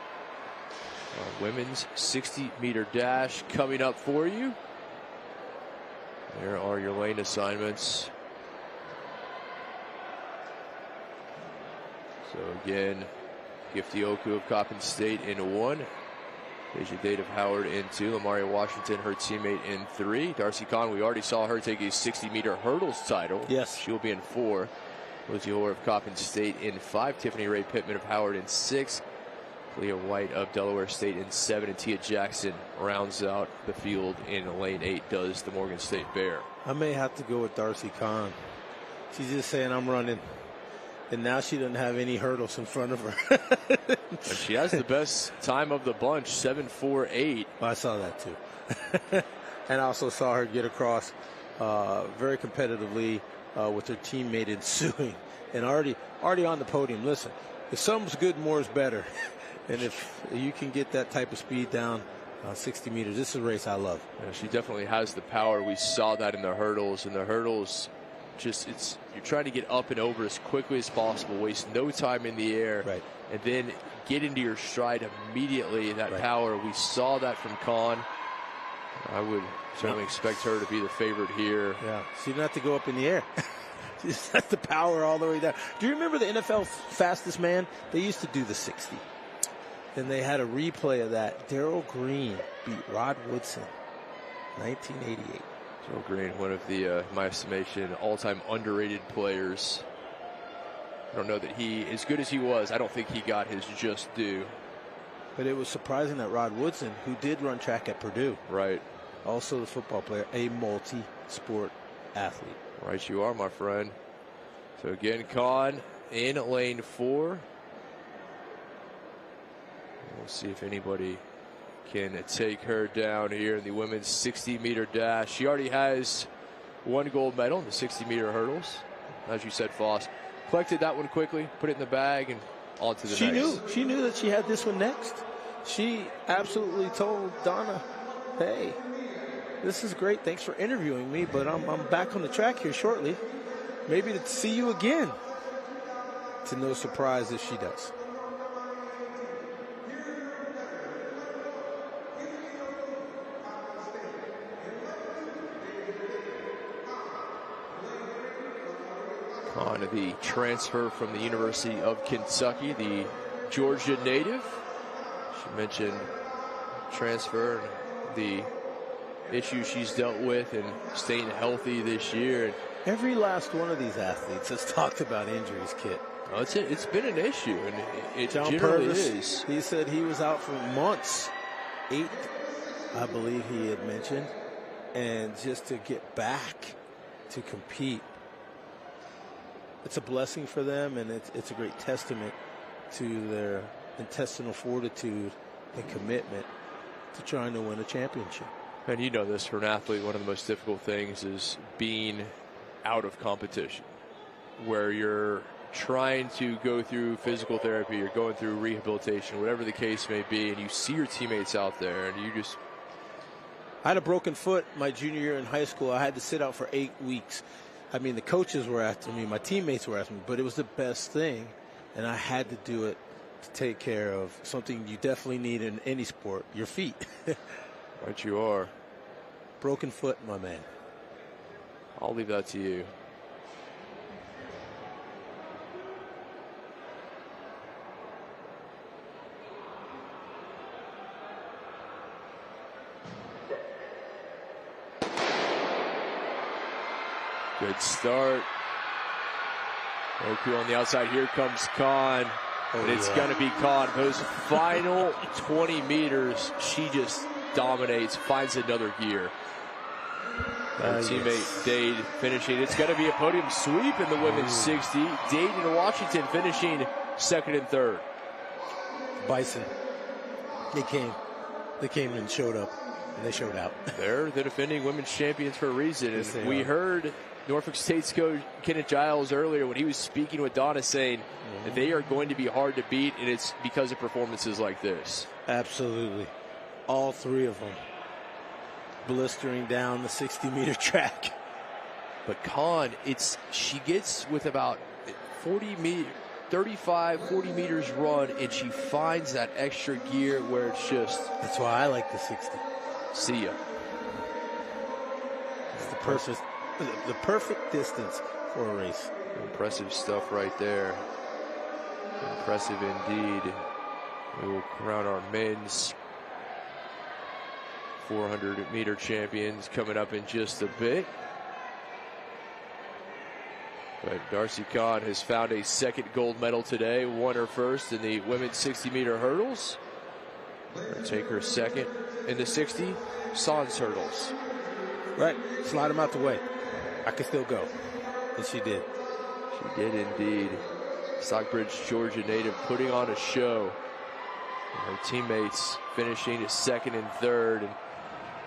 [SPEAKER 3] Our women's 60-meter dash coming up for you. There are your lane assignments. So again, Gifty Oku of Coppin State in 1. Deja Date of Howard in 2. Lamaria Washington, her teammate, in 3. Darcy Kahn, we already saw her take a 60-meter hurdles title.
[SPEAKER 18] Yes.
[SPEAKER 3] She'll be in 4. Lizzie Orr of Coppin State in 5. Tiffany Ray Pittman of Howard in 6. Leah White of Delaware State in 7. And Tia Jackson rounds out the field in lane 8, does the Morgan State Bear.
[SPEAKER 18] I may have to go with Darcy Kahn. She's just saying I'm running. And now she doesn't have any hurdles in front of her.
[SPEAKER 3] And she has the best time of the bunch, 7:48.
[SPEAKER 18] Well, I saw that too. And I also saw her get across very competitively with her teammate ensuing. And already on the podium. Listen, if something's good, more is better. And if you can get that type of speed down 60 meters, this is a race I love.
[SPEAKER 3] Yeah, she definitely has the power. We saw that in the hurdles. And the hurdles, you're trying to get up and over as quickly as possible, waste no time in the air,
[SPEAKER 18] right, and
[SPEAKER 3] then get into your stride immediately. That power, we saw that from Kahn. I would certainly expect her to be the favorite here.
[SPEAKER 18] Yeah, she didn't have to go up in the air. She just has the power all the way down. Do you remember the NFL fastest man? They used to do the 60. And they had a replay of that. Darrell Green beat Rod Woodson, 1988.
[SPEAKER 3] Darrell Green, one of the, in my estimation, all-time underrated players. I don't know that he, as good as he was, I don't think he got his just due.
[SPEAKER 18] But it was surprising that Rod Woodson, who did run track at Purdue,
[SPEAKER 3] right,
[SPEAKER 18] also the football player, a multi-sport athlete.
[SPEAKER 3] Right you are, my friend. So again, Kahn in lane 4. We'll see if anybody can take her down here in the women's 60-meter dash. She already has 1 gold medal in the 60-meter hurdles. As you said, Foss collected that one quickly, put it in the bag, and on to the next.
[SPEAKER 18] She knew that she had this one next. She absolutely told Donna, hey, this is great. Thanks for interviewing me, but I'm back on the track here shortly. Maybe to see you again. To no surprise if she does.
[SPEAKER 3] On the transfer from the University of Kentucky, the Georgia native. She mentioned transfer and the issues she's dealt with and staying healthy this year.
[SPEAKER 18] Every last one of these athletes has talked about injuries, Kit.
[SPEAKER 3] Oh, it's been an issue, and it
[SPEAKER 18] John
[SPEAKER 3] generally
[SPEAKER 18] Purvis,
[SPEAKER 3] is.
[SPEAKER 18] He said he was out for months, 8, I believe he had mentioned, and just to get back to compete, it's a blessing for them, and it's a great testament to their intestinal fortitude and commitment to trying to win a championship.
[SPEAKER 3] And you know this, for an athlete, one of the most difficult things is being out of competition, where you're trying to go through physical therapy, you're going through rehabilitation, whatever the case may be, and you see your teammates out there, and you just...
[SPEAKER 18] I had a broken foot my junior year in high school. I had to sit out for 8 weeks. I mean, the coaches were after me, my teammates were after me, but it was the best thing, and I had to do it to take care of something you definitely need in any sport, your feet.
[SPEAKER 3] Right you are.
[SPEAKER 18] Broken foot, my man.
[SPEAKER 3] I'll leave that to you. Good start. Oku on the outside. Here comes Khan. And it's going to be Khan. Those final 20 meters, she just dominates, finds another gear. Her teammate Dade finishing. It's going to be a podium sweep in the women's 60. Dade and Washington finishing second and third.
[SPEAKER 18] Bison. They came and showed up, and they showed out.
[SPEAKER 3] They're the defending women's champions for a reason.
[SPEAKER 18] Yes,
[SPEAKER 3] and we heard Norfolk State's coach Kenneth Giles earlier when he was speaking with Donna, saying that they are going to be hard to beat, and it's because of performances like this.
[SPEAKER 18] Absolutely. All 3 of them blistering down the 60-meter track.
[SPEAKER 3] But Khan, she gets with about 35, 40 meters run, and she finds that extra gear where it's just...
[SPEAKER 18] That's why I like the 60.
[SPEAKER 3] See ya.
[SPEAKER 18] It's the perfect distance for a race.
[SPEAKER 3] Impressive stuff right there. Impressive indeed. We will crown our men's 400-meter champions coming up in just a bit. But Darcy Kahn has found a second gold medal today, won her first in the women's 60-meter hurdles. Take her second in the 60 sans hurdles.
[SPEAKER 18] Right, slide them out the way. I can still go. And she did.
[SPEAKER 3] She did indeed. Stockbridge, Georgia native, putting on a show. And her teammates finishing second and third. And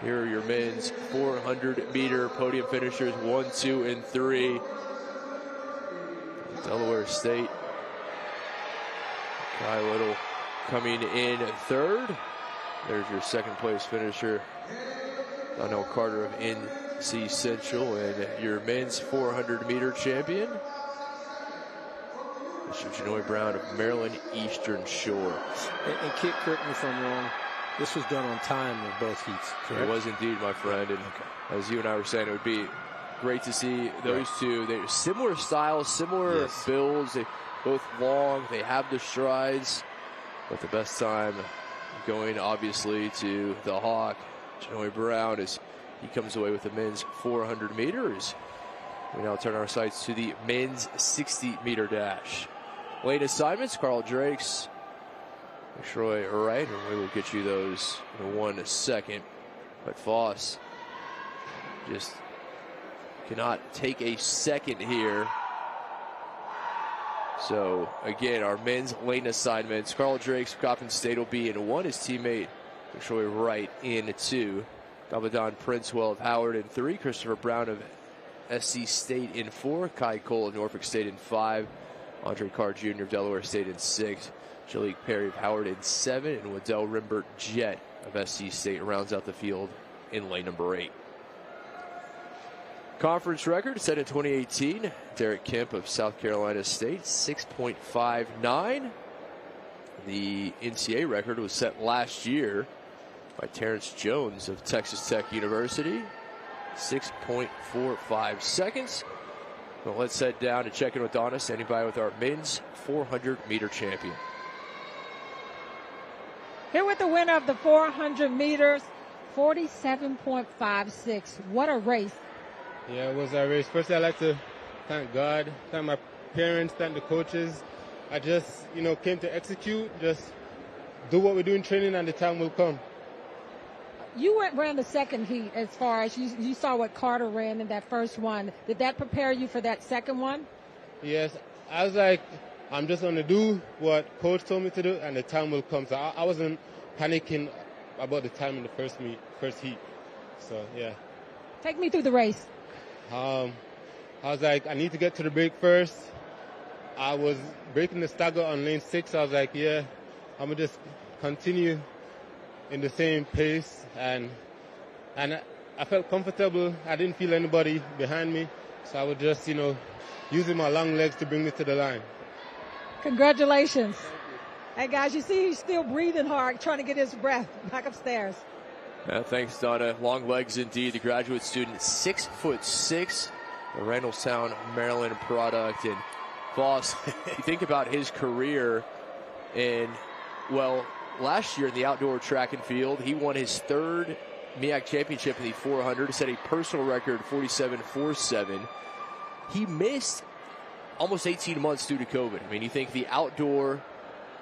[SPEAKER 3] here are your men's 400-meter podium finishers, 1, 2, and 3. Delaware State. Kai Little coming in third. There's your second place finisher, Donnell Carter of NC Central, and your men's 400-meter champion, Mr. Janoy Brown of Maryland Eastern Shore.
[SPEAKER 18] And Kit, correct me if I'm wrong, this was done on time in both heats, correct?
[SPEAKER 3] It was indeed, my friend. And as you and I were saying, it would be great to see those two. They're similar styles, similar builds. They both long. They have the strides. But the best time going, obviously, to the Hawk, Janoy Brown, as he comes away with the men's 400 meters. We now turn our sights to the men's 60-meter dash. Lane assignments, Carl Drakes, Troy Wright, and we will get you those in 1 second. But Foss just cannot take a second here. So, again, our men's lane assignments. Carl Drakes, Coppin State, will be in 1. His teammate, Troy Wright, in 2. Gabadon Princewell of Howard in 3. Christopher Brown of SC State in 4. Kai Cole of Norfolk State in 5. Andre Carr Jr. of Delaware State in 6. Jalik Perry of Howard in 7. And Waddell Rimbert Jett of SC State rounds out the field in lane number 8. Conference record set in 2018. Derek Kemp of South Carolina State, 6.59. The NCAA record was set last year by Terrence Jones of Texas Tech University, 6.45 seconds. Well, let's head down to check in with Donna, standing by with our men's 400-meter champion.
[SPEAKER 2] Here with the winner of the 400 meters, 47.56. What a race.
[SPEAKER 7] Yeah, it was a race. First, I'd like to thank God, thank my parents, thank the coaches. I just, came to execute, just do what we do in training, and the time will come.
[SPEAKER 2] You ran the second heat as far as you saw what Carter ran in that first one. Did that prepare you for that second one?
[SPEAKER 7] Yes. I was like, I'm just going to do what coach told me to do, and the time will come. So I wasn't panicking about the time in the first heat. So, yeah.
[SPEAKER 2] Take me through the race.
[SPEAKER 7] I was like, I need to get to the break first. I was breaking the stagger on lane 6. I was like, yeah, I'm going to just continue in the same pace. And I felt comfortable. I didn't feel anybody behind me. So I was just, using my long legs to bring me to the line.
[SPEAKER 2] Congratulations. Hey, guys, you see he's still breathing hard, trying to get his breath back upstairs.
[SPEAKER 3] Thanks, Donna. Long legs indeed. The graduate student, 6'6", a Randallstown, Maryland product. And Voss, you think about his career, and, well, last year in the outdoor track and field, he won his third MEAC championship in the 400, set a personal record 47.47. He missed almost 18 months due to COVID. I mean, you think the outdoor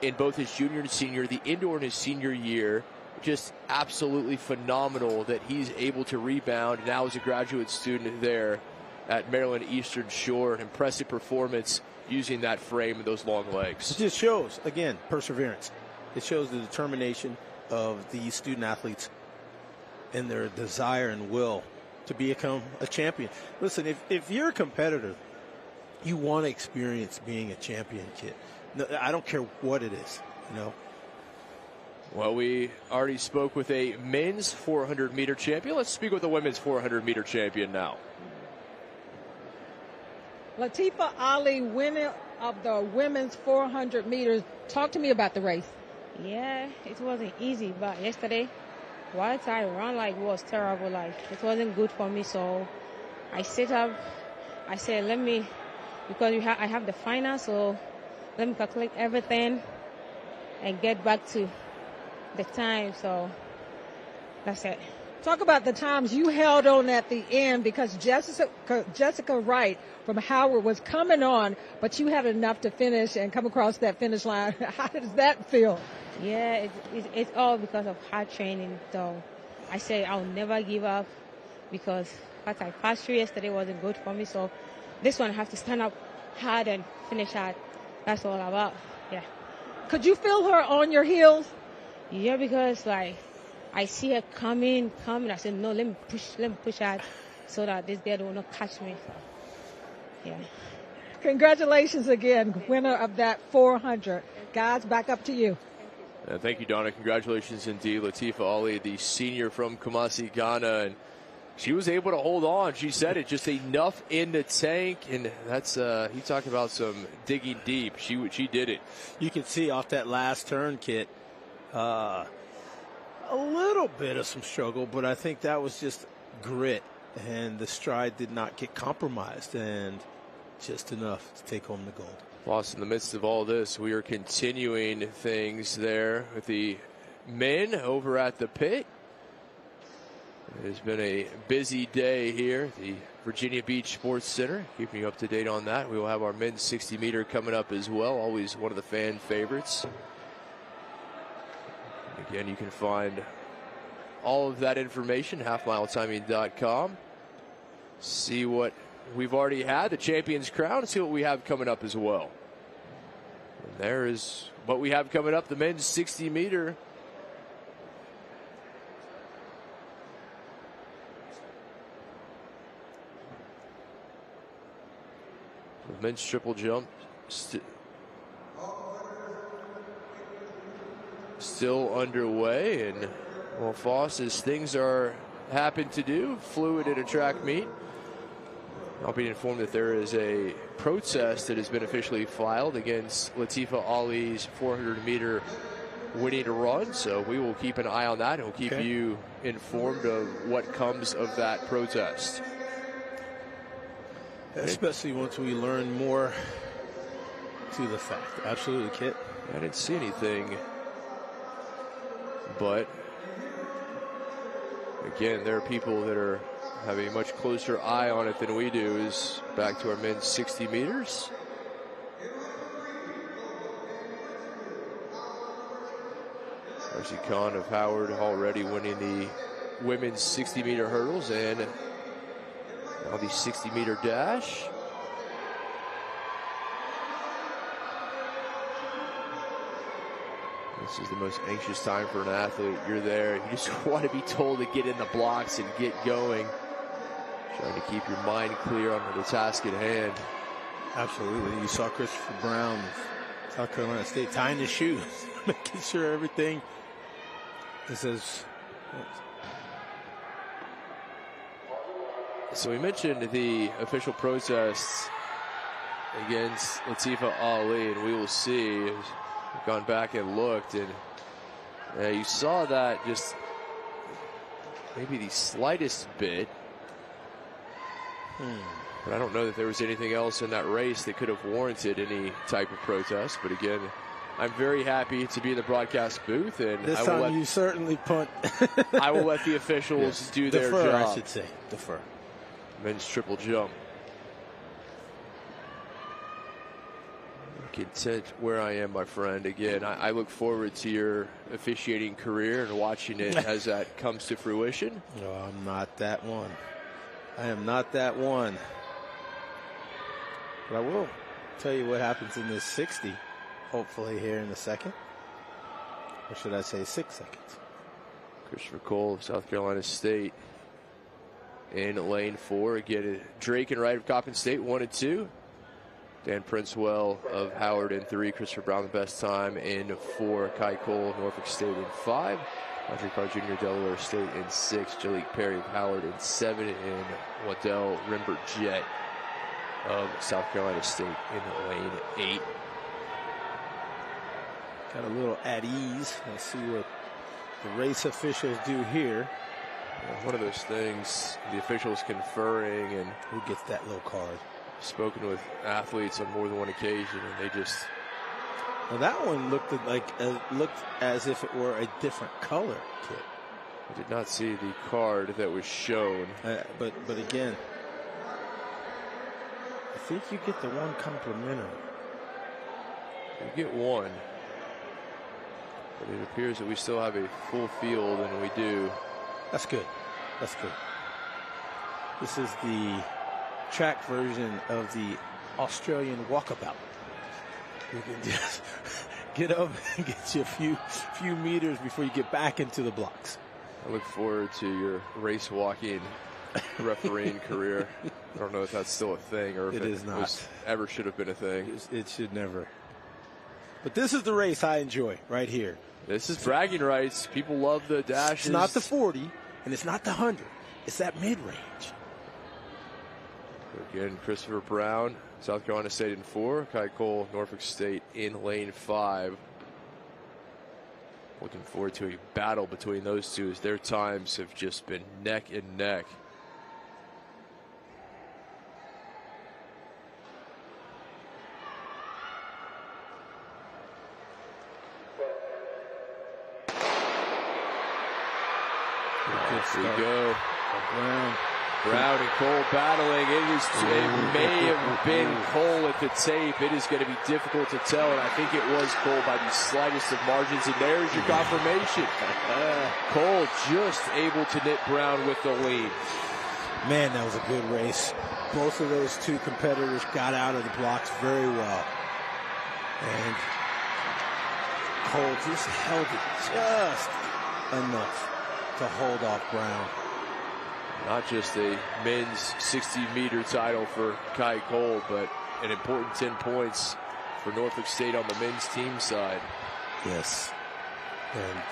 [SPEAKER 3] in both his junior and senior, the indoor in his senior year, just absolutely phenomenal that he's able to rebound now as a graduate student there at Maryland Eastern Shore. An impressive performance using that frame and those long legs.
[SPEAKER 18] It just shows, again, perseverance. It shows the determination of these student athletes and their desire and will to become a champion. Listen, if you're a competitor, you want to experience being a champion, kid. No, I don't care what it is,
[SPEAKER 3] Well, we already spoke with a men's 400-meter champion. Let's speak with a women's 400-meter champion now.
[SPEAKER 2] Latifa Ali, winner of the women's 400 meters. Talk to me about the race.
[SPEAKER 14] Yeah, it wasn't easy, but yesterday, what I ran was terrible. It wasn't good for me, so I sit up. I said, because I have the final, so let me calculate everything and get back to the time. So that's it.
[SPEAKER 2] Talk about the times you held on at the end, because Jessica Wright from Howard was coming on, but you had enough to finish and come across that finish line. How does that feel?
[SPEAKER 14] Yeah, it's all because of hard training. So I say I'll never give up, because what I passed through yesterday wasn't good for me. So this one I have to stand up hard and finish hard. That's all about. Yeah.
[SPEAKER 2] Could you feel her on your heels?
[SPEAKER 14] Yeah, because I see her coming. I said, no, let me push out so that this girl will not catch me. So, yeah.
[SPEAKER 2] Congratulations again, winner of that 400. Guys, back up to you.
[SPEAKER 3] Thank you, Donna. Congratulations indeed. Latifa Ali, the senior from Kumasi, Ghana. And she was able to hold on. She said it, just enough in the tank. And that's, he talked about some digging deep. She did it.
[SPEAKER 18] You can see off that last turn, Kit, a little bit of some struggle, but I think that was just grit, and the stride did not get compromised, and just enough to take home the gold.
[SPEAKER 3] Lost in the midst of all this, we are continuing things there with the men over at the pit. It has been a busy day here at the Virginia Beach Sports Center. Keeping you up to date on that. We will have our men's 60-meter coming up as well. Always one of the fan favorites. Again, you can find all of that information, halfmiletiming.com. See what we've already had, the champion's crown, and see what we have coming up as well. And there is what we have coming up, the men's 60-meter. The men's triple jump still underway, and well, Foss, as things happen to do, fluid at a track meet. I'll be informed that there is a protest that has been officially filed against Latifa Ali's 400-meter winning run, so we will keep an eye on that and we'll keep you informed of what comes of that protest.
[SPEAKER 18] Especially once we learn more to the fact. Absolutely, Kit.
[SPEAKER 3] I didn't see anything But again, there are people that have a much closer eye on it than we do. Is back to our men's 60 meters. Darcy Kahn of Howard already winning the women's 60-meter hurdles and now the 60-meter dash. This is the most anxious time for an athlete. You're there. You just want to be told to get in the blocks and get going. Trying to keep your mind clear on the task at hand.
[SPEAKER 18] Absolutely. You saw Christopher Brown, South Carolina State, tying his shoes, making sure everything is as...
[SPEAKER 3] So we mentioned the official protests against Latifa Ali, and we will see. We've gone back and looked, and you saw that just maybe the slightest bit. But I don't know that there was anything else in that race that could have warranted any type of protest. But again, I'm very happy to be in the broadcast booth, and
[SPEAKER 18] this time you certainly punt.
[SPEAKER 3] I will let the officials do their job.
[SPEAKER 18] I should say. Defer.
[SPEAKER 3] Men's triple jump. Content where I am, my friend. Again, I look forward to your officiating career and watching it as that comes to fruition.
[SPEAKER 18] No, I'm not that one. I am not that one. But I will tell you what happens in this 60, hopefully here in a second. Or should I say 6 seconds?
[SPEAKER 3] Christopher Cole of South Carolina State in lane 4. Again, Drake and Wright of Coppin State 1 and 2. Dan Princewell of Howard in 3. Christopher Brown the best time in 4. Kai Cole of Norfolk State in 5. Audrey Carr Jr. Delaware State in 6. Jalik Perry of Howard in 7. And Waddell Rimbert Jett of South Carolina State in lane 8.
[SPEAKER 18] Got a little at ease. Let's see what the race officials do here.
[SPEAKER 3] One of those things, the officials conferring, and
[SPEAKER 18] who gets that little card?
[SPEAKER 3] Spoken with athletes on more than one occasion, and they just...
[SPEAKER 18] Well, that one looked as if it were a different color kit.
[SPEAKER 3] I did not see the card that was shown.
[SPEAKER 18] But again, I think you get the one complimentary.
[SPEAKER 3] You get one. But it appears that we still have a full field, and we do.
[SPEAKER 18] That's good. That's good. This is the track version of the Australian walkabout. You can just get up and get you a few meters before you get back into the blocks.
[SPEAKER 3] I look forward to your race walking refereeing career. I don't know if that's still a thing or if it is not. Ever should have been a thing.
[SPEAKER 18] It should never. But this is the race I enjoy right here.
[SPEAKER 3] This is bragging rights. People love the dashes.
[SPEAKER 18] It's not the 40 and it's not the 100. It's that mid-range.
[SPEAKER 3] Again, Christopher Brown, South Carolina State in 4. Kai Cole, Norfolk State in lane 5. Looking forward to a battle between those two as their times have just been neck and neck. Here we go. Brown and Cole battling. It may have been Cole at the tape. It is going to be difficult to tell, and I think it was Cole by the slightest of margins. And there's your confirmation. Cole just able to knit Brown with the lead.
[SPEAKER 18] Man, that was a good race. Both of those two competitors got out of the blocks very well. And Cole just held it just enough to hold off Brown.
[SPEAKER 3] Not just a men's 60-meter title for Kai Cole, but an important 10 points for Norfolk State on the men's team side.
[SPEAKER 18] Yes. And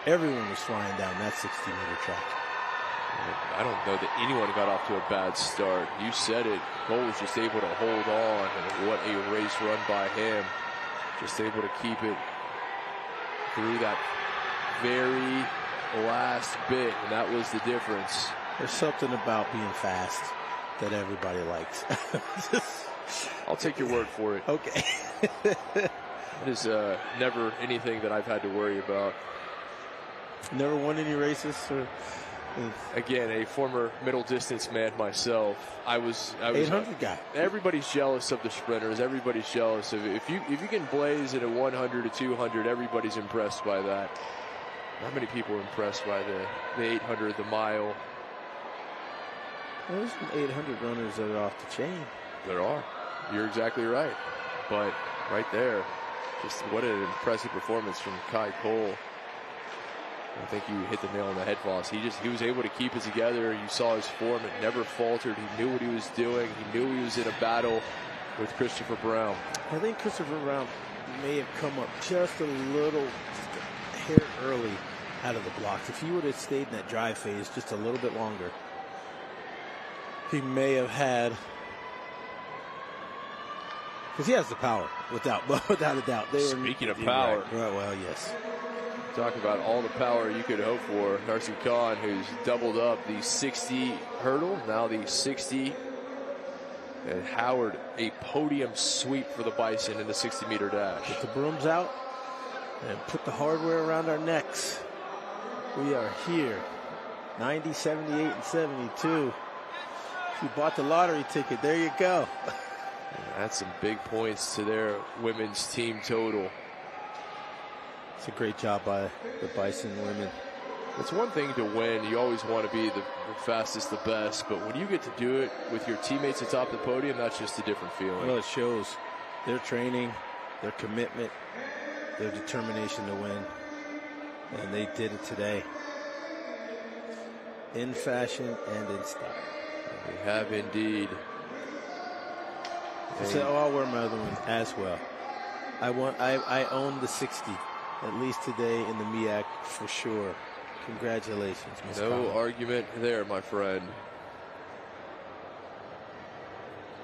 [SPEAKER 18] everyone was flying down that 60-meter track.
[SPEAKER 3] I don't know that anyone got off to a bad start. You said it. Cole was just able to hold on, and what a race run by him. Just able to keep it through that very last bit, and that was the difference.
[SPEAKER 18] There's something about being fast that everybody likes.
[SPEAKER 3] I'll take your word for it.
[SPEAKER 18] Okay.
[SPEAKER 3] It is never anything that I've had to worry about.
[SPEAKER 18] Never won any races?
[SPEAKER 3] Again, a former middle distance man myself. I was
[SPEAKER 18] 800 guy.
[SPEAKER 3] Everybody's jealous of the sprinters. Everybody's jealous of if you can blaze at a 100 to 200. Everybody's impressed by that. Not many people are impressed by the 800, the mile.
[SPEAKER 18] Well, there's some 800 runners that are off the chain.
[SPEAKER 3] There are. You're exactly right. But right there, just what an impressive performance from Kai Cole. I think you hit the nail on the head, Voss. He was able to keep it together. You saw his form. It never faltered. He knew what he was doing. He knew he was in a battle with Christopher Brown.
[SPEAKER 18] I think Christopher Brown may have come up just a hair early out of the blocks. If he would have stayed in that drive phase just a little bit longer, he may have had, because he has the power, without a doubt.
[SPEAKER 3] Speaking of power.
[SPEAKER 18] Well, yes.
[SPEAKER 3] Talk about all the power you could hope for. Narcy Khan, who's doubled up the 60 hurdle, now the 60. And Howard, a podium sweep for the Bison in the 60-meter dash.
[SPEAKER 18] Get the brooms out and put the hardware around our necks. We are here. 90, 78, and 72. If you bought the lottery ticket, there you go.
[SPEAKER 3] That's some big points to their women's team total.
[SPEAKER 18] It's a great job by the Bison women.
[SPEAKER 3] It's one thing to win. You always want to be the fastest, the best. But when you get to do it with your teammates atop the podium, that's just a different feeling.
[SPEAKER 18] Well, it shows their training, their commitment, their determination to win. And they did it today. In fashion and in style.
[SPEAKER 3] They have indeed.
[SPEAKER 18] They said, I'll wear my other one as well. I own the 60. At least today in the MEAC for sure. Congratulations, Ms.
[SPEAKER 3] No
[SPEAKER 18] Collins.
[SPEAKER 3] argument there, my friend.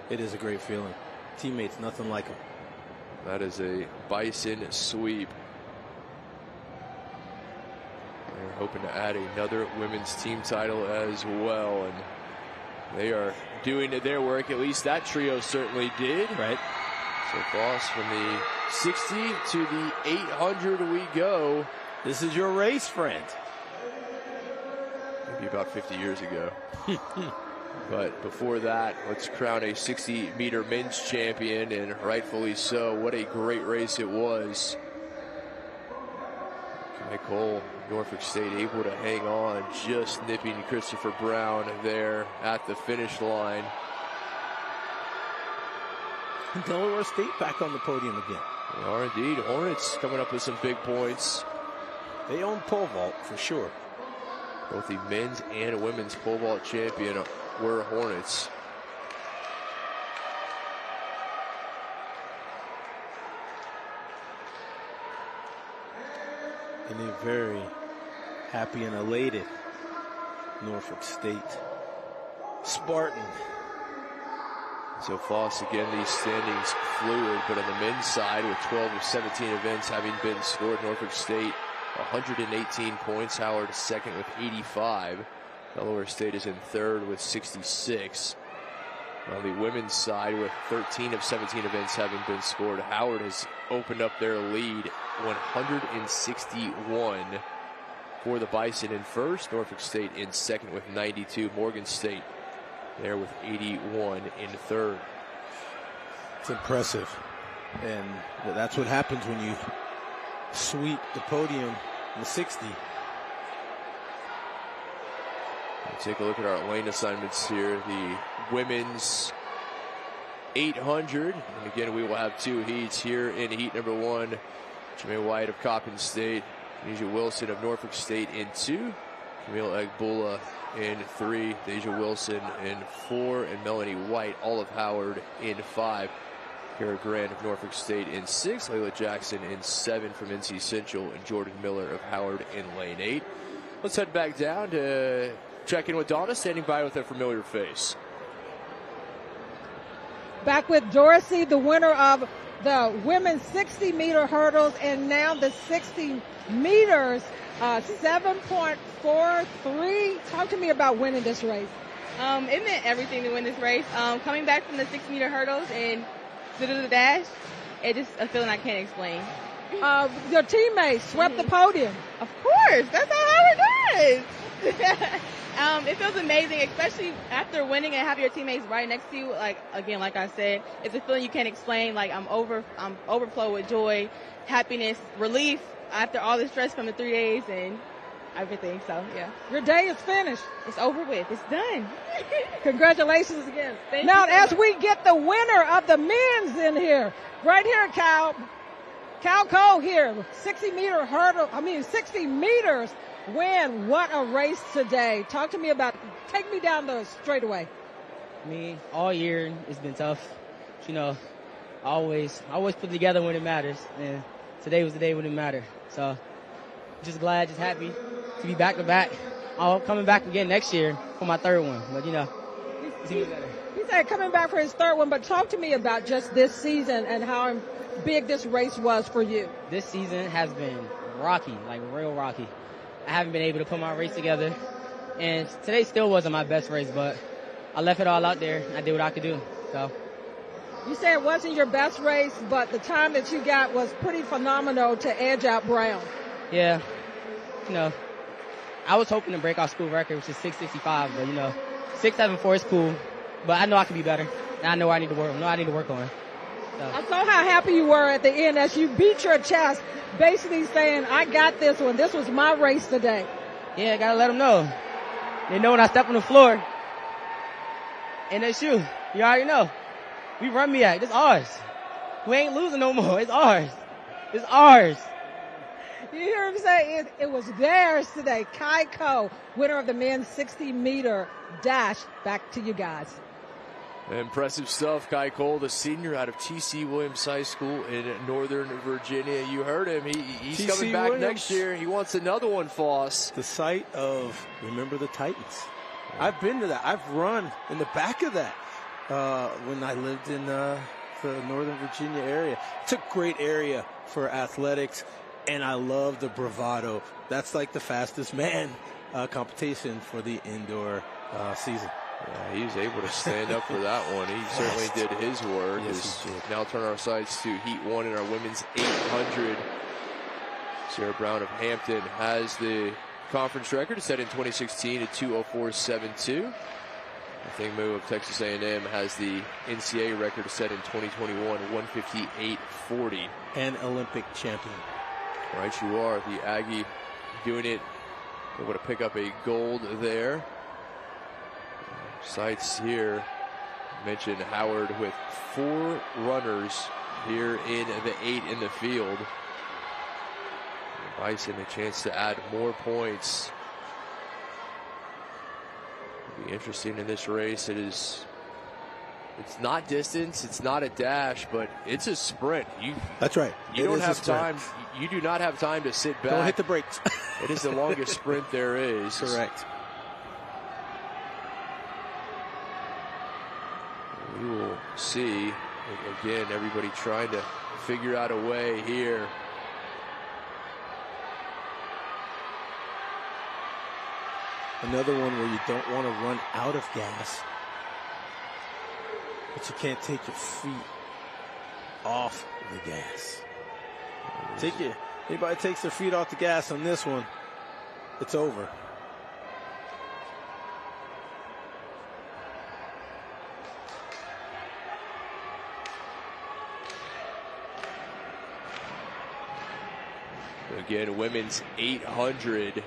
[SPEAKER 18] It is a great feeling. Teammates, nothing like them.
[SPEAKER 3] That is a Bison sweep. They're hoping to add another women's team title as well. And they are doing their work. At least that trio certainly did.
[SPEAKER 18] Right.
[SPEAKER 3] So Voss from the 60 to the 800 we go.
[SPEAKER 18] This is your race, friend.
[SPEAKER 3] Maybe about 50 years ago. But before that, let's crown a 60-meter men's champion, and rightfully so. What a great race it was. Kai Cole, Norfolk State, able to hang on, just nipping Christopher Brown there at the finish line.
[SPEAKER 18] Delaware State back on the podium again.
[SPEAKER 3] They are indeed. Hornets coming up with some big points.
[SPEAKER 18] They own pole vault for sure.
[SPEAKER 3] Both the men's and women's pole vault champion were Hornets.
[SPEAKER 18] And a very happy and elated Norfolk State Spartan.
[SPEAKER 3] So Voss, again, these standings fluid, but on the men's side, with 12 of 17 events having been scored, Norfolk State 118 points. Howard second with 85. Delaware State is in third with 66. On the women's side, with 13 of 17 events having been scored, Howard has opened up their lead 161 for the Bison in first. Norfolk State in second with 92. Morgan State there with 81 in third.
[SPEAKER 18] It's impressive. And that's what happens when you sweep the podium in the 60.
[SPEAKER 3] We'll take a look at our lane assignments here. The women's 800. And again, we will have two heats here in heat number one. Jermaine White of Coppin State, Deja Wilson of Norfolk State in 2. Camille Agbula in 3, Deja Wilson in 4, and Melanie White, all of Howard, in 5. Kara Grant of Norfolk State in 6, Layla Jackson in 7 from NC Central, and Jordan Miller of Howard in lane 8. Let's head back down to check in with Donna, standing by with a familiar face.
[SPEAKER 2] Back with Dorsey, the winner of the women's 60-meter hurdles, and now the 60 meters, 7.43. Talk to me about winning this race.
[SPEAKER 6] It meant everything to win this race. Coming back from the 6-meter hurdles and to do the dash, it's just a feeling I can't explain.
[SPEAKER 2] Your teammates swept the podium.
[SPEAKER 6] Of course, that's how Howard does. It feels amazing, especially after winning and have your teammates right next to you. Like I said, it's a feeling you can't explain. Like I'm overflow with joy, happiness, relief after all the stress from the 3 days and everything. So yeah,
[SPEAKER 2] your day is finished.
[SPEAKER 6] It's over with. It's done.
[SPEAKER 2] Congratulations again.
[SPEAKER 6] Thank
[SPEAKER 2] now,
[SPEAKER 6] you so
[SPEAKER 2] as
[SPEAKER 6] much.
[SPEAKER 2] we get the winner of the men's in here, right here, Cal Cole here, 60 meters win. What a race today. Talk to me about, take me down the straightaway.
[SPEAKER 9] Me, all year, it's been tough. You know, I always put it together when it matters. And today was the day when it mattered. So, just glad, just happy to be back to back. I'm coming back again next year for my third one. But, you know, it's even better.
[SPEAKER 2] He said coming back for his third one, but talk to me about just this season and how big this race was for you.
[SPEAKER 9] This season has been rocky, like real rocky. I haven't been able to put my race together. And today still wasn't my best race, but I left it all out there. I did what I could do. So.
[SPEAKER 2] You said it wasn't your best race, but the time that you got was pretty phenomenal to edge out Brown.
[SPEAKER 9] Yeah. You know, I was hoping to break our school record, which is 6:65, but, you know, 6:74 is cool. But I know I can be better. And I know I need to work on it. So.
[SPEAKER 2] I saw how happy you were at the end as you beat your chest, basically saying, I got this one. This was my race today.
[SPEAKER 9] Yeah, I got to let them know. They know when I step on the floor. And that's you. You already know. We run MEAC. It's ours. We ain't losing no more. It's ours. It's ours.
[SPEAKER 2] You hear him say it was theirs today. Kai Ko, winner of the men's 60-meter dash. Back to you guys.
[SPEAKER 3] Impressive stuff. Kai Cole, the senior out of T.C. Williams High School in Northern Virginia. You heard him. He's coming back next year. He wants another one, Foss.
[SPEAKER 18] The site of, remember the Titans. I've been to that. I've run in the back of that when I lived in the Northern Virginia area. It's a great area for athletics, and I love the bravado. That's like the fastest man competition for the indoor season.
[SPEAKER 3] Yeah, he was able to stand up for that one. He certainly did his work.
[SPEAKER 18] Yes, he did.
[SPEAKER 3] Now turn our sights to Heat 1 in our women's 800. Sarah Brown of Hampton has the conference record set in 2016 at 2:04.72. I think Moo of Texas A&M has the NCAA record set in 2021 at 1:58.40.
[SPEAKER 18] And Olympic champion.
[SPEAKER 3] Right, you are. The Aggie doing it. Able to pick up a gold there. Sights here mentioned Howard with 4 runners here in the 8 in the field. Bison a chance to add more points. It'll be interesting in this race. It's not distance, it's not a dash, but it's a sprint.
[SPEAKER 18] That's right.
[SPEAKER 3] You don't have time. You do not have time to sit back.
[SPEAKER 18] Don't hit the brakes.
[SPEAKER 3] It is the longest sprint there is.
[SPEAKER 18] Correct.
[SPEAKER 3] We will see. Again, everybody trying to figure out a way here.
[SPEAKER 18] Another one where you don't want to run out of gas, but you can't take your feet off the gas. Anybody takes their feet off the gas on this one, it's over.
[SPEAKER 3] Again, women's 800.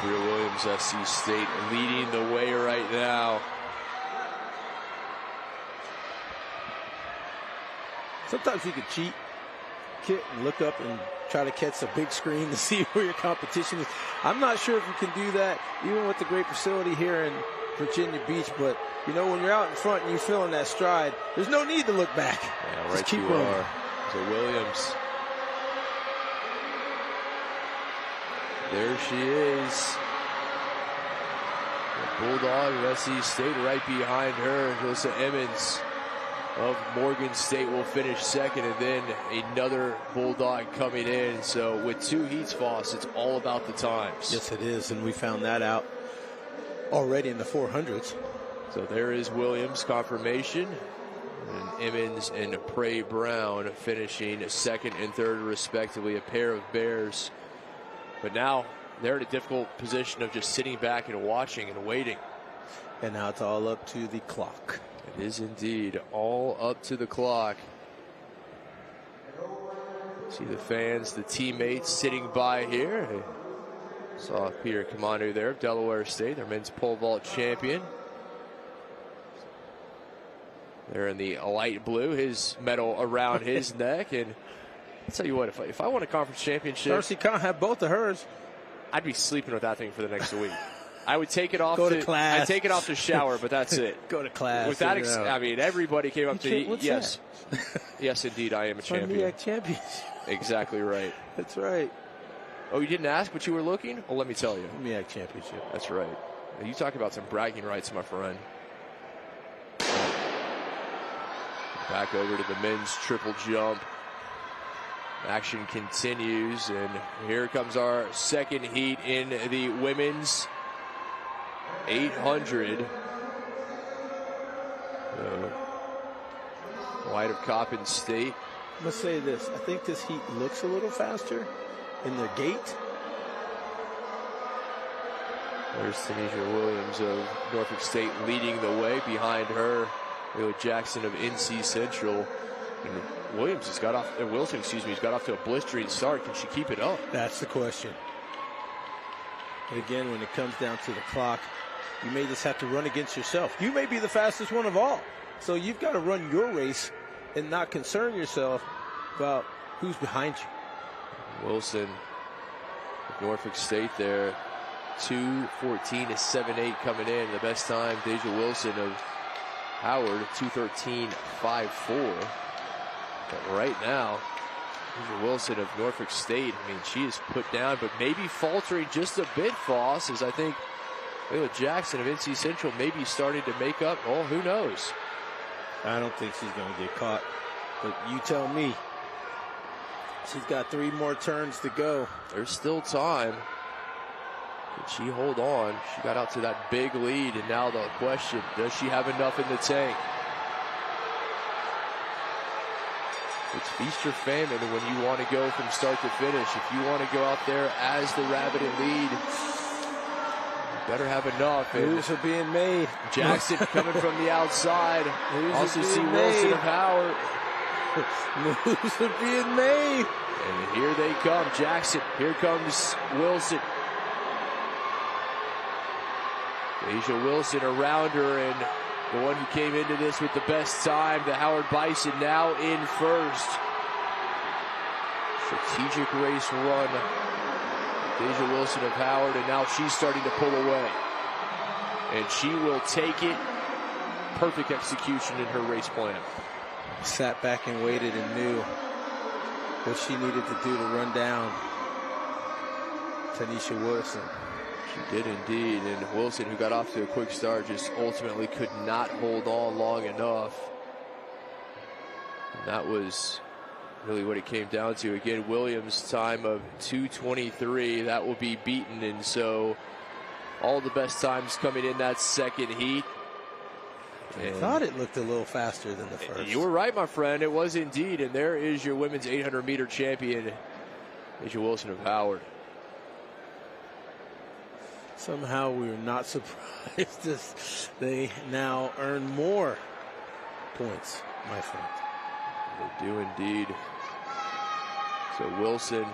[SPEAKER 3] Bria Williams, SC State, leading the way right now.
[SPEAKER 18] Sometimes you could cheat, Kit, and look up and try to catch a big screen to see where your competition is. I'm not sure if you can do that, even with the great facility here in Virginia Beach, but you know, when you're out in front and you're feeling that stride, there's no need to look back.
[SPEAKER 3] Yeah, right.
[SPEAKER 18] Just keep
[SPEAKER 3] you
[SPEAKER 18] running.
[SPEAKER 3] are. So Williams. There she is. The Bulldog of SC State right behind her. Alyssa Emmons of Morgan State will finish second, and then another Bulldog coming in. So with 2 heats, Foss, it's all about the times.
[SPEAKER 18] Yes, it is, and we found that out already in the 400s.
[SPEAKER 3] So there is Williams' confirmation, and Emmons and Prey Brown finishing second and third respectively, a pair of Bears. But now they're in a difficult position of just sitting back and watching and waiting.
[SPEAKER 18] And now it's all up to the clock.
[SPEAKER 3] It is indeed all up to the clock. See the fans, the teammates sitting by here. Saw Peter Kamanu there of Delaware State, their men's pole vault champion. They're in the light blue, his medal around his neck. And I'll tell you what, if I won a conference championship,
[SPEAKER 18] Darcy Kahn had both of hers.
[SPEAKER 3] I'd be sleeping with that thing for the next week. I would take it off.
[SPEAKER 18] Go to class.
[SPEAKER 3] I'd take it off to shower, but that's it.
[SPEAKER 18] Go to class.
[SPEAKER 3] With that, I mean, everybody came up to
[SPEAKER 18] what's
[SPEAKER 3] yes, yes, indeed, I am a champion.
[SPEAKER 18] MEAC champions.
[SPEAKER 3] Exactly right.
[SPEAKER 18] That's right.
[SPEAKER 3] Oh, you didn't ask what you were looking? Well, let me tell you.
[SPEAKER 18] MEAC championship.
[SPEAKER 3] That's right. You talk about some bragging rights, my friend. Back over to the men's triple jump. Action continues, and here comes our second heat in the women's 800. White of Coppin State.
[SPEAKER 18] I must say this. I think this heat looks a little faster in their gait.
[SPEAKER 3] There's Tanisha Williams of Norfolk State leading the way. Behind her, Layla Jackson of NC Central. And Williams has got off, Wilson, excuse me, has got off to a blistering start. Can she keep it up?
[SPEAKER 18] That's the question. And again, when it comes down to the clock, you may just have to run against yourself. You may be the fastest one of all. So you've got to run your race and not concern yourself about who's behind you.
[SPEAKER 3] Wilson of Norfolk State there. 2:14 to 7:8 coming in. The best time, Deja Wilson of Howard, 2:13.54. But right now, Deja Wilson of Norfolk State, I mean, she is put down, but maybe faltering just a bit, Foss, as I think Layla Jackson of NC Central may be starting to make up. Oh, who knows?
[SPEAKER 18] I don't think she's going to get caught, but you tell me. She's got 3 more turns to go.
[SPEAKER 3] There's still time. Can she hold on? She got out to that big lead, and now the question, does she have enough in the tank? It's feast or famine when you want to go from start to finish. If you want to go out there as the rabbit in lead, you better have enough.
[SPEAKER 18] Moves are being made.
[SPEAKER 3] Jackson coming from the outside. Also see Wilson of Howard.
[SPEAKER 18] Moves are being made.
[SPEAKER 3] And here they come. Jackson. Here comes Wilson. Deja Wilson around her, and the one who came into this with the best time, the Howard Bison, now in first. Strategic race run. Deja Wilson of Howard, and now she's starting to pull away. And she will take it. Perfect execution in her race plan.
[SPEAKER 18] Sat back and waited and knew what she needed to do to run down Tanisha Wilson.
[SPEAKER 3] She did indeed, and Wilson, who got off to a quick start, just ultimately could not hold on long enough. And that was really what it came down to. Again, Williams' time of 2:23, that will be beaten, and so all the best times coming in that second heat.
[SPEAKER 18] I thought it looked a little faster than the first.
[SPEAKER 3] You were right, my friend. It was indeed, and there is your women's 800-meter champion, Deja Wilson of Howard.
[SPEAKER 18] Somehow we were not surprised as they now earn more points, my friend.
[SPEAKER 3] They do indeed. So Wilson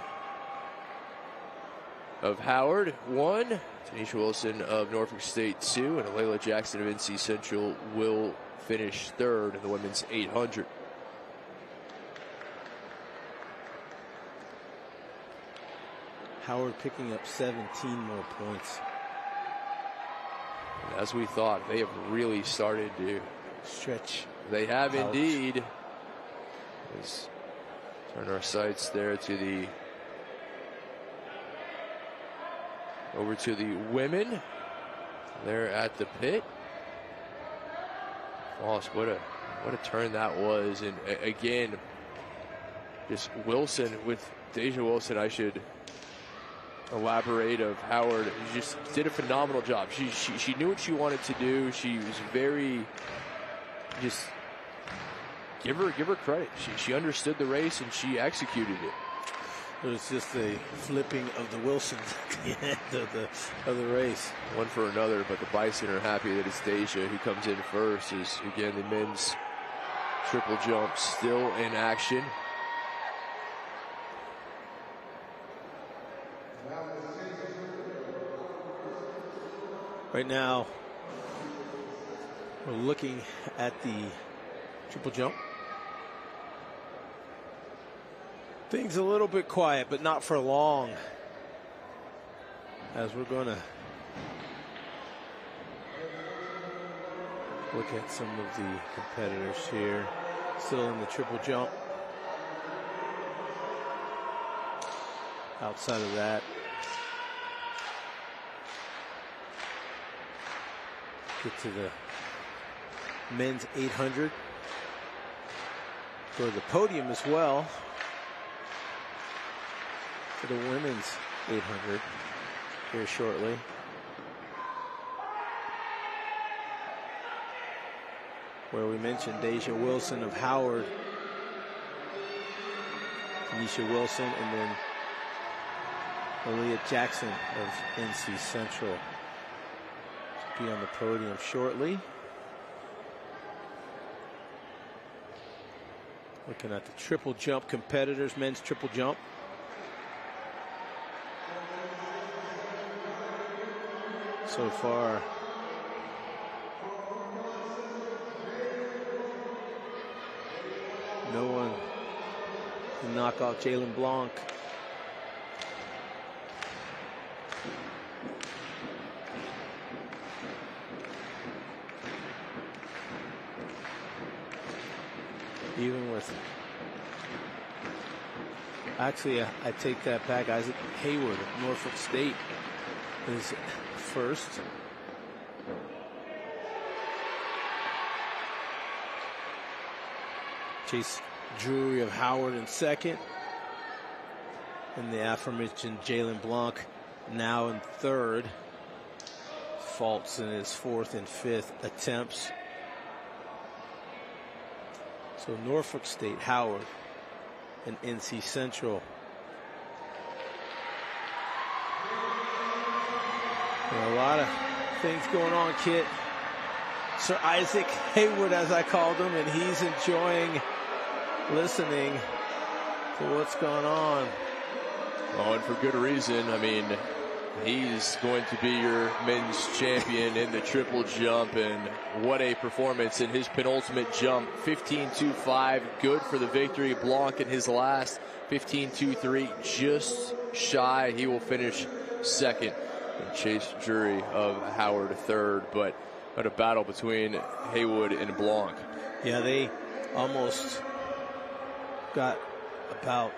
[SPEAKER 3] of Howard, 1. Tanisha Wilson of Norfolk State, 2. And Layla Jackson of NC Central will finish 3rd in the women's 800.
[SPEAKER 18] Howard picking up 17 more points.
[SPEAKER 3] And as we thought, they have really started to
[SPEAKER 18] stretch.
[SPEAKER 3] They have
[SPEAKER 18] out.
[SPEAKER 3] indeed. Let's turn our sights there to the over to the women. They're at the pit. Moss, what What a turn that was. And again, just Wilson with Deja Wilson, I should elaborate, of Howard. She just did a phenomenal job. She knew what she wanted to do. She was very, just give her credit. She understood the race and she executed it.
[SPEAKER 18] It was just a flipping of the Wilsons at the end of the race.
[SPEAKER 3] One for another, but the Bison are happy that it's Deja who comes in first. As again, the men's triple jump still in action.
[SPEAKER 18] Right now, we're looking at the triple jump. Things a little bit quiet, but not for long, as we're going to look at some of the competitors here. Still in the triple jump. Outside of that, get to the men's 800. Go to the podium as well for the women's 800 here shortly. Where we mentioned Deja Wilson of Howard, Tanisha Wilson, and then Aaliyah Jackson of NC Central to be on the podium shortly. Looking at the triple jump competitors, men's triple jump. So far, no one can knock off Jalen Blanc. Even with, actually, I take that back. Isaac Hayward of Norfolk State is first. Chase Drury of Howard in second. And the aforementioned Jalen Blanc now in third. Faults in his fourth and fifth attempts. So Norfolk State, Howard, and NC Central. There are a lot of things going on, Kit. Sir Isaac Hayward, as I called him, and he's enjoying listening to what's going on.
[SPEAKER 3] Oh, and for good reason. I mean, he's going to be your men's champion in the triple jump, and what a performance in his penultimate jump. 15.25, good for the victory. Blanc in his last 15.23, just shy. He will finish second. And Chase Drury of Howard third, but a battle between Haywood and Blanc.
[SPEAKER 18] Yeah, they almost got about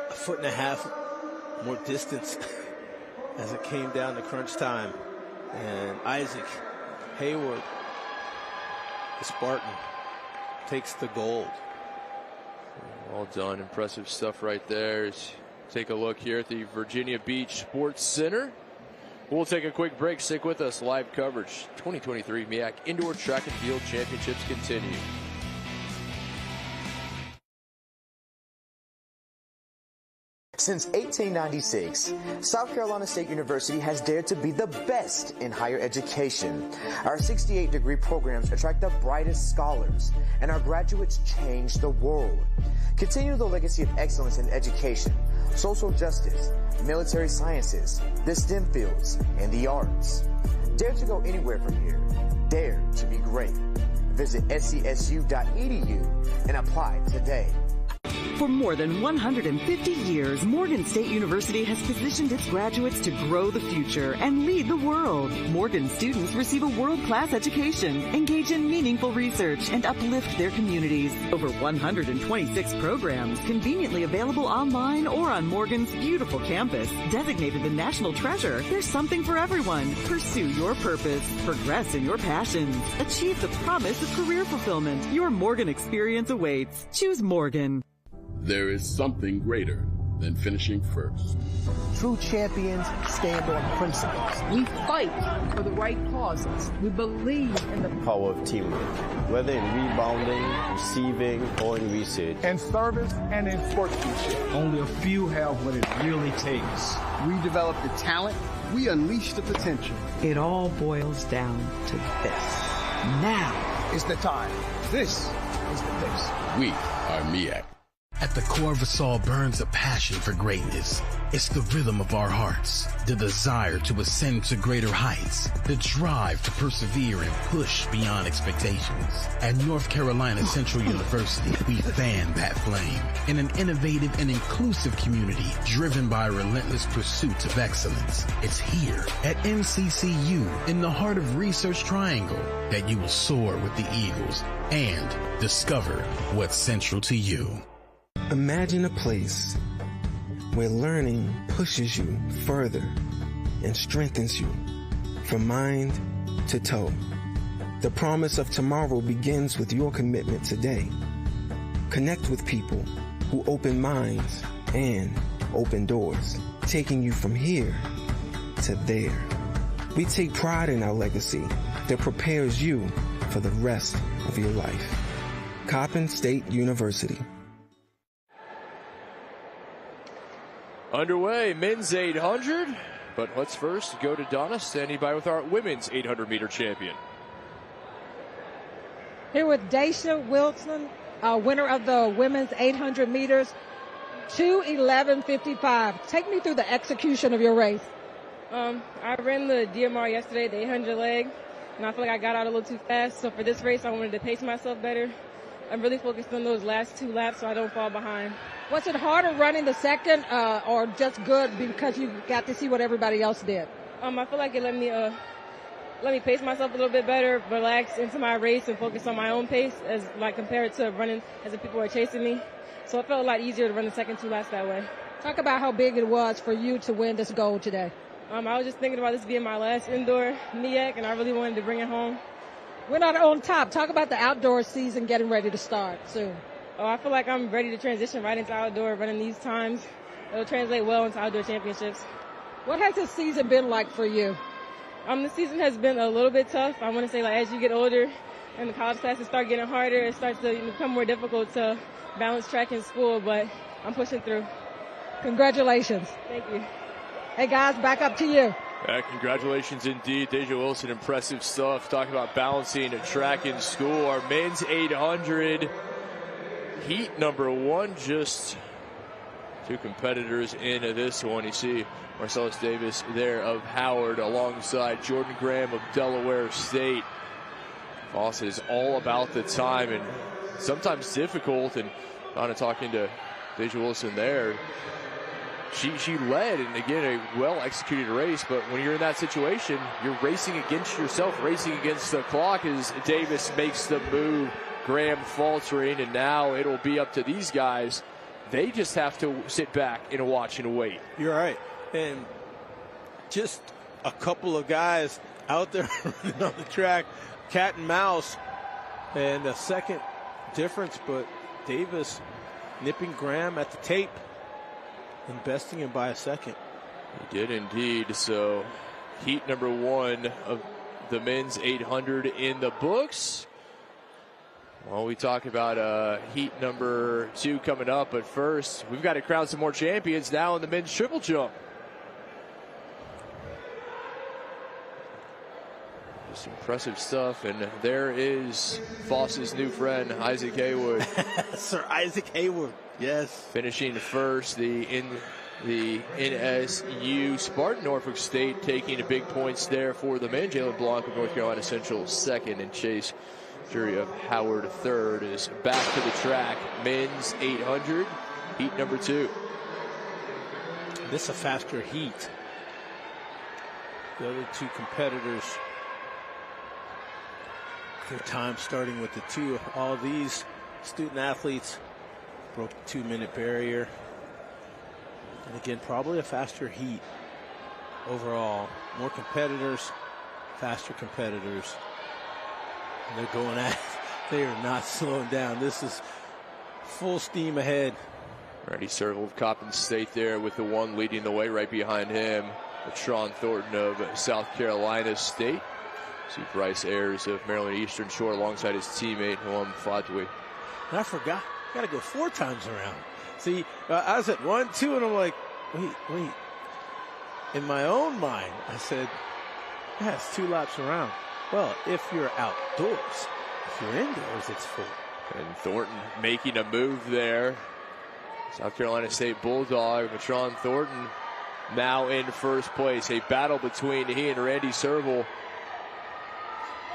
[SPEAKER 18] a foot and a half more distance as it came down to crunch time. And Isaac Hayward, the Spartan, takes the gold.
[SPEAKER 3] Well done. Impressive stuff right there. Take a look here at the Virginia Beach Sports Center. We'll take a quick break. Stick with us. Live coverage. 2023 MEAC Indoor Track and Field Championships continue.
[SPEAKER 10] Since 1896, South Carolina State University has dared to be the best in higher education. Our 68-degree programs attract the brightest scholars, and our graduates change the world. Continue the legacy of excellence in education, social justice, military sciences, the STEM fields, and the arts. Dare to go anywhere from here. Dare to be great. Visit scsu.edu and apply today.
[SPEAKER 16] For more than 150 years, Morgan State University has positioned its graduates to grow the future and lead the world. Morgan students receive a world-class education, engage in meaningful research, and uplift their communities. Over 126 programs conveniently available online or on Morgan's beautiful campus. Designated the national treasure, there's something for everyone. Pursue your purpose. Progress in your passions. Achieve the promise of career fulfillment. Your Morgan experience awaits. Choose Morgan.
[SPEAKER 8] There is something greater than finishing first.
[SPEAKER 12] True champions stand on principles.
[SPEAKER 11] We fight for the right causes. We believe in the
[SPEAKER 13] power of teamwork, whether in rebounding, receiving, or in research.
[SPEAKER 12] In service and in sportsmanship.
[SPEAKER 15] Only a few have what it really takes. We develop the talent. We unleash the potential.
[SPEAKER 23] It all boils down to this.
[SPEAKER 12] Now is the time. This is the place.
[SPEAKER 8] We are MEAC.
[SPEAKER 20] At the core of us all burns a passion for greatness. It's the rhythm of our hearts, the desire to ascend to greater heights, the drive to persevere and push beyond expectations. At North Carolina Central University, we fan that flame in an innovative and inclusive community driven by a relentless pursuit of excellence. It's here at NCCU, in the heart of Research Triangle, that you will soar with the Eagles and discover what's central to you.
[SPEAKER 21] Imagine a place where learning pushes you further and strengthens you from mind to toe. The promise of tomorrow begins with your commitment today. Connect with people who open minds and open doors, taking you from here to there. We take pride in our legacy that prepares you for the rest of your life. Coppin State University.
[SPEAKER 3] Underway, men's 800. But let's first go to Donna, standing by with our women's 800-meter champion.
[SPEAKER 2] Here with Daisha Wilson, winner of the women's 800 meters, 2:11:55. Take me through the execution of your race.
[SPEAKER 6] I ran the DMR yesterday, the 800 leg, and I feel like I got out a little too fast. So for this race, I wanted to pace myself better. I'm really focused on those last 2 laps so I don't fall behind.
[SPEAKER 2] Was it harder running the second or just good because you got to see what everybody else did?
[SPEAKER 6] I feel like it let me pace myself a little bit better, relax into my race and focus on my own pace as like compared to running as if people were chasing me. So it felt a lot easier to run the second 2 laps that way.
[SPEAKER 2] Talk about how big it was for you to win this gold today.
[SPEAKER 6] I was just thinking about this being my last indoor MEAC, and I really wanted to bring it home.
[SPEAKER 2] We're not on top. Talk about the outdoor season getting ready to start soon.
[SPEAKER 6] I feel like I'm ready to transition right into outdoor, running these times. It'll translate well into outdoor championships.
[SPEAKER 2] What has this season been like for you?
[SPEAKER 6] The season has been a little bit tough. I want to say, like, as you get older and the college classes start getting harder, it starts to become more difficult to balance track and school, but I'm pushing through.
[SPEAKER 2] Congratulations.
[SPEAKER 6] Thank you.
[SPEAKER 2] Hey, guys, back up to you.
[SPEAKER 3] Congratulations indeed, Deja Wilson. Impressive stuff. Talking about balancing track and school. Our men's 800 heat number 1. Just 2 competitors in this one. You see Marcellus Davis there of Howard alongside Jordan Graham of Delaware State. Voss is all about the time and sometimes difficult. And Donna talking to Deja Wilson there. She led, and again, a well-executed race, but when you're in that situation, you're racing against yourself, racing against the clock as Davis makes the move. Graham faltering, and now it'll be up to these guys. They just have to sit back and watch and wait.
[SPEAKER 4] You're right. And just a couple of guys out there running on the track, cat and mouse, and a second difference, but Davis nipping Graham at the tape. And besting him by a second.
[SPEAKER 3] He did indeed. So heat number 1 of the men's 800 in the books. Well, we talk about heat number 2 coming up, but first we've got to crown some more champions now in the men's triple jump. Just impressive stuff, and there is Voss's new friend, Isaac Haywood.
[SPEAKER 4] Sir Isaac Haywood. Yes.
[SPEAKER 3] Finishing first, the NSU Spartan. Norfolk State taking big points there for the men. Jalen Blanc of North Carolina Central second, and Chase Jury of Howard third is back to the track. Men's 800. heat number 2.
[SPEAKER 18] This is a faster heat. The other two competitors, their time starting with the 2. All these student athletes broke the 2-minute barrier. And again, probably a faster heat overall. More competitors, faster competitors. And they're going at it. They are not slowing down. This is full steam ahead.
[SPEAKER 3] Randy Serval of Coppin State there with the 1 leading the way. Right behind him, Sean Thornton of South Carolina State. See Bryce Ayers of Maryland Eastern Shore alongside his teammate, Noam Fadwi.
[SPEAKER 18] And I forgot, got to go 4 times around. See, I was at 1, 2, and I'm like, wait. In my own mind, I said, yeah, it's 2 laps around. Well, if you're outdoors, if you're indoors, it's 4.
[SPEAKER 3] And Thornton making a move there. South Carolina State Bulldog, Matron Thornton now in first place. A battle between he and Randy Serval.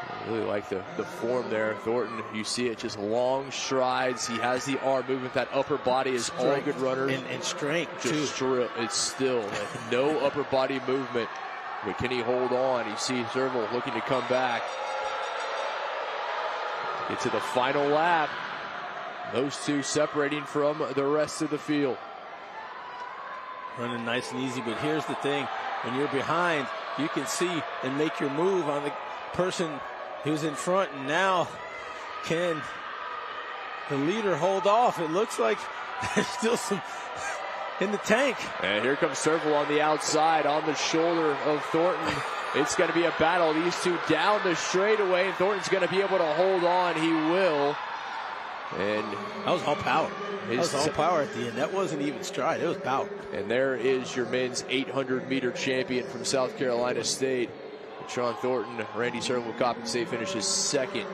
[SPEAKER 3] I really like the form there. Thornton, you see it, just long strides. He has the arm movement. That upper body is strength, all good runners.
[SPEAKER 18] And strength,
[SPEAKER 3] just
[SPEAKER 18] too.
[SPEAKER 3] It's still no upper body movement. But can he hold on? You see Serval looking to come back. Get to the final lap. Those two separating from the rest of the field.
[SPEAKER 18] Running nice and easy, but here's the thing. When you're behind, you can see and make your move on the person who's in front. And now, can the leader hold off? It looks like there's still some in the tank.
[SPEAKER 3] And here comes Serval on the outside, on the shoulder of Thornton. It's going to be a battle. These two down the straightaway. Thornton's going to be able to hold on. He will. And
[SPEAKER 18] that was all power. That was all power at the end. That wasn't even stride. It was power.
[SPEAKER 3] And there is your men's 800-meter champion from South Carolina State, Sean Thornton. Randy Serval of Coppin State finishes 2nd.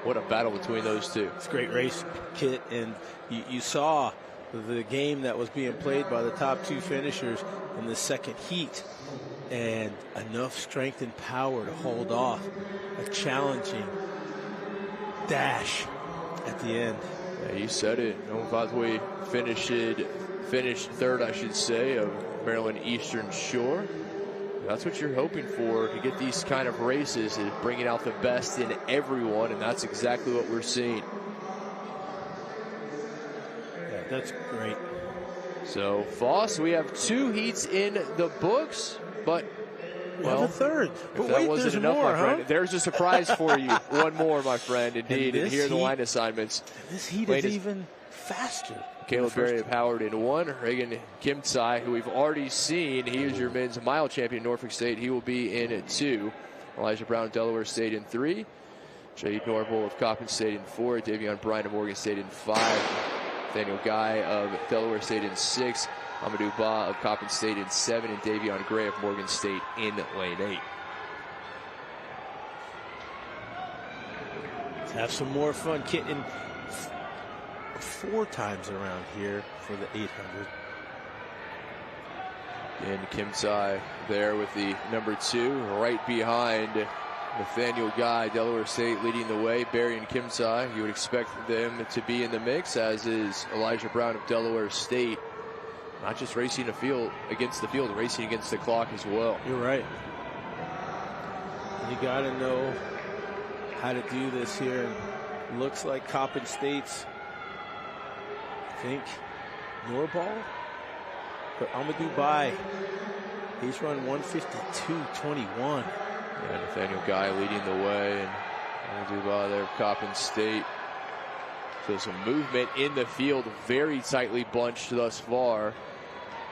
[SPEAKER 3] What a battle between those two.
[SPEAKER 18] It's a great race, Kit. And you saw the game that was being played by the top 2 finishers in the second heat. And enough strength and power to hold off a challenging dash at the end.
[SPEAKER 3] Yeah, you said it. Noam Fadwi finished 3rd, I should say, of Maryland Eastern Shore. That's what you're hoping for to get these kind of races, is bringing out the best in everyone, and that's exactly what we're seeing.
[SPEAKER 18] Yeah, that's great.
[SPEAKER 3] So, Foss, we have 2 heats in the books, but
[SPEAKER 18] we have a 3rd.
[SPEAKER 3] But that wasn't enough, my friend. There's a surprise for you. One more, my friend, indeed. And here are the line assignments.
[SPEAKER 18] This heat is even faster.
[SPEAKER 3] Caleb Berry of Howard in 1. Reagan Kimtsai, who we've already seen. He is your men's mile champion, Norfolk State. He will be in 2. Elijah Brown of Delaware State in 3. Jade Norbull of Coppin State in 4. Davion Bryan of Morgan State in 5. Nathaniel Guy of Delaware State in 6. Amadou Ba of Coppin State in 7, and Davion Gray of Morgan State in lane 8.
[SPEAKER 18] Let's have some more fun, Kitten. 4 times around here for the 800.
[SPEAKER 3] And Kimtsai there with the number 2, right behind Nathaniel Guy, Delaware State leading the way. Barry and Kimtsai, you would expect them to be in the mix, as is Elijah Brown of Delaware State. Not just racing against the field, racing against the clock as well.
[SPEAKER 18] You're right. You got to know how to do this here. Looks like Coppin State's, I think, Norbull. But Amadou Bai, he's run 152.21.
[SPEAKER 3] Yeah, Nathaniel Guy leading the way, and Amadou Bai there of Coppin State. So some movement in the field, very tightly bunched thus far.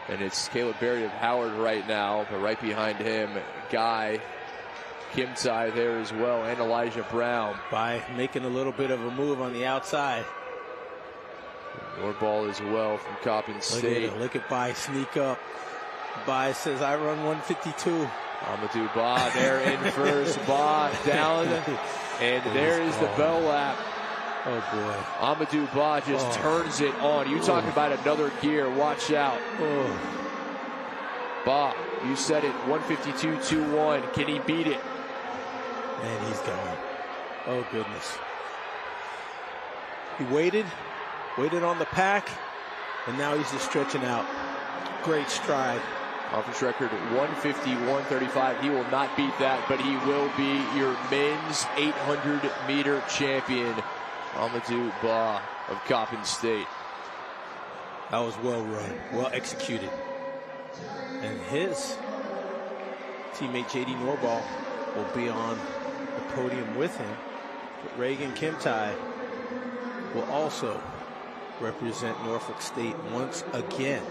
[SPEAKER 3] And it's Caleb Berry of Howard right now, but right behind him, Guy, Kimtsai there as well, and Elijah Brown.
[SPEAKER 18] By making a little bit of a move on the outside.
[SPEAKER 3] Norbull as well from Coppin State.
[SPEAKER 18] Look at Bai sneak up. Bai says, I run 152.
[SPEAKER 3] Amadou Ba there in first. Ba down, and there is the bell lap.
[SPEAKER 18] Oh, boy.
[SPEAKER 3] Amadou Ba just turns it on. You talk about another gear. Watch out. Ba, you said it, 152.21. Can he beat it?
[SPEAKER 18] And he's going. Oh, goodness. He waited on the pack, And now he's just stretching out. Great stride.
[SPEAKER 3] Conference record 151.35. He will not beat that, but he will be your men's 800-meter champion, Amadou Ba of Coppin State.
[SPEAKER 18] That was well run, well executed. And his teammate J.D. Norval will be on the podium with him. But Reagan Kimtai will also represent Norfolk State once again.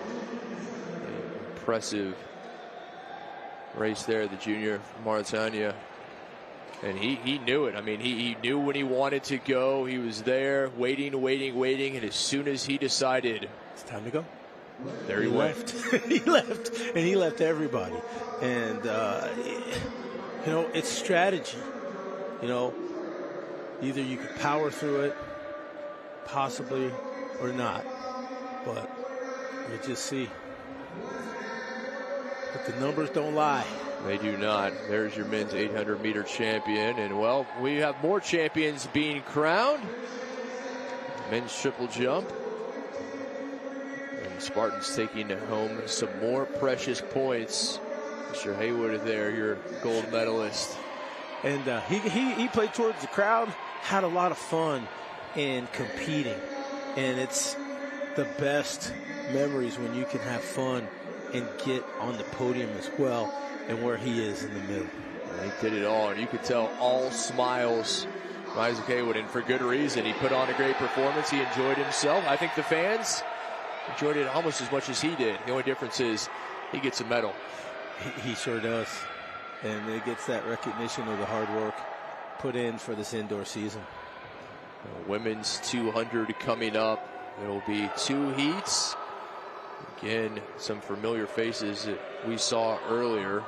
[SPEAKER 3] Impressive race there, the junior from Mauritania. And he knew it. I mean, he knew when he wanted to go. He was there, waiting. And as soon as he decided
[SPEAKER 18] it's time to go,
[SPEAKER 3] there he went.
[SPEAKER 18] He left, and he left everybody. And, you know, it's strategy. You know, either you could power through it, possibly, or not. But we'll just see. But the numbers don't lie.
[SPEAKER 3] They do not. There's your men's 800-meter champion. And, well, we have more champions being crowned. Men's triple jump. And Spartans taking home some more precious points. Mr. Haywood there, your gold medalist.
[SPEAKER 18] And he played towards the crowd, had a lot of fun in competing. And it's the best memories when you can have fun and get on the podium as well, and where he is in the middle.
[SPEAKER 3] And he did it all, and you could tell all smiles from Isaac Haywood, and for good reason. He put on a great performance. He enjoyed himself. I think the fans enjoyed it almost as much as he did. The only difference is he gets a medal.
[SPEAKER 18] He sure does. And it gets that recognition of the hard work put in for this indoor season.
[SPEAKER 3] Women's 200 coming up. There will be 2 heats. Again, some familiar faces that we saw earlier.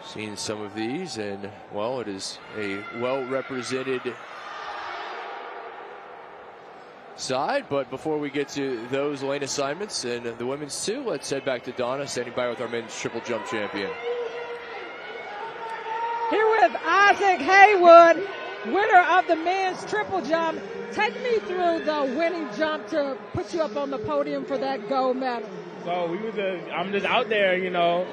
[SPEAKER 3] Seen some of these, and, well, it is a well-represented side. But before we get to those lane assignments and the women's 2, let's head back to Donna, standing by with our men's triple jump champion.
[SPEAKER 2] Here with Isaac Haywood, winner of the men's triple jump. Take me through the winning jump to put you up on the podium for that gold medal.
[SPEAKER 1] So I'm just out there, you know.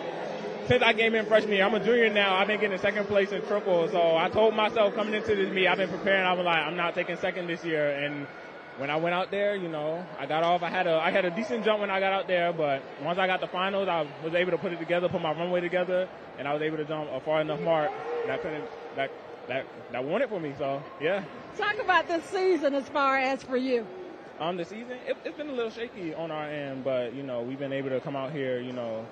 [SPEAKER 1] Since I came in freshman year, I'm a junior now. I've been getting second place in triple. So I told myself coming into this meet, I've been preparing. I was like, I'm not taking second this year. And when I went out there, you know, I got off. I had a decent jump when I got out there, but once I got the finals, I was able to put it together, put my runway together, and I was able to jump a far enough mark that won it for me. So yeah.
[SPEAKER 2] Talk about this season as far as for you.
[SPEAKER 1] The season, it's been a little shaky on our end, but you know, we've been able to come out here. You know,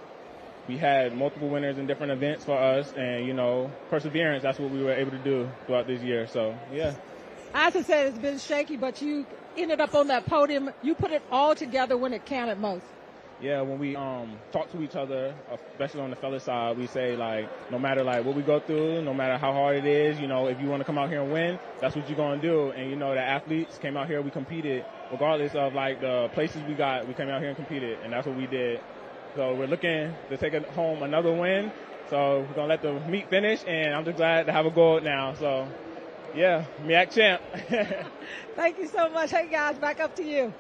[SPEAKER 1] we had multiple winners in different events for us, and you know, perseverance. That's what we were able to do throughout this year. So yeah.
[SPEAKER 2] Isaac said it's been shaky, but you ended up on that podium. You put it all together when it counted most.
[SPEAKER 1] Yeah, when we talk to each other, especially on the fella side, we say, like, no matter, like, what we go through, no matter how hard it is, you know, if you want to come out here and win, that's what you're going to do. And, you know, the athletes came out here, we competed. Regardless of, like, the places we got, we came out here and competed, and that's what we did. So we're looking to take home another win. So we're going to let the meet finish, and I'm just glad to have a gold now. So, yeah, MEAC champ.
[SPEAKER 2] Thank you so much. Hey, guys, back up to you.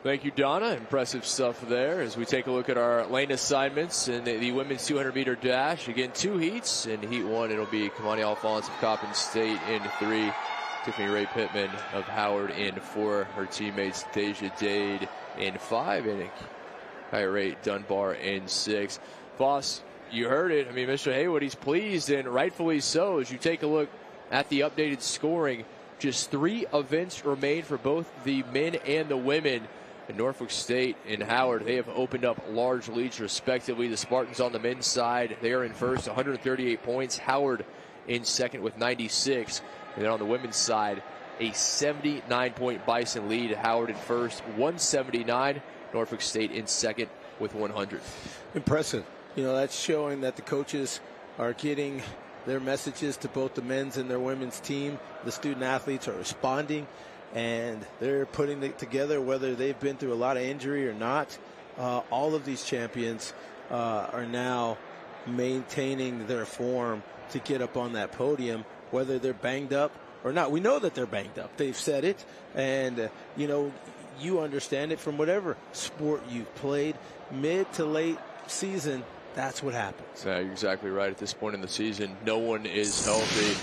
[SPEAKER 3] Thank you, Donna. Impressive stuff there as we take a look at our lane assignments in the women's 200-meter dash. Again, 2 heats. In Heat 1, it'll be Kamani Alphonse of Coppin State in 3. Tiffany Ray Pittman of Howard in 4. Her teammates Deja Dade in 5. And Kyrie Dunbar in 6. Boss, you heard it. I mean, Mr. Haywood, he's pleased, and rightfully so. As you take a look at the updated scoring, just 3 events remain for both the men and the women. And Norfolk State and Howard, they have opened up large leads respectively. The Spartans on the men's side, they are in first, 138 points. Howard in second with 96. And then on the women's side, a 79-point Bison lead. Howard in first, 179. Norfolk State in second with 100.
[SPEAKER 18] Impressive. You know, that's showing that the coaches are getting their messages to both the men's and their women's team. The student athletes are responding, and they're putting it together, whether they've been through a lot of injury or not. All of these champions are now maintaining their form to get up on that podium, whether they're banged up or not. We know that they're banged up. They've said it, and you understand it from whatever sport you've played. Mid to late season, that's what happens.
[SPEAKER 3] Yeah, you're exactly right. At this point in the season, no one is healthy.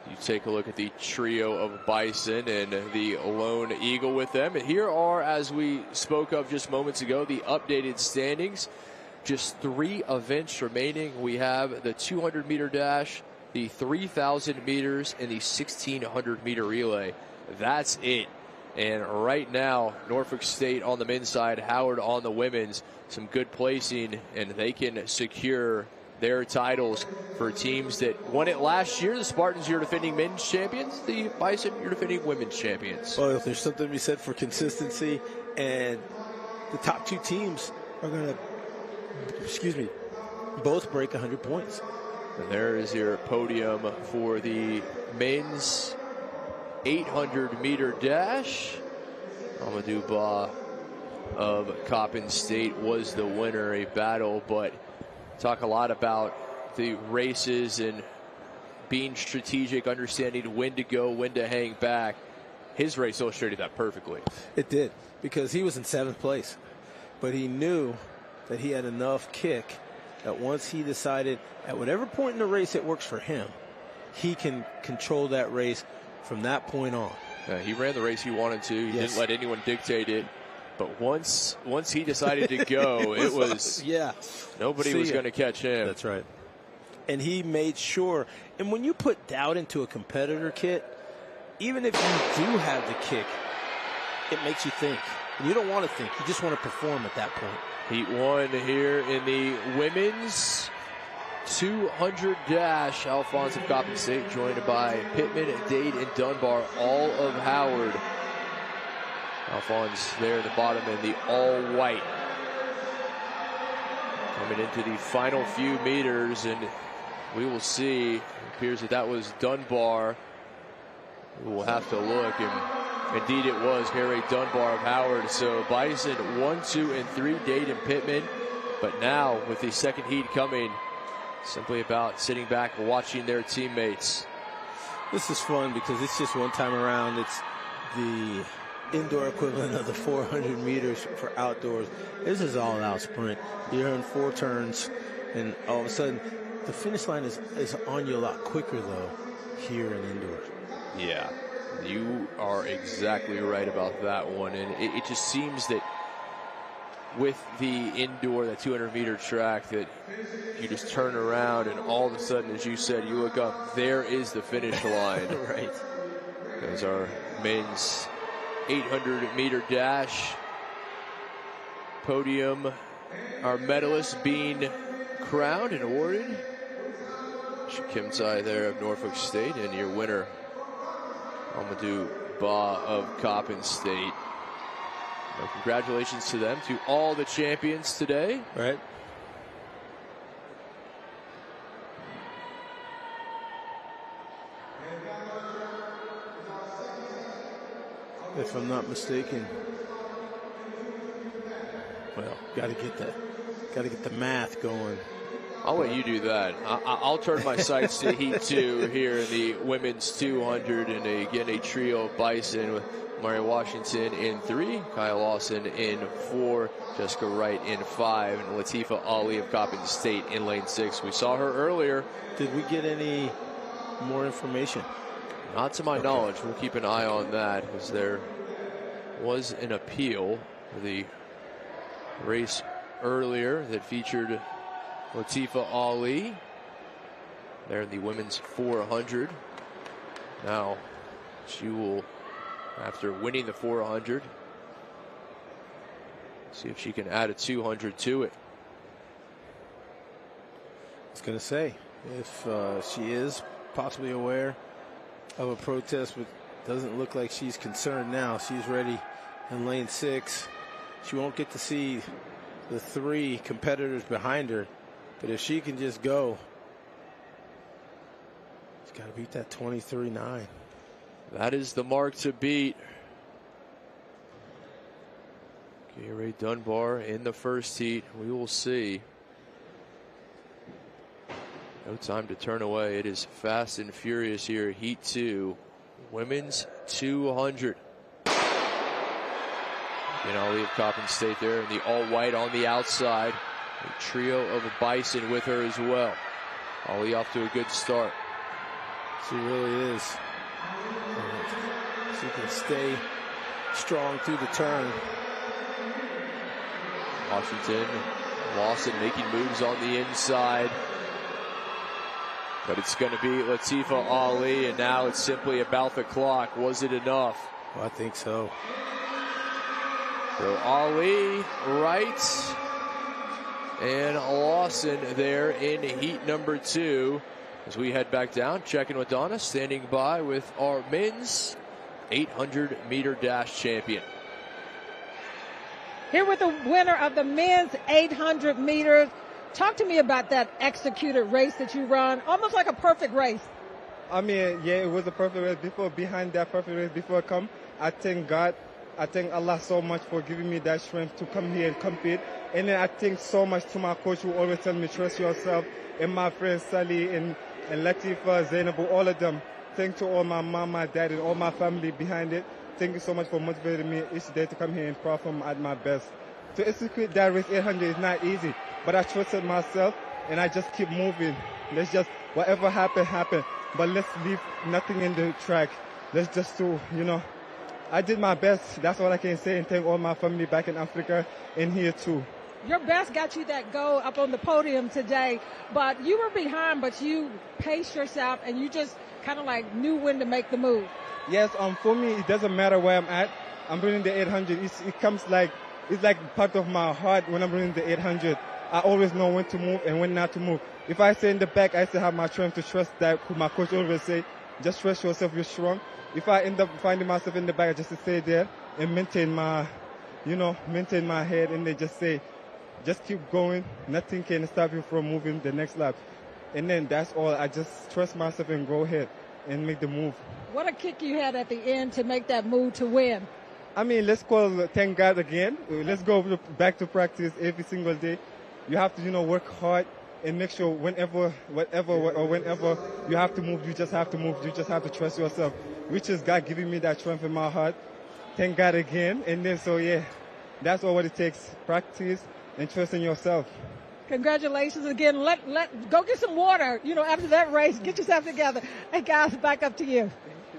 [SPEAKER 3] You take a look at the trio of Bison and the lone Eagle with them. And here are, as we spoke of just moments ago, the updated standings. Just 3 events remaining. We have the 200-meter dash, the 3,000 meters, and the 1,600-meter relay. That's it. And right now, Norfolk State on the men's side, Howard on the women's. Some good placing, and they can secure their titles for teams that won it last year. The Spartans, you're defending men's champions. The Bison, you're defending women's champions.
[SPEAKER 18] Well, if there's something to be said for consistency, and the top 2 teams are going to, both break 100 points.
[SPEAKER 3] And there is your podium for the men's 800-meter dash. Amadou Ba of Coppin State was the winner, a battle, but talk a lot about the races and being strategic, understanding when to go, when to hang back. His race illustrated that perfectly.
[SPEAKER 18] It did, because he was in 7th place, but he knew that he had enough kick that once he decided at whatever point in the race it works for him, he can control that race from that point on.
[SPEAKER 3] Yeah, he ran the race he wanted to. He didn't let anyone dictate it. But once he decided to go, it was nobody was going to catch him.
[SPEAKER 18] That's right. And he made sure. And when you put doubt into a competitor, Kit, even if you do have the kick, it makes you think. And you don't want to think. You just want to perform at that point.
[SPEAKER 3] Heat 1 here in the women's 200 dash. Alphonse of Coppin State joined by Pittman, Dade, and Dunbar, all of Howard. Alphonse there at the bottom in the all-white. Coming into the final few meters, and we will see. It appears that was Dunbar. We will have to look, and indeed it was Harry Dunbar of Howard. So Bison 1, 2, and 3, Dade and Pittman. But now with the second heat coming, simply about sitting back and watching their teammates.
[SPEAKER 18] This is fun because it's just one time around. It's the indoor equivalent of the 400 meters for outdoors. This is all out sprint. You're in 4 turns, and all of a sudden the finish line is on you a lot quicker though here in indoors.
[SPEAKER 3] Yeah, you are exactly right about that one. And it just seems that with the indoor, that 200-meter track, that you just turn around and all of a sudden, as you said, you look up, there is the finish line.
[SPEAKER 18] Right.
[SPEAKER 3] There's our men's 800-meter dash. Podium, our medalists being crowned and awarded. Kim Tai there of Norfolk State, and your winner, Amadou Ba of Coppin State. Well, congratulations to them, to all the champions today.
[SPEAKER 18] Right. If I'm not mistaken, well, got to get the math going.
[SPEAKER 3] I'll let you do that. I'll turn my sights to Heat 2 here in the women's 200, and again a trio of Bison with Maria Washington in 3, Kyle Lawson in 4, Jessica Wright in 5, and Latifa Ali of Coppin State in lane 6. We saw her earlier.
[SPEAKER 18] Did we get any more information?
[SPEAKER 3] Not to my knowledge. We'll keep an eye on that, as there was an appeal for the race earlier that featured Latifa Ali there in the women's 400. Now she will, after winning the 400, see if she can add a 200 to it.
[SPEAKER 18] I was going to say, if she is possibly aware of a protest, but doesn't look like she's concerned now. She's ready in lane 6. She won't get to see the 3 competitors behind her, but if she can just go, she's got to beat that 23.9.
[SPEAKER 3] That is the mark to beat. Ray Dunbar in the first heat. We will see. No time to turn away. It is fast and furious here. Heat 2. women's 200. Ali of Coppin State there in the all-white on the outside. A trio of a Bison with her as well. Ali off to a good start.
[SPEAKER 18] She really is. She can stay strong through the turn.
[SPEAKER 3] Washington, Lawson making moves on the inside. But it's going to be Latifa Ali, and now it's simply about the clock. Was it enough?
[SPEAKER 18] Well, I think so.
[SPEAKER 3] So Ali right, and Lawson there in heat number 2. As we head back down, checking with Donna, standing by with our men's 800-meter dash champion.
[SPEAKER 2] Here with the winner of the men's 800 meters. Talk to me about that executed race that you run, almost like a perfect race.
[SPEAKER 5] I mean, yeah, it was a perfect race. Behind that perfect race, before I come, I thank God. I thank Allah so much for giving me that strength to come here and compete. And then I thank so much to my coach who always tell me, trust yourself, and my friends Sally and Latifa, Zainabu, all of them. Thank to all my mom, my dad, and all my family behind it. Thank you so much for motivating me each day to come here and perform at my best. To execute that race 800 is not easy, but I trusted myself and I just keep moving. Let's just, whatever happen, happen. But let's leave nothing in the track. Let's just do, I did my best. That's all I can say, and thank all my family back in Africa and here too.
[SPEAKER 2] Your best got you that goal up on the podium today, but you were behind, but you paced yourself and you just kind of like knew when to make the move.
[SPEAKER 5] Yes, for me, it doesn't matter where I'm at. I'm running the 800. It comes like, it's like part of my heart when I'm running the 800. I always know when to move and when not to move. If I stay in the back, I still have my strength to trust that. My coach always say, just trust yourself, you're strong. If I end up finding myself in the back, I just stay there and maintain my head, and they just say, just keep going. Nothing can stop you from moving the next lap. And then that's all. I just trust myself and go ahead and make the move.
[SPEAKER 2] What a kick you had at the end to make that move to win.
[SPEAKER 5] I mean, let's thank God again. Let's go back to practice every single day. You have to, work hard and make sure whenever you have to move, you just have to move. You just have to trust yourself, which is God giving me that strength in my heart. Thank God again. And then, that's all what it takes. Practice and trust in yourself.
[SPEAKER 2] Congratulations again. Go get some water, after that race. Get yourself together. Hey, guys, back up to you.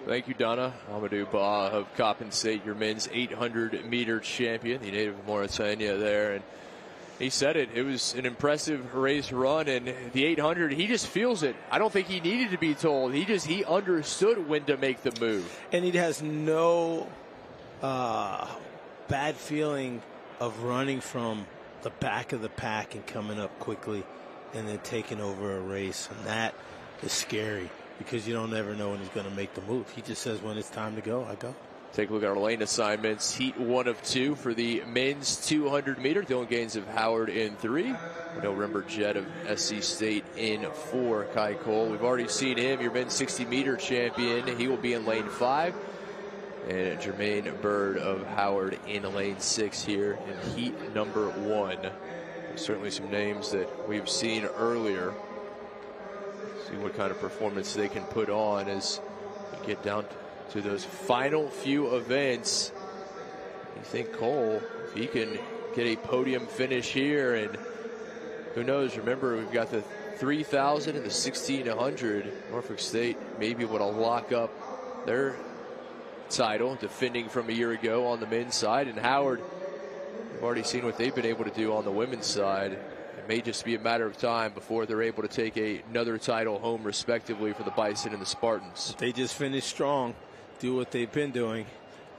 [SPEAKER 3] Thank you, Donna. Amadou Ba of Coppin State, your men's 800-meter champion, the native of Mauritania there. And he said it. It was an impressive race run, and the 800, he just feels it. I don't think he needed to be told. He understood when to make the move.
[SPEAKER 18] And he has no bad feeling of running from the back of the pack and coming up quickly and then taking over a race. And that is scary because you don't ever know when he's going to make the move. He just says when it's time to go, I go.
[SPEAKER 3] Take a look at our lane assignments. Heat 1 of 2 for the men's 200-meter. Dylan Gaines of Howard in 3. No Rember Jett of SC State in 4. Kai Cole, we've already seen him, your men's 60-meter champion. He will be in lane 5. And Jermaine Bird of Howard in lane 6 here in heat number 1. Certainly some names that we've seen earlier. See what kind of performance they can put on as we get down to those final few events. You think Cole, if he can get a podium finish here, and who knows, remember we've got the 3,000 and the 1,600. Norfolk State may be able to lock up their title, defending from a year ago on the men's side. And Howard, we've already seen what they've been able to do on the women's side. It may just be a matter of time before they're able to take another title home respectively for the Bison and the Spartans.
[SPEAKER 18] They just finished strong, do what they've been doing.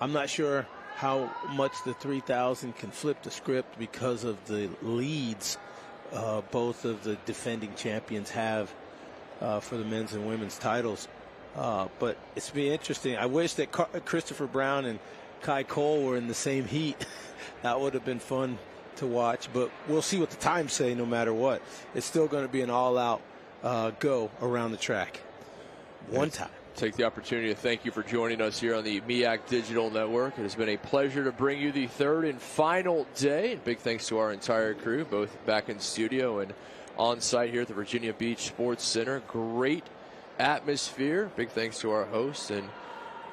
[SPEAKER 18] I'm not sure how much the 3,000 can flip the script because of the leads both of the defending champions have for the men's and women's titles. But it's been interesting. I wish that Christopher Brown and Kai Cole were in the same heat. That would have been fun to watch. But we'll see what the times say no matter what. It's still going to be an all-out go around the track. One time.
[SPEAKER 3] Take the opportunity to thank you for joining us here on the MEAC Digital Network. It has been a pleasure to bring you the third and final day. Big thanks to our entire crew, both back in studio and on site here at the Virginia Beach Sports Center. Great atmosphere. Big thanks to our host, and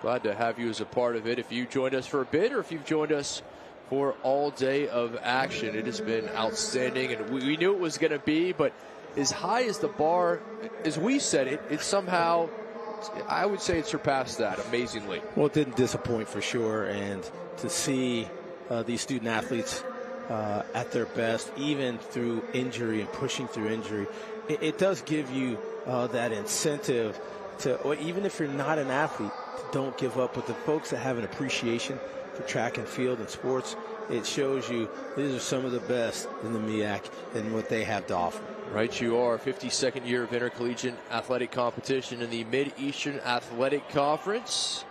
[SPEAKER 3] Glad to have you as a part of it. If you joined us for a bit or if you've joined us for all day of action, it has been outstanding, and we knew it was going to be, but as high as the bar, as we said it, it somehow, I would say it surpassed that amazingly.
[SPEAKER 18] Well, it didn't disappoint for sure, and to see these student athletes at their best, even through injury and pushing through injury, it does give you that incentive to, or even if you're not an athlete, don't give up. But the folks that have an appreciation for track and field and sports, it shows you these are some of the best in the MEAC and what they have to offer.
[SPEAKER 3] Right you are. 52nd year of intercollegiate athletic competition in the Mid-Eastern Athletic Conference.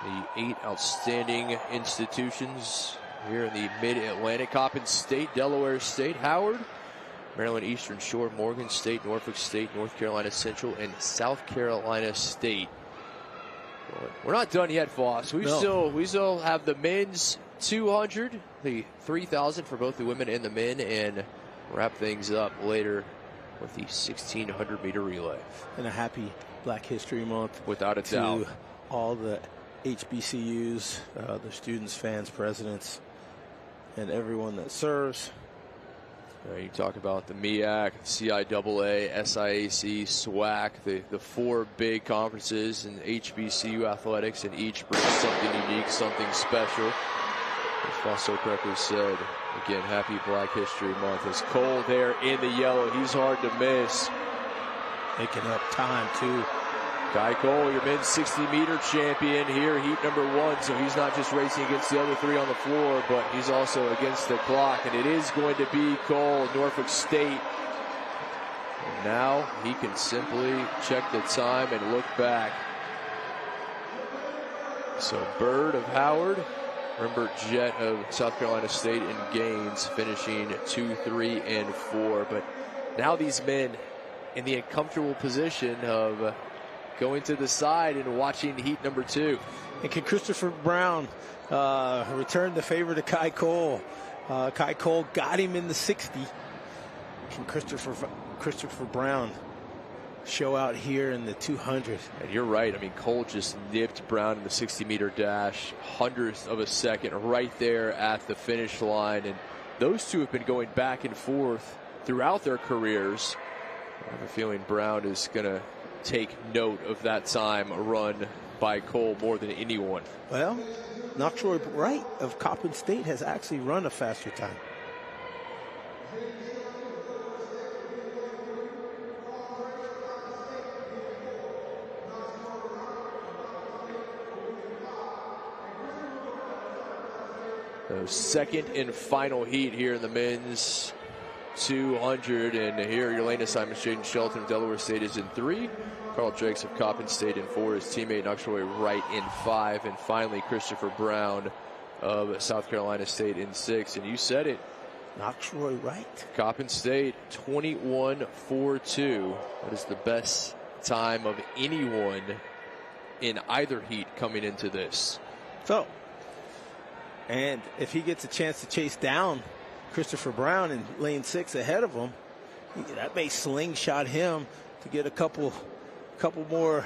[SPEAKER 3] The 8 outstanding institutions here in the Mid-Atlantic: Coppin State, Delaware State, Howard, Maryland Eastern Shore, Morgan State, Norfolk State, North Carolina Central, and South Carolina State. We're not done yet, Foss. We still have the men's 200, the 3,000 for both the women and the men, and wrap things up later with the 1,600 meter relay.
[SPEAKER 18] And a happy Black History Month,
[SPEAKER 3] without a doubt,
[SPEAKER 18] to all the HBCUs, the students, fans, presidents, and everyone that serves.
[SPEAKER 3] You talk about the MEAC, CIAA, SIAC, SWAC, the 4 big conferences in HBCU athletics, and each brings something unique, something special. As Foss so correctly said, again, happy Black History Month. As Cole there in the yellow, he's hard to miss.
[SPEAKER 18] Making up time, too.
[SPEAKER 3] Kai Cole, your men's 60-meter champion here, heat number 1. So he's not just racing against the other 3 on the floor, but he's also against the clock. And it is going to be Cole, Norfolk State. And now he can simply check the time and look back. So Bird of Howard, Rembert Jett of South Carolina State, and Gaines finishing 2, 3, and 4. But now these men in the uncomfortable position of going to the side and watching heat number 2.
[SPEAKER 18] And can Christopher Brown return the favor to Kai Cole? Kai Cole got him in the 60. Can Christopher Brown show out here in the 200?
[SPEAKER 3] And you're right. I mean, Cole just nipped Brown in the 60-meter dash, hundredth of a second, right there at the finish line. And those two have been going back and forth throughout their careers. I have a feeling Brown is going to take note of that time run by Cole more than anyone.
[SPEAKER 18] Well, Knoxroy Wright of Coppin State has actually run a faster time.
[SPEAKER 3] The second and final heat here in the men's 200, and here Elena Simons, Jaden Shelton of Delaware State is in 3. Carl Drakes of Coppin State in 4. His teammate Knoxroy Wright in 5. And finally Christopher Brown of South Carolina State in 6. And you said it,
[SPEAKER 18] Knoxroy Wright.
[SPEAKER 3] Coppin State 21-4-2. That is the best time of anyone in either heat coming into this.
[SPEAKER 18] So, and if he gets a chance to chase down Christopher Brown in lane 6 ahead of him, that may slingshot him to get a couple more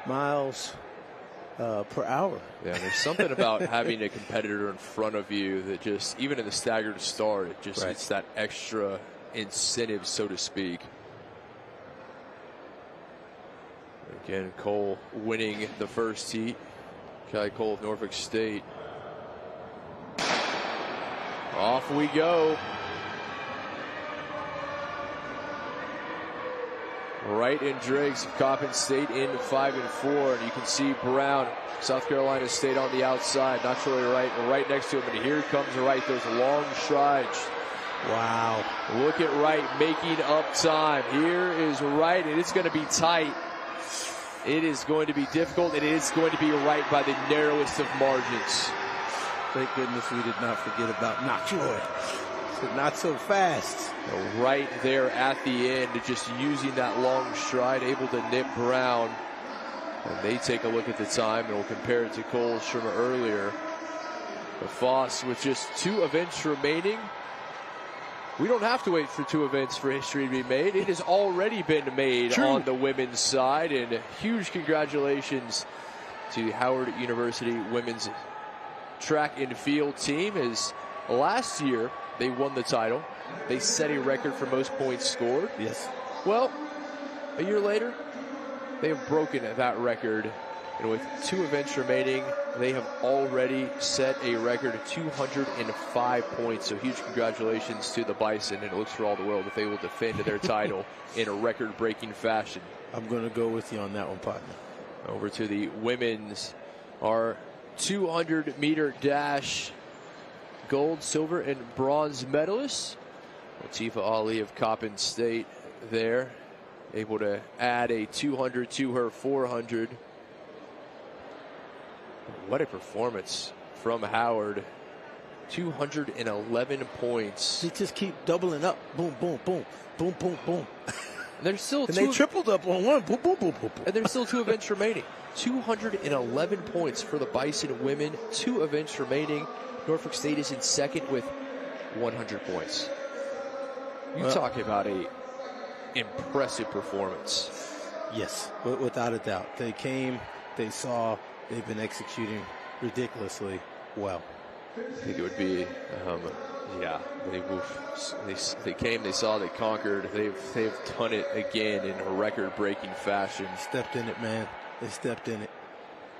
[SPEAKER 18] miles per hour.
[SPEAKER 3] Yeah, there's something about having a competitor in front of you that just, even in the staggered start, it just it's that extra incentive, so to speak. Again, Cole winning the first heat. Kai Cole of Norfolk State. Off we go. Wright and Driggs of Coppin State in 5 and 4. And you can see Brown, South Carolina State on the outside. Knoxroy Wright right next to him. And here comes Wright, those long strides.
[SPEAKER 18] Wow.
[SPEAKER 3] Look at Wright making up time. Here is Wright, and it's going to be tight. It is going to be difficult, and it is going to be Wright by the narrowest of margins.
[SPEAKER 18] Thank goodness we did not forget about Knoxroy. So not so fast.
[SPEAKER 3] Right there at the end, just using that long stride, able to nip Brown. And they take a look at the time, and we'll compare it to Cole's from earlier. The Foss with just 2 events remaining. we don't have to wait for 2 events for history to be made. It has already been made on the women's side, and huge congratulations to Howard University women's track and field team. As last year they won the title, they set a record for most points scored.
[SPEAKER 18] Yes.
[SPEAKER 3] Well, a year later, they have broken that record, and with 2 events remaining, they have already set a record of 205 points. So huge congratulations to the Bison, and it looks for all the world that they will defend their title in a record-breaking fashion.
[SPEAKER 18] I'm going to go with you on that one, partner.
[SPEAKER 3] Over to the women's, our 200-meter dash gold, silver, and bronze medalists. Latifa Ali of Coppin State there, able to add a 200 to her 400. What a performance from Howard. 211 points.
[SPEAKER 18] They just keep doubling up. Boom, boom, boom, boom, boom, boom.
[SPEAKER 3] And there's still
[SPEAKER 18] and they tripled up on one. Boom, boom, boom, boom, boom.
[SPEAKER 3] And there's still 2 events remaining. 211 points for the Bison women. 2 events remaining. Norfolk State is in second with 100 points. You talk about a impressive performance.
[SPEAKER 18] Yes, without a doubt. They came, they saw, they've been executing ridiculously well.
[SPEAKER 3] I think it would be, they came, they saw, they conquered. They've done it again in a record-breaking fashion.
[SPEAKER 18] Stepped in it, man. They stepped in it.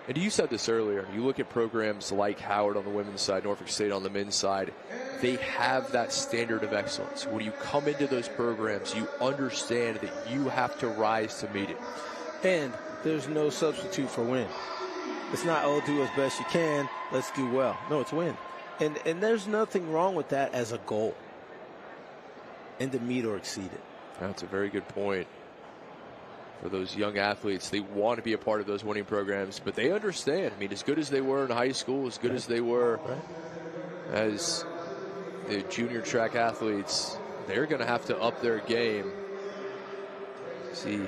[SPEAKER 3] And you said this earlier. You look at programs like Howard on the women's side, Norfolk State on the men's side. They have that standard of excellence. When you come into those programs, you understand that you have to rise to meet it.
[SPEAKER 18] And there's no substitute for win. It's not, oh, do as best you can, let's do well. No, it's win. And there's nothing wrong with that as a goal. And to meet or exceed it.
[SPEAKER 3] That's a very good point. For those young athletes, they want to be a part of those winning programs, but they understand. I mean, as good as they were in high school, as good as they were as the junior track athletes, they're going to have to up their game. See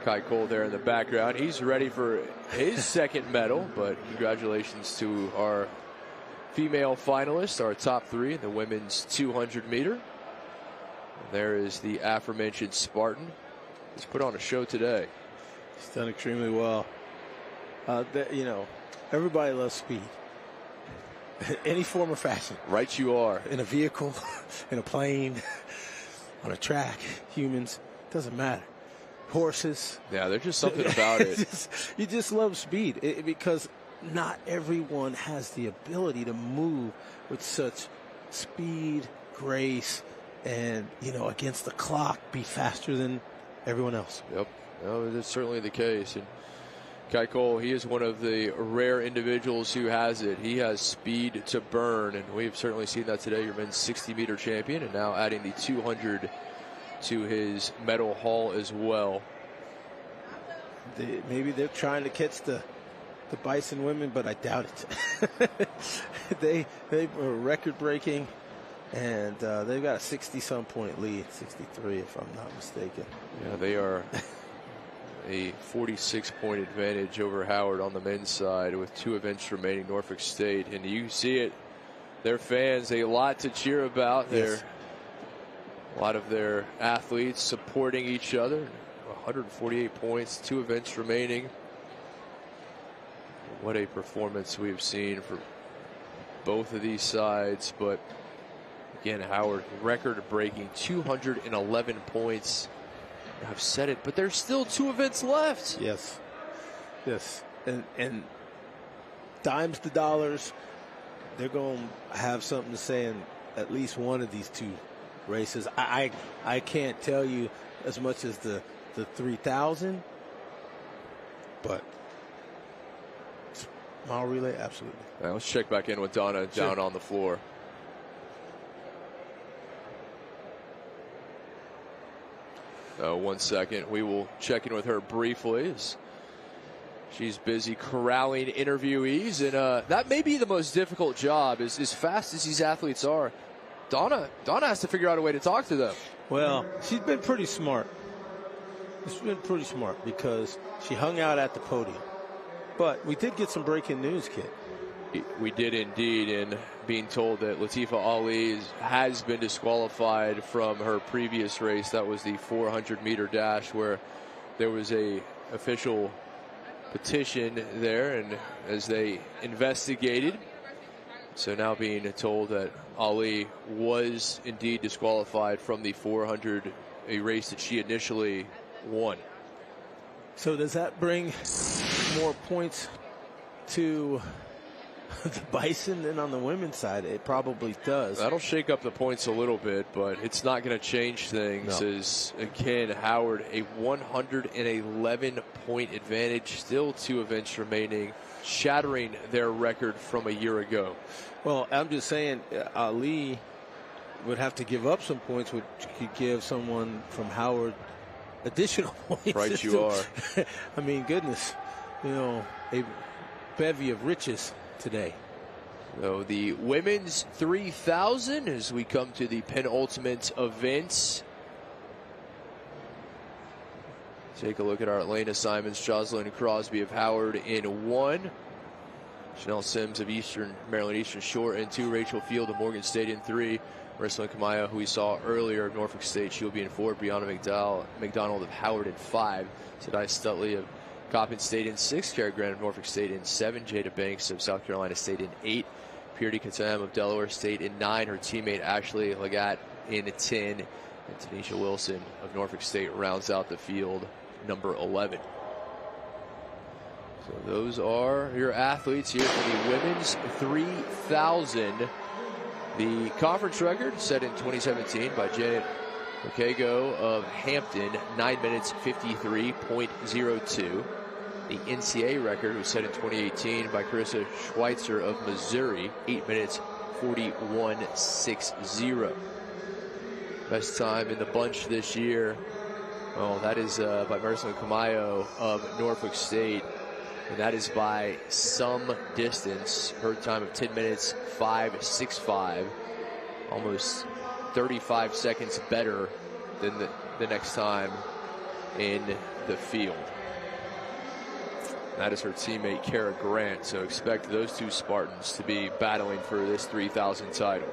[SPEAKER 3] Kai Cole there in the background. He's ready for his second medal, but congratulations to our female finalists, our top 3 in the women's 200 meter. There is the aforementioned Spartan. He's put on a show today.
[SPEAKER 18] He's done extremely well. Everybody loves speed. Any form or fashion.
[SPEAKER 3] Right you are.
[SPEAKER 18] In a vehicle, in a plane, on a track, humans, doesn't matter. Horses.
[SPEAKER 3] Yeah, there's just something about it.
[SPEAKER 18] You just love speed because not everyone has the ability to move with such speed, grace, and, against the clock, be faster than everyone else.
[SPEAKER 3] Yep. No, that's certainly the case. And Kai Cole, he is one of the rare individuals who has it. He has speed to burn, and we've certainly seen that today. Your men's 60-meter champion, and now adding the 200 to his medal haul as well.
[SPEAKER 18] Maybe they're trying to catch the Bison women, but I doubt it. they were record-breaking. And they've got a 60-some point lead, 63 if I'm not mistaken.
[SPEAKER 3] Yeah, they are a 46-point advantage over Howard on the men's side with 2 events remaining, Norfolk State. And you see it, their fans, a lot to cheer about.
[SPEAKER 18] Yes.
[SPEAKER 3] A lot of their athletes supporting each other. 148 points, 2 events remaining. What a performance we've seen for both of these sides, but again, Howard, record-breaking 211 points. I've said it, but there's still 2 events left.
[SPEAKER 18] Yes. And dimes to dollars, they're going to have something to say in at least one of these 2 races. I can't tell you as much as the 3,000, but mile relay, absolutely.
[SPEAKER 3] Now let's check back in with Donna down on the floor. One second. We will check in with her briefly as she's busy corralling interviewees. And that may be the most difficult job. As fast as these athletes are, Donna has to figure out a way to talk to them.
[SPEAKER 18] Well, she's been pretty smart. She's been pretty smart because she hung out at the podium. But we did get some breaking news, kid.
[SPEAKER 3] We did indeed, and being told that Latifa Ali has been disqualified from her previous race. That was the 400-meter dash, where there was a official petition there, and as they investigated, so now being told that Ali was indeed disqualified from the 400, a race that she initially won.
[SPEAKER 4] So does that bring more points to the Bison than on the women's side? It probably does.
[SPEAKER 3] That'll shake up the points a little bit, but it's not going to change things.
[SPEAKER 4] No.
[SPEAKER 3] As again, Howard, a 111-point advantage, still 2 events remaining, shattering their record from a year ago.
[SPEAKER 4] Well, I'm just saying, Ali would have to give up some points, which could give someone from Howard additional points.
[SPEAKER 3] Right, you are.
[SPEAKER 4] I mean, goodness, a bevy of riches today.
[SPEAKER 3] So the women's 3,000 as we come to the penultimate events. Take a look at our Elena Simons, Jocelyn Crosby of Howard in 1. Chanel Sims of Maryland Eastern Shore in 2. Rachel Field of Morgan State in 3. Marissa Kamaya, who we saw earlier of Norfolk State, she'll be in 4. Brianna McDonald of Howard in 5. Sadai Stutley of Coppin State in 6. Kara Grant of Norfolk State in 7. Jada Banks of South Carolina State in 8. Purity Katam of Delaware State in 9. Her teammate Ashley Legat in 10. And Tanisha Wilson of Norfolk State rounds out the field, number 11. So those are your athletes here for the women's 3,000. The conference record set in 2017 by Janet Okego of Hampton, 9 minutes 53.02. The NCAA record was set in 2018 by Carissa Schweitzer of Missouri, 8 minutes 41.60. Best time in the bunch this year, well, that is by Marissa Kamayo of Norfolk State, and that is by some distance. Her time of 10 minutes 5.65, almost 35 seconds better than the next time in the field. That is her teammate Kara Grant, so expect those 2 Spartans to be battling for this 3,000 title.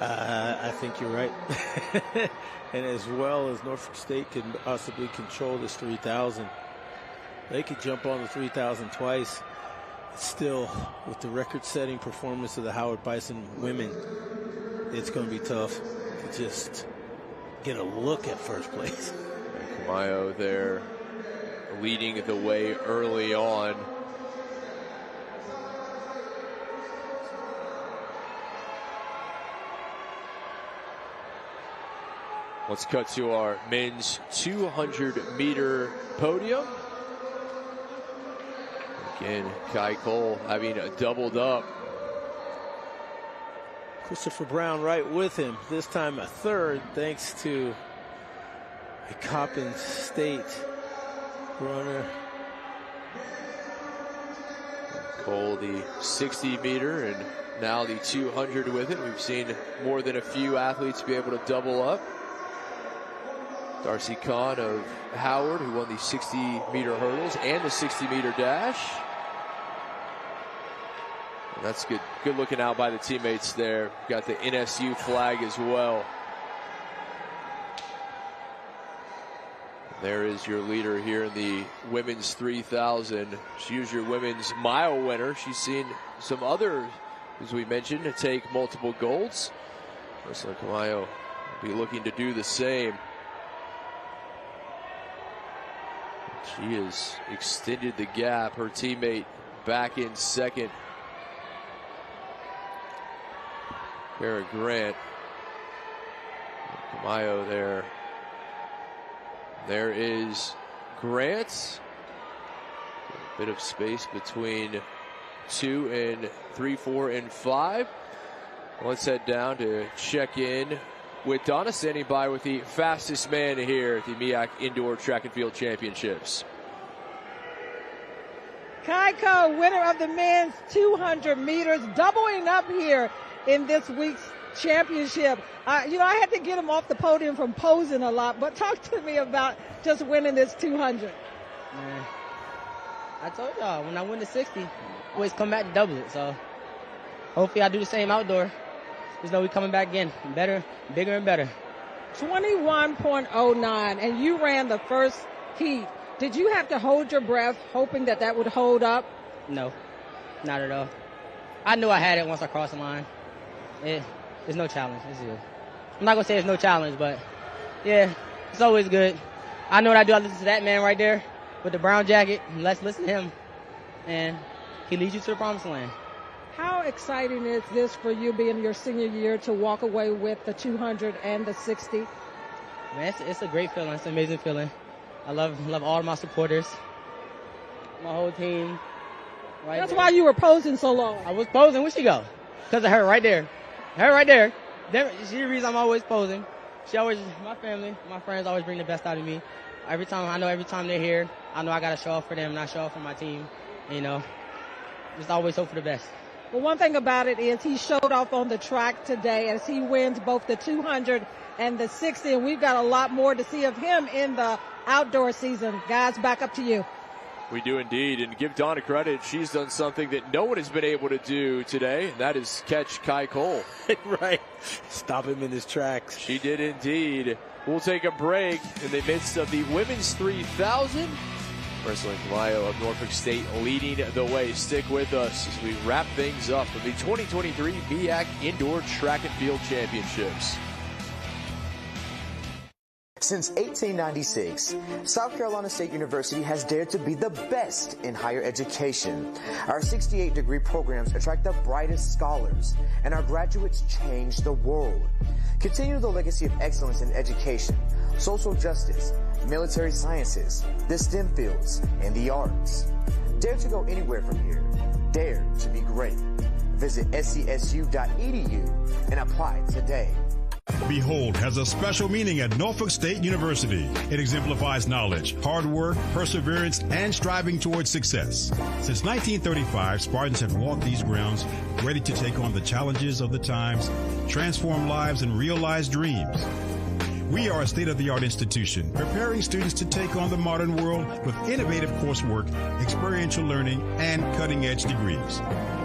[SPEAKER 4] I think you're right. And as well as Norfolk State can possibly control this 3,000, they could jump on the 3,000 twice. Still, with the record-setting performance of the Howard Bison women, it's going to be tough to just get a look at first place.
[SPEAKER 3] Kamayo there leading the way early on. Let's cut to our men's 200-meter podium. Again, Kai Cole having doubled up.
[SPEAKER 4] Christopher Brown right with him, this time a 3rd, thanks to a Coppin State runner.
[SPEAKER 3] Cole, the 60-meter, and now the 200 with it. We've seen more than a few athletes be able to double up. Darcy Kahn of Howard, who won the 60-meter hurdles and the 60-meter dash. And that's good looking out by the teammates there. Got the NSU flag as well. There is your leader here in the women's 3,000. She was your women's mile winner. She's seen some others, as we mentioned, to take multiple golds. Ursula Kamayo will be looking to do the same. She has extended the gap. Her teammate back in 2nd. Kara Grant. Kamayo there. There is Grant. A bit of space between 2 and 3, 4, and 5. Let's head down to check in with Donna, standing by with the fastest man here at the MEAC Indoor Track and Field Championships.
[SPEAKER 2] Kaiko, winner of the men's 200 meters, doubling up here in this week's championship. I had to get him off the podium from posing a lot, but talk to me about just winning this 200.
[SPEAKER 9] I told y'all, when I win the 60, always come back to double it. So hopefully I do the same outdoor. Just know we coming back again, better, bigger and better.
[SPEAKER 2] 21.09, and you ran the first heat. Did you have to hold your breath hoping that would hold up?
[SPEAKER 9] No, not at all. I knew I had it once I crossed the line. There's no challenge. I'm not going to say there's no challenge, but yeah, it's always good. I know what I do. I listen to that man right there with the brown jacket. Let's listen to him, and he leads you to the promised land.
[SPEAKER 2] How exciting is this for you being your senior year to walk away with the 200 and the 60?
[SPEAKER 9] Man, it's a great feeling. It's an amazing feeling. I love all of my supporters, my whole team.
[SPEAKER 2] That's why you were posing so long.
[SPEAKER 9] I was posing. Where'd she go? Because of her right there. Her right there. She's the reason I'm always posing. My family, my friends always bring the best out of me. Every time they're here, I know I got to show up for them, not show up for my team. You know, just always hope for the best.
[SPEAKER 2] Well, one thing about it is he showed off on the track today as he wins both the 200 and the 60, and we've got a lot more to see of him in the outdoor season. Guys, back up to you.
[SPEAKER 3] We do indeed, and give Donna credit. She's done something that no one has been able to do today, and that is catch Kai Cole.
[SPEAKER 4] Right. Stop him in his tracks.
[SPEAKER 3] She did indeed. We'll take a break in the midst of the women's 3,000. Wrestling from Iowa of Norfolk State leading the way. Stick with us as we wrap things up with the 2023 MEAC Indoor Track and Field Championships.
[SPEAKER 10] Since 1896, South Carolina State University has dared to be the best in higher education. Our 68-degree programs attract the brightest scholars, and our graduates change the world. Continue the legacy of excellence in education, social justice, military sciences, the STEM fields, and the arts. Dare to go anywhere from here. Dare to be great. Visit scsu.edu and apply today.
[SPEAKER 17] Behold has a special meaning at Norfolk State University. It exemplifies knowledge, hard work, perseverance, and striving towards success. Since 1935, Spartans have walked these grounds ready to take on the challenges of the times, transform lives, and realize dreams. We are a state-of-the-art institution, preparing students to take on the modern world with innovative coursework, experiential learning, and cutting-edge degrees.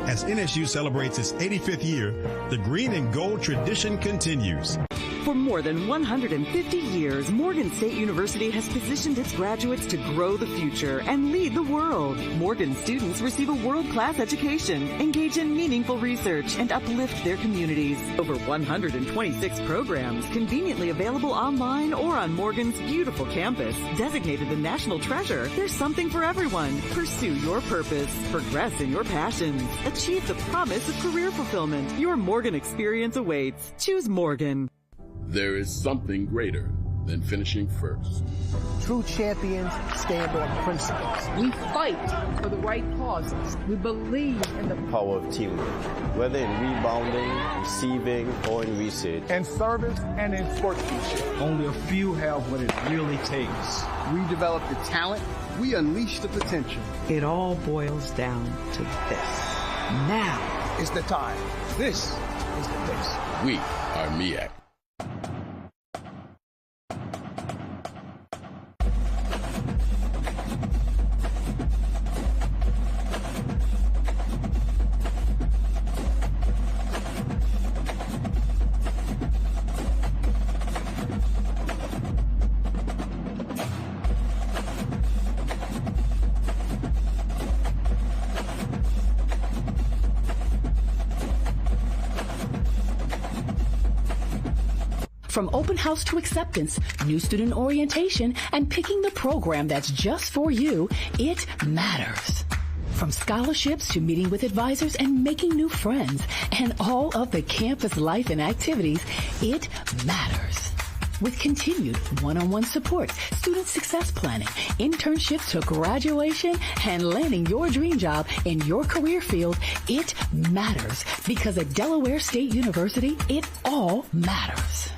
[SPEAKER 17] As NSU celebrates its 85th year, the green and gold tradition continues.
[SPEAKER 16] For more than 150 years, Morgan State University has positioned its graduates to grow the future and lead the world. Morgan students receive a world-class education, engage in meaningful research, and uplift their communities. Over 126 programs conveniently available online or on Morgan's beautiful campus. Designated the national treasure, there's something for everyone. Pursue your purpose. Progress in your passions. Achieve the promise of career fulfillment. Your Morgan experience awaits. Choose Morgan.
[SPEAKER 8] There is something greater than finishing first.
[SPEAKER 12] True champions stand on principles.
[SPEAKER 11] We fight for the right causes. We believe in the
[SPEAKER 13] power of teamwork, whether in rebounding, receiving, or in research.
[SPEAKER 12] In service and in sportsmanship.
[SPEAKER 15] Only a few have what it really takes. We develop the talent. We unleash the potential.
[SPEAKER 23] It all boils down to this. Now
[SPEAKER 12] is the time. This is the place.
[SPEAKER 8] We are MEAC.
[SPEAKER 19] From open house to acceptance, new student orientation, and picking the program that's just for you, it matters. From scholarships to meeting with advisors and making new friends, and all of the campus life and activities, it matters. With continued one-on-one support, student success planning, internships to graduation, and landing your dream job in your career field, it matters. Because at Delaware State University, it all matters.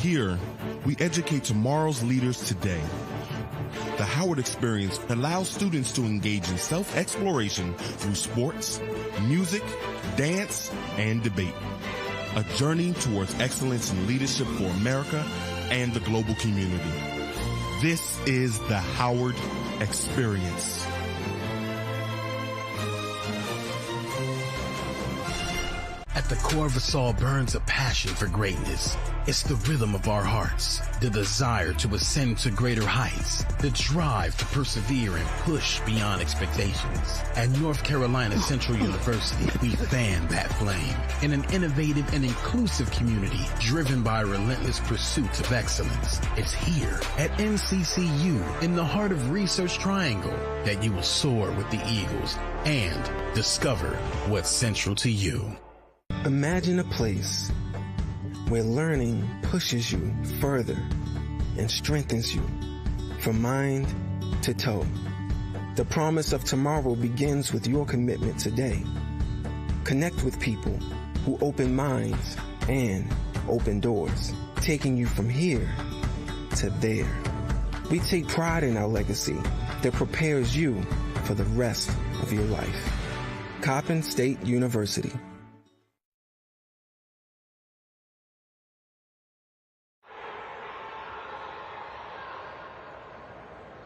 [SPEAKER 22] Here, we educate tomorrow's leaders today. The Howard Experience allows students to engage in self-exploration through sports, music, dance, and debate. A journey towards excellence in leadership for America and the global community. This is the Howard experience.
[SPEAKER 7] At the core of us all burns a passion for greatness. It's the rhythm of our hearts, the desire to ascend to greater heights, the drive to persevere and push beyond expectations. At North Carolina Central University, we fan that flame in an innovative and inclusive community driven by a relentless pursuit of excellence. It's here at NCCU, in the heart of Research Triangle, that you will soar with the Eagles and discover what's central to you.
[SPEAKER 21] Imagine a place where learning pushes you further and strengthens you from mind to toe. The promise of tomorrow begins with your commitment today. Connect with people who open minds and open doors, taking you from here to there. We take pride in our legacy that prepares you for the rest of your life. Coppin State University.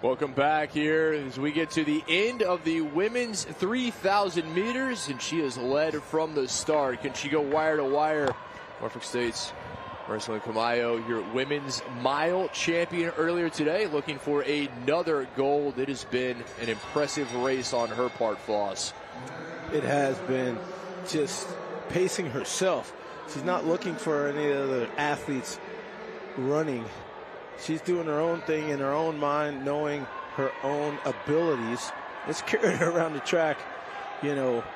[SPEAKER 3] Welcome back here as we get to the end of the women's 3,000 meters, and she has led from the start. Can she go wire to wire? Norfolk State's Maricela Camayo, your women's mile champion earlier today, looking for another gold. It has been an impressive race on her part, Floss.
[SPEAKER 18] It has been, just pacing herself. She's not looking for any other athletes running. She's doing her own thing in her own mind, knowing her own abilities. It's carried her around the track,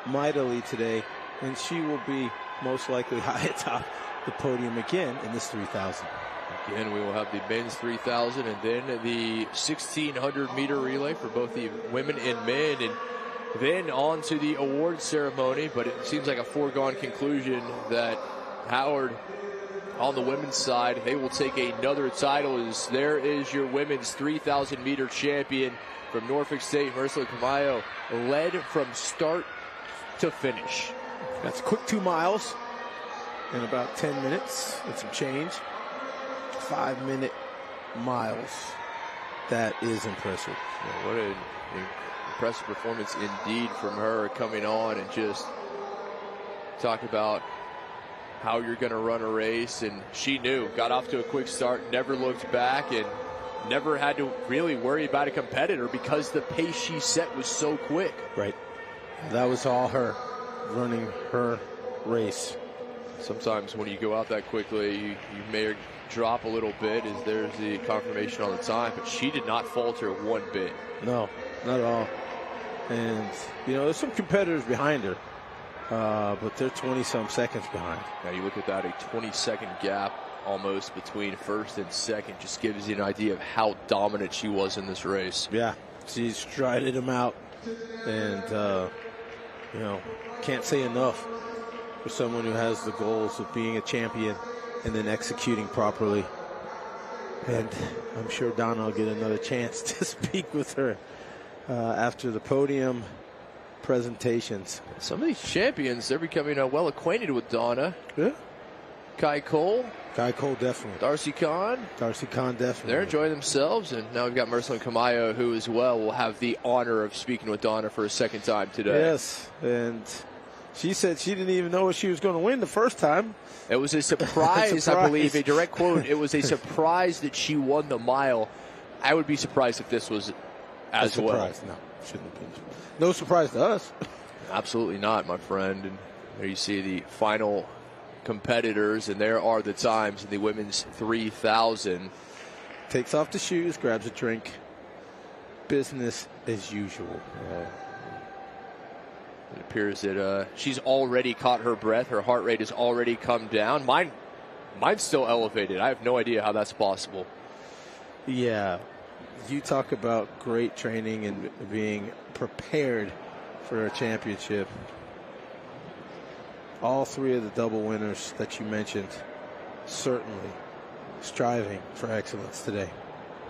[SPEAKER 18] mightily today, and she will be most likely high atop the podium again in this 3,000.
[SPEAKER 3] Again, we will have the men's 3,000 and then the 1,600 meter relay for both the women and men, and then on to the award ceremony. But it seems like a foregone conclusion that Howard, on the women's side, they will take another title, as there is your women's 3,000 meter champion from Norfolk State, Maricela Camayo, led from start to finish.
[SPEAKER 18] That's a quick 2 miles in about 10 minutes and some change. 5-minute miles. That is impressive.
[SPEAKER 3] Yeah, what an impressive performance indeed from her, coming on and just talk about how you're going to run a race. And she knew, got off to a quick start, never looked back, and never had to really worry about a competitor because the pace she set was so quick.
[SPEAKER 18] Right. That was all her, running her race.
[SPEAKER 3] Sometimes when you go out that quickly, you may drop a little bit, as there's the confirmation on the time, but she did not falter one bit.
[SPEAKER 18] No, not at all. And, there's some competitors behind her. But they're 20-some seconds behind.
[SPEAKER 3] Now you look at that, a 20-second gap almost between first and second, just gives you an idea of how dominant she was in this race.
[SPEAKER 18] Yeah, she strided him out, and can't say enough for someone who has the goals of being a champion and then executing properly. And I'm sure Donna will get another chance to speak with her after the podium presentations.
[SPEAKER 3] Some of these champions, they're becoming well acquainted with Donna.
[SPEAKER 18] Yeah.
[SPEAKER 3] Kai Cole.
[SPEAKER 18] Kai Cole, definitely.
[SPEAKER 3] Darcy Kahn.
[SPEAKER 18] Darcy Kahn, definitely.
[SPEAKER 3] They're enjoying themselves. And now we've got Maricela Camayo, who as well will have the honor of speaking with Donna for a second time today.
[SPEAKER 18] Yes. And she said she didn't even know if she was going to win the first time.
[SPEAKER 3] It was a surprise, I believe. A direct quote. It was a surprise that she won the mile. I would be surprised if this was as well.
[SPEAKER 18] No, shouldn't have been. No surprise to us.
[SPEAKER 3] Absolutely not, my friend. And there you see the final competitors, and there are the times in the women's 3,000.
[SPEAKER 18] Takes off the shoes, grabs a drink. Business as usual.
[SPEAKER 3] It appears that she's already caught her breath. Her heart rate has already come down. Mine's still elevated. I have no idea how that's possible.
[SPEAKER 18] Yeah. You talk about great training and being prepared for a championship. All three of the double winners that you mentioned certainly striving for excellence today.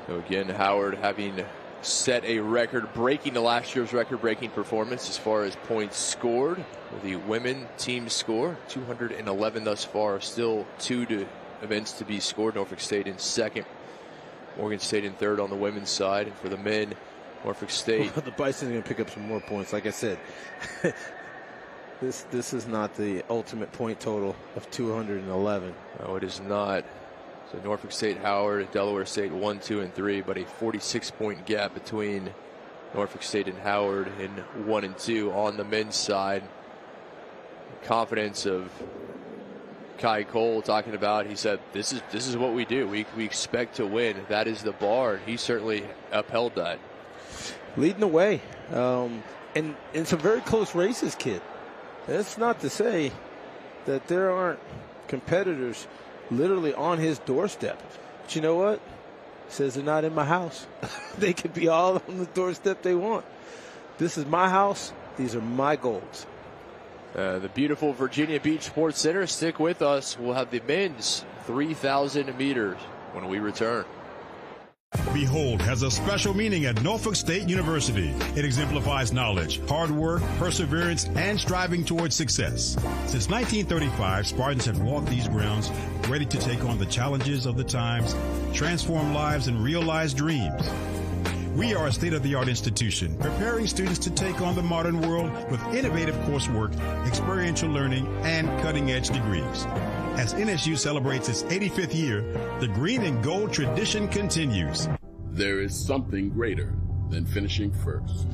[SPEAKER 3] So again, Howard having set a record, breaking the last year's record-breaking performance as far as points scored. The women team score, 211 thus far. Still two events to be scored. Norfolk State in second, Morgan State in third on the women's side. And for the men, Norfolk State.
[SPEAKER 18] The Bison's going to pick up some more points. Like I said, this is not the ultimate point total of 211.
[SPEAKER 3] No, it is not. So Norfolk State, Howard, Delaware State 1, 2, and 3, but a 46-point gap between Norfolk State and Howard in 1 and 2 on the men's side. Confidence of Kai Cole talking about, he said, this is what we do. We expect to win. That is the bar. He certainly upheld that.
[SPEAKER 18] Leading the way. And some very close races, kid. That's not to say that there aren't competitors literally on his doorstep. But you know what? He says they're not in my house. They could be all on the doorstep they want. This is my house. These are my goals.
[SPEAKER 3] The beautiful Virginia Beach Sports Center. Stick with us. We'll have the men's 3,000 meters when we return.
[SPEAKER 17] Behold has a special meaning at Norfolk State University. It exemplifies knowledge, hard work, perseverance, and striving towards success. Since 1935, Spartans have walked these grounds ready to take on the challenges of the times, transform lives, and realize dreams. We are a state-of-the-art institution, preparing students to take on the modern world with innovative coursework, experiential learning, and cutting-edge degrees. As NSU celebrates its 85th year, the green and gold tradition continues.
[SPEAKER 8] There is something greater than finishing first.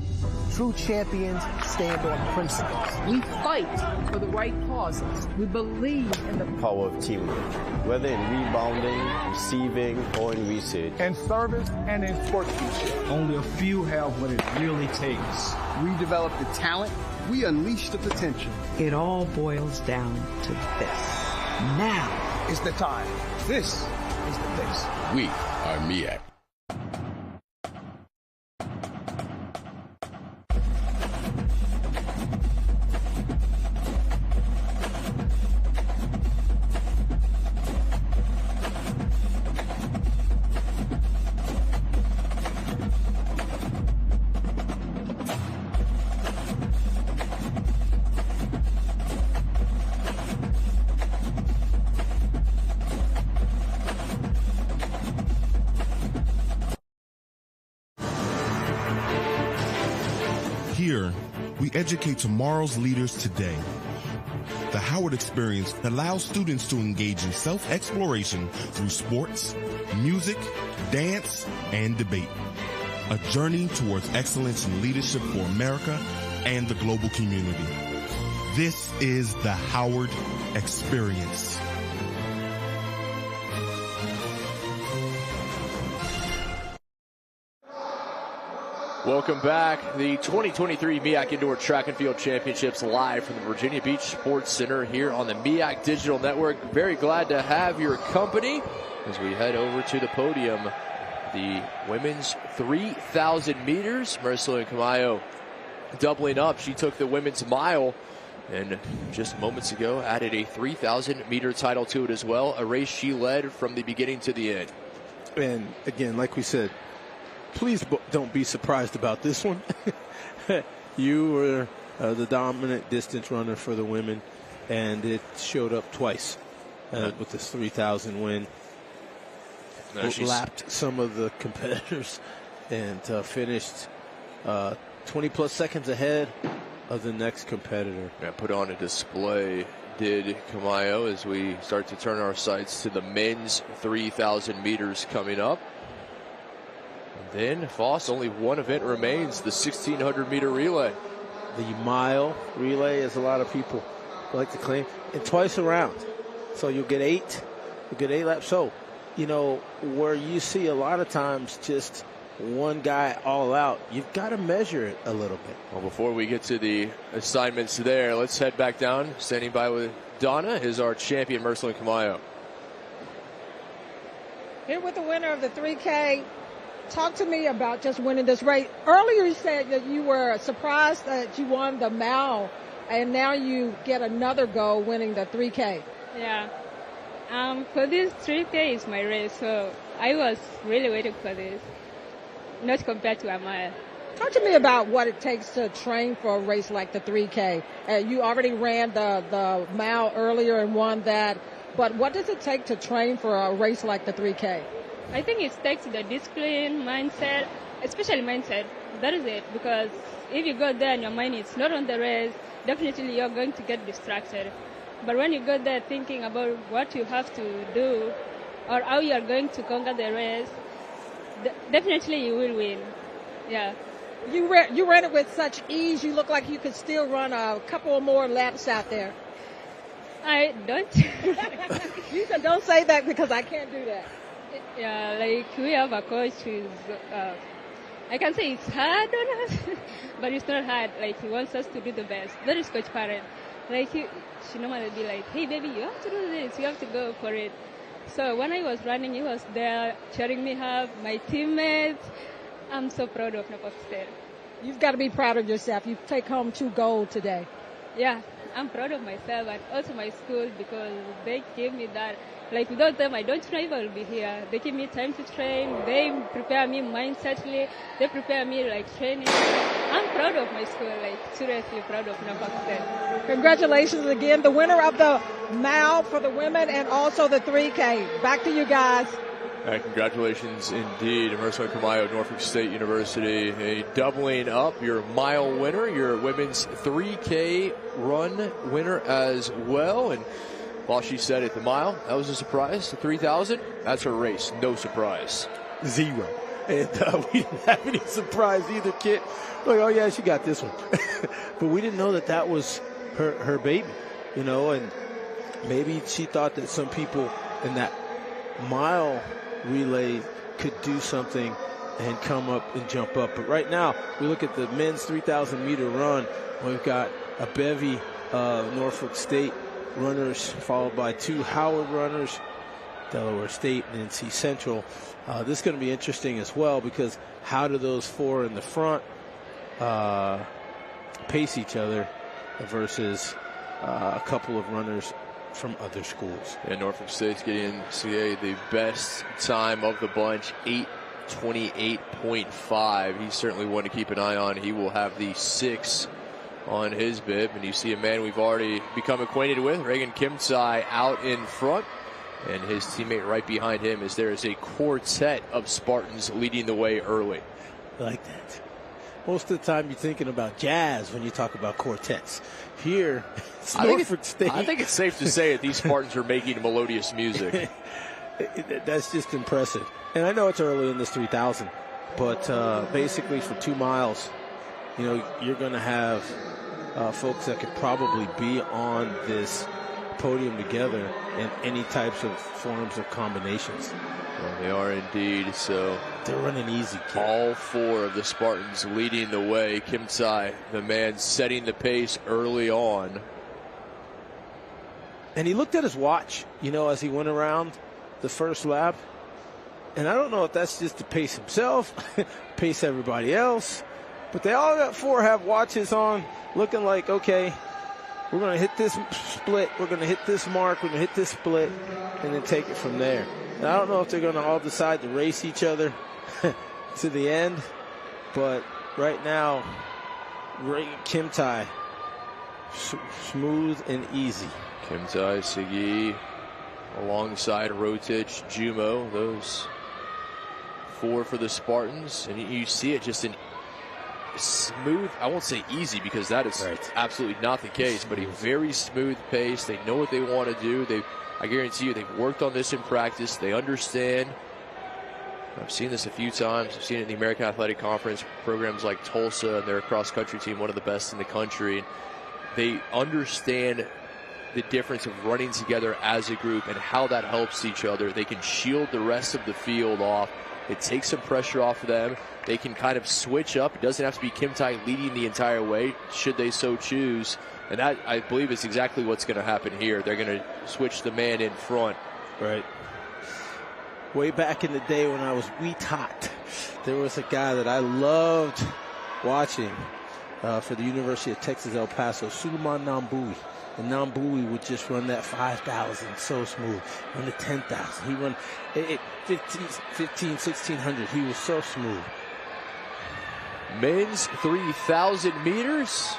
[SPEAKER 12] True champions stand on principles.
[SPEAKER 11] We fight for the right causes. We believe in the
[SPEAKER 13] Power of teamwork, whether in rebounding, receiving, or in research.
[SPEAKER 12] In service and in sportsmanship. Only a few have what it really takes. We develop the talent. We unleash the potential.
[SPEAKER 23] It all boils down to this. Now
[SPEAKER 12] is the time. This is the place.
[SPEAKER 8] We are MEAC.
[SPEAKER 22] Here, we educate tomorrow's leaders today. The Howard Experience allows students to engage in self-exploration through sports, music, dance, and debate. A journey towards excellence in leadership for America and the global community. This is the Howard Experience.
[SPEAKER 3] Welcome back. The 2023 MEAC Indoor Track and Field Championships live from the Virginia Beach Sports Center here on the MEAC Digital Network. Very glad to have your company as we head over to the podium. The women's 3,000 meters. Maricela Camayo doubling up. She took the women's mile and just moments ago added a 3,000 meter title to it as well. A race she led from the beginning to the end.
[SPEAKER 18] And again, like we said, please don't be surprised about this one. You were the dominant distance runner for the women, and it showed up twice with this 3,000 win. Lapped some of the competitors and finished 20-plus seconds ahead of the next competitor.
[SPEAKER 3] Yeah, put on a display, did Camayo, as we start to turn our sights to the men's 3,000 meters coming up. Then, Foss, only one event remains, the 1,600 meter relay.
[SPEAKER 18] The mile relay, as a lot of people like to claim, and twice around. So you'll get 8 laps. So, you know, where you see a lot of times just one guy all out, you've got to measure it a little bit.
[SPEAKER 3] Well, before we get to the assignments there, let's head back down. Standing by with Donna is our champion, Maricela Camayo.
[SPEAKER 2] Here with the winner of the 3K. Talk to me about just winning this race. Earlier you said that you were surprised that you won the mile, and now you get another go winning the 3K.
[SPEAKER 6] Yeah. For this 3K is my race, so I was really waiting for this, not compared to a mile.
[SPEAKER 2] Talk to me about what it takes to train for a race like the 3K. You already ran the mile earlier and won that, but what does it take to train for a race like the 3K?
[SPEAKER 6] I think it takes the discipline, mindset, especially mindset, that is it. Because if you go there and your mind is not on the race, definitely you're going to get distracted. But when you go there thinking about what you have to do or how you are going to conquer the race, definitely you will win. Yeah.
[SPEAKER 2] You ran it with such ease. You look like you could still run a couple more laps out there.
[SPEAKER 6] I don't.
[SPEAKER 2] You said don't say that because I can't do that.
[SPEAKER 6] Yeah, like we have a coach who's, I can say it's hard on us, but it's not hard. Like he wants us to do the best. That is Coach Parent. Like she normally be like, hey baby, you have to do this. You have to go for it. So when I was running, he was there cheering me up. My teammates. I'm so proud of Norfolk State.
[SPEAKER 2] You've got to be proud of yourself. You take home 2 gold today.
[SPEAKER 6] Yeah, I'm proud of myself and also my school because they gave me that. Like without them, I don't know if I will be here. They give me time to train. They prepare me mindsetly. They prepare me like training. I'm proud of my school. Like seriously proud of Norfolk State.
[SPEAKER 2] Congratulations again, the winner of the mile for the women and also the 3K. Back to you guys.
[SPEAKER 3] Congratulations indeed, Emerson Camayo, Norfolk State University, doubling up your mile winner, your women's 3K run winner as well. And while she said it, the mile, that was a surprise. The 3,000, that's her race. No surprise.
[SPEAKER 18] Zero. And we didn't have any surprise either, Kit. Like, oh, yeah, she got this one. But we didn't know that was her baby, you know, and maybe she thought that some people in that mile relay could do something and come up and jump up. But right now, we look at the men's 3,000 meter run. We've got a bevy of Norfolk State runners, followed by 2 Howard runners, Delaware State and NC Central. This is going to be interesting as well because how do those 4 in the front pace each other versus a couple of runners from other schools.
[SPEAKER 3] And Norfolk State's getting the best time of the bunch, 8:28.5. He's certainly one to keep an eye on. He will have the 6 on his bib. And you see a man we've already become acquainted with, Reagan Kimtsai, out in front. And his teammate right behind him as there is a quartet of Spartans leading the way early.
[SPEAKER 18] I like that. Most of the time you're thinking about jazz when you talk about quartets. Here, it's Norfolk State.
[SPEAKER 3] I think it's safe to say that these Spartans are making melodious music.
[SPEAKER 18] That's just impressive. And I know it's early in this 3,000, but basically for 2 miles, you know, you're going to have folks that could probably be on this podium together in any types of forms of combinations.
[SPEAKER 3] Well, they are indeed. So
[SPEAKER 18] they're running easy, Kid.
[SPEAKER 3] All 4 of the Spartans leading the way. Kimtsai, the man setting the pace early on.
[SPEAKER 18] And he looked at his watch, you know, as he went around the first lap. And I don't know if that's just to pace himself, pace everybody else. But they all got 4 have watches on, looking like, okay, we're going to hit this split, we're going to hit this mark, we're going to hit this split, and then take it from there. And I don't know if they're going to all decide to race each other to the end, but right now, Kimtsai, smooth and easy.
[SPEAKER 3] Kimtsai, Sigi, alongside Rotich, Jumo, those 4 for the Spartans. And you see it just in smooth, I won't say easy because that is absolutely not the case, but a very smooth pace. They know what they want to do. I guarantee you they've worked on this in practice. They understand. I've seen this a few times. I've seen it in the American Athletic Conference, programs like Tulsa, and their cross-country team, one of the best in the country. They understand the difference of running together as a group and how that helps each other. They can shield the rest of the field off. It takes some pressure off of them. They can kind of switch up. It doesn't have to be Kimtsai leading the entire way, should they so choose. And that, I believe, is exactly what's going to happen here. They're going to switch the man in front.
[SPEAKER 18] Right. Way back in the day when I was wheat hot, there was a guy that I loved watching for the University of Texas, El Paso, Suleiman Nambui. And Nambui would just run that 5,000 so smooth. Run the 10,000. He run 1,600. He was so smooth.
[SPEAKER 3] Men's 3,000 meters.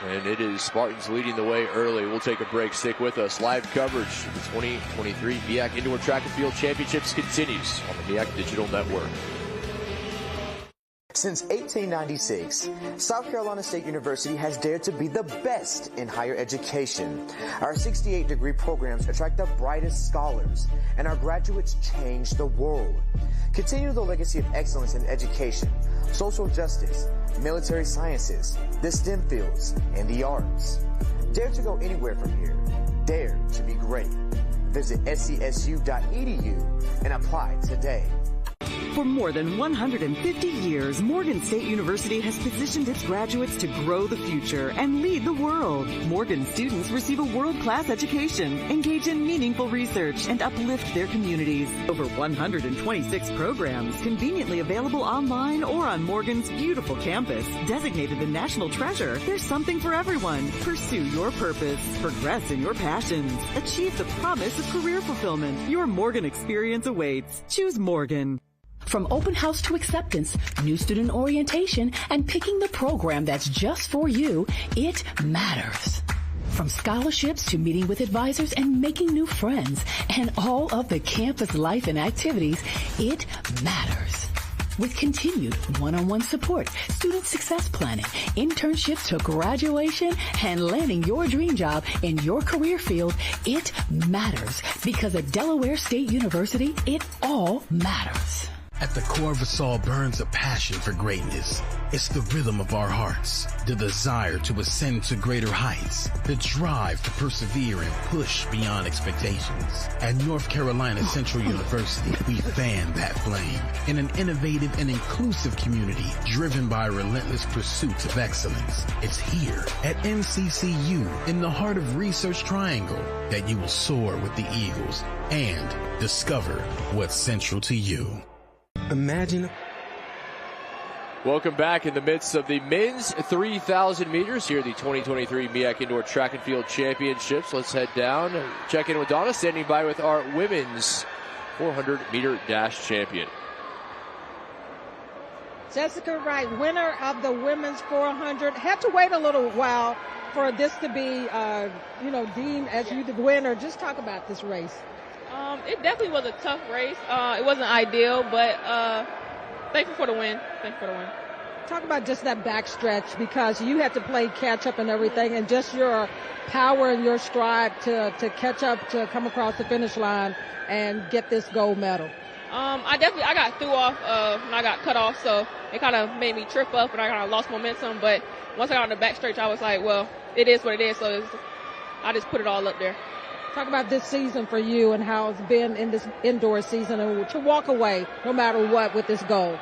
[SPEAKER 3] And it is Spartans leading the way early. We'll take a break. Stick with us. Live coverage of the 2023 MEAC Indoor Track and Field Championships continues on the MEAC Digital Network.
[SPEAKER 10] Since 1896, South Carolina State University has dared to be the best in higher education. Our 68-degree programs attract the brightest scholars, and our graduates change the world. Continue the legacy of excellence in education, social justice, military sciences, the STEM fields, and the arts. Dare to go anywhere from here. Dare to be great. Visit scsu.edu and apply today.
[SPEAKER 16] For more than 150 years, Morgan State University has positioned its graduates to grow the future and lead the world. Morgan students receive a world-class education, engage in meaningful research, and uplift their communities. Over 126 programs, conveniently available online or on Morgan's beautiful campus. Designated the national treasure, there's something for everyone. Pursue your purpose. Progress in your passions. Achieve the promise of career fulfillment. Your Morgan experience awaits. Choose Morgan.
[SPEAKER 19] From open house to acceptance, new student orientation, and picking the program that's just for you, it matters. From scholarships to meeting with advisors and making new friends, and all of the campus life and activities, it matters. With continued one-on-one support, student success planning, internships to graduation, and landing your dream job in your career field, it matters. Because at Delaware State University, it all matters.
[SPEAKER 7] At the core of us all burns a passion for greatness. It's the rhythm of our hearts, the desire to ascend to greater heights, the drive to persevere and push beyond expectations. At North Carolina Central University, we fan that flame in an innovative and inclusive community driven by a relentless pursuit of excellence. It's here at NCCU, in the heart of Research Triangle, that you will soar with the eagles and discover what's central to you.
[SPEAKER 21] Imagine.
[SPEAKER 3] Welcome back in the midst of the men's 3,000 meters here at the 2023 MEAC Indoor Track and Field Championships. Let's head down, check in with Donna, standing by with our women's 400-meter dash champion.
[SPEAKER 2] Jessica Wright, winner of the women's 400. Had to wait a little while for this to be, deemed as you the winner. Just talk about this race.
[SPEAKER 1] It definitely was a tough race. It wasn't ideal, but thankful for the win.
[SPEAKER 2] Talk about just that backstretch, because you had to play catch up and everything, and just your power and your stride to catch up, to come across the finish line and get this gold medal.
[SPEAKER 1] I got threw off and I got cut off, so it kind of made me trip up and I kind of lost momentum. But once I got on the backstretch, I was like, well, it is what it is. So I just put it all up there.
[SPEAKER 2] Talk about this season for you and how it's been in this indoor season, and to walk away no matter what with this goal.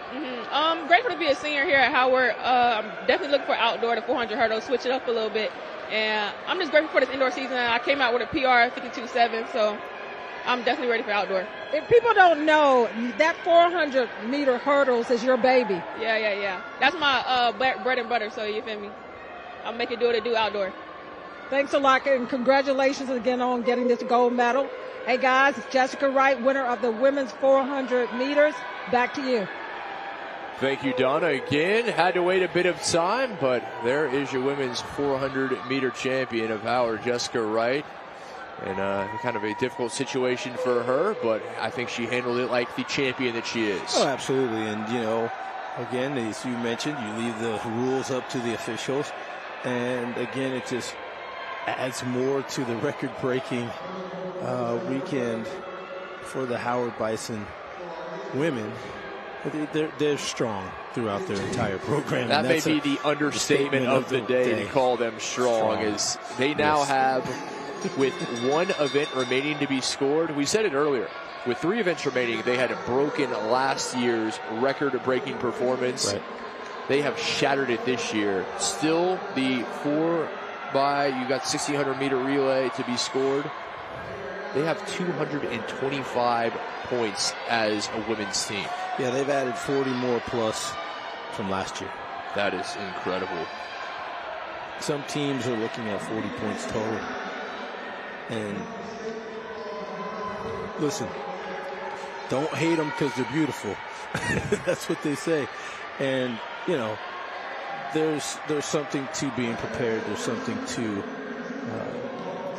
[SPEAKER 1] I'm grateful to be a senior here at Howard. I'm definitely looking for outdoor, the 400 hurdle, switch it up a little bit. And I'm just grateful for this indoor season. I came out with a PR 52.7, so I'm definitely ready for outdoor.
[SPEAKER 2] If people don't know, that 400-meter hurdles is your baby.
[SPEAKER 1] Yeah. That's my bread and butter, so you feel me? I'll make it do outdoor.
[SPEAKER 2] Thanks a lot, and congratulations again on getting this gold medal. Hey, guys, it's Jessica Wright, winner of the women's 400 meters. Back to you.
[SPEAKER 3] Thank you, Donna. Again, had to wait a bit of time, but there is your women's 400-meter champion of Howard, Jessica Wright. And kind of a difficult situation for her, but I think she handled it like the champion that she is.
[SPEAKER 18] Oh, absolutely. And, again, as you mentioned, you leave the rules up to the officials. And, again, it just adds more to the record-breaking weekend for the Howard Bison women. They're strong throughout their entire program.
[SPEAKER 3] That may be the understatement of the day to call them strong. As they now have, with one event remaining to be scored, we said it earlier, with 3 events remaining, they had broken last year's record-breaking performance. Right. They have shattered it this year. Still, the 4x, you got 1,600-meter relay to be scored. They have 225 points as a women's team.
[SPEAKER 18] Yeah, they've added 40 more plus from last year.
[SPEAKER 3] That is incredible.
[SPEAKER 18] Some teams are looking at 40 points total. And listen, don't hate them because they're beautiful. That's what they say. And, there's something to being prepared. There's something to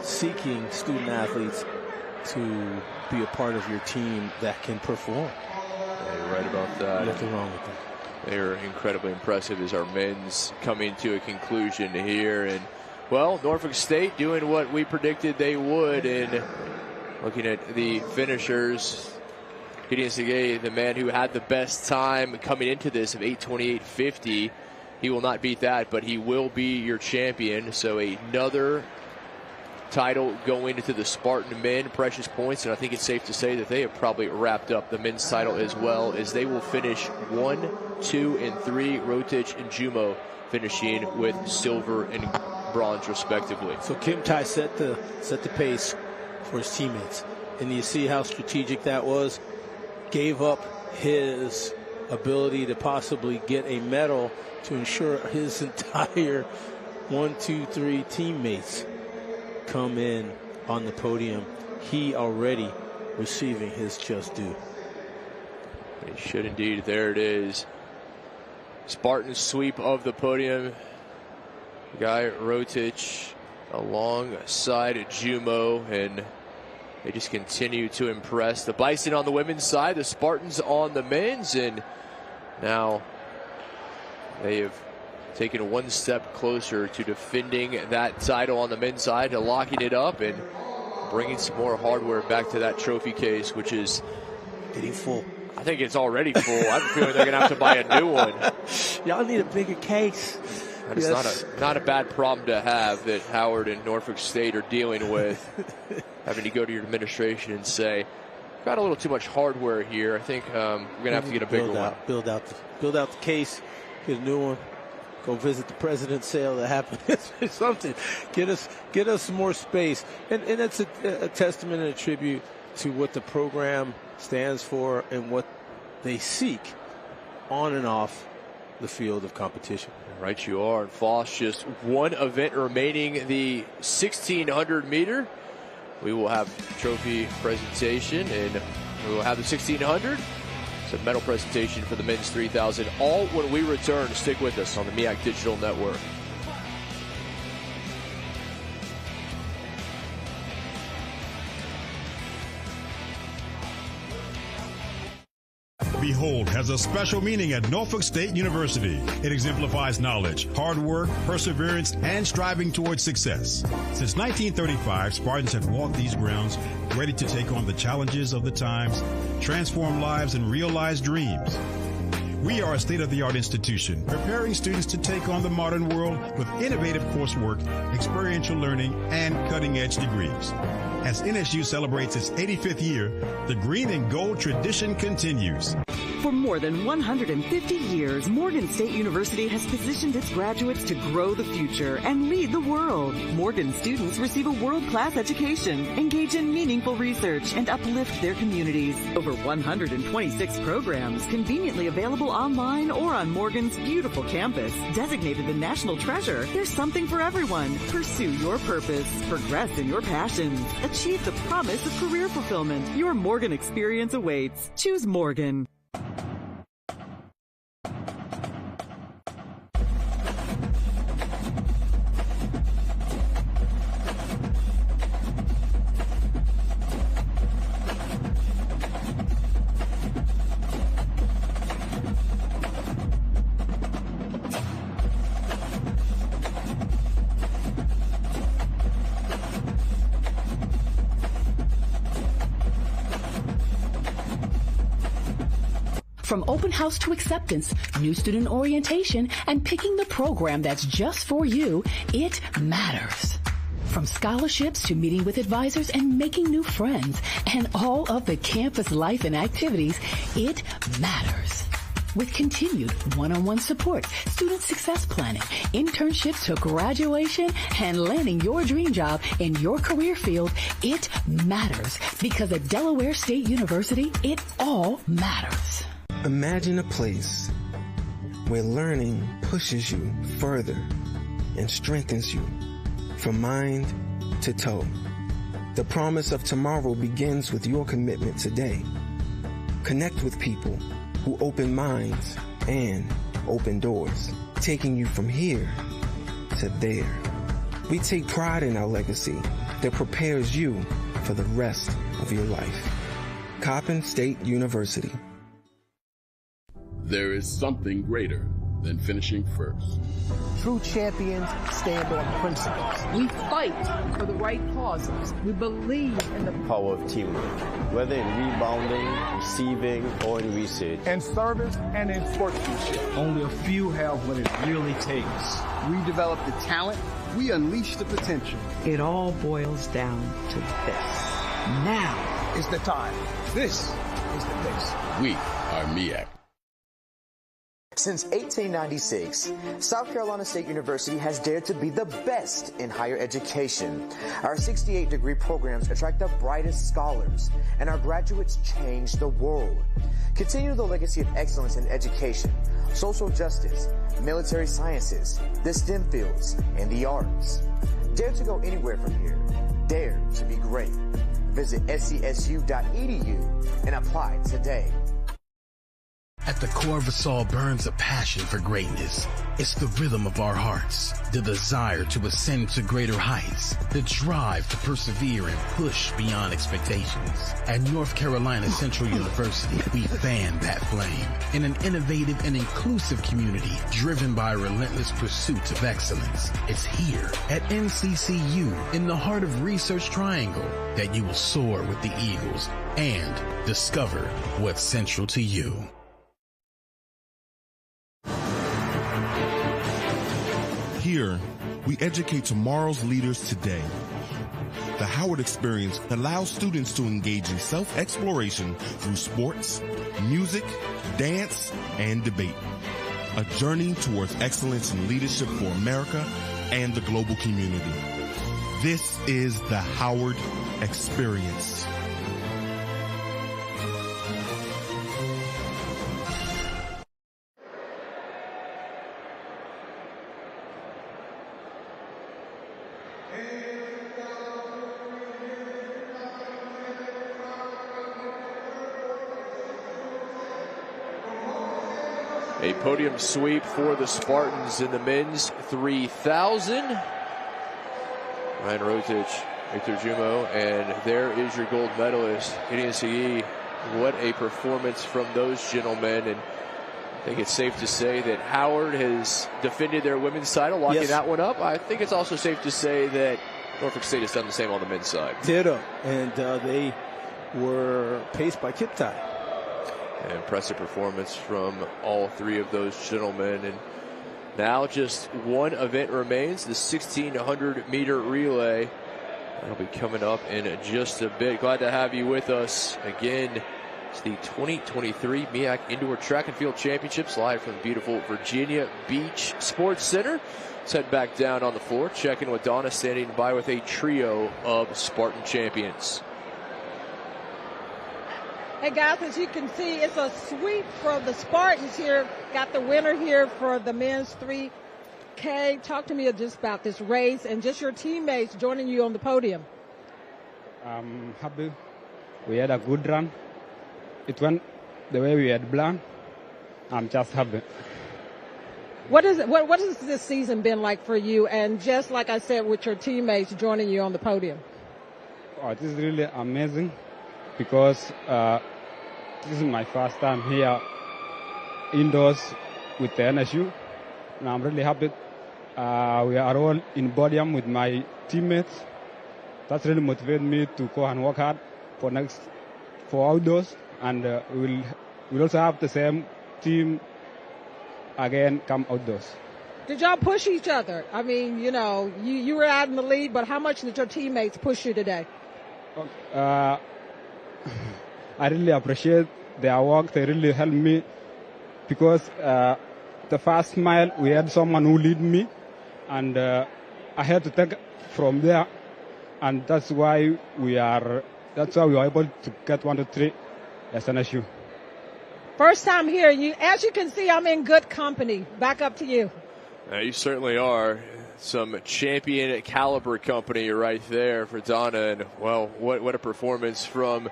[SPEAKER 18] seeking student athletes to be a part of your team that can perform.
[SPEAKER 3] Yeah, you're right about that.
[SPEAKER 18] Nothing wrong with that.
[SPEAKER 3] They are incredibly impressive as our men's coming to a conclusion here. And, well, Norfolk State doing what we predicted they would. And looking at the finishers, Gideon Segay, the man who had the best time coming into this of 8:28.50. He will not beat that, but he will be your champion. So another title going into the Spartan men, Precious Points, and I think it's safe to say that they have probably wrapped up the men's title as well, as they will finish 1, 2, and 3. Rotich and Jumo finishing with silver and bronze respectively.
[SPEAKER 18] So Kim Tai set the pace for his teammates, and you see how strategic that was. Gave up his ability to possibly get a medal to ensure his entire 1, 2, 3 teammates come in on the podium. He already receiving his just due.
[SPEAKER 3] He should indeed. There it is. Spartan sweep of the podium. Guy Rotich alongside Jumo, and they just continue to impress. The Bison on the women's side, the Spartans on the men's, and now they have taken one step closer to defending that title on the men's side, to locking it up and bringing some more hardware back to that trophy case, which is
[SPEAKER 18] getting full.
[SPEAKER 3] I think it's already full. I have a feeling they're going to have to buy a new one.
[SPEAKER 18] Y'all need a bigger case.
[SPEAKER 3] And it's not a bad problem to have that Howard and Norfolk State are dealing with, having to go to your administration and say, got a little too much hardware here. I think we're going to have to get a bigger one.
[SPEAKER 18] Build out the case, get a new one. Go visit the president's sale that happened. Something. Get us some more space. And it's a testament and a tribute to what the program stands for and what they seek on and off the field of competition.
[SPEAKER 3] Right you are. And Foss, just one event remaining, the 1600 meter. We will have trophy presentation, and we will have the 1600. It's a medal presentation for the men's 3000. All when we return. Stick with us on the MEAC Digital Network.
[SPEAKER 17] Behold has a special meaning at Norfolk State University. It exemplifies knowledge, hard work, perseverance, and striving towards success. Since 1935, Spartans have walked these grounds ready to take on the challenges of the times, transform lives, and realize dreams. We are a state-of-the-art institution, preparing students to take on the modern world with innovative coursework, experiential learning, and cutting-edge degrees. As NSU celebrates its 85th year, the green and gold tradition continues.
[SPEAKER 16] For more than 150 years, Morgan State University has positioned its graduates to grow the future and lead the world. Morgan students receive a world-class education, engage in meaningful research, and uplift their communities. Over 126 programs conveniently available online or on Morgan's beautiful campus. Designated the national treasure, there's something for everyone. Pursue your purpose. Progress in your passions. Achieve the promise of career fulfillment. Your Morgan experience awaits. Choose Morgan.
[SPEAKER 19] From open house to acceptance, new student orientation, and picking the program that's just for you, it matters. From scholarships to meeting with advisors and making new friends, and all of the campus life and activities, it matters. With continued one-on-one support, student success planning, internships to graduation, and landing your dream job in your career field, it matters. Because at Delaware State University, it all matters.
[SPEAKER 21] Imagine a place where learning pushes you further and strengthens you from mind to toe. The promise of tomorrow begins with your commitment today. Connect with people who open minds and open doors, taking you from here to there. We take pride in our legacy that prepares you for the rest of your life. Coppin State University.
[SPEAKER 8] There is something greater than finishing first.
[SPEAKER 10] True champions stand on principles.
[SPEAKER 11] We fight for the right causes. We believe in the
[SPEAKER 13] Power of teamwork, whether in rebounding, receiving, or in research.
[SPEAKER 12] In service and in sportsmanship. Only a few have what it really takes. We develop the talent. We unleash the potential.
[SPEAKER 23] It all boils down to this. Now
[SPEAKER 12] is the time. This is the place.
[SPEAKER 8] We are MEAC.
[SPEAKER 10] Since 1896, South Carolina State University has dared to be the best in higher education. Our 68-degree programs attract the brightest scholars, and our graduates change the world. Continue the legacy of excellence in education, social justice, military sciences, the STEM fields, and the arts. Dare to go anywhere from here. Dare to be great. Visit scsu.edu and apply today.
[SPEAKER 7] At the core of us all burns a passion for greatness. It's the rhythm of our hearts, the desire to ascend to greater heights, the drive to persevere and push beyond expectations. At North Carolina Central University, we fan that flame in an innovative and inclusive community driven by a relentless pursuit of excellence. It's here at NCCU, in the heart of Research Triangle, that you will soar with the eagles and discover what's central to you.
[SPEAKER 22] Here, we educate tomorrow's leaders today. The Howard Experience allows students to engage in self-exploration through sports, music, dance, and debate. A journey towards excellence in leadership for America and the global community. This is the Howard Experience.
[SPEAKER 3] A podium sweep for the Spartans in the men's 3,000. Ryan Rotich, Victor Jumo, and there is your gold medalist, Gideon Segui. What a performance from those gentlemen. And I think it's safe to say that Howard has defended their women's title, locking that one up. I think it's also safe to say that Norfolk State has done the same on the men's side.
[SPEAKER 18] Ditto. And they were paced by Kip Ty.
[SPEAKER 3] An impressive performance from all three of those gentlemen. And now just one event remains, the 1,600-meter relay. That'll be coming up in just a bit. Glad to have you with us. Again, it's the 2023 MEAC Indoor Track and Field Championships, live from the beautiful Virginia Beach Sports Center. Let's head back down on the floor, checking with Donna, standing by with a trio of Spartan champions.
[SPEAKER 2] Hey guys, as you can see, it's a sweep for the Spartans here. Got the winner here for the men's 3K. Talk to me just about this race and just your teammates joining you on the podium.
[SPEAKER 5] I'm happy. We had a good run. It went the way we had planned. I'm just happy.
[SPEAKER 2] What has this season been like for you? And just like I said, with your teammates joining you on the podium.
[SPEAKER 5] Oh, it is really amazing because this is my first time here indoors with the NSU. And I'm really happy. We are all in Podium with my teammates. That's really motivated me to go and work hard for outdoors. And we'll also have the same team again come outdoors.
[SPEAKER 2] Did y'all push each other? I mean, you know, you were out in the lead, but how much did your teammates push you today?
[SPEAKER 5] I really appreciate their work. They really helped me because the first mile we had someone who lead me, and I had to take from there, and that's why we were able to get 1 to 3 as an issue.
[SPEAKER 2] First time here, as you can see, I'm in good company. Back up to you.
[SPEAKER 3] You certainly are. Some champion caliber company right there for Donna, and well, what a performance from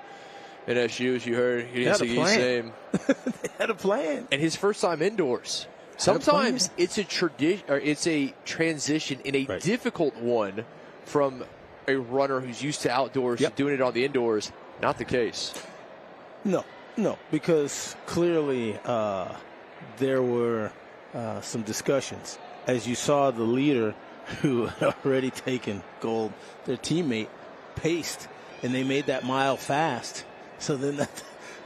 [SPEAKER 3] NSU, as you heard. He didn't see his name.
[SPEAKER 18] They had a plan.
[SPEAKER 3] And his first time indoors. Sometimes it's a tradition, or it's a transition in a difficult one from a runner who's used to outdoors to doing it on the indoors. Not the case.
[SPEAKER 18] No, because clearly there were some discussions. As you saw, the leader who had already taken gold, their teammate paced, and they made that mile fast. So then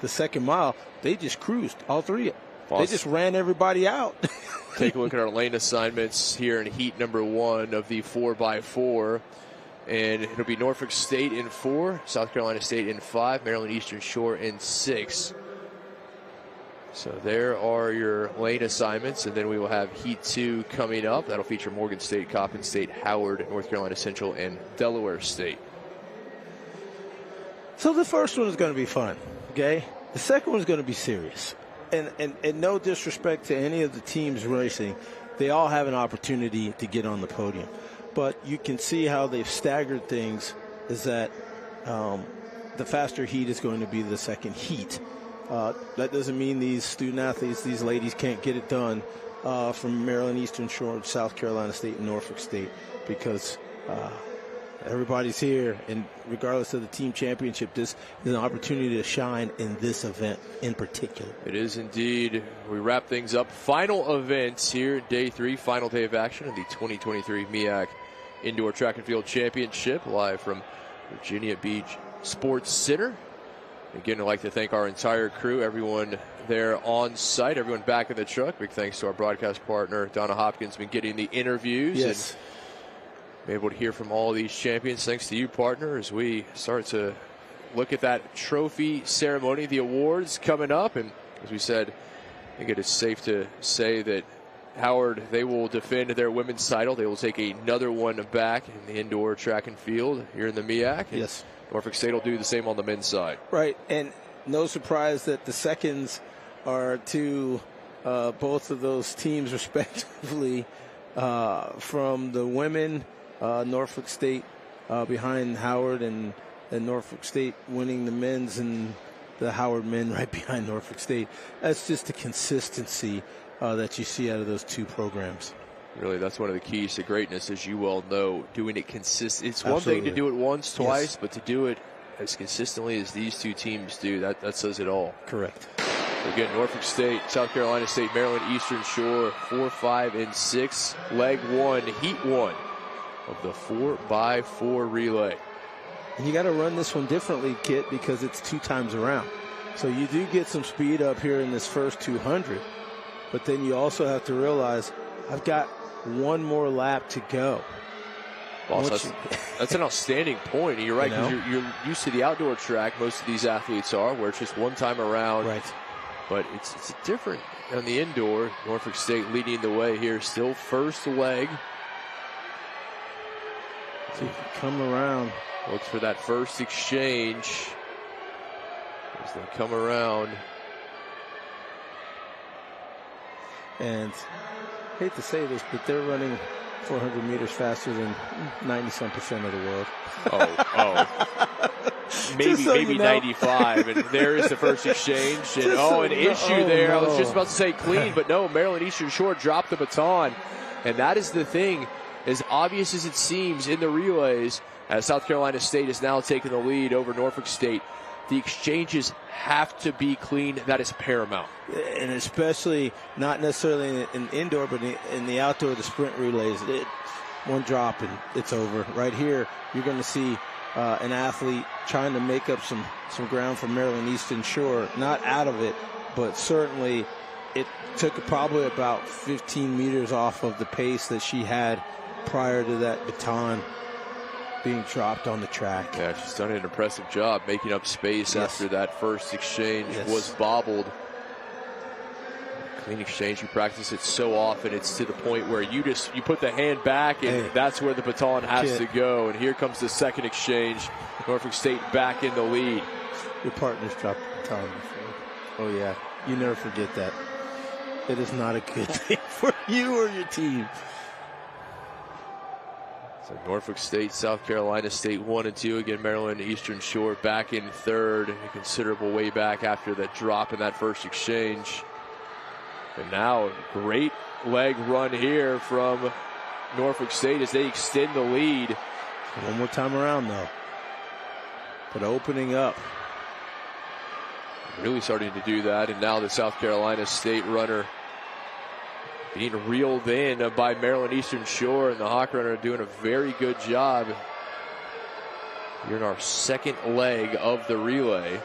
[SPEAKER 18] the second mile, they just cruised, all three. They just ran everybody out.
[SPEAKER 3] Take a look at our lane assignments here in heat number 1 of the 4x4. And it'll be Norfolk State in 4, South Carolina State in 5, Maryland Eastern Shore in 6. So there are your lane assignments, and then we will have Heat 2 coming up. That'll feature Morgan State, Coppin State, Howard, North Carolina Central, and Delaware State.
[SPEAKER 18] So the first one is going to be fun, okay? The second one is going to be serious. And no disrespect to any of the teams racing, they all have an opportunity to get on the podium. But you can see how they've staggered things is that the faster heat is going to be the second heat. That doesn't mean these student athletes, these ladies can't get it done from Maryland Eastern Shore, South Carolina State, and Norfolk State, because everybody's here, and regardless of the team championship, this is an opportunity to shine in this event in particular.
[SPEAKER 3] It is indeed. We wrap things up. Final events here, day 3, final day of action of the 2023 MEAC Indoor Track and Field Championship, live from Virginia Beach Sports Center. Again, I'd like to thank our entire crew, everyone there on site, everyone back in the truck. Big thanks to our broadcast partner, Donna Hopkins, been getting the interviews.
[SPEAKER 18] Yes.
[SPEAKER 3] And be able to hear from all these champions. Thanks to you, partner, as we start to look at that trophy ceremony, the awards coming up. And as we said, I think it is safe to say that Howard, they will defend their women's title. They will take another one back in the indoor track and field here in the MEAC.
[SPEAKER 18] Yes.
[SPEAKER 3] Norfolk State will do the same on the men's side.
[SPEAKER 18] Right, and no surprise that the seconds are to both of those teams respectively. From the women, Norfolk State behind Howard, and Norfolk State winning the men's, and the Howard men right behind Norfolk State. That's just the consistency that you see out of those two programs.
[SPEAKER 3] Really, that's one of the keys to greatness, as you well know, doing it consistent. It's
[SPEAKER 18] Absolutely.
[SPEAKER 3] one thing to do it once, twice,
[SPEAKER 18] Yes.
[SPEAKER 3] but to do it as consistently as these two teams do, that says it all.
[SPEAKER 18] Correct.
[SPEAKER 3] Again, Norfolk State, South Carolina State, Maryland Eastern Shore, 4, 5, and 6. Leg 1, heat 1 of the 4x4 relay.
[SPEAKER 18] And you got to run this one differently, Kit, because it's 2 times around. So you do get some speed up here in this first 200, but then you also have to realize I've got one more lap to go.
[SPEAKER 3] Boss, that's an outstanding point. You're right, because you're used to the outdoor track. Most of these athletes are, where it's just one time around.
[SPEAKER 18] Right.
[SPEAKER 3] But it's different on the indoor. Norfolk State leading the way here. Still first leg.
[SPEAKER 18] So you come around.
[SPEAKER 3] Looks for that first exchange as they come around.
[SPEAKER 18] And I hate to say this, but they're running 400 meters faster than 90-some% of the world.
[SPEAKER 3] Maybe 95, and there is the first exchange. And an issue there. I was just about to say clean, but no, Maryland Eastern Shore dropped the baton. And that is the thing, as obvious as it seems in the relays, as South Carolina State is now taking the lead over Norfolk State. The exchanges have to be clean. That is paramount.
[SPEAKER 18] And especially not necessarily in indoor, but in the outdoor, the sprint relays. One drop and it's over. Right here, you're going to see an athlete trying to make up some ground for Maryland Eastern Shore. Not out of it, but certainly it took probably about 15 meters off of the pace that she had prior to that baton being dropped on the track.
[SPEAKER 3] Yeah, she's done an impressive job making up space after that first exchange was bobbled. Clean exchange, you practice it so often, it's to the point where you put the hand back, and that's where the baton has to go. And here comes the second exchange. Norfolk State back in the lead.
[SPEAKER 18] Your partner's dropped the baton before. Oh yeah, you never forget that. It is not a good thing for you or your team.
[SPEAKER 3] So Norfolk State, South Carolina State 1 and 2. Again, Maryland Eastern Shore back in third. A considerable way back after that drop in that first exchange. And now great leg run here from Norfolk State as they extend the lead.
[SPEAKER 18] One more time around though. But opening up.
[SPEAKER 3] Really starting to do that. And now the South Carolina State runner being reeled in by Maryland Eastern Shore, and the Hawk Runner doing a very good job here in our second leg of the relay.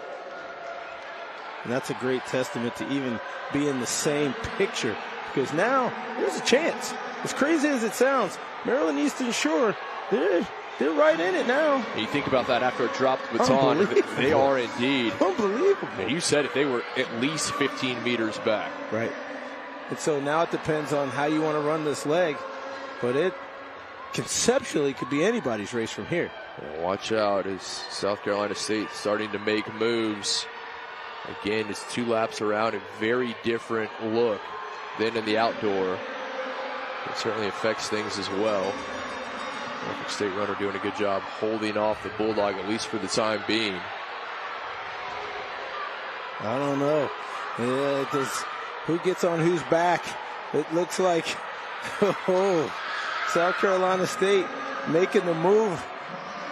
[SPEAKER 18] And that's a great testament to even be in the same picture, because now there's a chance. As crazy as it sounds, Maryland Eastern Shore, they're right in it now.
[SPEAKER 3] And you think about that after a dropped baton. They are indeed.
[SPEAKER 18] Unbelievable.
[SPEAKER 3] And you said it, they were at least 15 meters back.
[SPEAKER 18] Right. And so now it depends on how you want to run this leg, but it conceptually could be anybody's race from here.
[SPEAKER 3] Well, watch out as South Carolina State starting to make moves. Again, it's 2 laps around, a very different look than in the outdoor. It certainly affects things as well. Norfolk State runner doing a good job holding off the Bulldog, at least for the time being.
[SPEAKER 18] I don't know. Who gets on whose back? It looks like South Carolina State making the move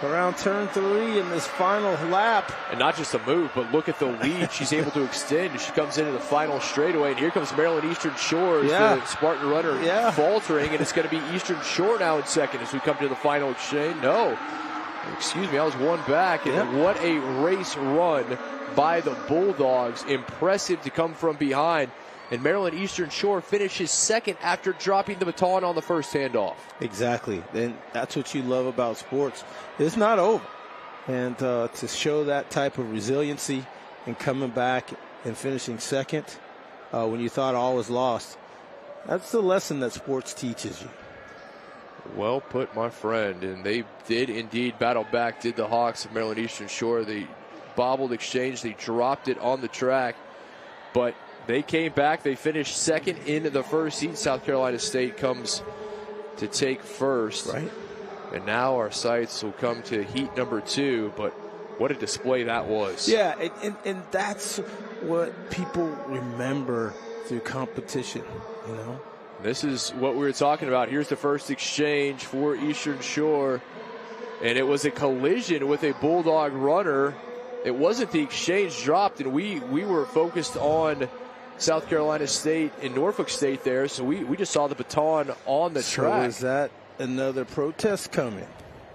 [SPEAKER 18] around turn 3 in this final lap.
[SPEAKER 3] And not just a move, but look at the lead she's able to extend. She comes into the final straightaway, and here comes Maryland Eastern Shore, the Spartan runner faltering, and it's going to be Eastern Shore now in second as we come to the final exchange. No, excuse me, I was one back, and what a race run by the Bulldogs. Impressive to come from behind. And Maryland Eastern Shore finishes second after dropping the baton on the first handoff.
[SPEAKER 18] Exactly. And that's what you love about sports. It's not over. And to show that type of resiliency and coming back and finishing second when you thought all was lost, that's the lesson that sports teaches you.
[SPEAKER 3] Well put, my friend. And they did indeed battle back, did the Hawks of Maryland Eastern Shore. They bobbled exchange. They dropped it on the track. But they came back. They finished second in the first heat. South Carolina State comes to take first.
[SPEAKER 18] Right.
[SPEAKER 3] And now our sights will come to heat number 2. But what a display that was.
[SPEAKER 18] Yeah, and that's what people remember through competition, you know.
[SPEAKER 3] This is what we were talking about. Here's the first exchange for Eastern Shore. And it was a collision with a Bulldog runner. It wasn't the exchange dropped, and we were focused on South Carolina State and Norfolk State there, so we just saw the baton on the track.
[SPEAKER 18] So is that another protest coming?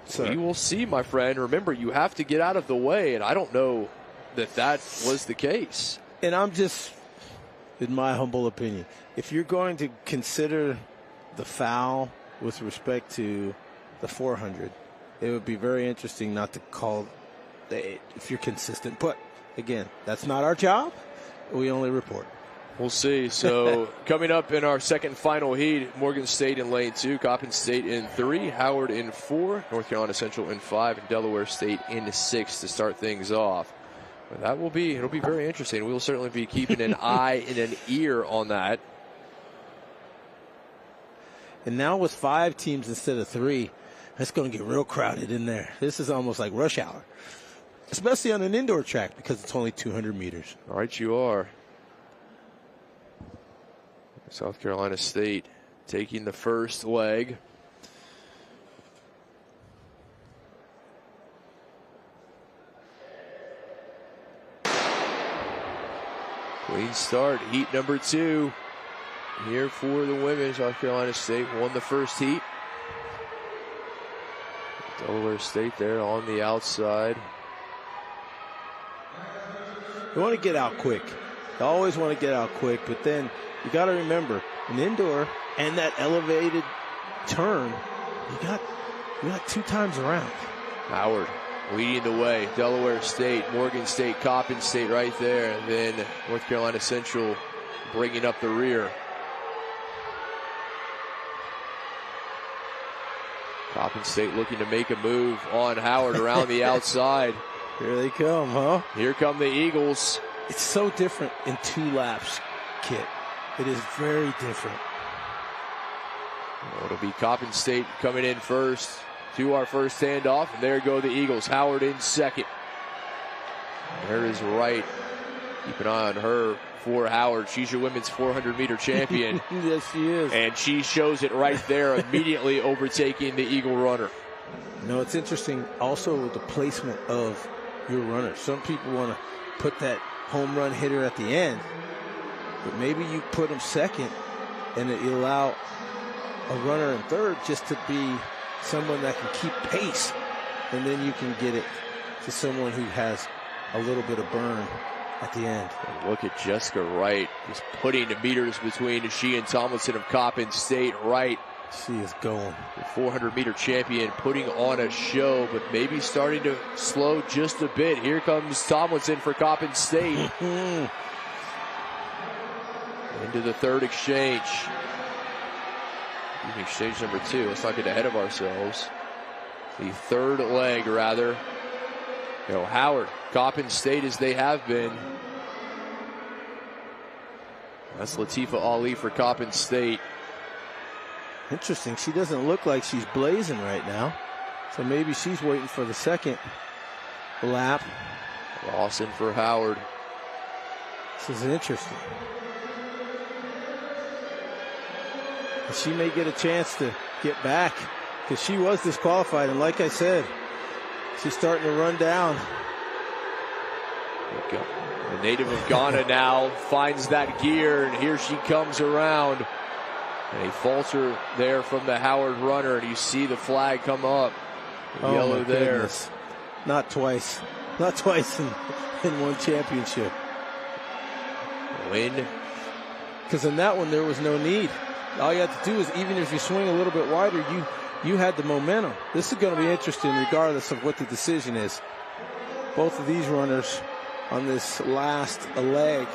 [SPEAKER 3] So we will see, my friend. Remember, you have to get out of the way, and I don't know that was the case.
[SPEAKER 18] And I'm just, in my humble opinion, if you're going to consider the foul with respect to the 400, it would be very interesting not to call if you're consistent. But again, that's not our job. We only report.
[SPEAKER 3] We'll see. So coming up in our second final heat, Morgan State in lane 2, Coppin State in 3, Howard in 4, North Carolina Central in 5, and Delaware State in 6 to start things off. But it'll be very interesting. We'll certainly be keeping an eye and an ear on that.
[SPEAKER 18] And now with 5 teams instead of 3, that's going to get real crowded in there. This is almost like rush hour, especially on an indoor track because it's only 200 meters.
[SPEAKER 3] All right, you are. South Carolina State taking the first leg. Clean start, heat number 2 here for the women. South Carolina State won the first heat. Delaware State there on the outside.
[SPEAKER 18] They want to get out quick. They always want to get out quick, but then you got to remember, an indoor and that elevated turn, you got 2 times around.
[SPEAKER 3] Howard leading the way. Delaware State, Morgan State, Coppin State right there. And then North Carolina Central bringing up the rear. Coppin State looking to make a move on Howard around the outside.
[SPEAKER 18] Here they come, huh?
[SPEAKER 3] Here come the Eagles.
[SPEAKER 18] It's so different in 2 laps, Kit. It is very different.
[SPEAKER 3] Well, it'll be Coppin State coming in first to our first handoff. And there go the Eagles. Howard in second. There is Wright. Keep an eye on her for Howard. She's your women's 400-meter champion.
[SPEAKER 18] Yes, she is.
[SPEAKER 3] And she shows it right there, immediately overtaking the Eagle runner.
[SPEAKER 18] You know, it's interesting also with the placement of your runner. Some people want to put that home run hitter at the end, but maybe you put them second and you allow a runner in third just to be someone that can keep pace, and then you can get it to someone who has a little bit of burn at the end.
[SPEAKER 3] And look at Jessica Wright, just putting the meters between she and Tomlinson of Coppin State. Wright,
[SPEAKER 18] she is going.
[SPEAKER 3] The 400-meter champion, putting on a show, but maybe starting to slow just a bit. Here comes Tomlinson for Coppin State. Into the third exchange. Exchange number 2. Let's not get ahead of ourselves. The third leg, rather. Howard, Coppin State as they have been. That's Latifa Ali for Coppin State.
[SPEAKER 18] Interesting. She doesn't look like she's blazing right now. So maybe she's waiting for the second lap.
[SPEAKER 3] Lawson for Howard.
[SPEAKER 18] This is interesting. And she may get a chance to get back because she was disqualified. And like I said, she's starting to run down.
[SPEAKER 3] The native of Ghana now finds that gear, and here she comes around. A falter there from the Howard runner, and you see the flag come up. Yellow there.
[SPEAKER 18] Goodness. Not twice. Not twice in one championship.
[SPEAKER 3] Win.
[SPEAKER 18] Because in that one, there was no need. All you have to do is, even if you swing a little bit wider, you had the momentum. This is going to be interesting regardless of what the decision is. Both of these runners on this last leg,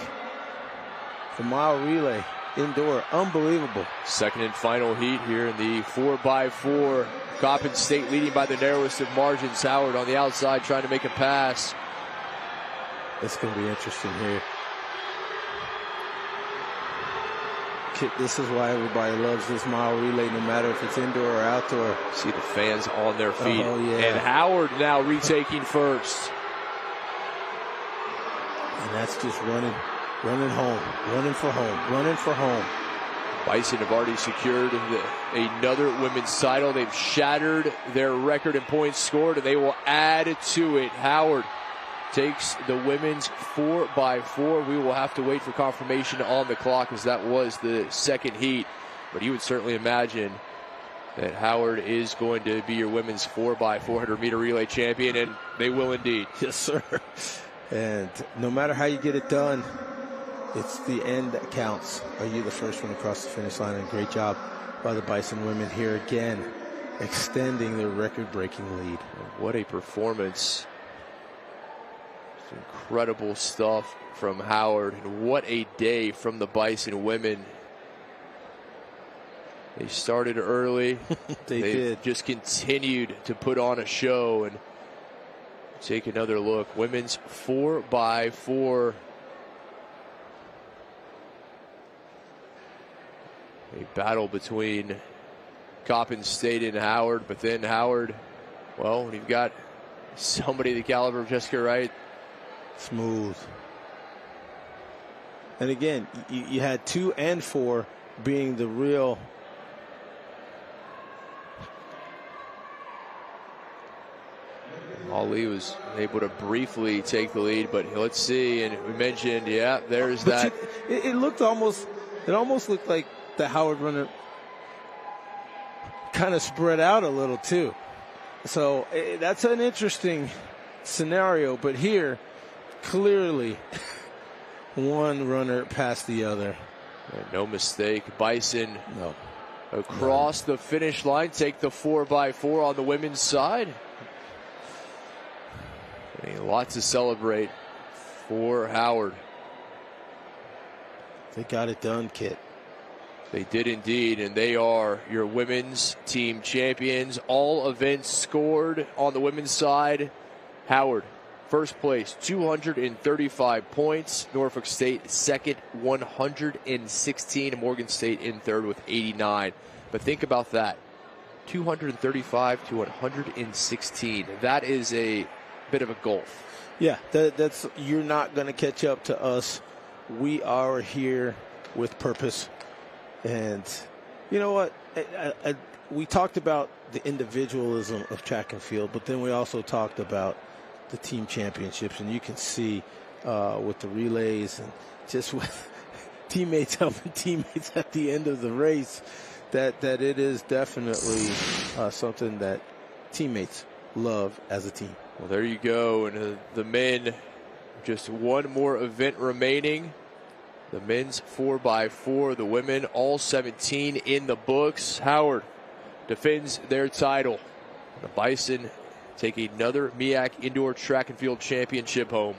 [SPEAKER 18] the mile relay, indoor, unbelievable.
[SPEAKER 3] Second and final heat here in the 4x4. Coppin State leading by the narrowest of margins. Howard on the outside trying to make a pass.
[SPEAKER 18] It's going to be interesting here. This is why everybody loves this mile relay, no matter if it's indoor or outdoor.
[SPEAKER 3] See the fans on their feet.
[SPEAKER 18] Oh, yeah.
[SPEAKER 3] And Howard now retaking first.
[SPEAKER 18] And that's just running home, running for home.
[SPEAKER 3] Bison have already secured another women's title. They've shattered their record in points scored, and they will add to it. Howard takes the women's 4x4. We will have to wait for confirmation on the clock, as that was the second heat. But you would certainly imagine that Howard is going to be your women's 4x400-meter relay champion, and they will indeed.
[SPEAKER 18] Yes, sir. And no matter how you get it done, it's the end that counts. Are you the first one across the finish line? And great job by the Bison women here again, extending their record-breaking lead.
[SPEAKER 3] What a performance. Incredible stuff from Howard, and what a day from the Bison women. They started early.
[SPEAKER 18] They did.
[SPEAKER 3] Just continued to put on a show. And take another look. Women's 4x4. A battle between Coppin State and Howard, but then Howard, well, when you've got somebody the caliber of Jessica Wright,
[SPEAKER 18] smooth. And again, you had 2 and 4 being the real.
[SPEAKER 3] Ali was able to briefly take the lead, but let's see. And we mentioned, yeah, there's that.
[SPEAKER 18] It almost looked like the Howard runner kind of spread out a little too. So that's an interesting scenario. But here, clearly, one runner past the other.
[SPEAKER 3] And no mistake. Bison across the finish line, take the 4x4 on the women's side. A lot to celebrate for Howard.
[SPEAKER 18] They got it done, Kit.
[SPEAKER 3] They did indeed, and they are your women's team champions. All events scored on the women's side. Howard, first place, 235 points. Norfolk State, second, 116. Morgan State in third with 89. But think about that, 235 to 116. That is a bit of a gulf.
[SPEAKER 18] Yeah, that's you're not going to catch up to us. We are here with purpose. And you know what? We talked about the individualism of track and field, but then we also talked about the team championships. And you can see with the relays and just with teammates helping teammates at the end of the race, that it is definitely something that teammates love as a team.
[SPEAKER 3] Well, there you go. And the men, just one more event remaining. The men's 4x4, the women all 17 in the books. Howard defends their title. The Bison take another MEAC Indoor Track and Field Championship home.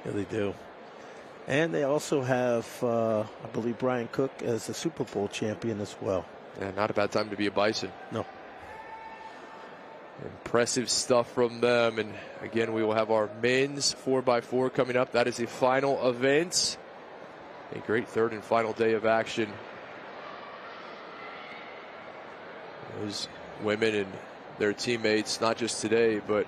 [SPEAKER 18] Yeah, they do. And they also have, I believe, Brian Cook as the Super Bowl champion as well.
[SPEAKER 3] Yeah, not a bad time to be a Bison.
[SPEAKER 18] No.
[SPEAKER 3] Impressive stuff from them. And again, we will have our men's 4x4 coming up. That is the final event. A great third and final day of action. Those women and their teammates, not just today, but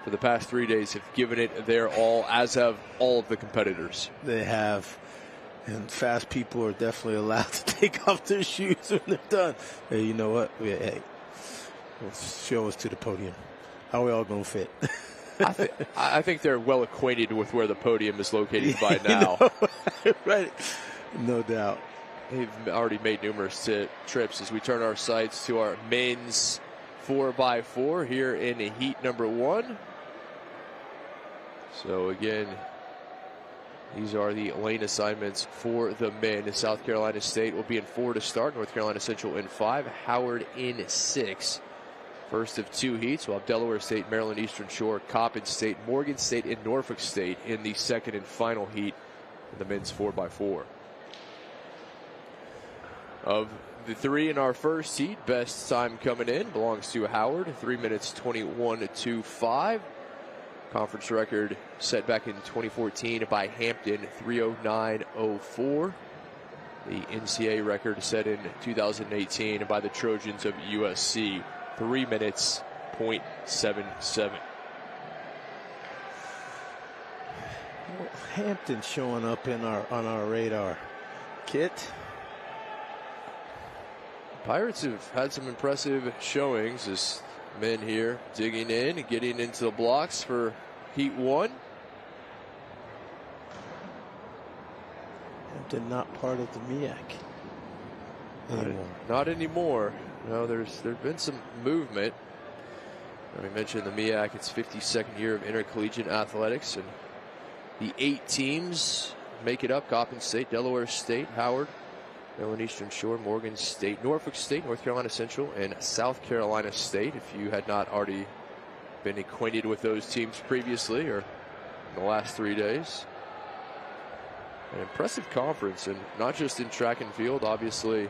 [SPEAKER 3] for the past 3 days, have given it their all, as have all of the competitors.
[SPEAKER 18] They have. And fast people are definitely allowed to take off their shoes when they're done. Hey, you know what? Hey, show us to the podium. How are we all going to fit?
[SPEAKER 3] I think they're well acquainted with where the podium is located by now.
[SPEAKER 18] Right. No doubt.
[SPEAKER 3] They've already made numerous trips as we turn our sights to our men's 4x4 here in heat number 1. So again, these are the lane assignments for the men. South Carolina State will be in 4 to start. North Carolina Central in 5. Howard in 6. First of 2 heats. We'll have Delaware State, Maryland Eastern Shore, Coppin State, Morgan State, and Norfolk State in the second and final heat of the men's 4x4. Of the 3 in our first heat, best time coming in belongs to Howard, 3 minutes 21.25. Conference record set back in 2014 by Hampton, 3:09.04. The NCAA record set in 2018 by the Trojans of USC, 3 minutes 0.77.
[SPEAKER 18] Well, Hampton showing up on our radar. Kit.
[SPEAKER 3] Pirates have had some impressive showings as men here digging in and getting into the blocks for Heat 1.
[SPEAKER 18] Hampton not part of the MEAC anymore.
[SPEAKER 3] Not anymore. No, there's been some movement. I mentioned the MEAC, its 52nd year of intercollegiate athletics, and the 8 teams make it up: Coppin State, Delaware State, Howard, Maryland Eastern Shore, Morgan State, Norfolk State, North Carolina Central, and South Carolina State. If you had not already been acquainted with those teams previously or in the last 3 days. An impressive conference, and not just in track and field. Obviously,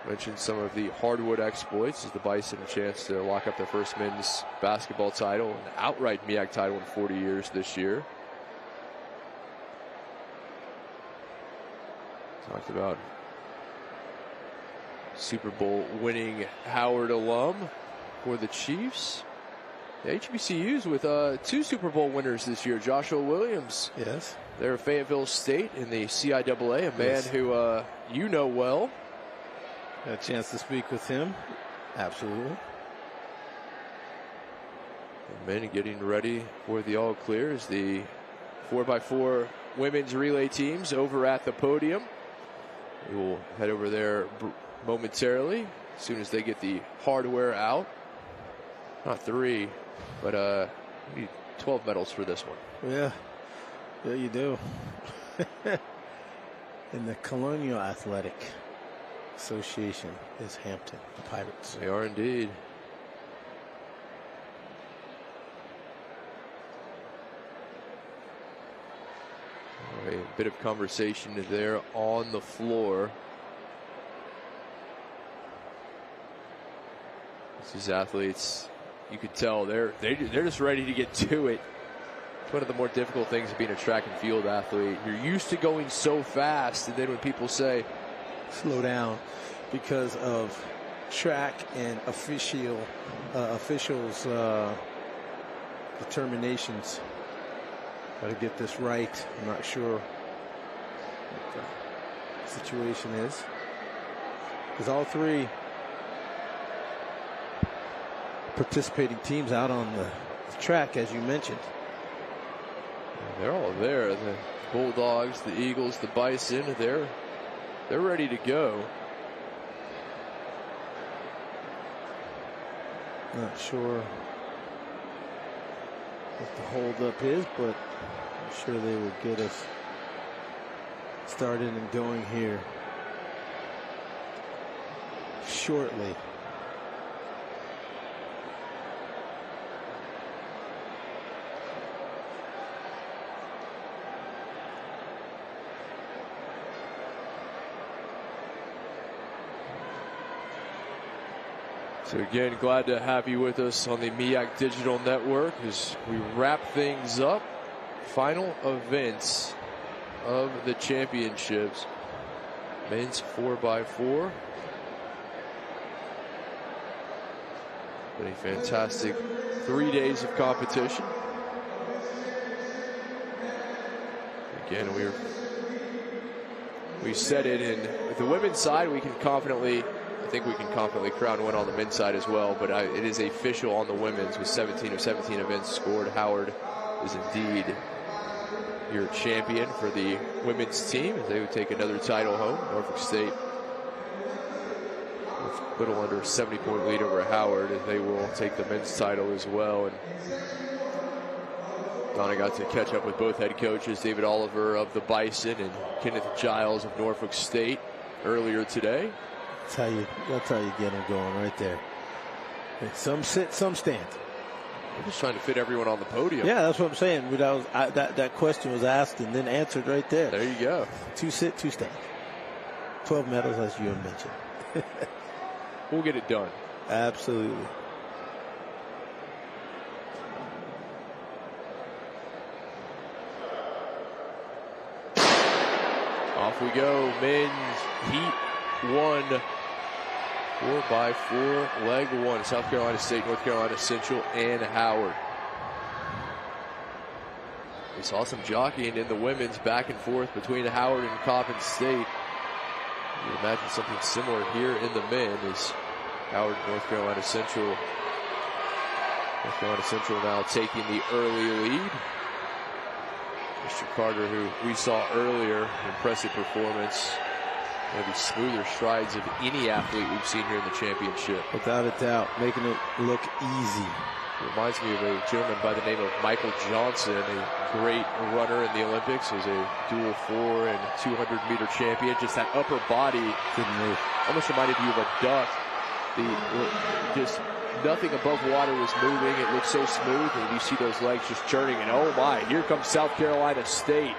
[SPEAKER 3] mentioned some of the hardwood exploits as the Bison a chance to lock up their first men's basketball title, an outright MEAC title in 40 years this year. Talked about Super Bowl winning Howard alum for the Chiefs. The HBCUs with 2 Super Bowl winners this year. Joshua Williams.
[SPEAKER 18] Yes.
[SPEAKER 3] They're at Fayetteville State in the CIAA, a man who you know well.
[SPEAKER 18] Had a chance to speak with him. Absolutely.
[SPEAKER 3] The men getting ready for the all clear as the 4x4 women's relay teams over at the podium. We will head over there momentarily as soon as they get the hardware out. Not 3, but we need 12 medals for this one.
[SPEAKER 18] Yeah, you do. And the Colonial Athletic Association is Hampton, the Pirates.
[SPEAKER 3] They are indeed. A bit of conversation there on the floor. These athletes, you could tell they're just ready to get to it. It's one of the more difficult things of being a track and field athlete. You're used to going so fast, and then when people say
[SPEAKER 18] slow down because of track and officials determinations. Got to get this right. I'm not sure what the situation is. Because all 3 participating teams out on the track, as you mentioned.
[SPEAKER 3] They're all there. The Bulldogs, the Eagles, the Bison, they're ready to go.
[SPEAKER 18] Not sure what the holdup is, but I'm sure they will get us started and going here shortly.
[SPEAKER 3] So again, glad to have you with us on the MEAC Digital Network as we wrap things up. Final events of the championships. Men's 4x4. Been a fantastic 3 days of competition. Again, we said it in the women's side. I think we can confidently crown one on the men's side as well, but it is official on the women's with 17 of 17 events scored. Howard is indeed your champion for the women's team as they would take another title home. Norfolk State with a little under a 70-point lead over Howard, and they will take the men's title as well. And Donna got to catch up with both head coaches, David Oliver of the Bison and Kenneth Giles of Norfolk State, earlier today.
[SPEAKER 18] That's how you get them going right there. Some sit, some stand.
[SPEAKER 3] I'm just trying to fit everyone on the podium.
[SPEAKER 18] Yeah, that's what I'm saying. That question was asked and then answered right there.
[SPEAKER 3] There you go.
[SPEAKER 18] 2 sit, 2 stand. 12 medals, as you mentioned.
[SPEAKER 3] We'll get it done.
[SPEAKER 18] Absolutely.
[SPEAKER 3] Off we go. Men's Heat 1. 4x4, leg 1. South Carolina State, North Carolina Central, and Howard. We saw some jockeying in the women's back and forth between Howard and Coppin State. You would imagine something similar here in the men as Howard, North Carolina Central now taking the early lead. Mr. Carter, who we saw earlier, impressive performance. One of the smoother strides of any athlete we've seen here in the championship.
[SPEAKER 18] Without a doubt, making it look easy.
[SPEAKER 3] It reminds me of a gentleman by the name of Michael Johnson, a great runner in the Olympics, as a dual 4 and 200-meter champion. Just that upper body
[SPEAKER 18] couldn't move.
[SPEAKER 3] Almost reminded you of a duck. Just nothing above water was moving. It looked so smooth, and you see those legs just churning. And oh my, here comes South Carolina State.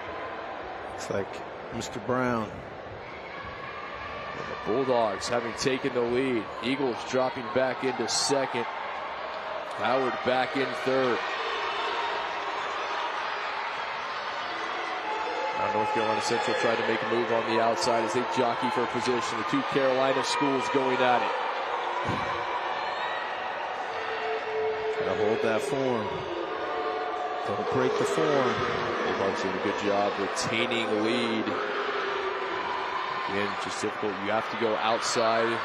[SPEAKER 18] It's like Mr. Brown.
[SPEAKER 3] The Bulldogs having taken the lead. Eagles dropping back into second. Howard back in third. Now North Carolina Central tried to make a move on the outside as they jockey for position. The two Carolina schools going at it.
[SPEAKER 18] Gotta hold that form. Don't break the form.
[SPEAKER 3] Bulldogs doing a good job retaining the lead. Again, just difficult. You have to go outside.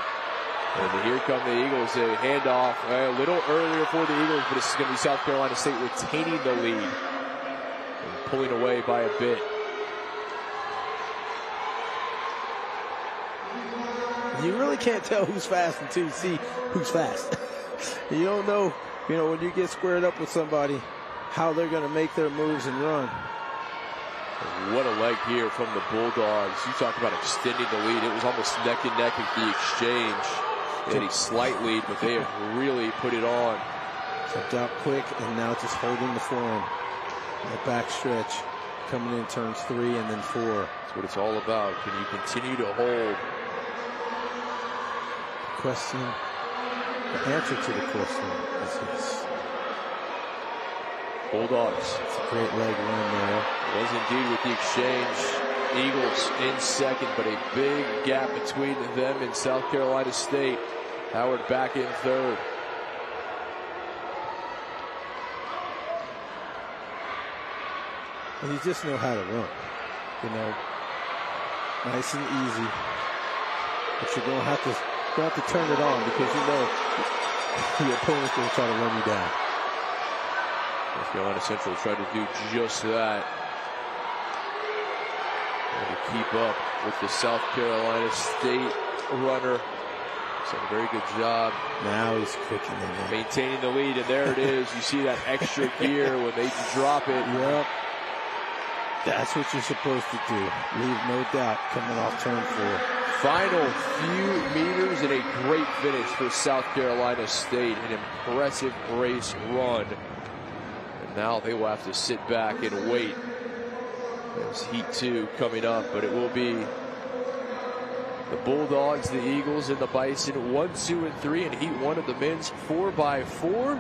[SPEAKER 3] And here come the Eagles. A handoff a little earlier for the Eagles, but this is going to be South Carolina State retaining the lead and pulling away by a bit.
[SPEAKER 18] You really can't tell who's fast until you see who's fast. You don't know, when you get squared up with somebody, how they're going to make their moves and run.
[SPEAKER 3] What a leg here from the Bulldogs. You talk about extending the lead. It was almost neck and neck at the exchange. They had a slight lead, but they have really put it on.
[SPEAKER 18] Jumped out quick, and now just holding the form. The back stretch coming in turns 3 and then 4.
[SPEAKER 3] That's what it's all about. Can you continue to hold?
[SPEAKER 18] The answer to the question is yes.
[SPEAKER 3] Bulldogs.
[SPEAKER 18] It's a great leg run there.
[SPEAKER 3] Was indeed with the exchange. Eagles in second, but a big gap between them and South Carolina State. Howard back in third.
[SPEAKER 18] And you just know how to run. Nice and easy. But you're going to have to turn it on because your opponent's going to try to run you down.
[SPEAKER 3] North Carolina Central tried to do just that. to keep up with the South Carolina State runner. So a very good job.
[SPEAKER 18] Now he's quickening it.
[SPEAKER 3] Maintaining the lead, and there it is. You see that extra gear when they drop it.
[SPEAKER 18] Yep. That's what you're supposed to do. Leave no doubt coming off turn 4.
[SPEAKER 3] Final few meters and a great finish for South Carolina State. An impressive race run. And now they will have to sit back and wait. There's Heat 2 coming up, but it will be the Bulldogs, the Eagles, and the Bison 1, 2, and 3 in Heat 1 of the men's 4x4.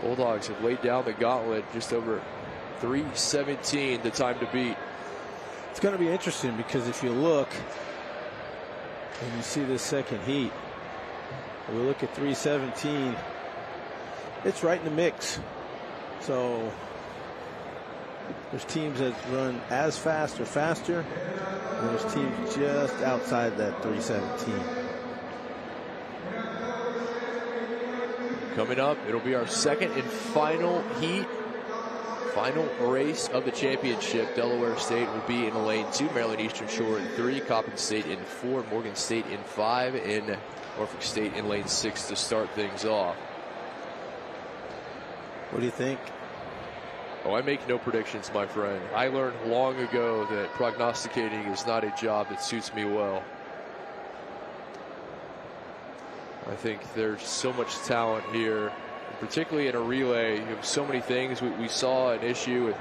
[SPEAKER 3] Bulldogs have laid down the gauntlet, just over 3:17 the time to beat.
[SPEAKER 18] It's going to be interesting because if you look and you see this second heat, we look at 3:17, it's right in the mix. So there's teams that run as fast or faster, and there's teams just outside that 3:17.
[SPEAKER 3] Coming up, it'll be our second and final heat. Final race of the championship. Delaware State will be in lane 2, Maryland Eastern Shore in 3, Coppin State in 4, Morgan State in 5, and Norfolk State in lane 6 to start things off.
[SPEAKER 18] What do you think?
[SPEAKER 3] Oh, I make no predictions, my friend. I learned long ago that prognosticating is not a job that suits me well. I think there's so much talent here, particularly in a relay. You have so many things. We saw an issue with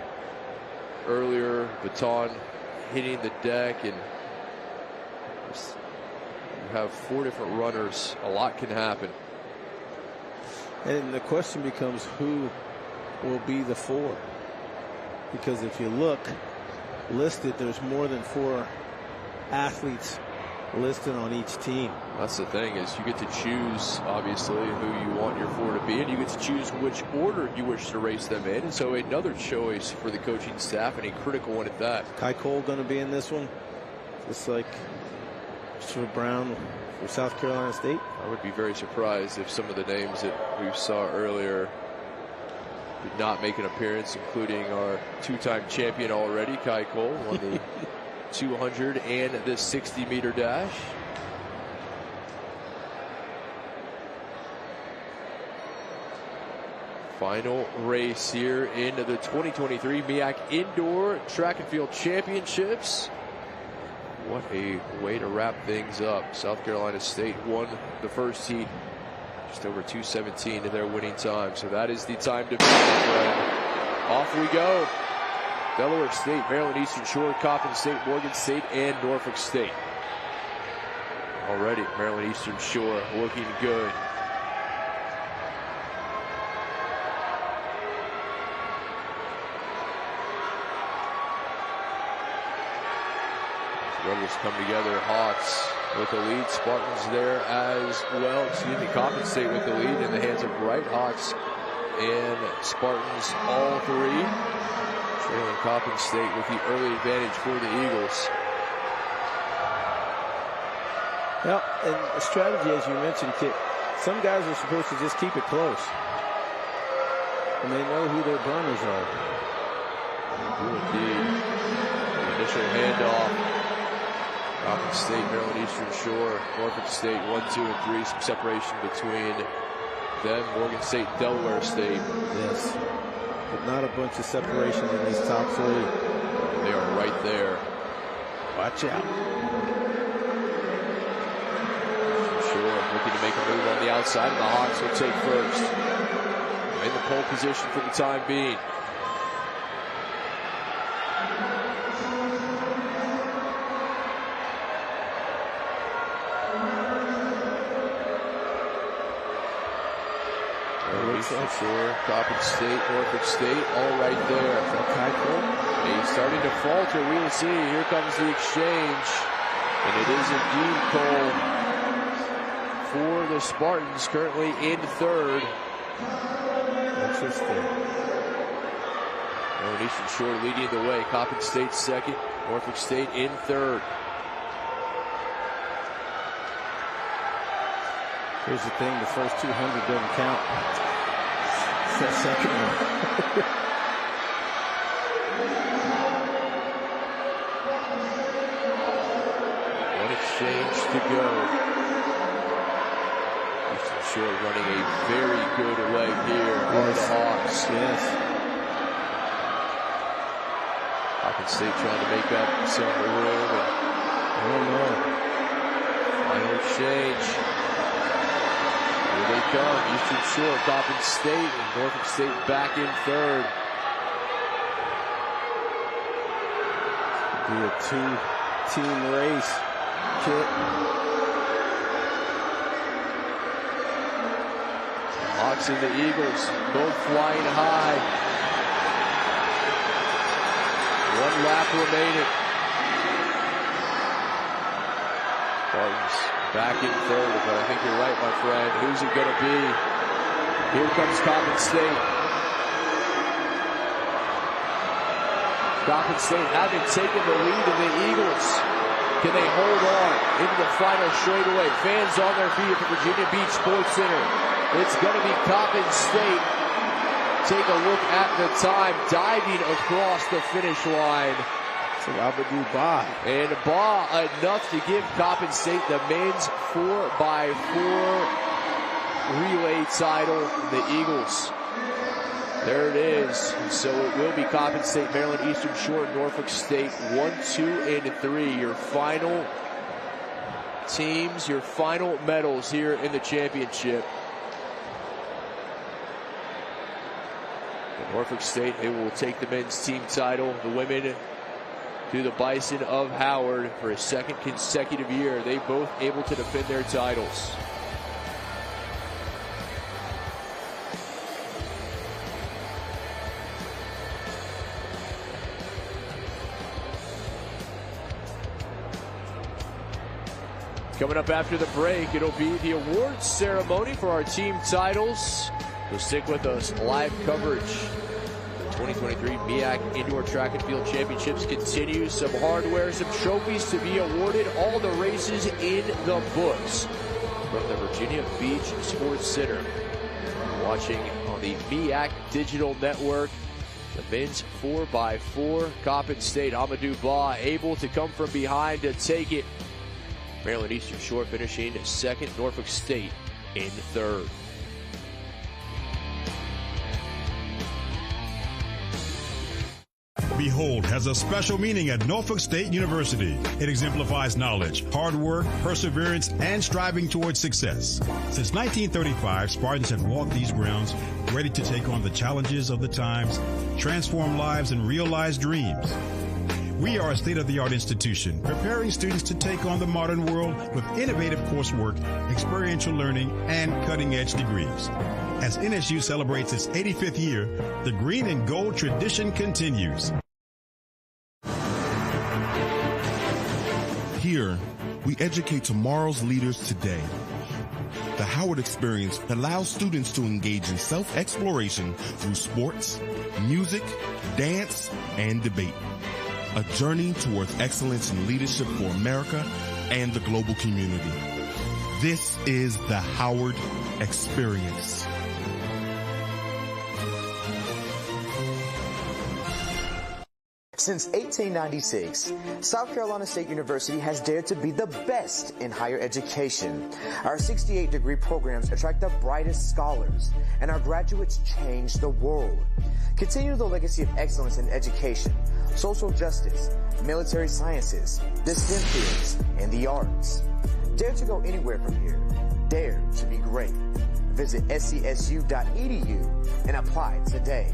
[SPEAKER 3] earlier, baton hitting the deck, and you have 4 different runners. A lot can happen.
[SPEAKER 18] And the question becomes, who will be the 4? Because if you look listed, there's more than 4 athletes listed on each team.
[SPEAKER 3] That's the thing, is you get to choose, obviously, who you want your 4 to be, and you get to choose which order you wish to race them in. And so another choice for the coaching staff, and a critical one at that.
[SPEAKER 18] Kai Cole going to be in this one, just like Christopher Brown for South Carolina State.
[SPEAKER 3] I would be very surprised if some of the names that we saw earlier did not make an appearance, including our 2-time champion already, Kai Cole, won the 200 and the 60-meter dash. Final race here into the 2023 MEAC Indoor Track and Field Championships. What a way to wrap things up. South Carolina State won the first heat, just over 2:17 in their winning time. So that is the time to beat, my friend. Off we go. Delaware State, Maryland Eastern Shore, Coppin State, Morgan State, and Norfolk State. Already, Maryland Eastern Shore looking good. Runners come together. Hawks with the lead. Spartans there as well. Excuse me, Coppin State with the lead in the hands of Wright. Hawks and Spartans, all 3. Trailing Coppin State with the early advantage for the Eagles.
[SPEAKER 18] Well, and the strategy, as you mentioned, Kit, some guys are supposed to just keep it close. And they know who their burners are.
[SPEAKER 3] They do indeed. The initial handoff. Coppin State, Maryland Eastern Shore, Norfolk State, 1, 2, and 3. Some separation between them, Morgan State, Delaware State.
[SPEAKER 18] Yes. But not a bunch of separation in these top 3.
[SPEAKER 3] They are right there.
[SPEAKER 18] Watch out.
[SPEAKER 3] Sure, looking to make a move on the outside, and the Hawks will take first. In the pole position for the time being. Sure, Coppin State, Norfolk State, all right there. He's starting to falter. We will see. Here comes the exchange. And it is indeed Cole for the Spartans, currently in 3rd.
[SPEAKER 18] Interesting.
[SPEAKER 3] Maryland Eastern Shore leading the way. Coppin State 2nd, Norfolk State in 3rd.
[SPEAKER 18] Here's the thing, the first 200 doesn't count. That second one.
[SPEAKER 3] change to go. Eastern Shore running a very good leg here for the Hawks.
[SPEAKER 18] Yes.
[SPEAKER 3] Hawkins State trying to make up some room. And
[SPEAKER 18] I don't know.
[SPEAKER 3] Final change. Here they come. Eastern Shore, Coppin State, and Norfolk State back in third.
[SPEAKER 18] Be a two-team race, Kit.
[SPEAKER 3] Hawks and the Eagles both flying high. 1 lap remaining. Spartans back in third, but I think you're right, my friend. Who's it going to be? Here comes Coppin State. Coppin State having taken the lead of the Eagles. Can they hold on into the final straightaway? Fans on their feet at the Virginia Beach Sports Center. It's going to be Coppin State. Take a look at the time, diving across the finish line.
[SPEAKER 18] It's like Amadou Ba.
[SPEAKER 3] And Ba enough to give Coppin State the men's 4x4 relay title. The Eagles. There it is. And so it will be Coppin State, Maryland, Eastern Shore, Norfolk State. 1, 2, and 3. Your final teams, your final medals here in the championship. Norfolk State, it will take the men's team title. The women to the Bison of Howard for a second consecutive year. They both able to defend their titles. Coming up after the break, it'll be the awards ceremony for our team titles. So stick with us. Live coverage. The 2023 MEAC Indoor Track and Field Championships continues. Some hardware, some trophies to be awarded. All the races in the books from the Virginia Beach Sports Center. Watching on the MEAC Digital Network. The men's 4x4. Coppin State, Amadou Ba able to come from behind to take it. Maryland Eastern Shore finishing second. Norfolk State in third.
[SPEAKER 17] Behold has a special meaning at Norfolk State University. It exemplifies knowledge, hard work, perseverance, and striving towards success. Since 1935, Spartans have walked these grounds ready to take on the challenges of the times, transform lives, and realize dreams. We are a state-of-the-art institution, preparing students to take on the modern world with innovative coursework, experiential learning, and cutting-edge degrees. As NSU celebrates its 85th year, the green and gold tradition continues.
[SPEAKER 22] Here, we educate tomorrow's leaders today. The Howard Experience allows students to engage in self-exploration through sports, music, dance, and debate. A journey towards excellence in leadership for America and the global community. This is the Howard Experience.
[SPEAKER 10] Since 1896, South Carolina State University has dared to be the best in higher education. Our 68-degree programs attract the brightest scholars, and our graduates change the world. Continue the legacy of excellence in education, social justice, military sciences, the STEM fields, and the arts. Dare to go anywhere from here. Dare to be great. Visit scsu.edu and apply today.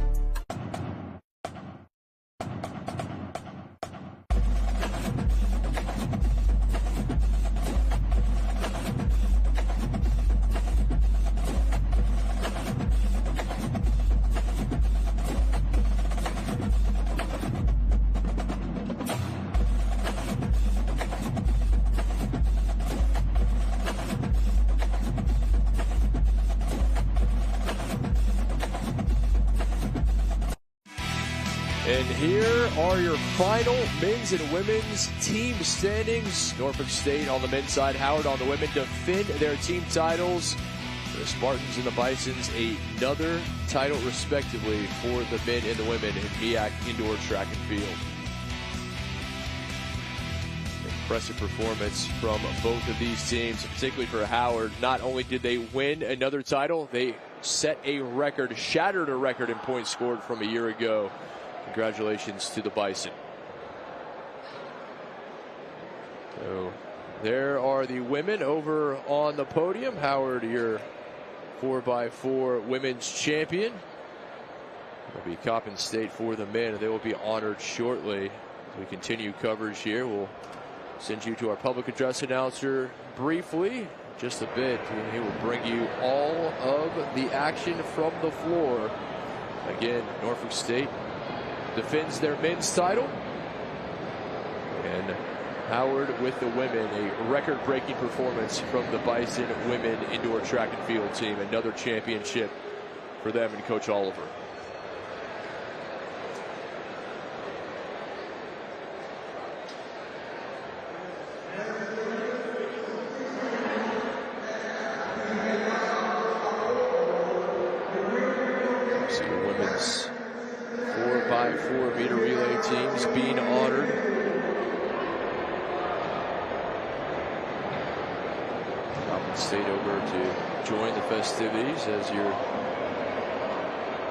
[SPEAKER 3] And here are your final men's and women's team standings. Norfolk State on the men's side, Howard on the women defend their team titles. The Spartans and the Bisons, another title respectively for the men and the women in MEAC Indoor Track and Field. Impressive performance from both of these teams, particularly for Howard. Not only did they win another title, they set a record, shattered a record in points scored from a year ago. Congratulations to the Bison. So there are the women over on the podium. Howard, your 4x4 women's champion. It'll be Coppin State for the men, and they will be honored shortly. As we continue coverage here, we'll send you to our public address announcer briefly, just a bit, and he will bring you all of the action from the floor. Again, Norfolk State defends their men's title, and Howard with the women, a record-breaking performance from the Bison women indoor track and field team. Another championship for them and Coach Oliver. So the women's 4x4 meter relay teams being honored. State over to join the festivities as your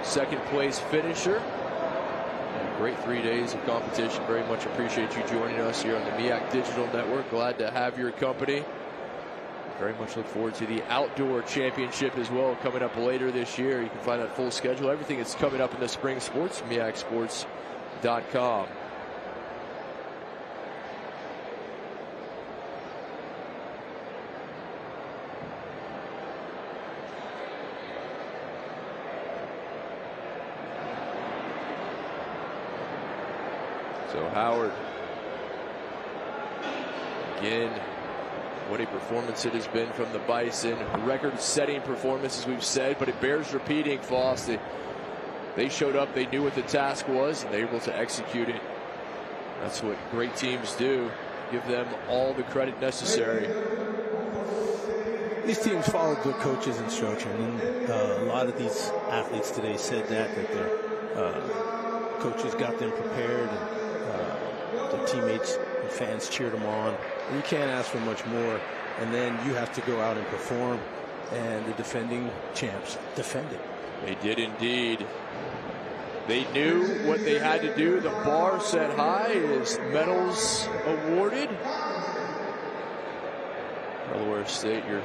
[SPEAKER 3] second place finisher. A great 3 days of competition. Very much appreciate you joining us here on the MEAC Digital Network. Glad to have your company. Very much look forward to the outdoor championship as well coming up later this year. You can find that full schedule, everything that's coming up in the spring sports, MEACsports.com. So Howard, again, what a performance it has been from the Bison. Record-setting performance, as we've said, but it bears repeating, Foss. They showed up, they knew what the task was, and they were able to execute it. That's what great teams do. Give them all the credit necessary.
[SPEAKER 18] These teams followed their coach's instruction, and a lot of these athletes today said that their coaches got them prepared, and their teammates and fans cheered them on. You can't ask for much more, and then you have to go out and perform, and the defending champs defended.
[SPEAKER 3] They did indeed. They knew what they had to do. The bar set high as medals awarded. Delaware State, your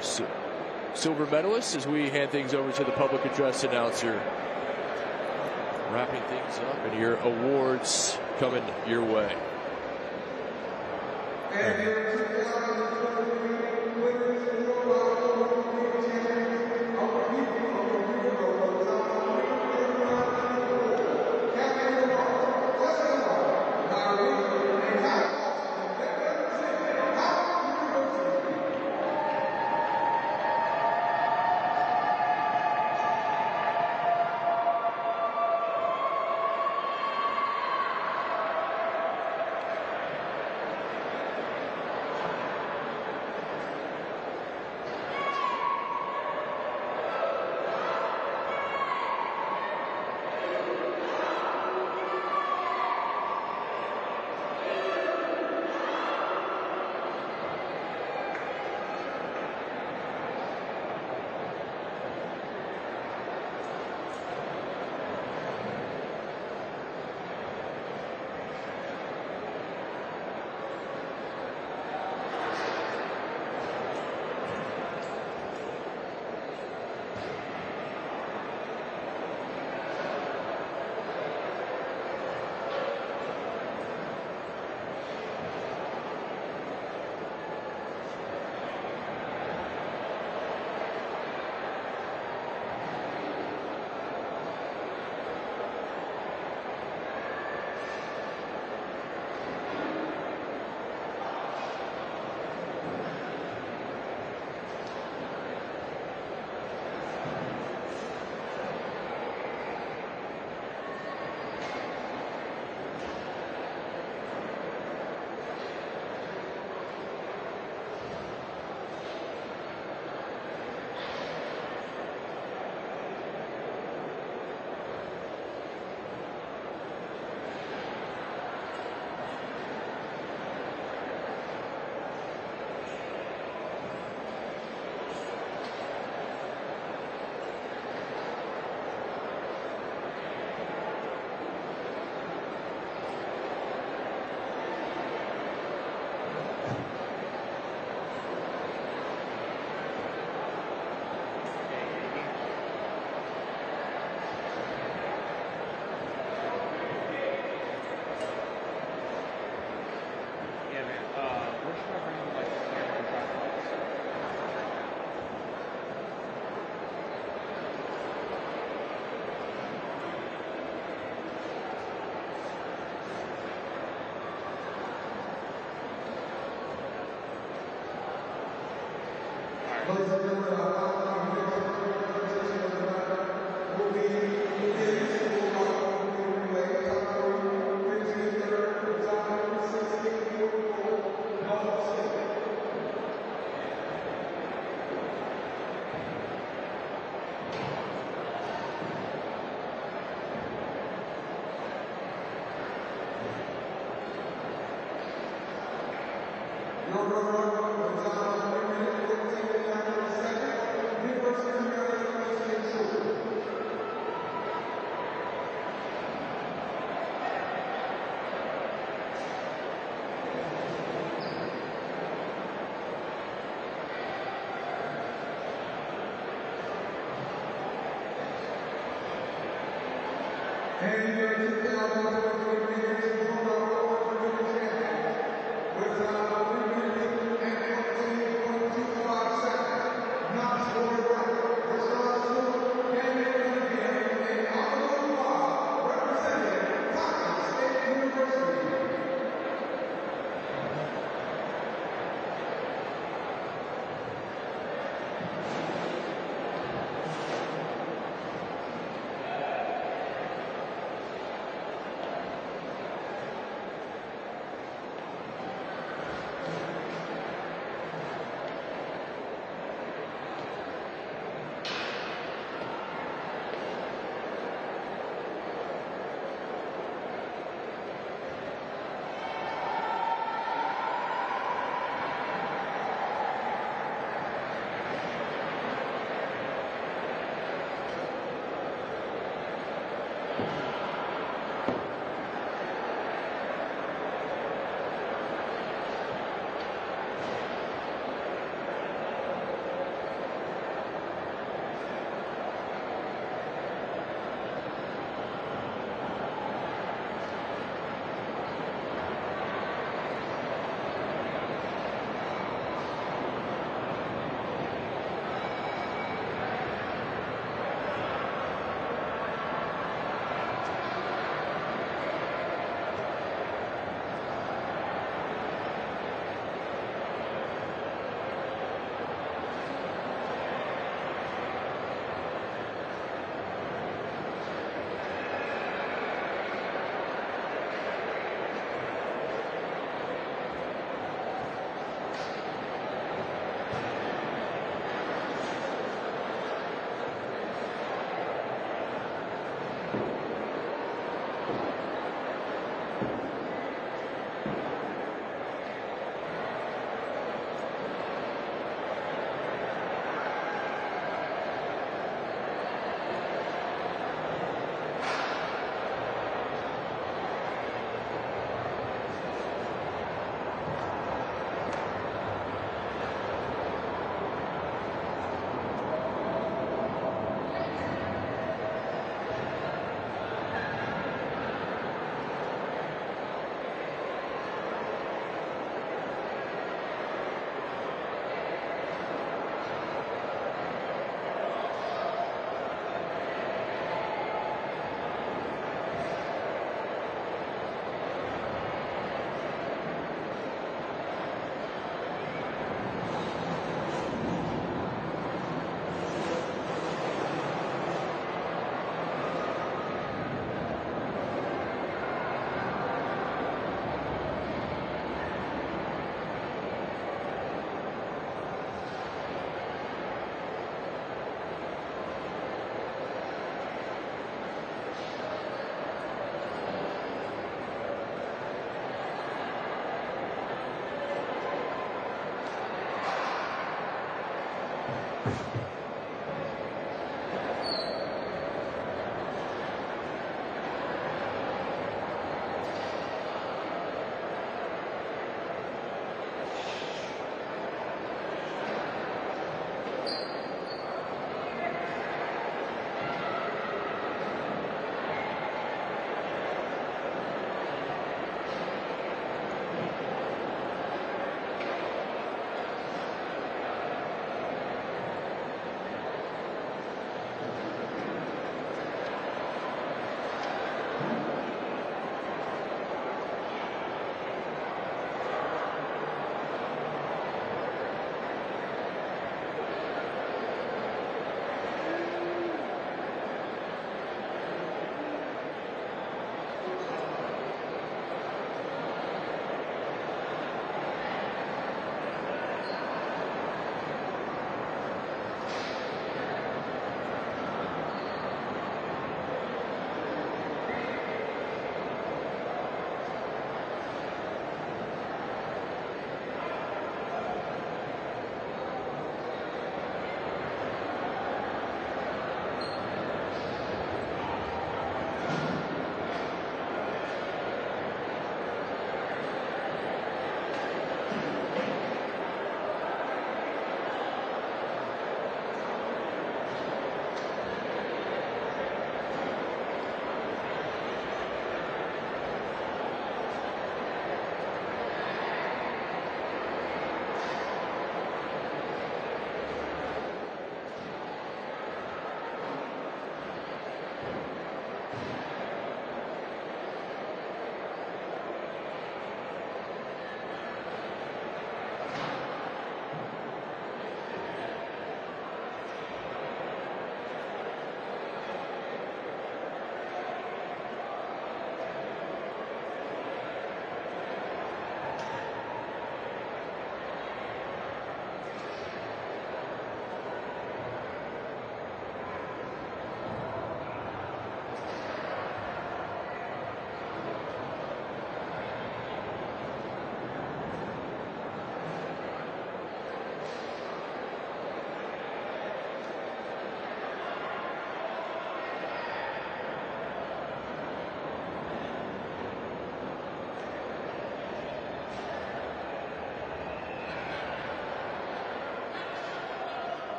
[SPEAKER 3] silver medalist, as we hand things over to the public address announcer. Wrapping things up, and your awards coming your way.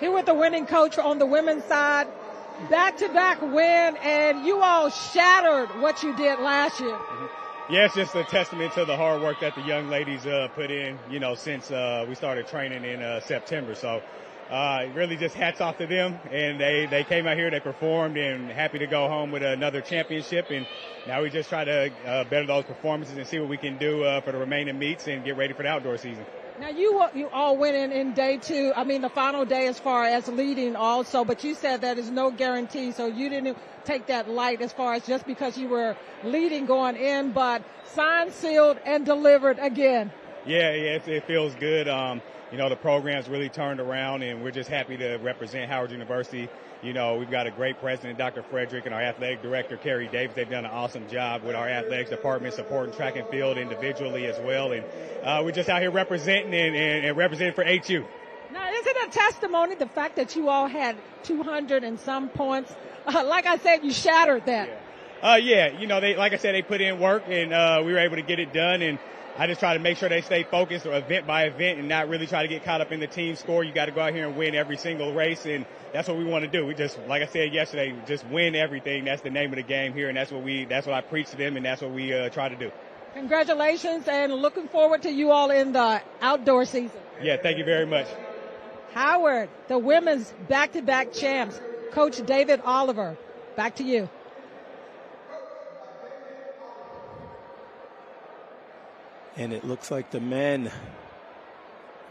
[SPEAKER 2] Here with the winning coach on the women's side, back-to-back win, and you all shattered what you did last year.
[SPEAKER 9] Yeah, it's just a testament to the hard work that the young ladies put in, since we started training in September. So really just hats off to them. And they came out here, they performed, and happy to go home with another championship. And now we just try to better those performances and see what we can do for the remaining meets and get ready for the outdoor season.
[SPEAKER 2] Now, you all went in day two, the final day as far as leading also, but you said that is no guarantee, so you didn't take that light as far as just because you were leading going in, but signed, sealed, and delivered again.
[SPEAKER 9] Yeah, it feels good. The program's really turned around, and we're just happy to represent Howard University. We've got a great president, Dr. Frederick, and our athletic director, Carrie Davis. They've done an awesome job with our athletics department, supporting track and field individually as well. And we're just out here representing and representing for HU.
[SPEAKER 2] Now, is it a testimony, the fact that you all had 200 and some points? Like I said, you shattered that.
[SPEAKER 9] They put in work, and we were able to get it done. And I just try to make sure they stay focused event by event and not really try to get caught up in the team score. You got to go out here and win every single race, and that's what we want to do. We just, like I said yesterday, just win everything. That's the name of the game here, and that's what I preach to them, and that's what we try to do.
[SPEAKER 2] Congratulations, and looking forward to you all in the outdoor season.
[SPEAKER 9] Yeah, thank you very much.
[SPEAKER 2] Howard, the women's back-to-back champs, Coach David Oliver, back to you.
[SPEAKER 18] And it looks like the men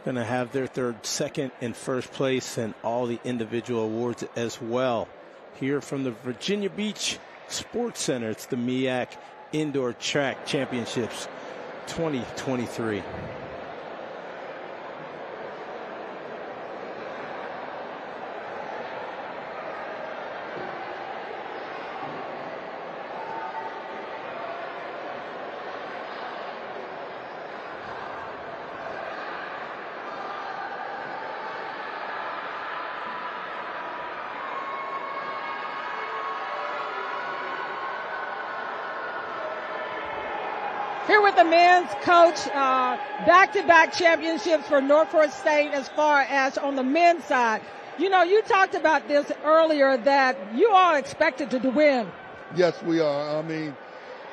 [SPEAKER 18] going to have their third, second, and first place, and all the individual awards as well. Here from the Virginia Beach Sports Center, it's the MEAC Indoor Track Championships 2023.
[SPEAKER 2] Here with the men's coach, back-to-back championships for Norfolk State as far as on the men's side. You know, you talked about this earlier that you are expected to win.
[SPEAKER 4] Yes, we are. I mean,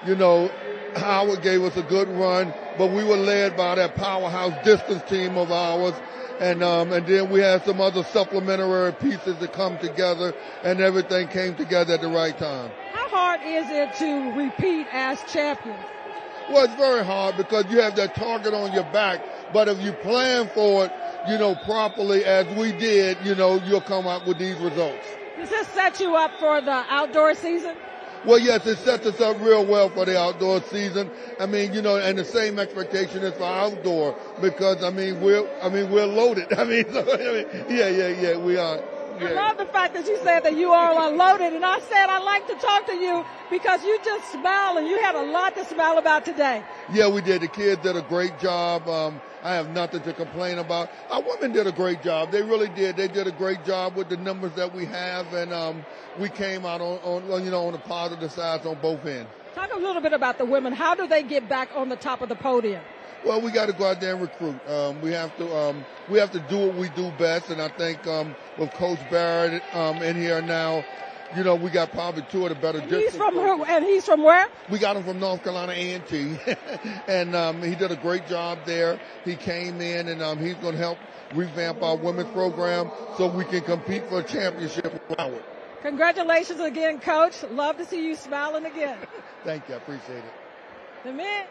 [SPEAKER 4] you know, Howard gave us a good run, but we were led by that powerhouse distance team of ours. And then we had some other supplementary pieces that come together, and everything came together at the right time.
[SPEAKER 2] How hard is it to repeat as champions?
[SPEAKER 4] Well, it's very hard because you have that target on your back, but if you plan for it, you know, properly as we did, you know, you'll come out with these results.
[SPEAKER 2] Does this set you up for the outdoor season?
[SPEAKER 4] Well, yes, it sets us up real well for the outdoor season. I mean, you know, and the same expectation is for outdoor because, we're loaded. Yeah, we are. Yeah.
[SPEAKER 2] I love the fact that you said that you are unloaded, and I said I'd like to talk to you because you just smile and you had a lot to smile about today.
[SPEAKER 4] Yeah, we did. The kids did a great job. I have nothing to complain about. Our women did a great job. They really did. They did a great job with the numbers that we have, and we came out on the positive sides on both ends.
[SPEAKER 2] Talk a little bit about the women. How do they get back on the top of the podium?
[SPEAKER 4] Well, we got to go out there and recruit. We have to do what we do best, and I think with Coach Barrett in here now, you know, we got probably two of the better.
[SPEAKER 2] He's from where?
[SPEAKER 4] We got him from North Carolina A&T, and he did a great job there. He came in, and he's going to help revamp our women's program so we can compete for a championship with Howard.
[SPEAKER 2] Congratulations again, Coach. Love to see you smiling again.
[SPEAKER 4] Thank you. I appreciate it.
[SPEAKER 2] The men.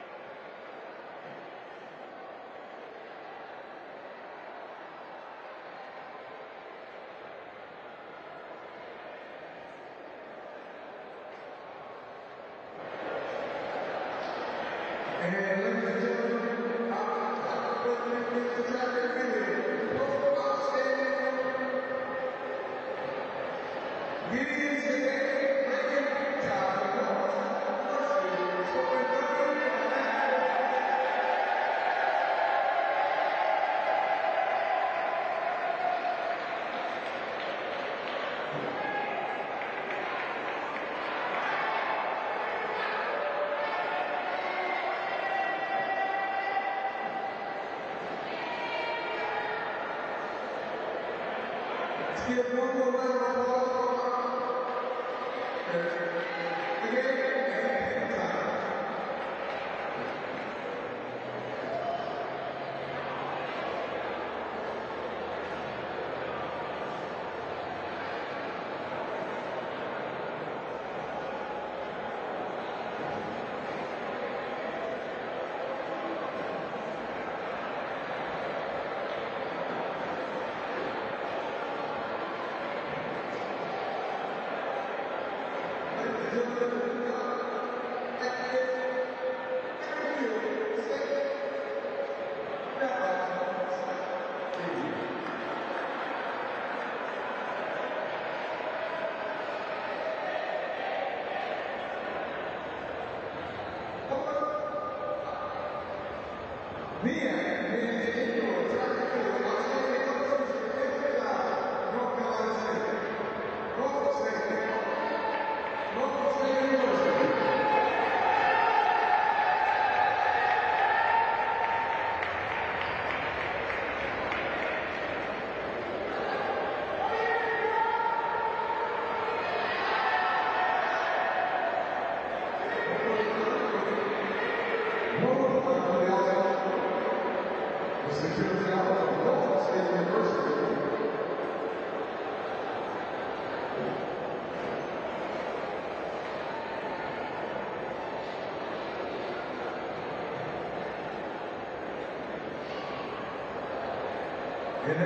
[SPEAKER 18] And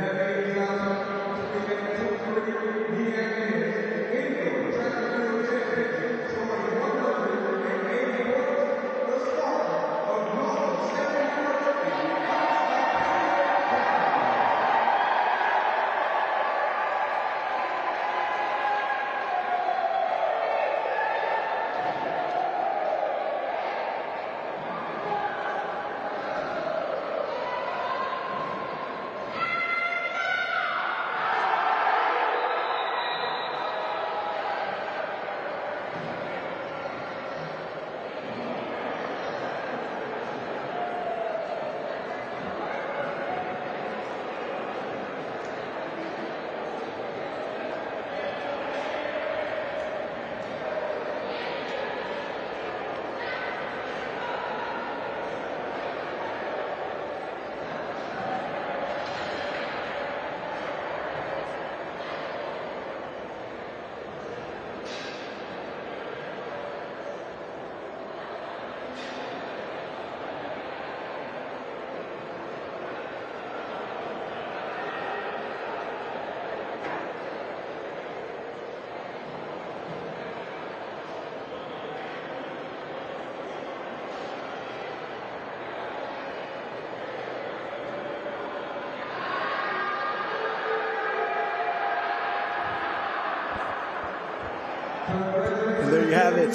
[SPEAKER 18] there you have it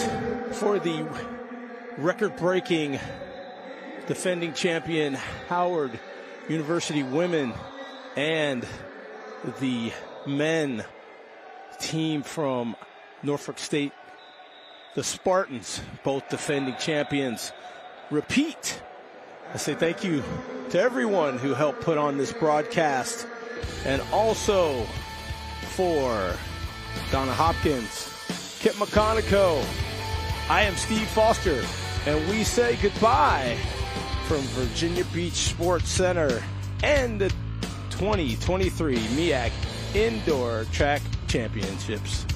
[SPEAKER 18] for the record-breaking defending champion Howard University women and the men team from Norfolk State, the Spartans, both defending champions. Repeat. I say thank you to everyone who helped put on this broadcast, and also for Donna Hopkins, Kip McConico. I am Steve Foster, and we say goodbye from Virginia Beach Sports Center and the 2023 MEAC Indoor Track Championships.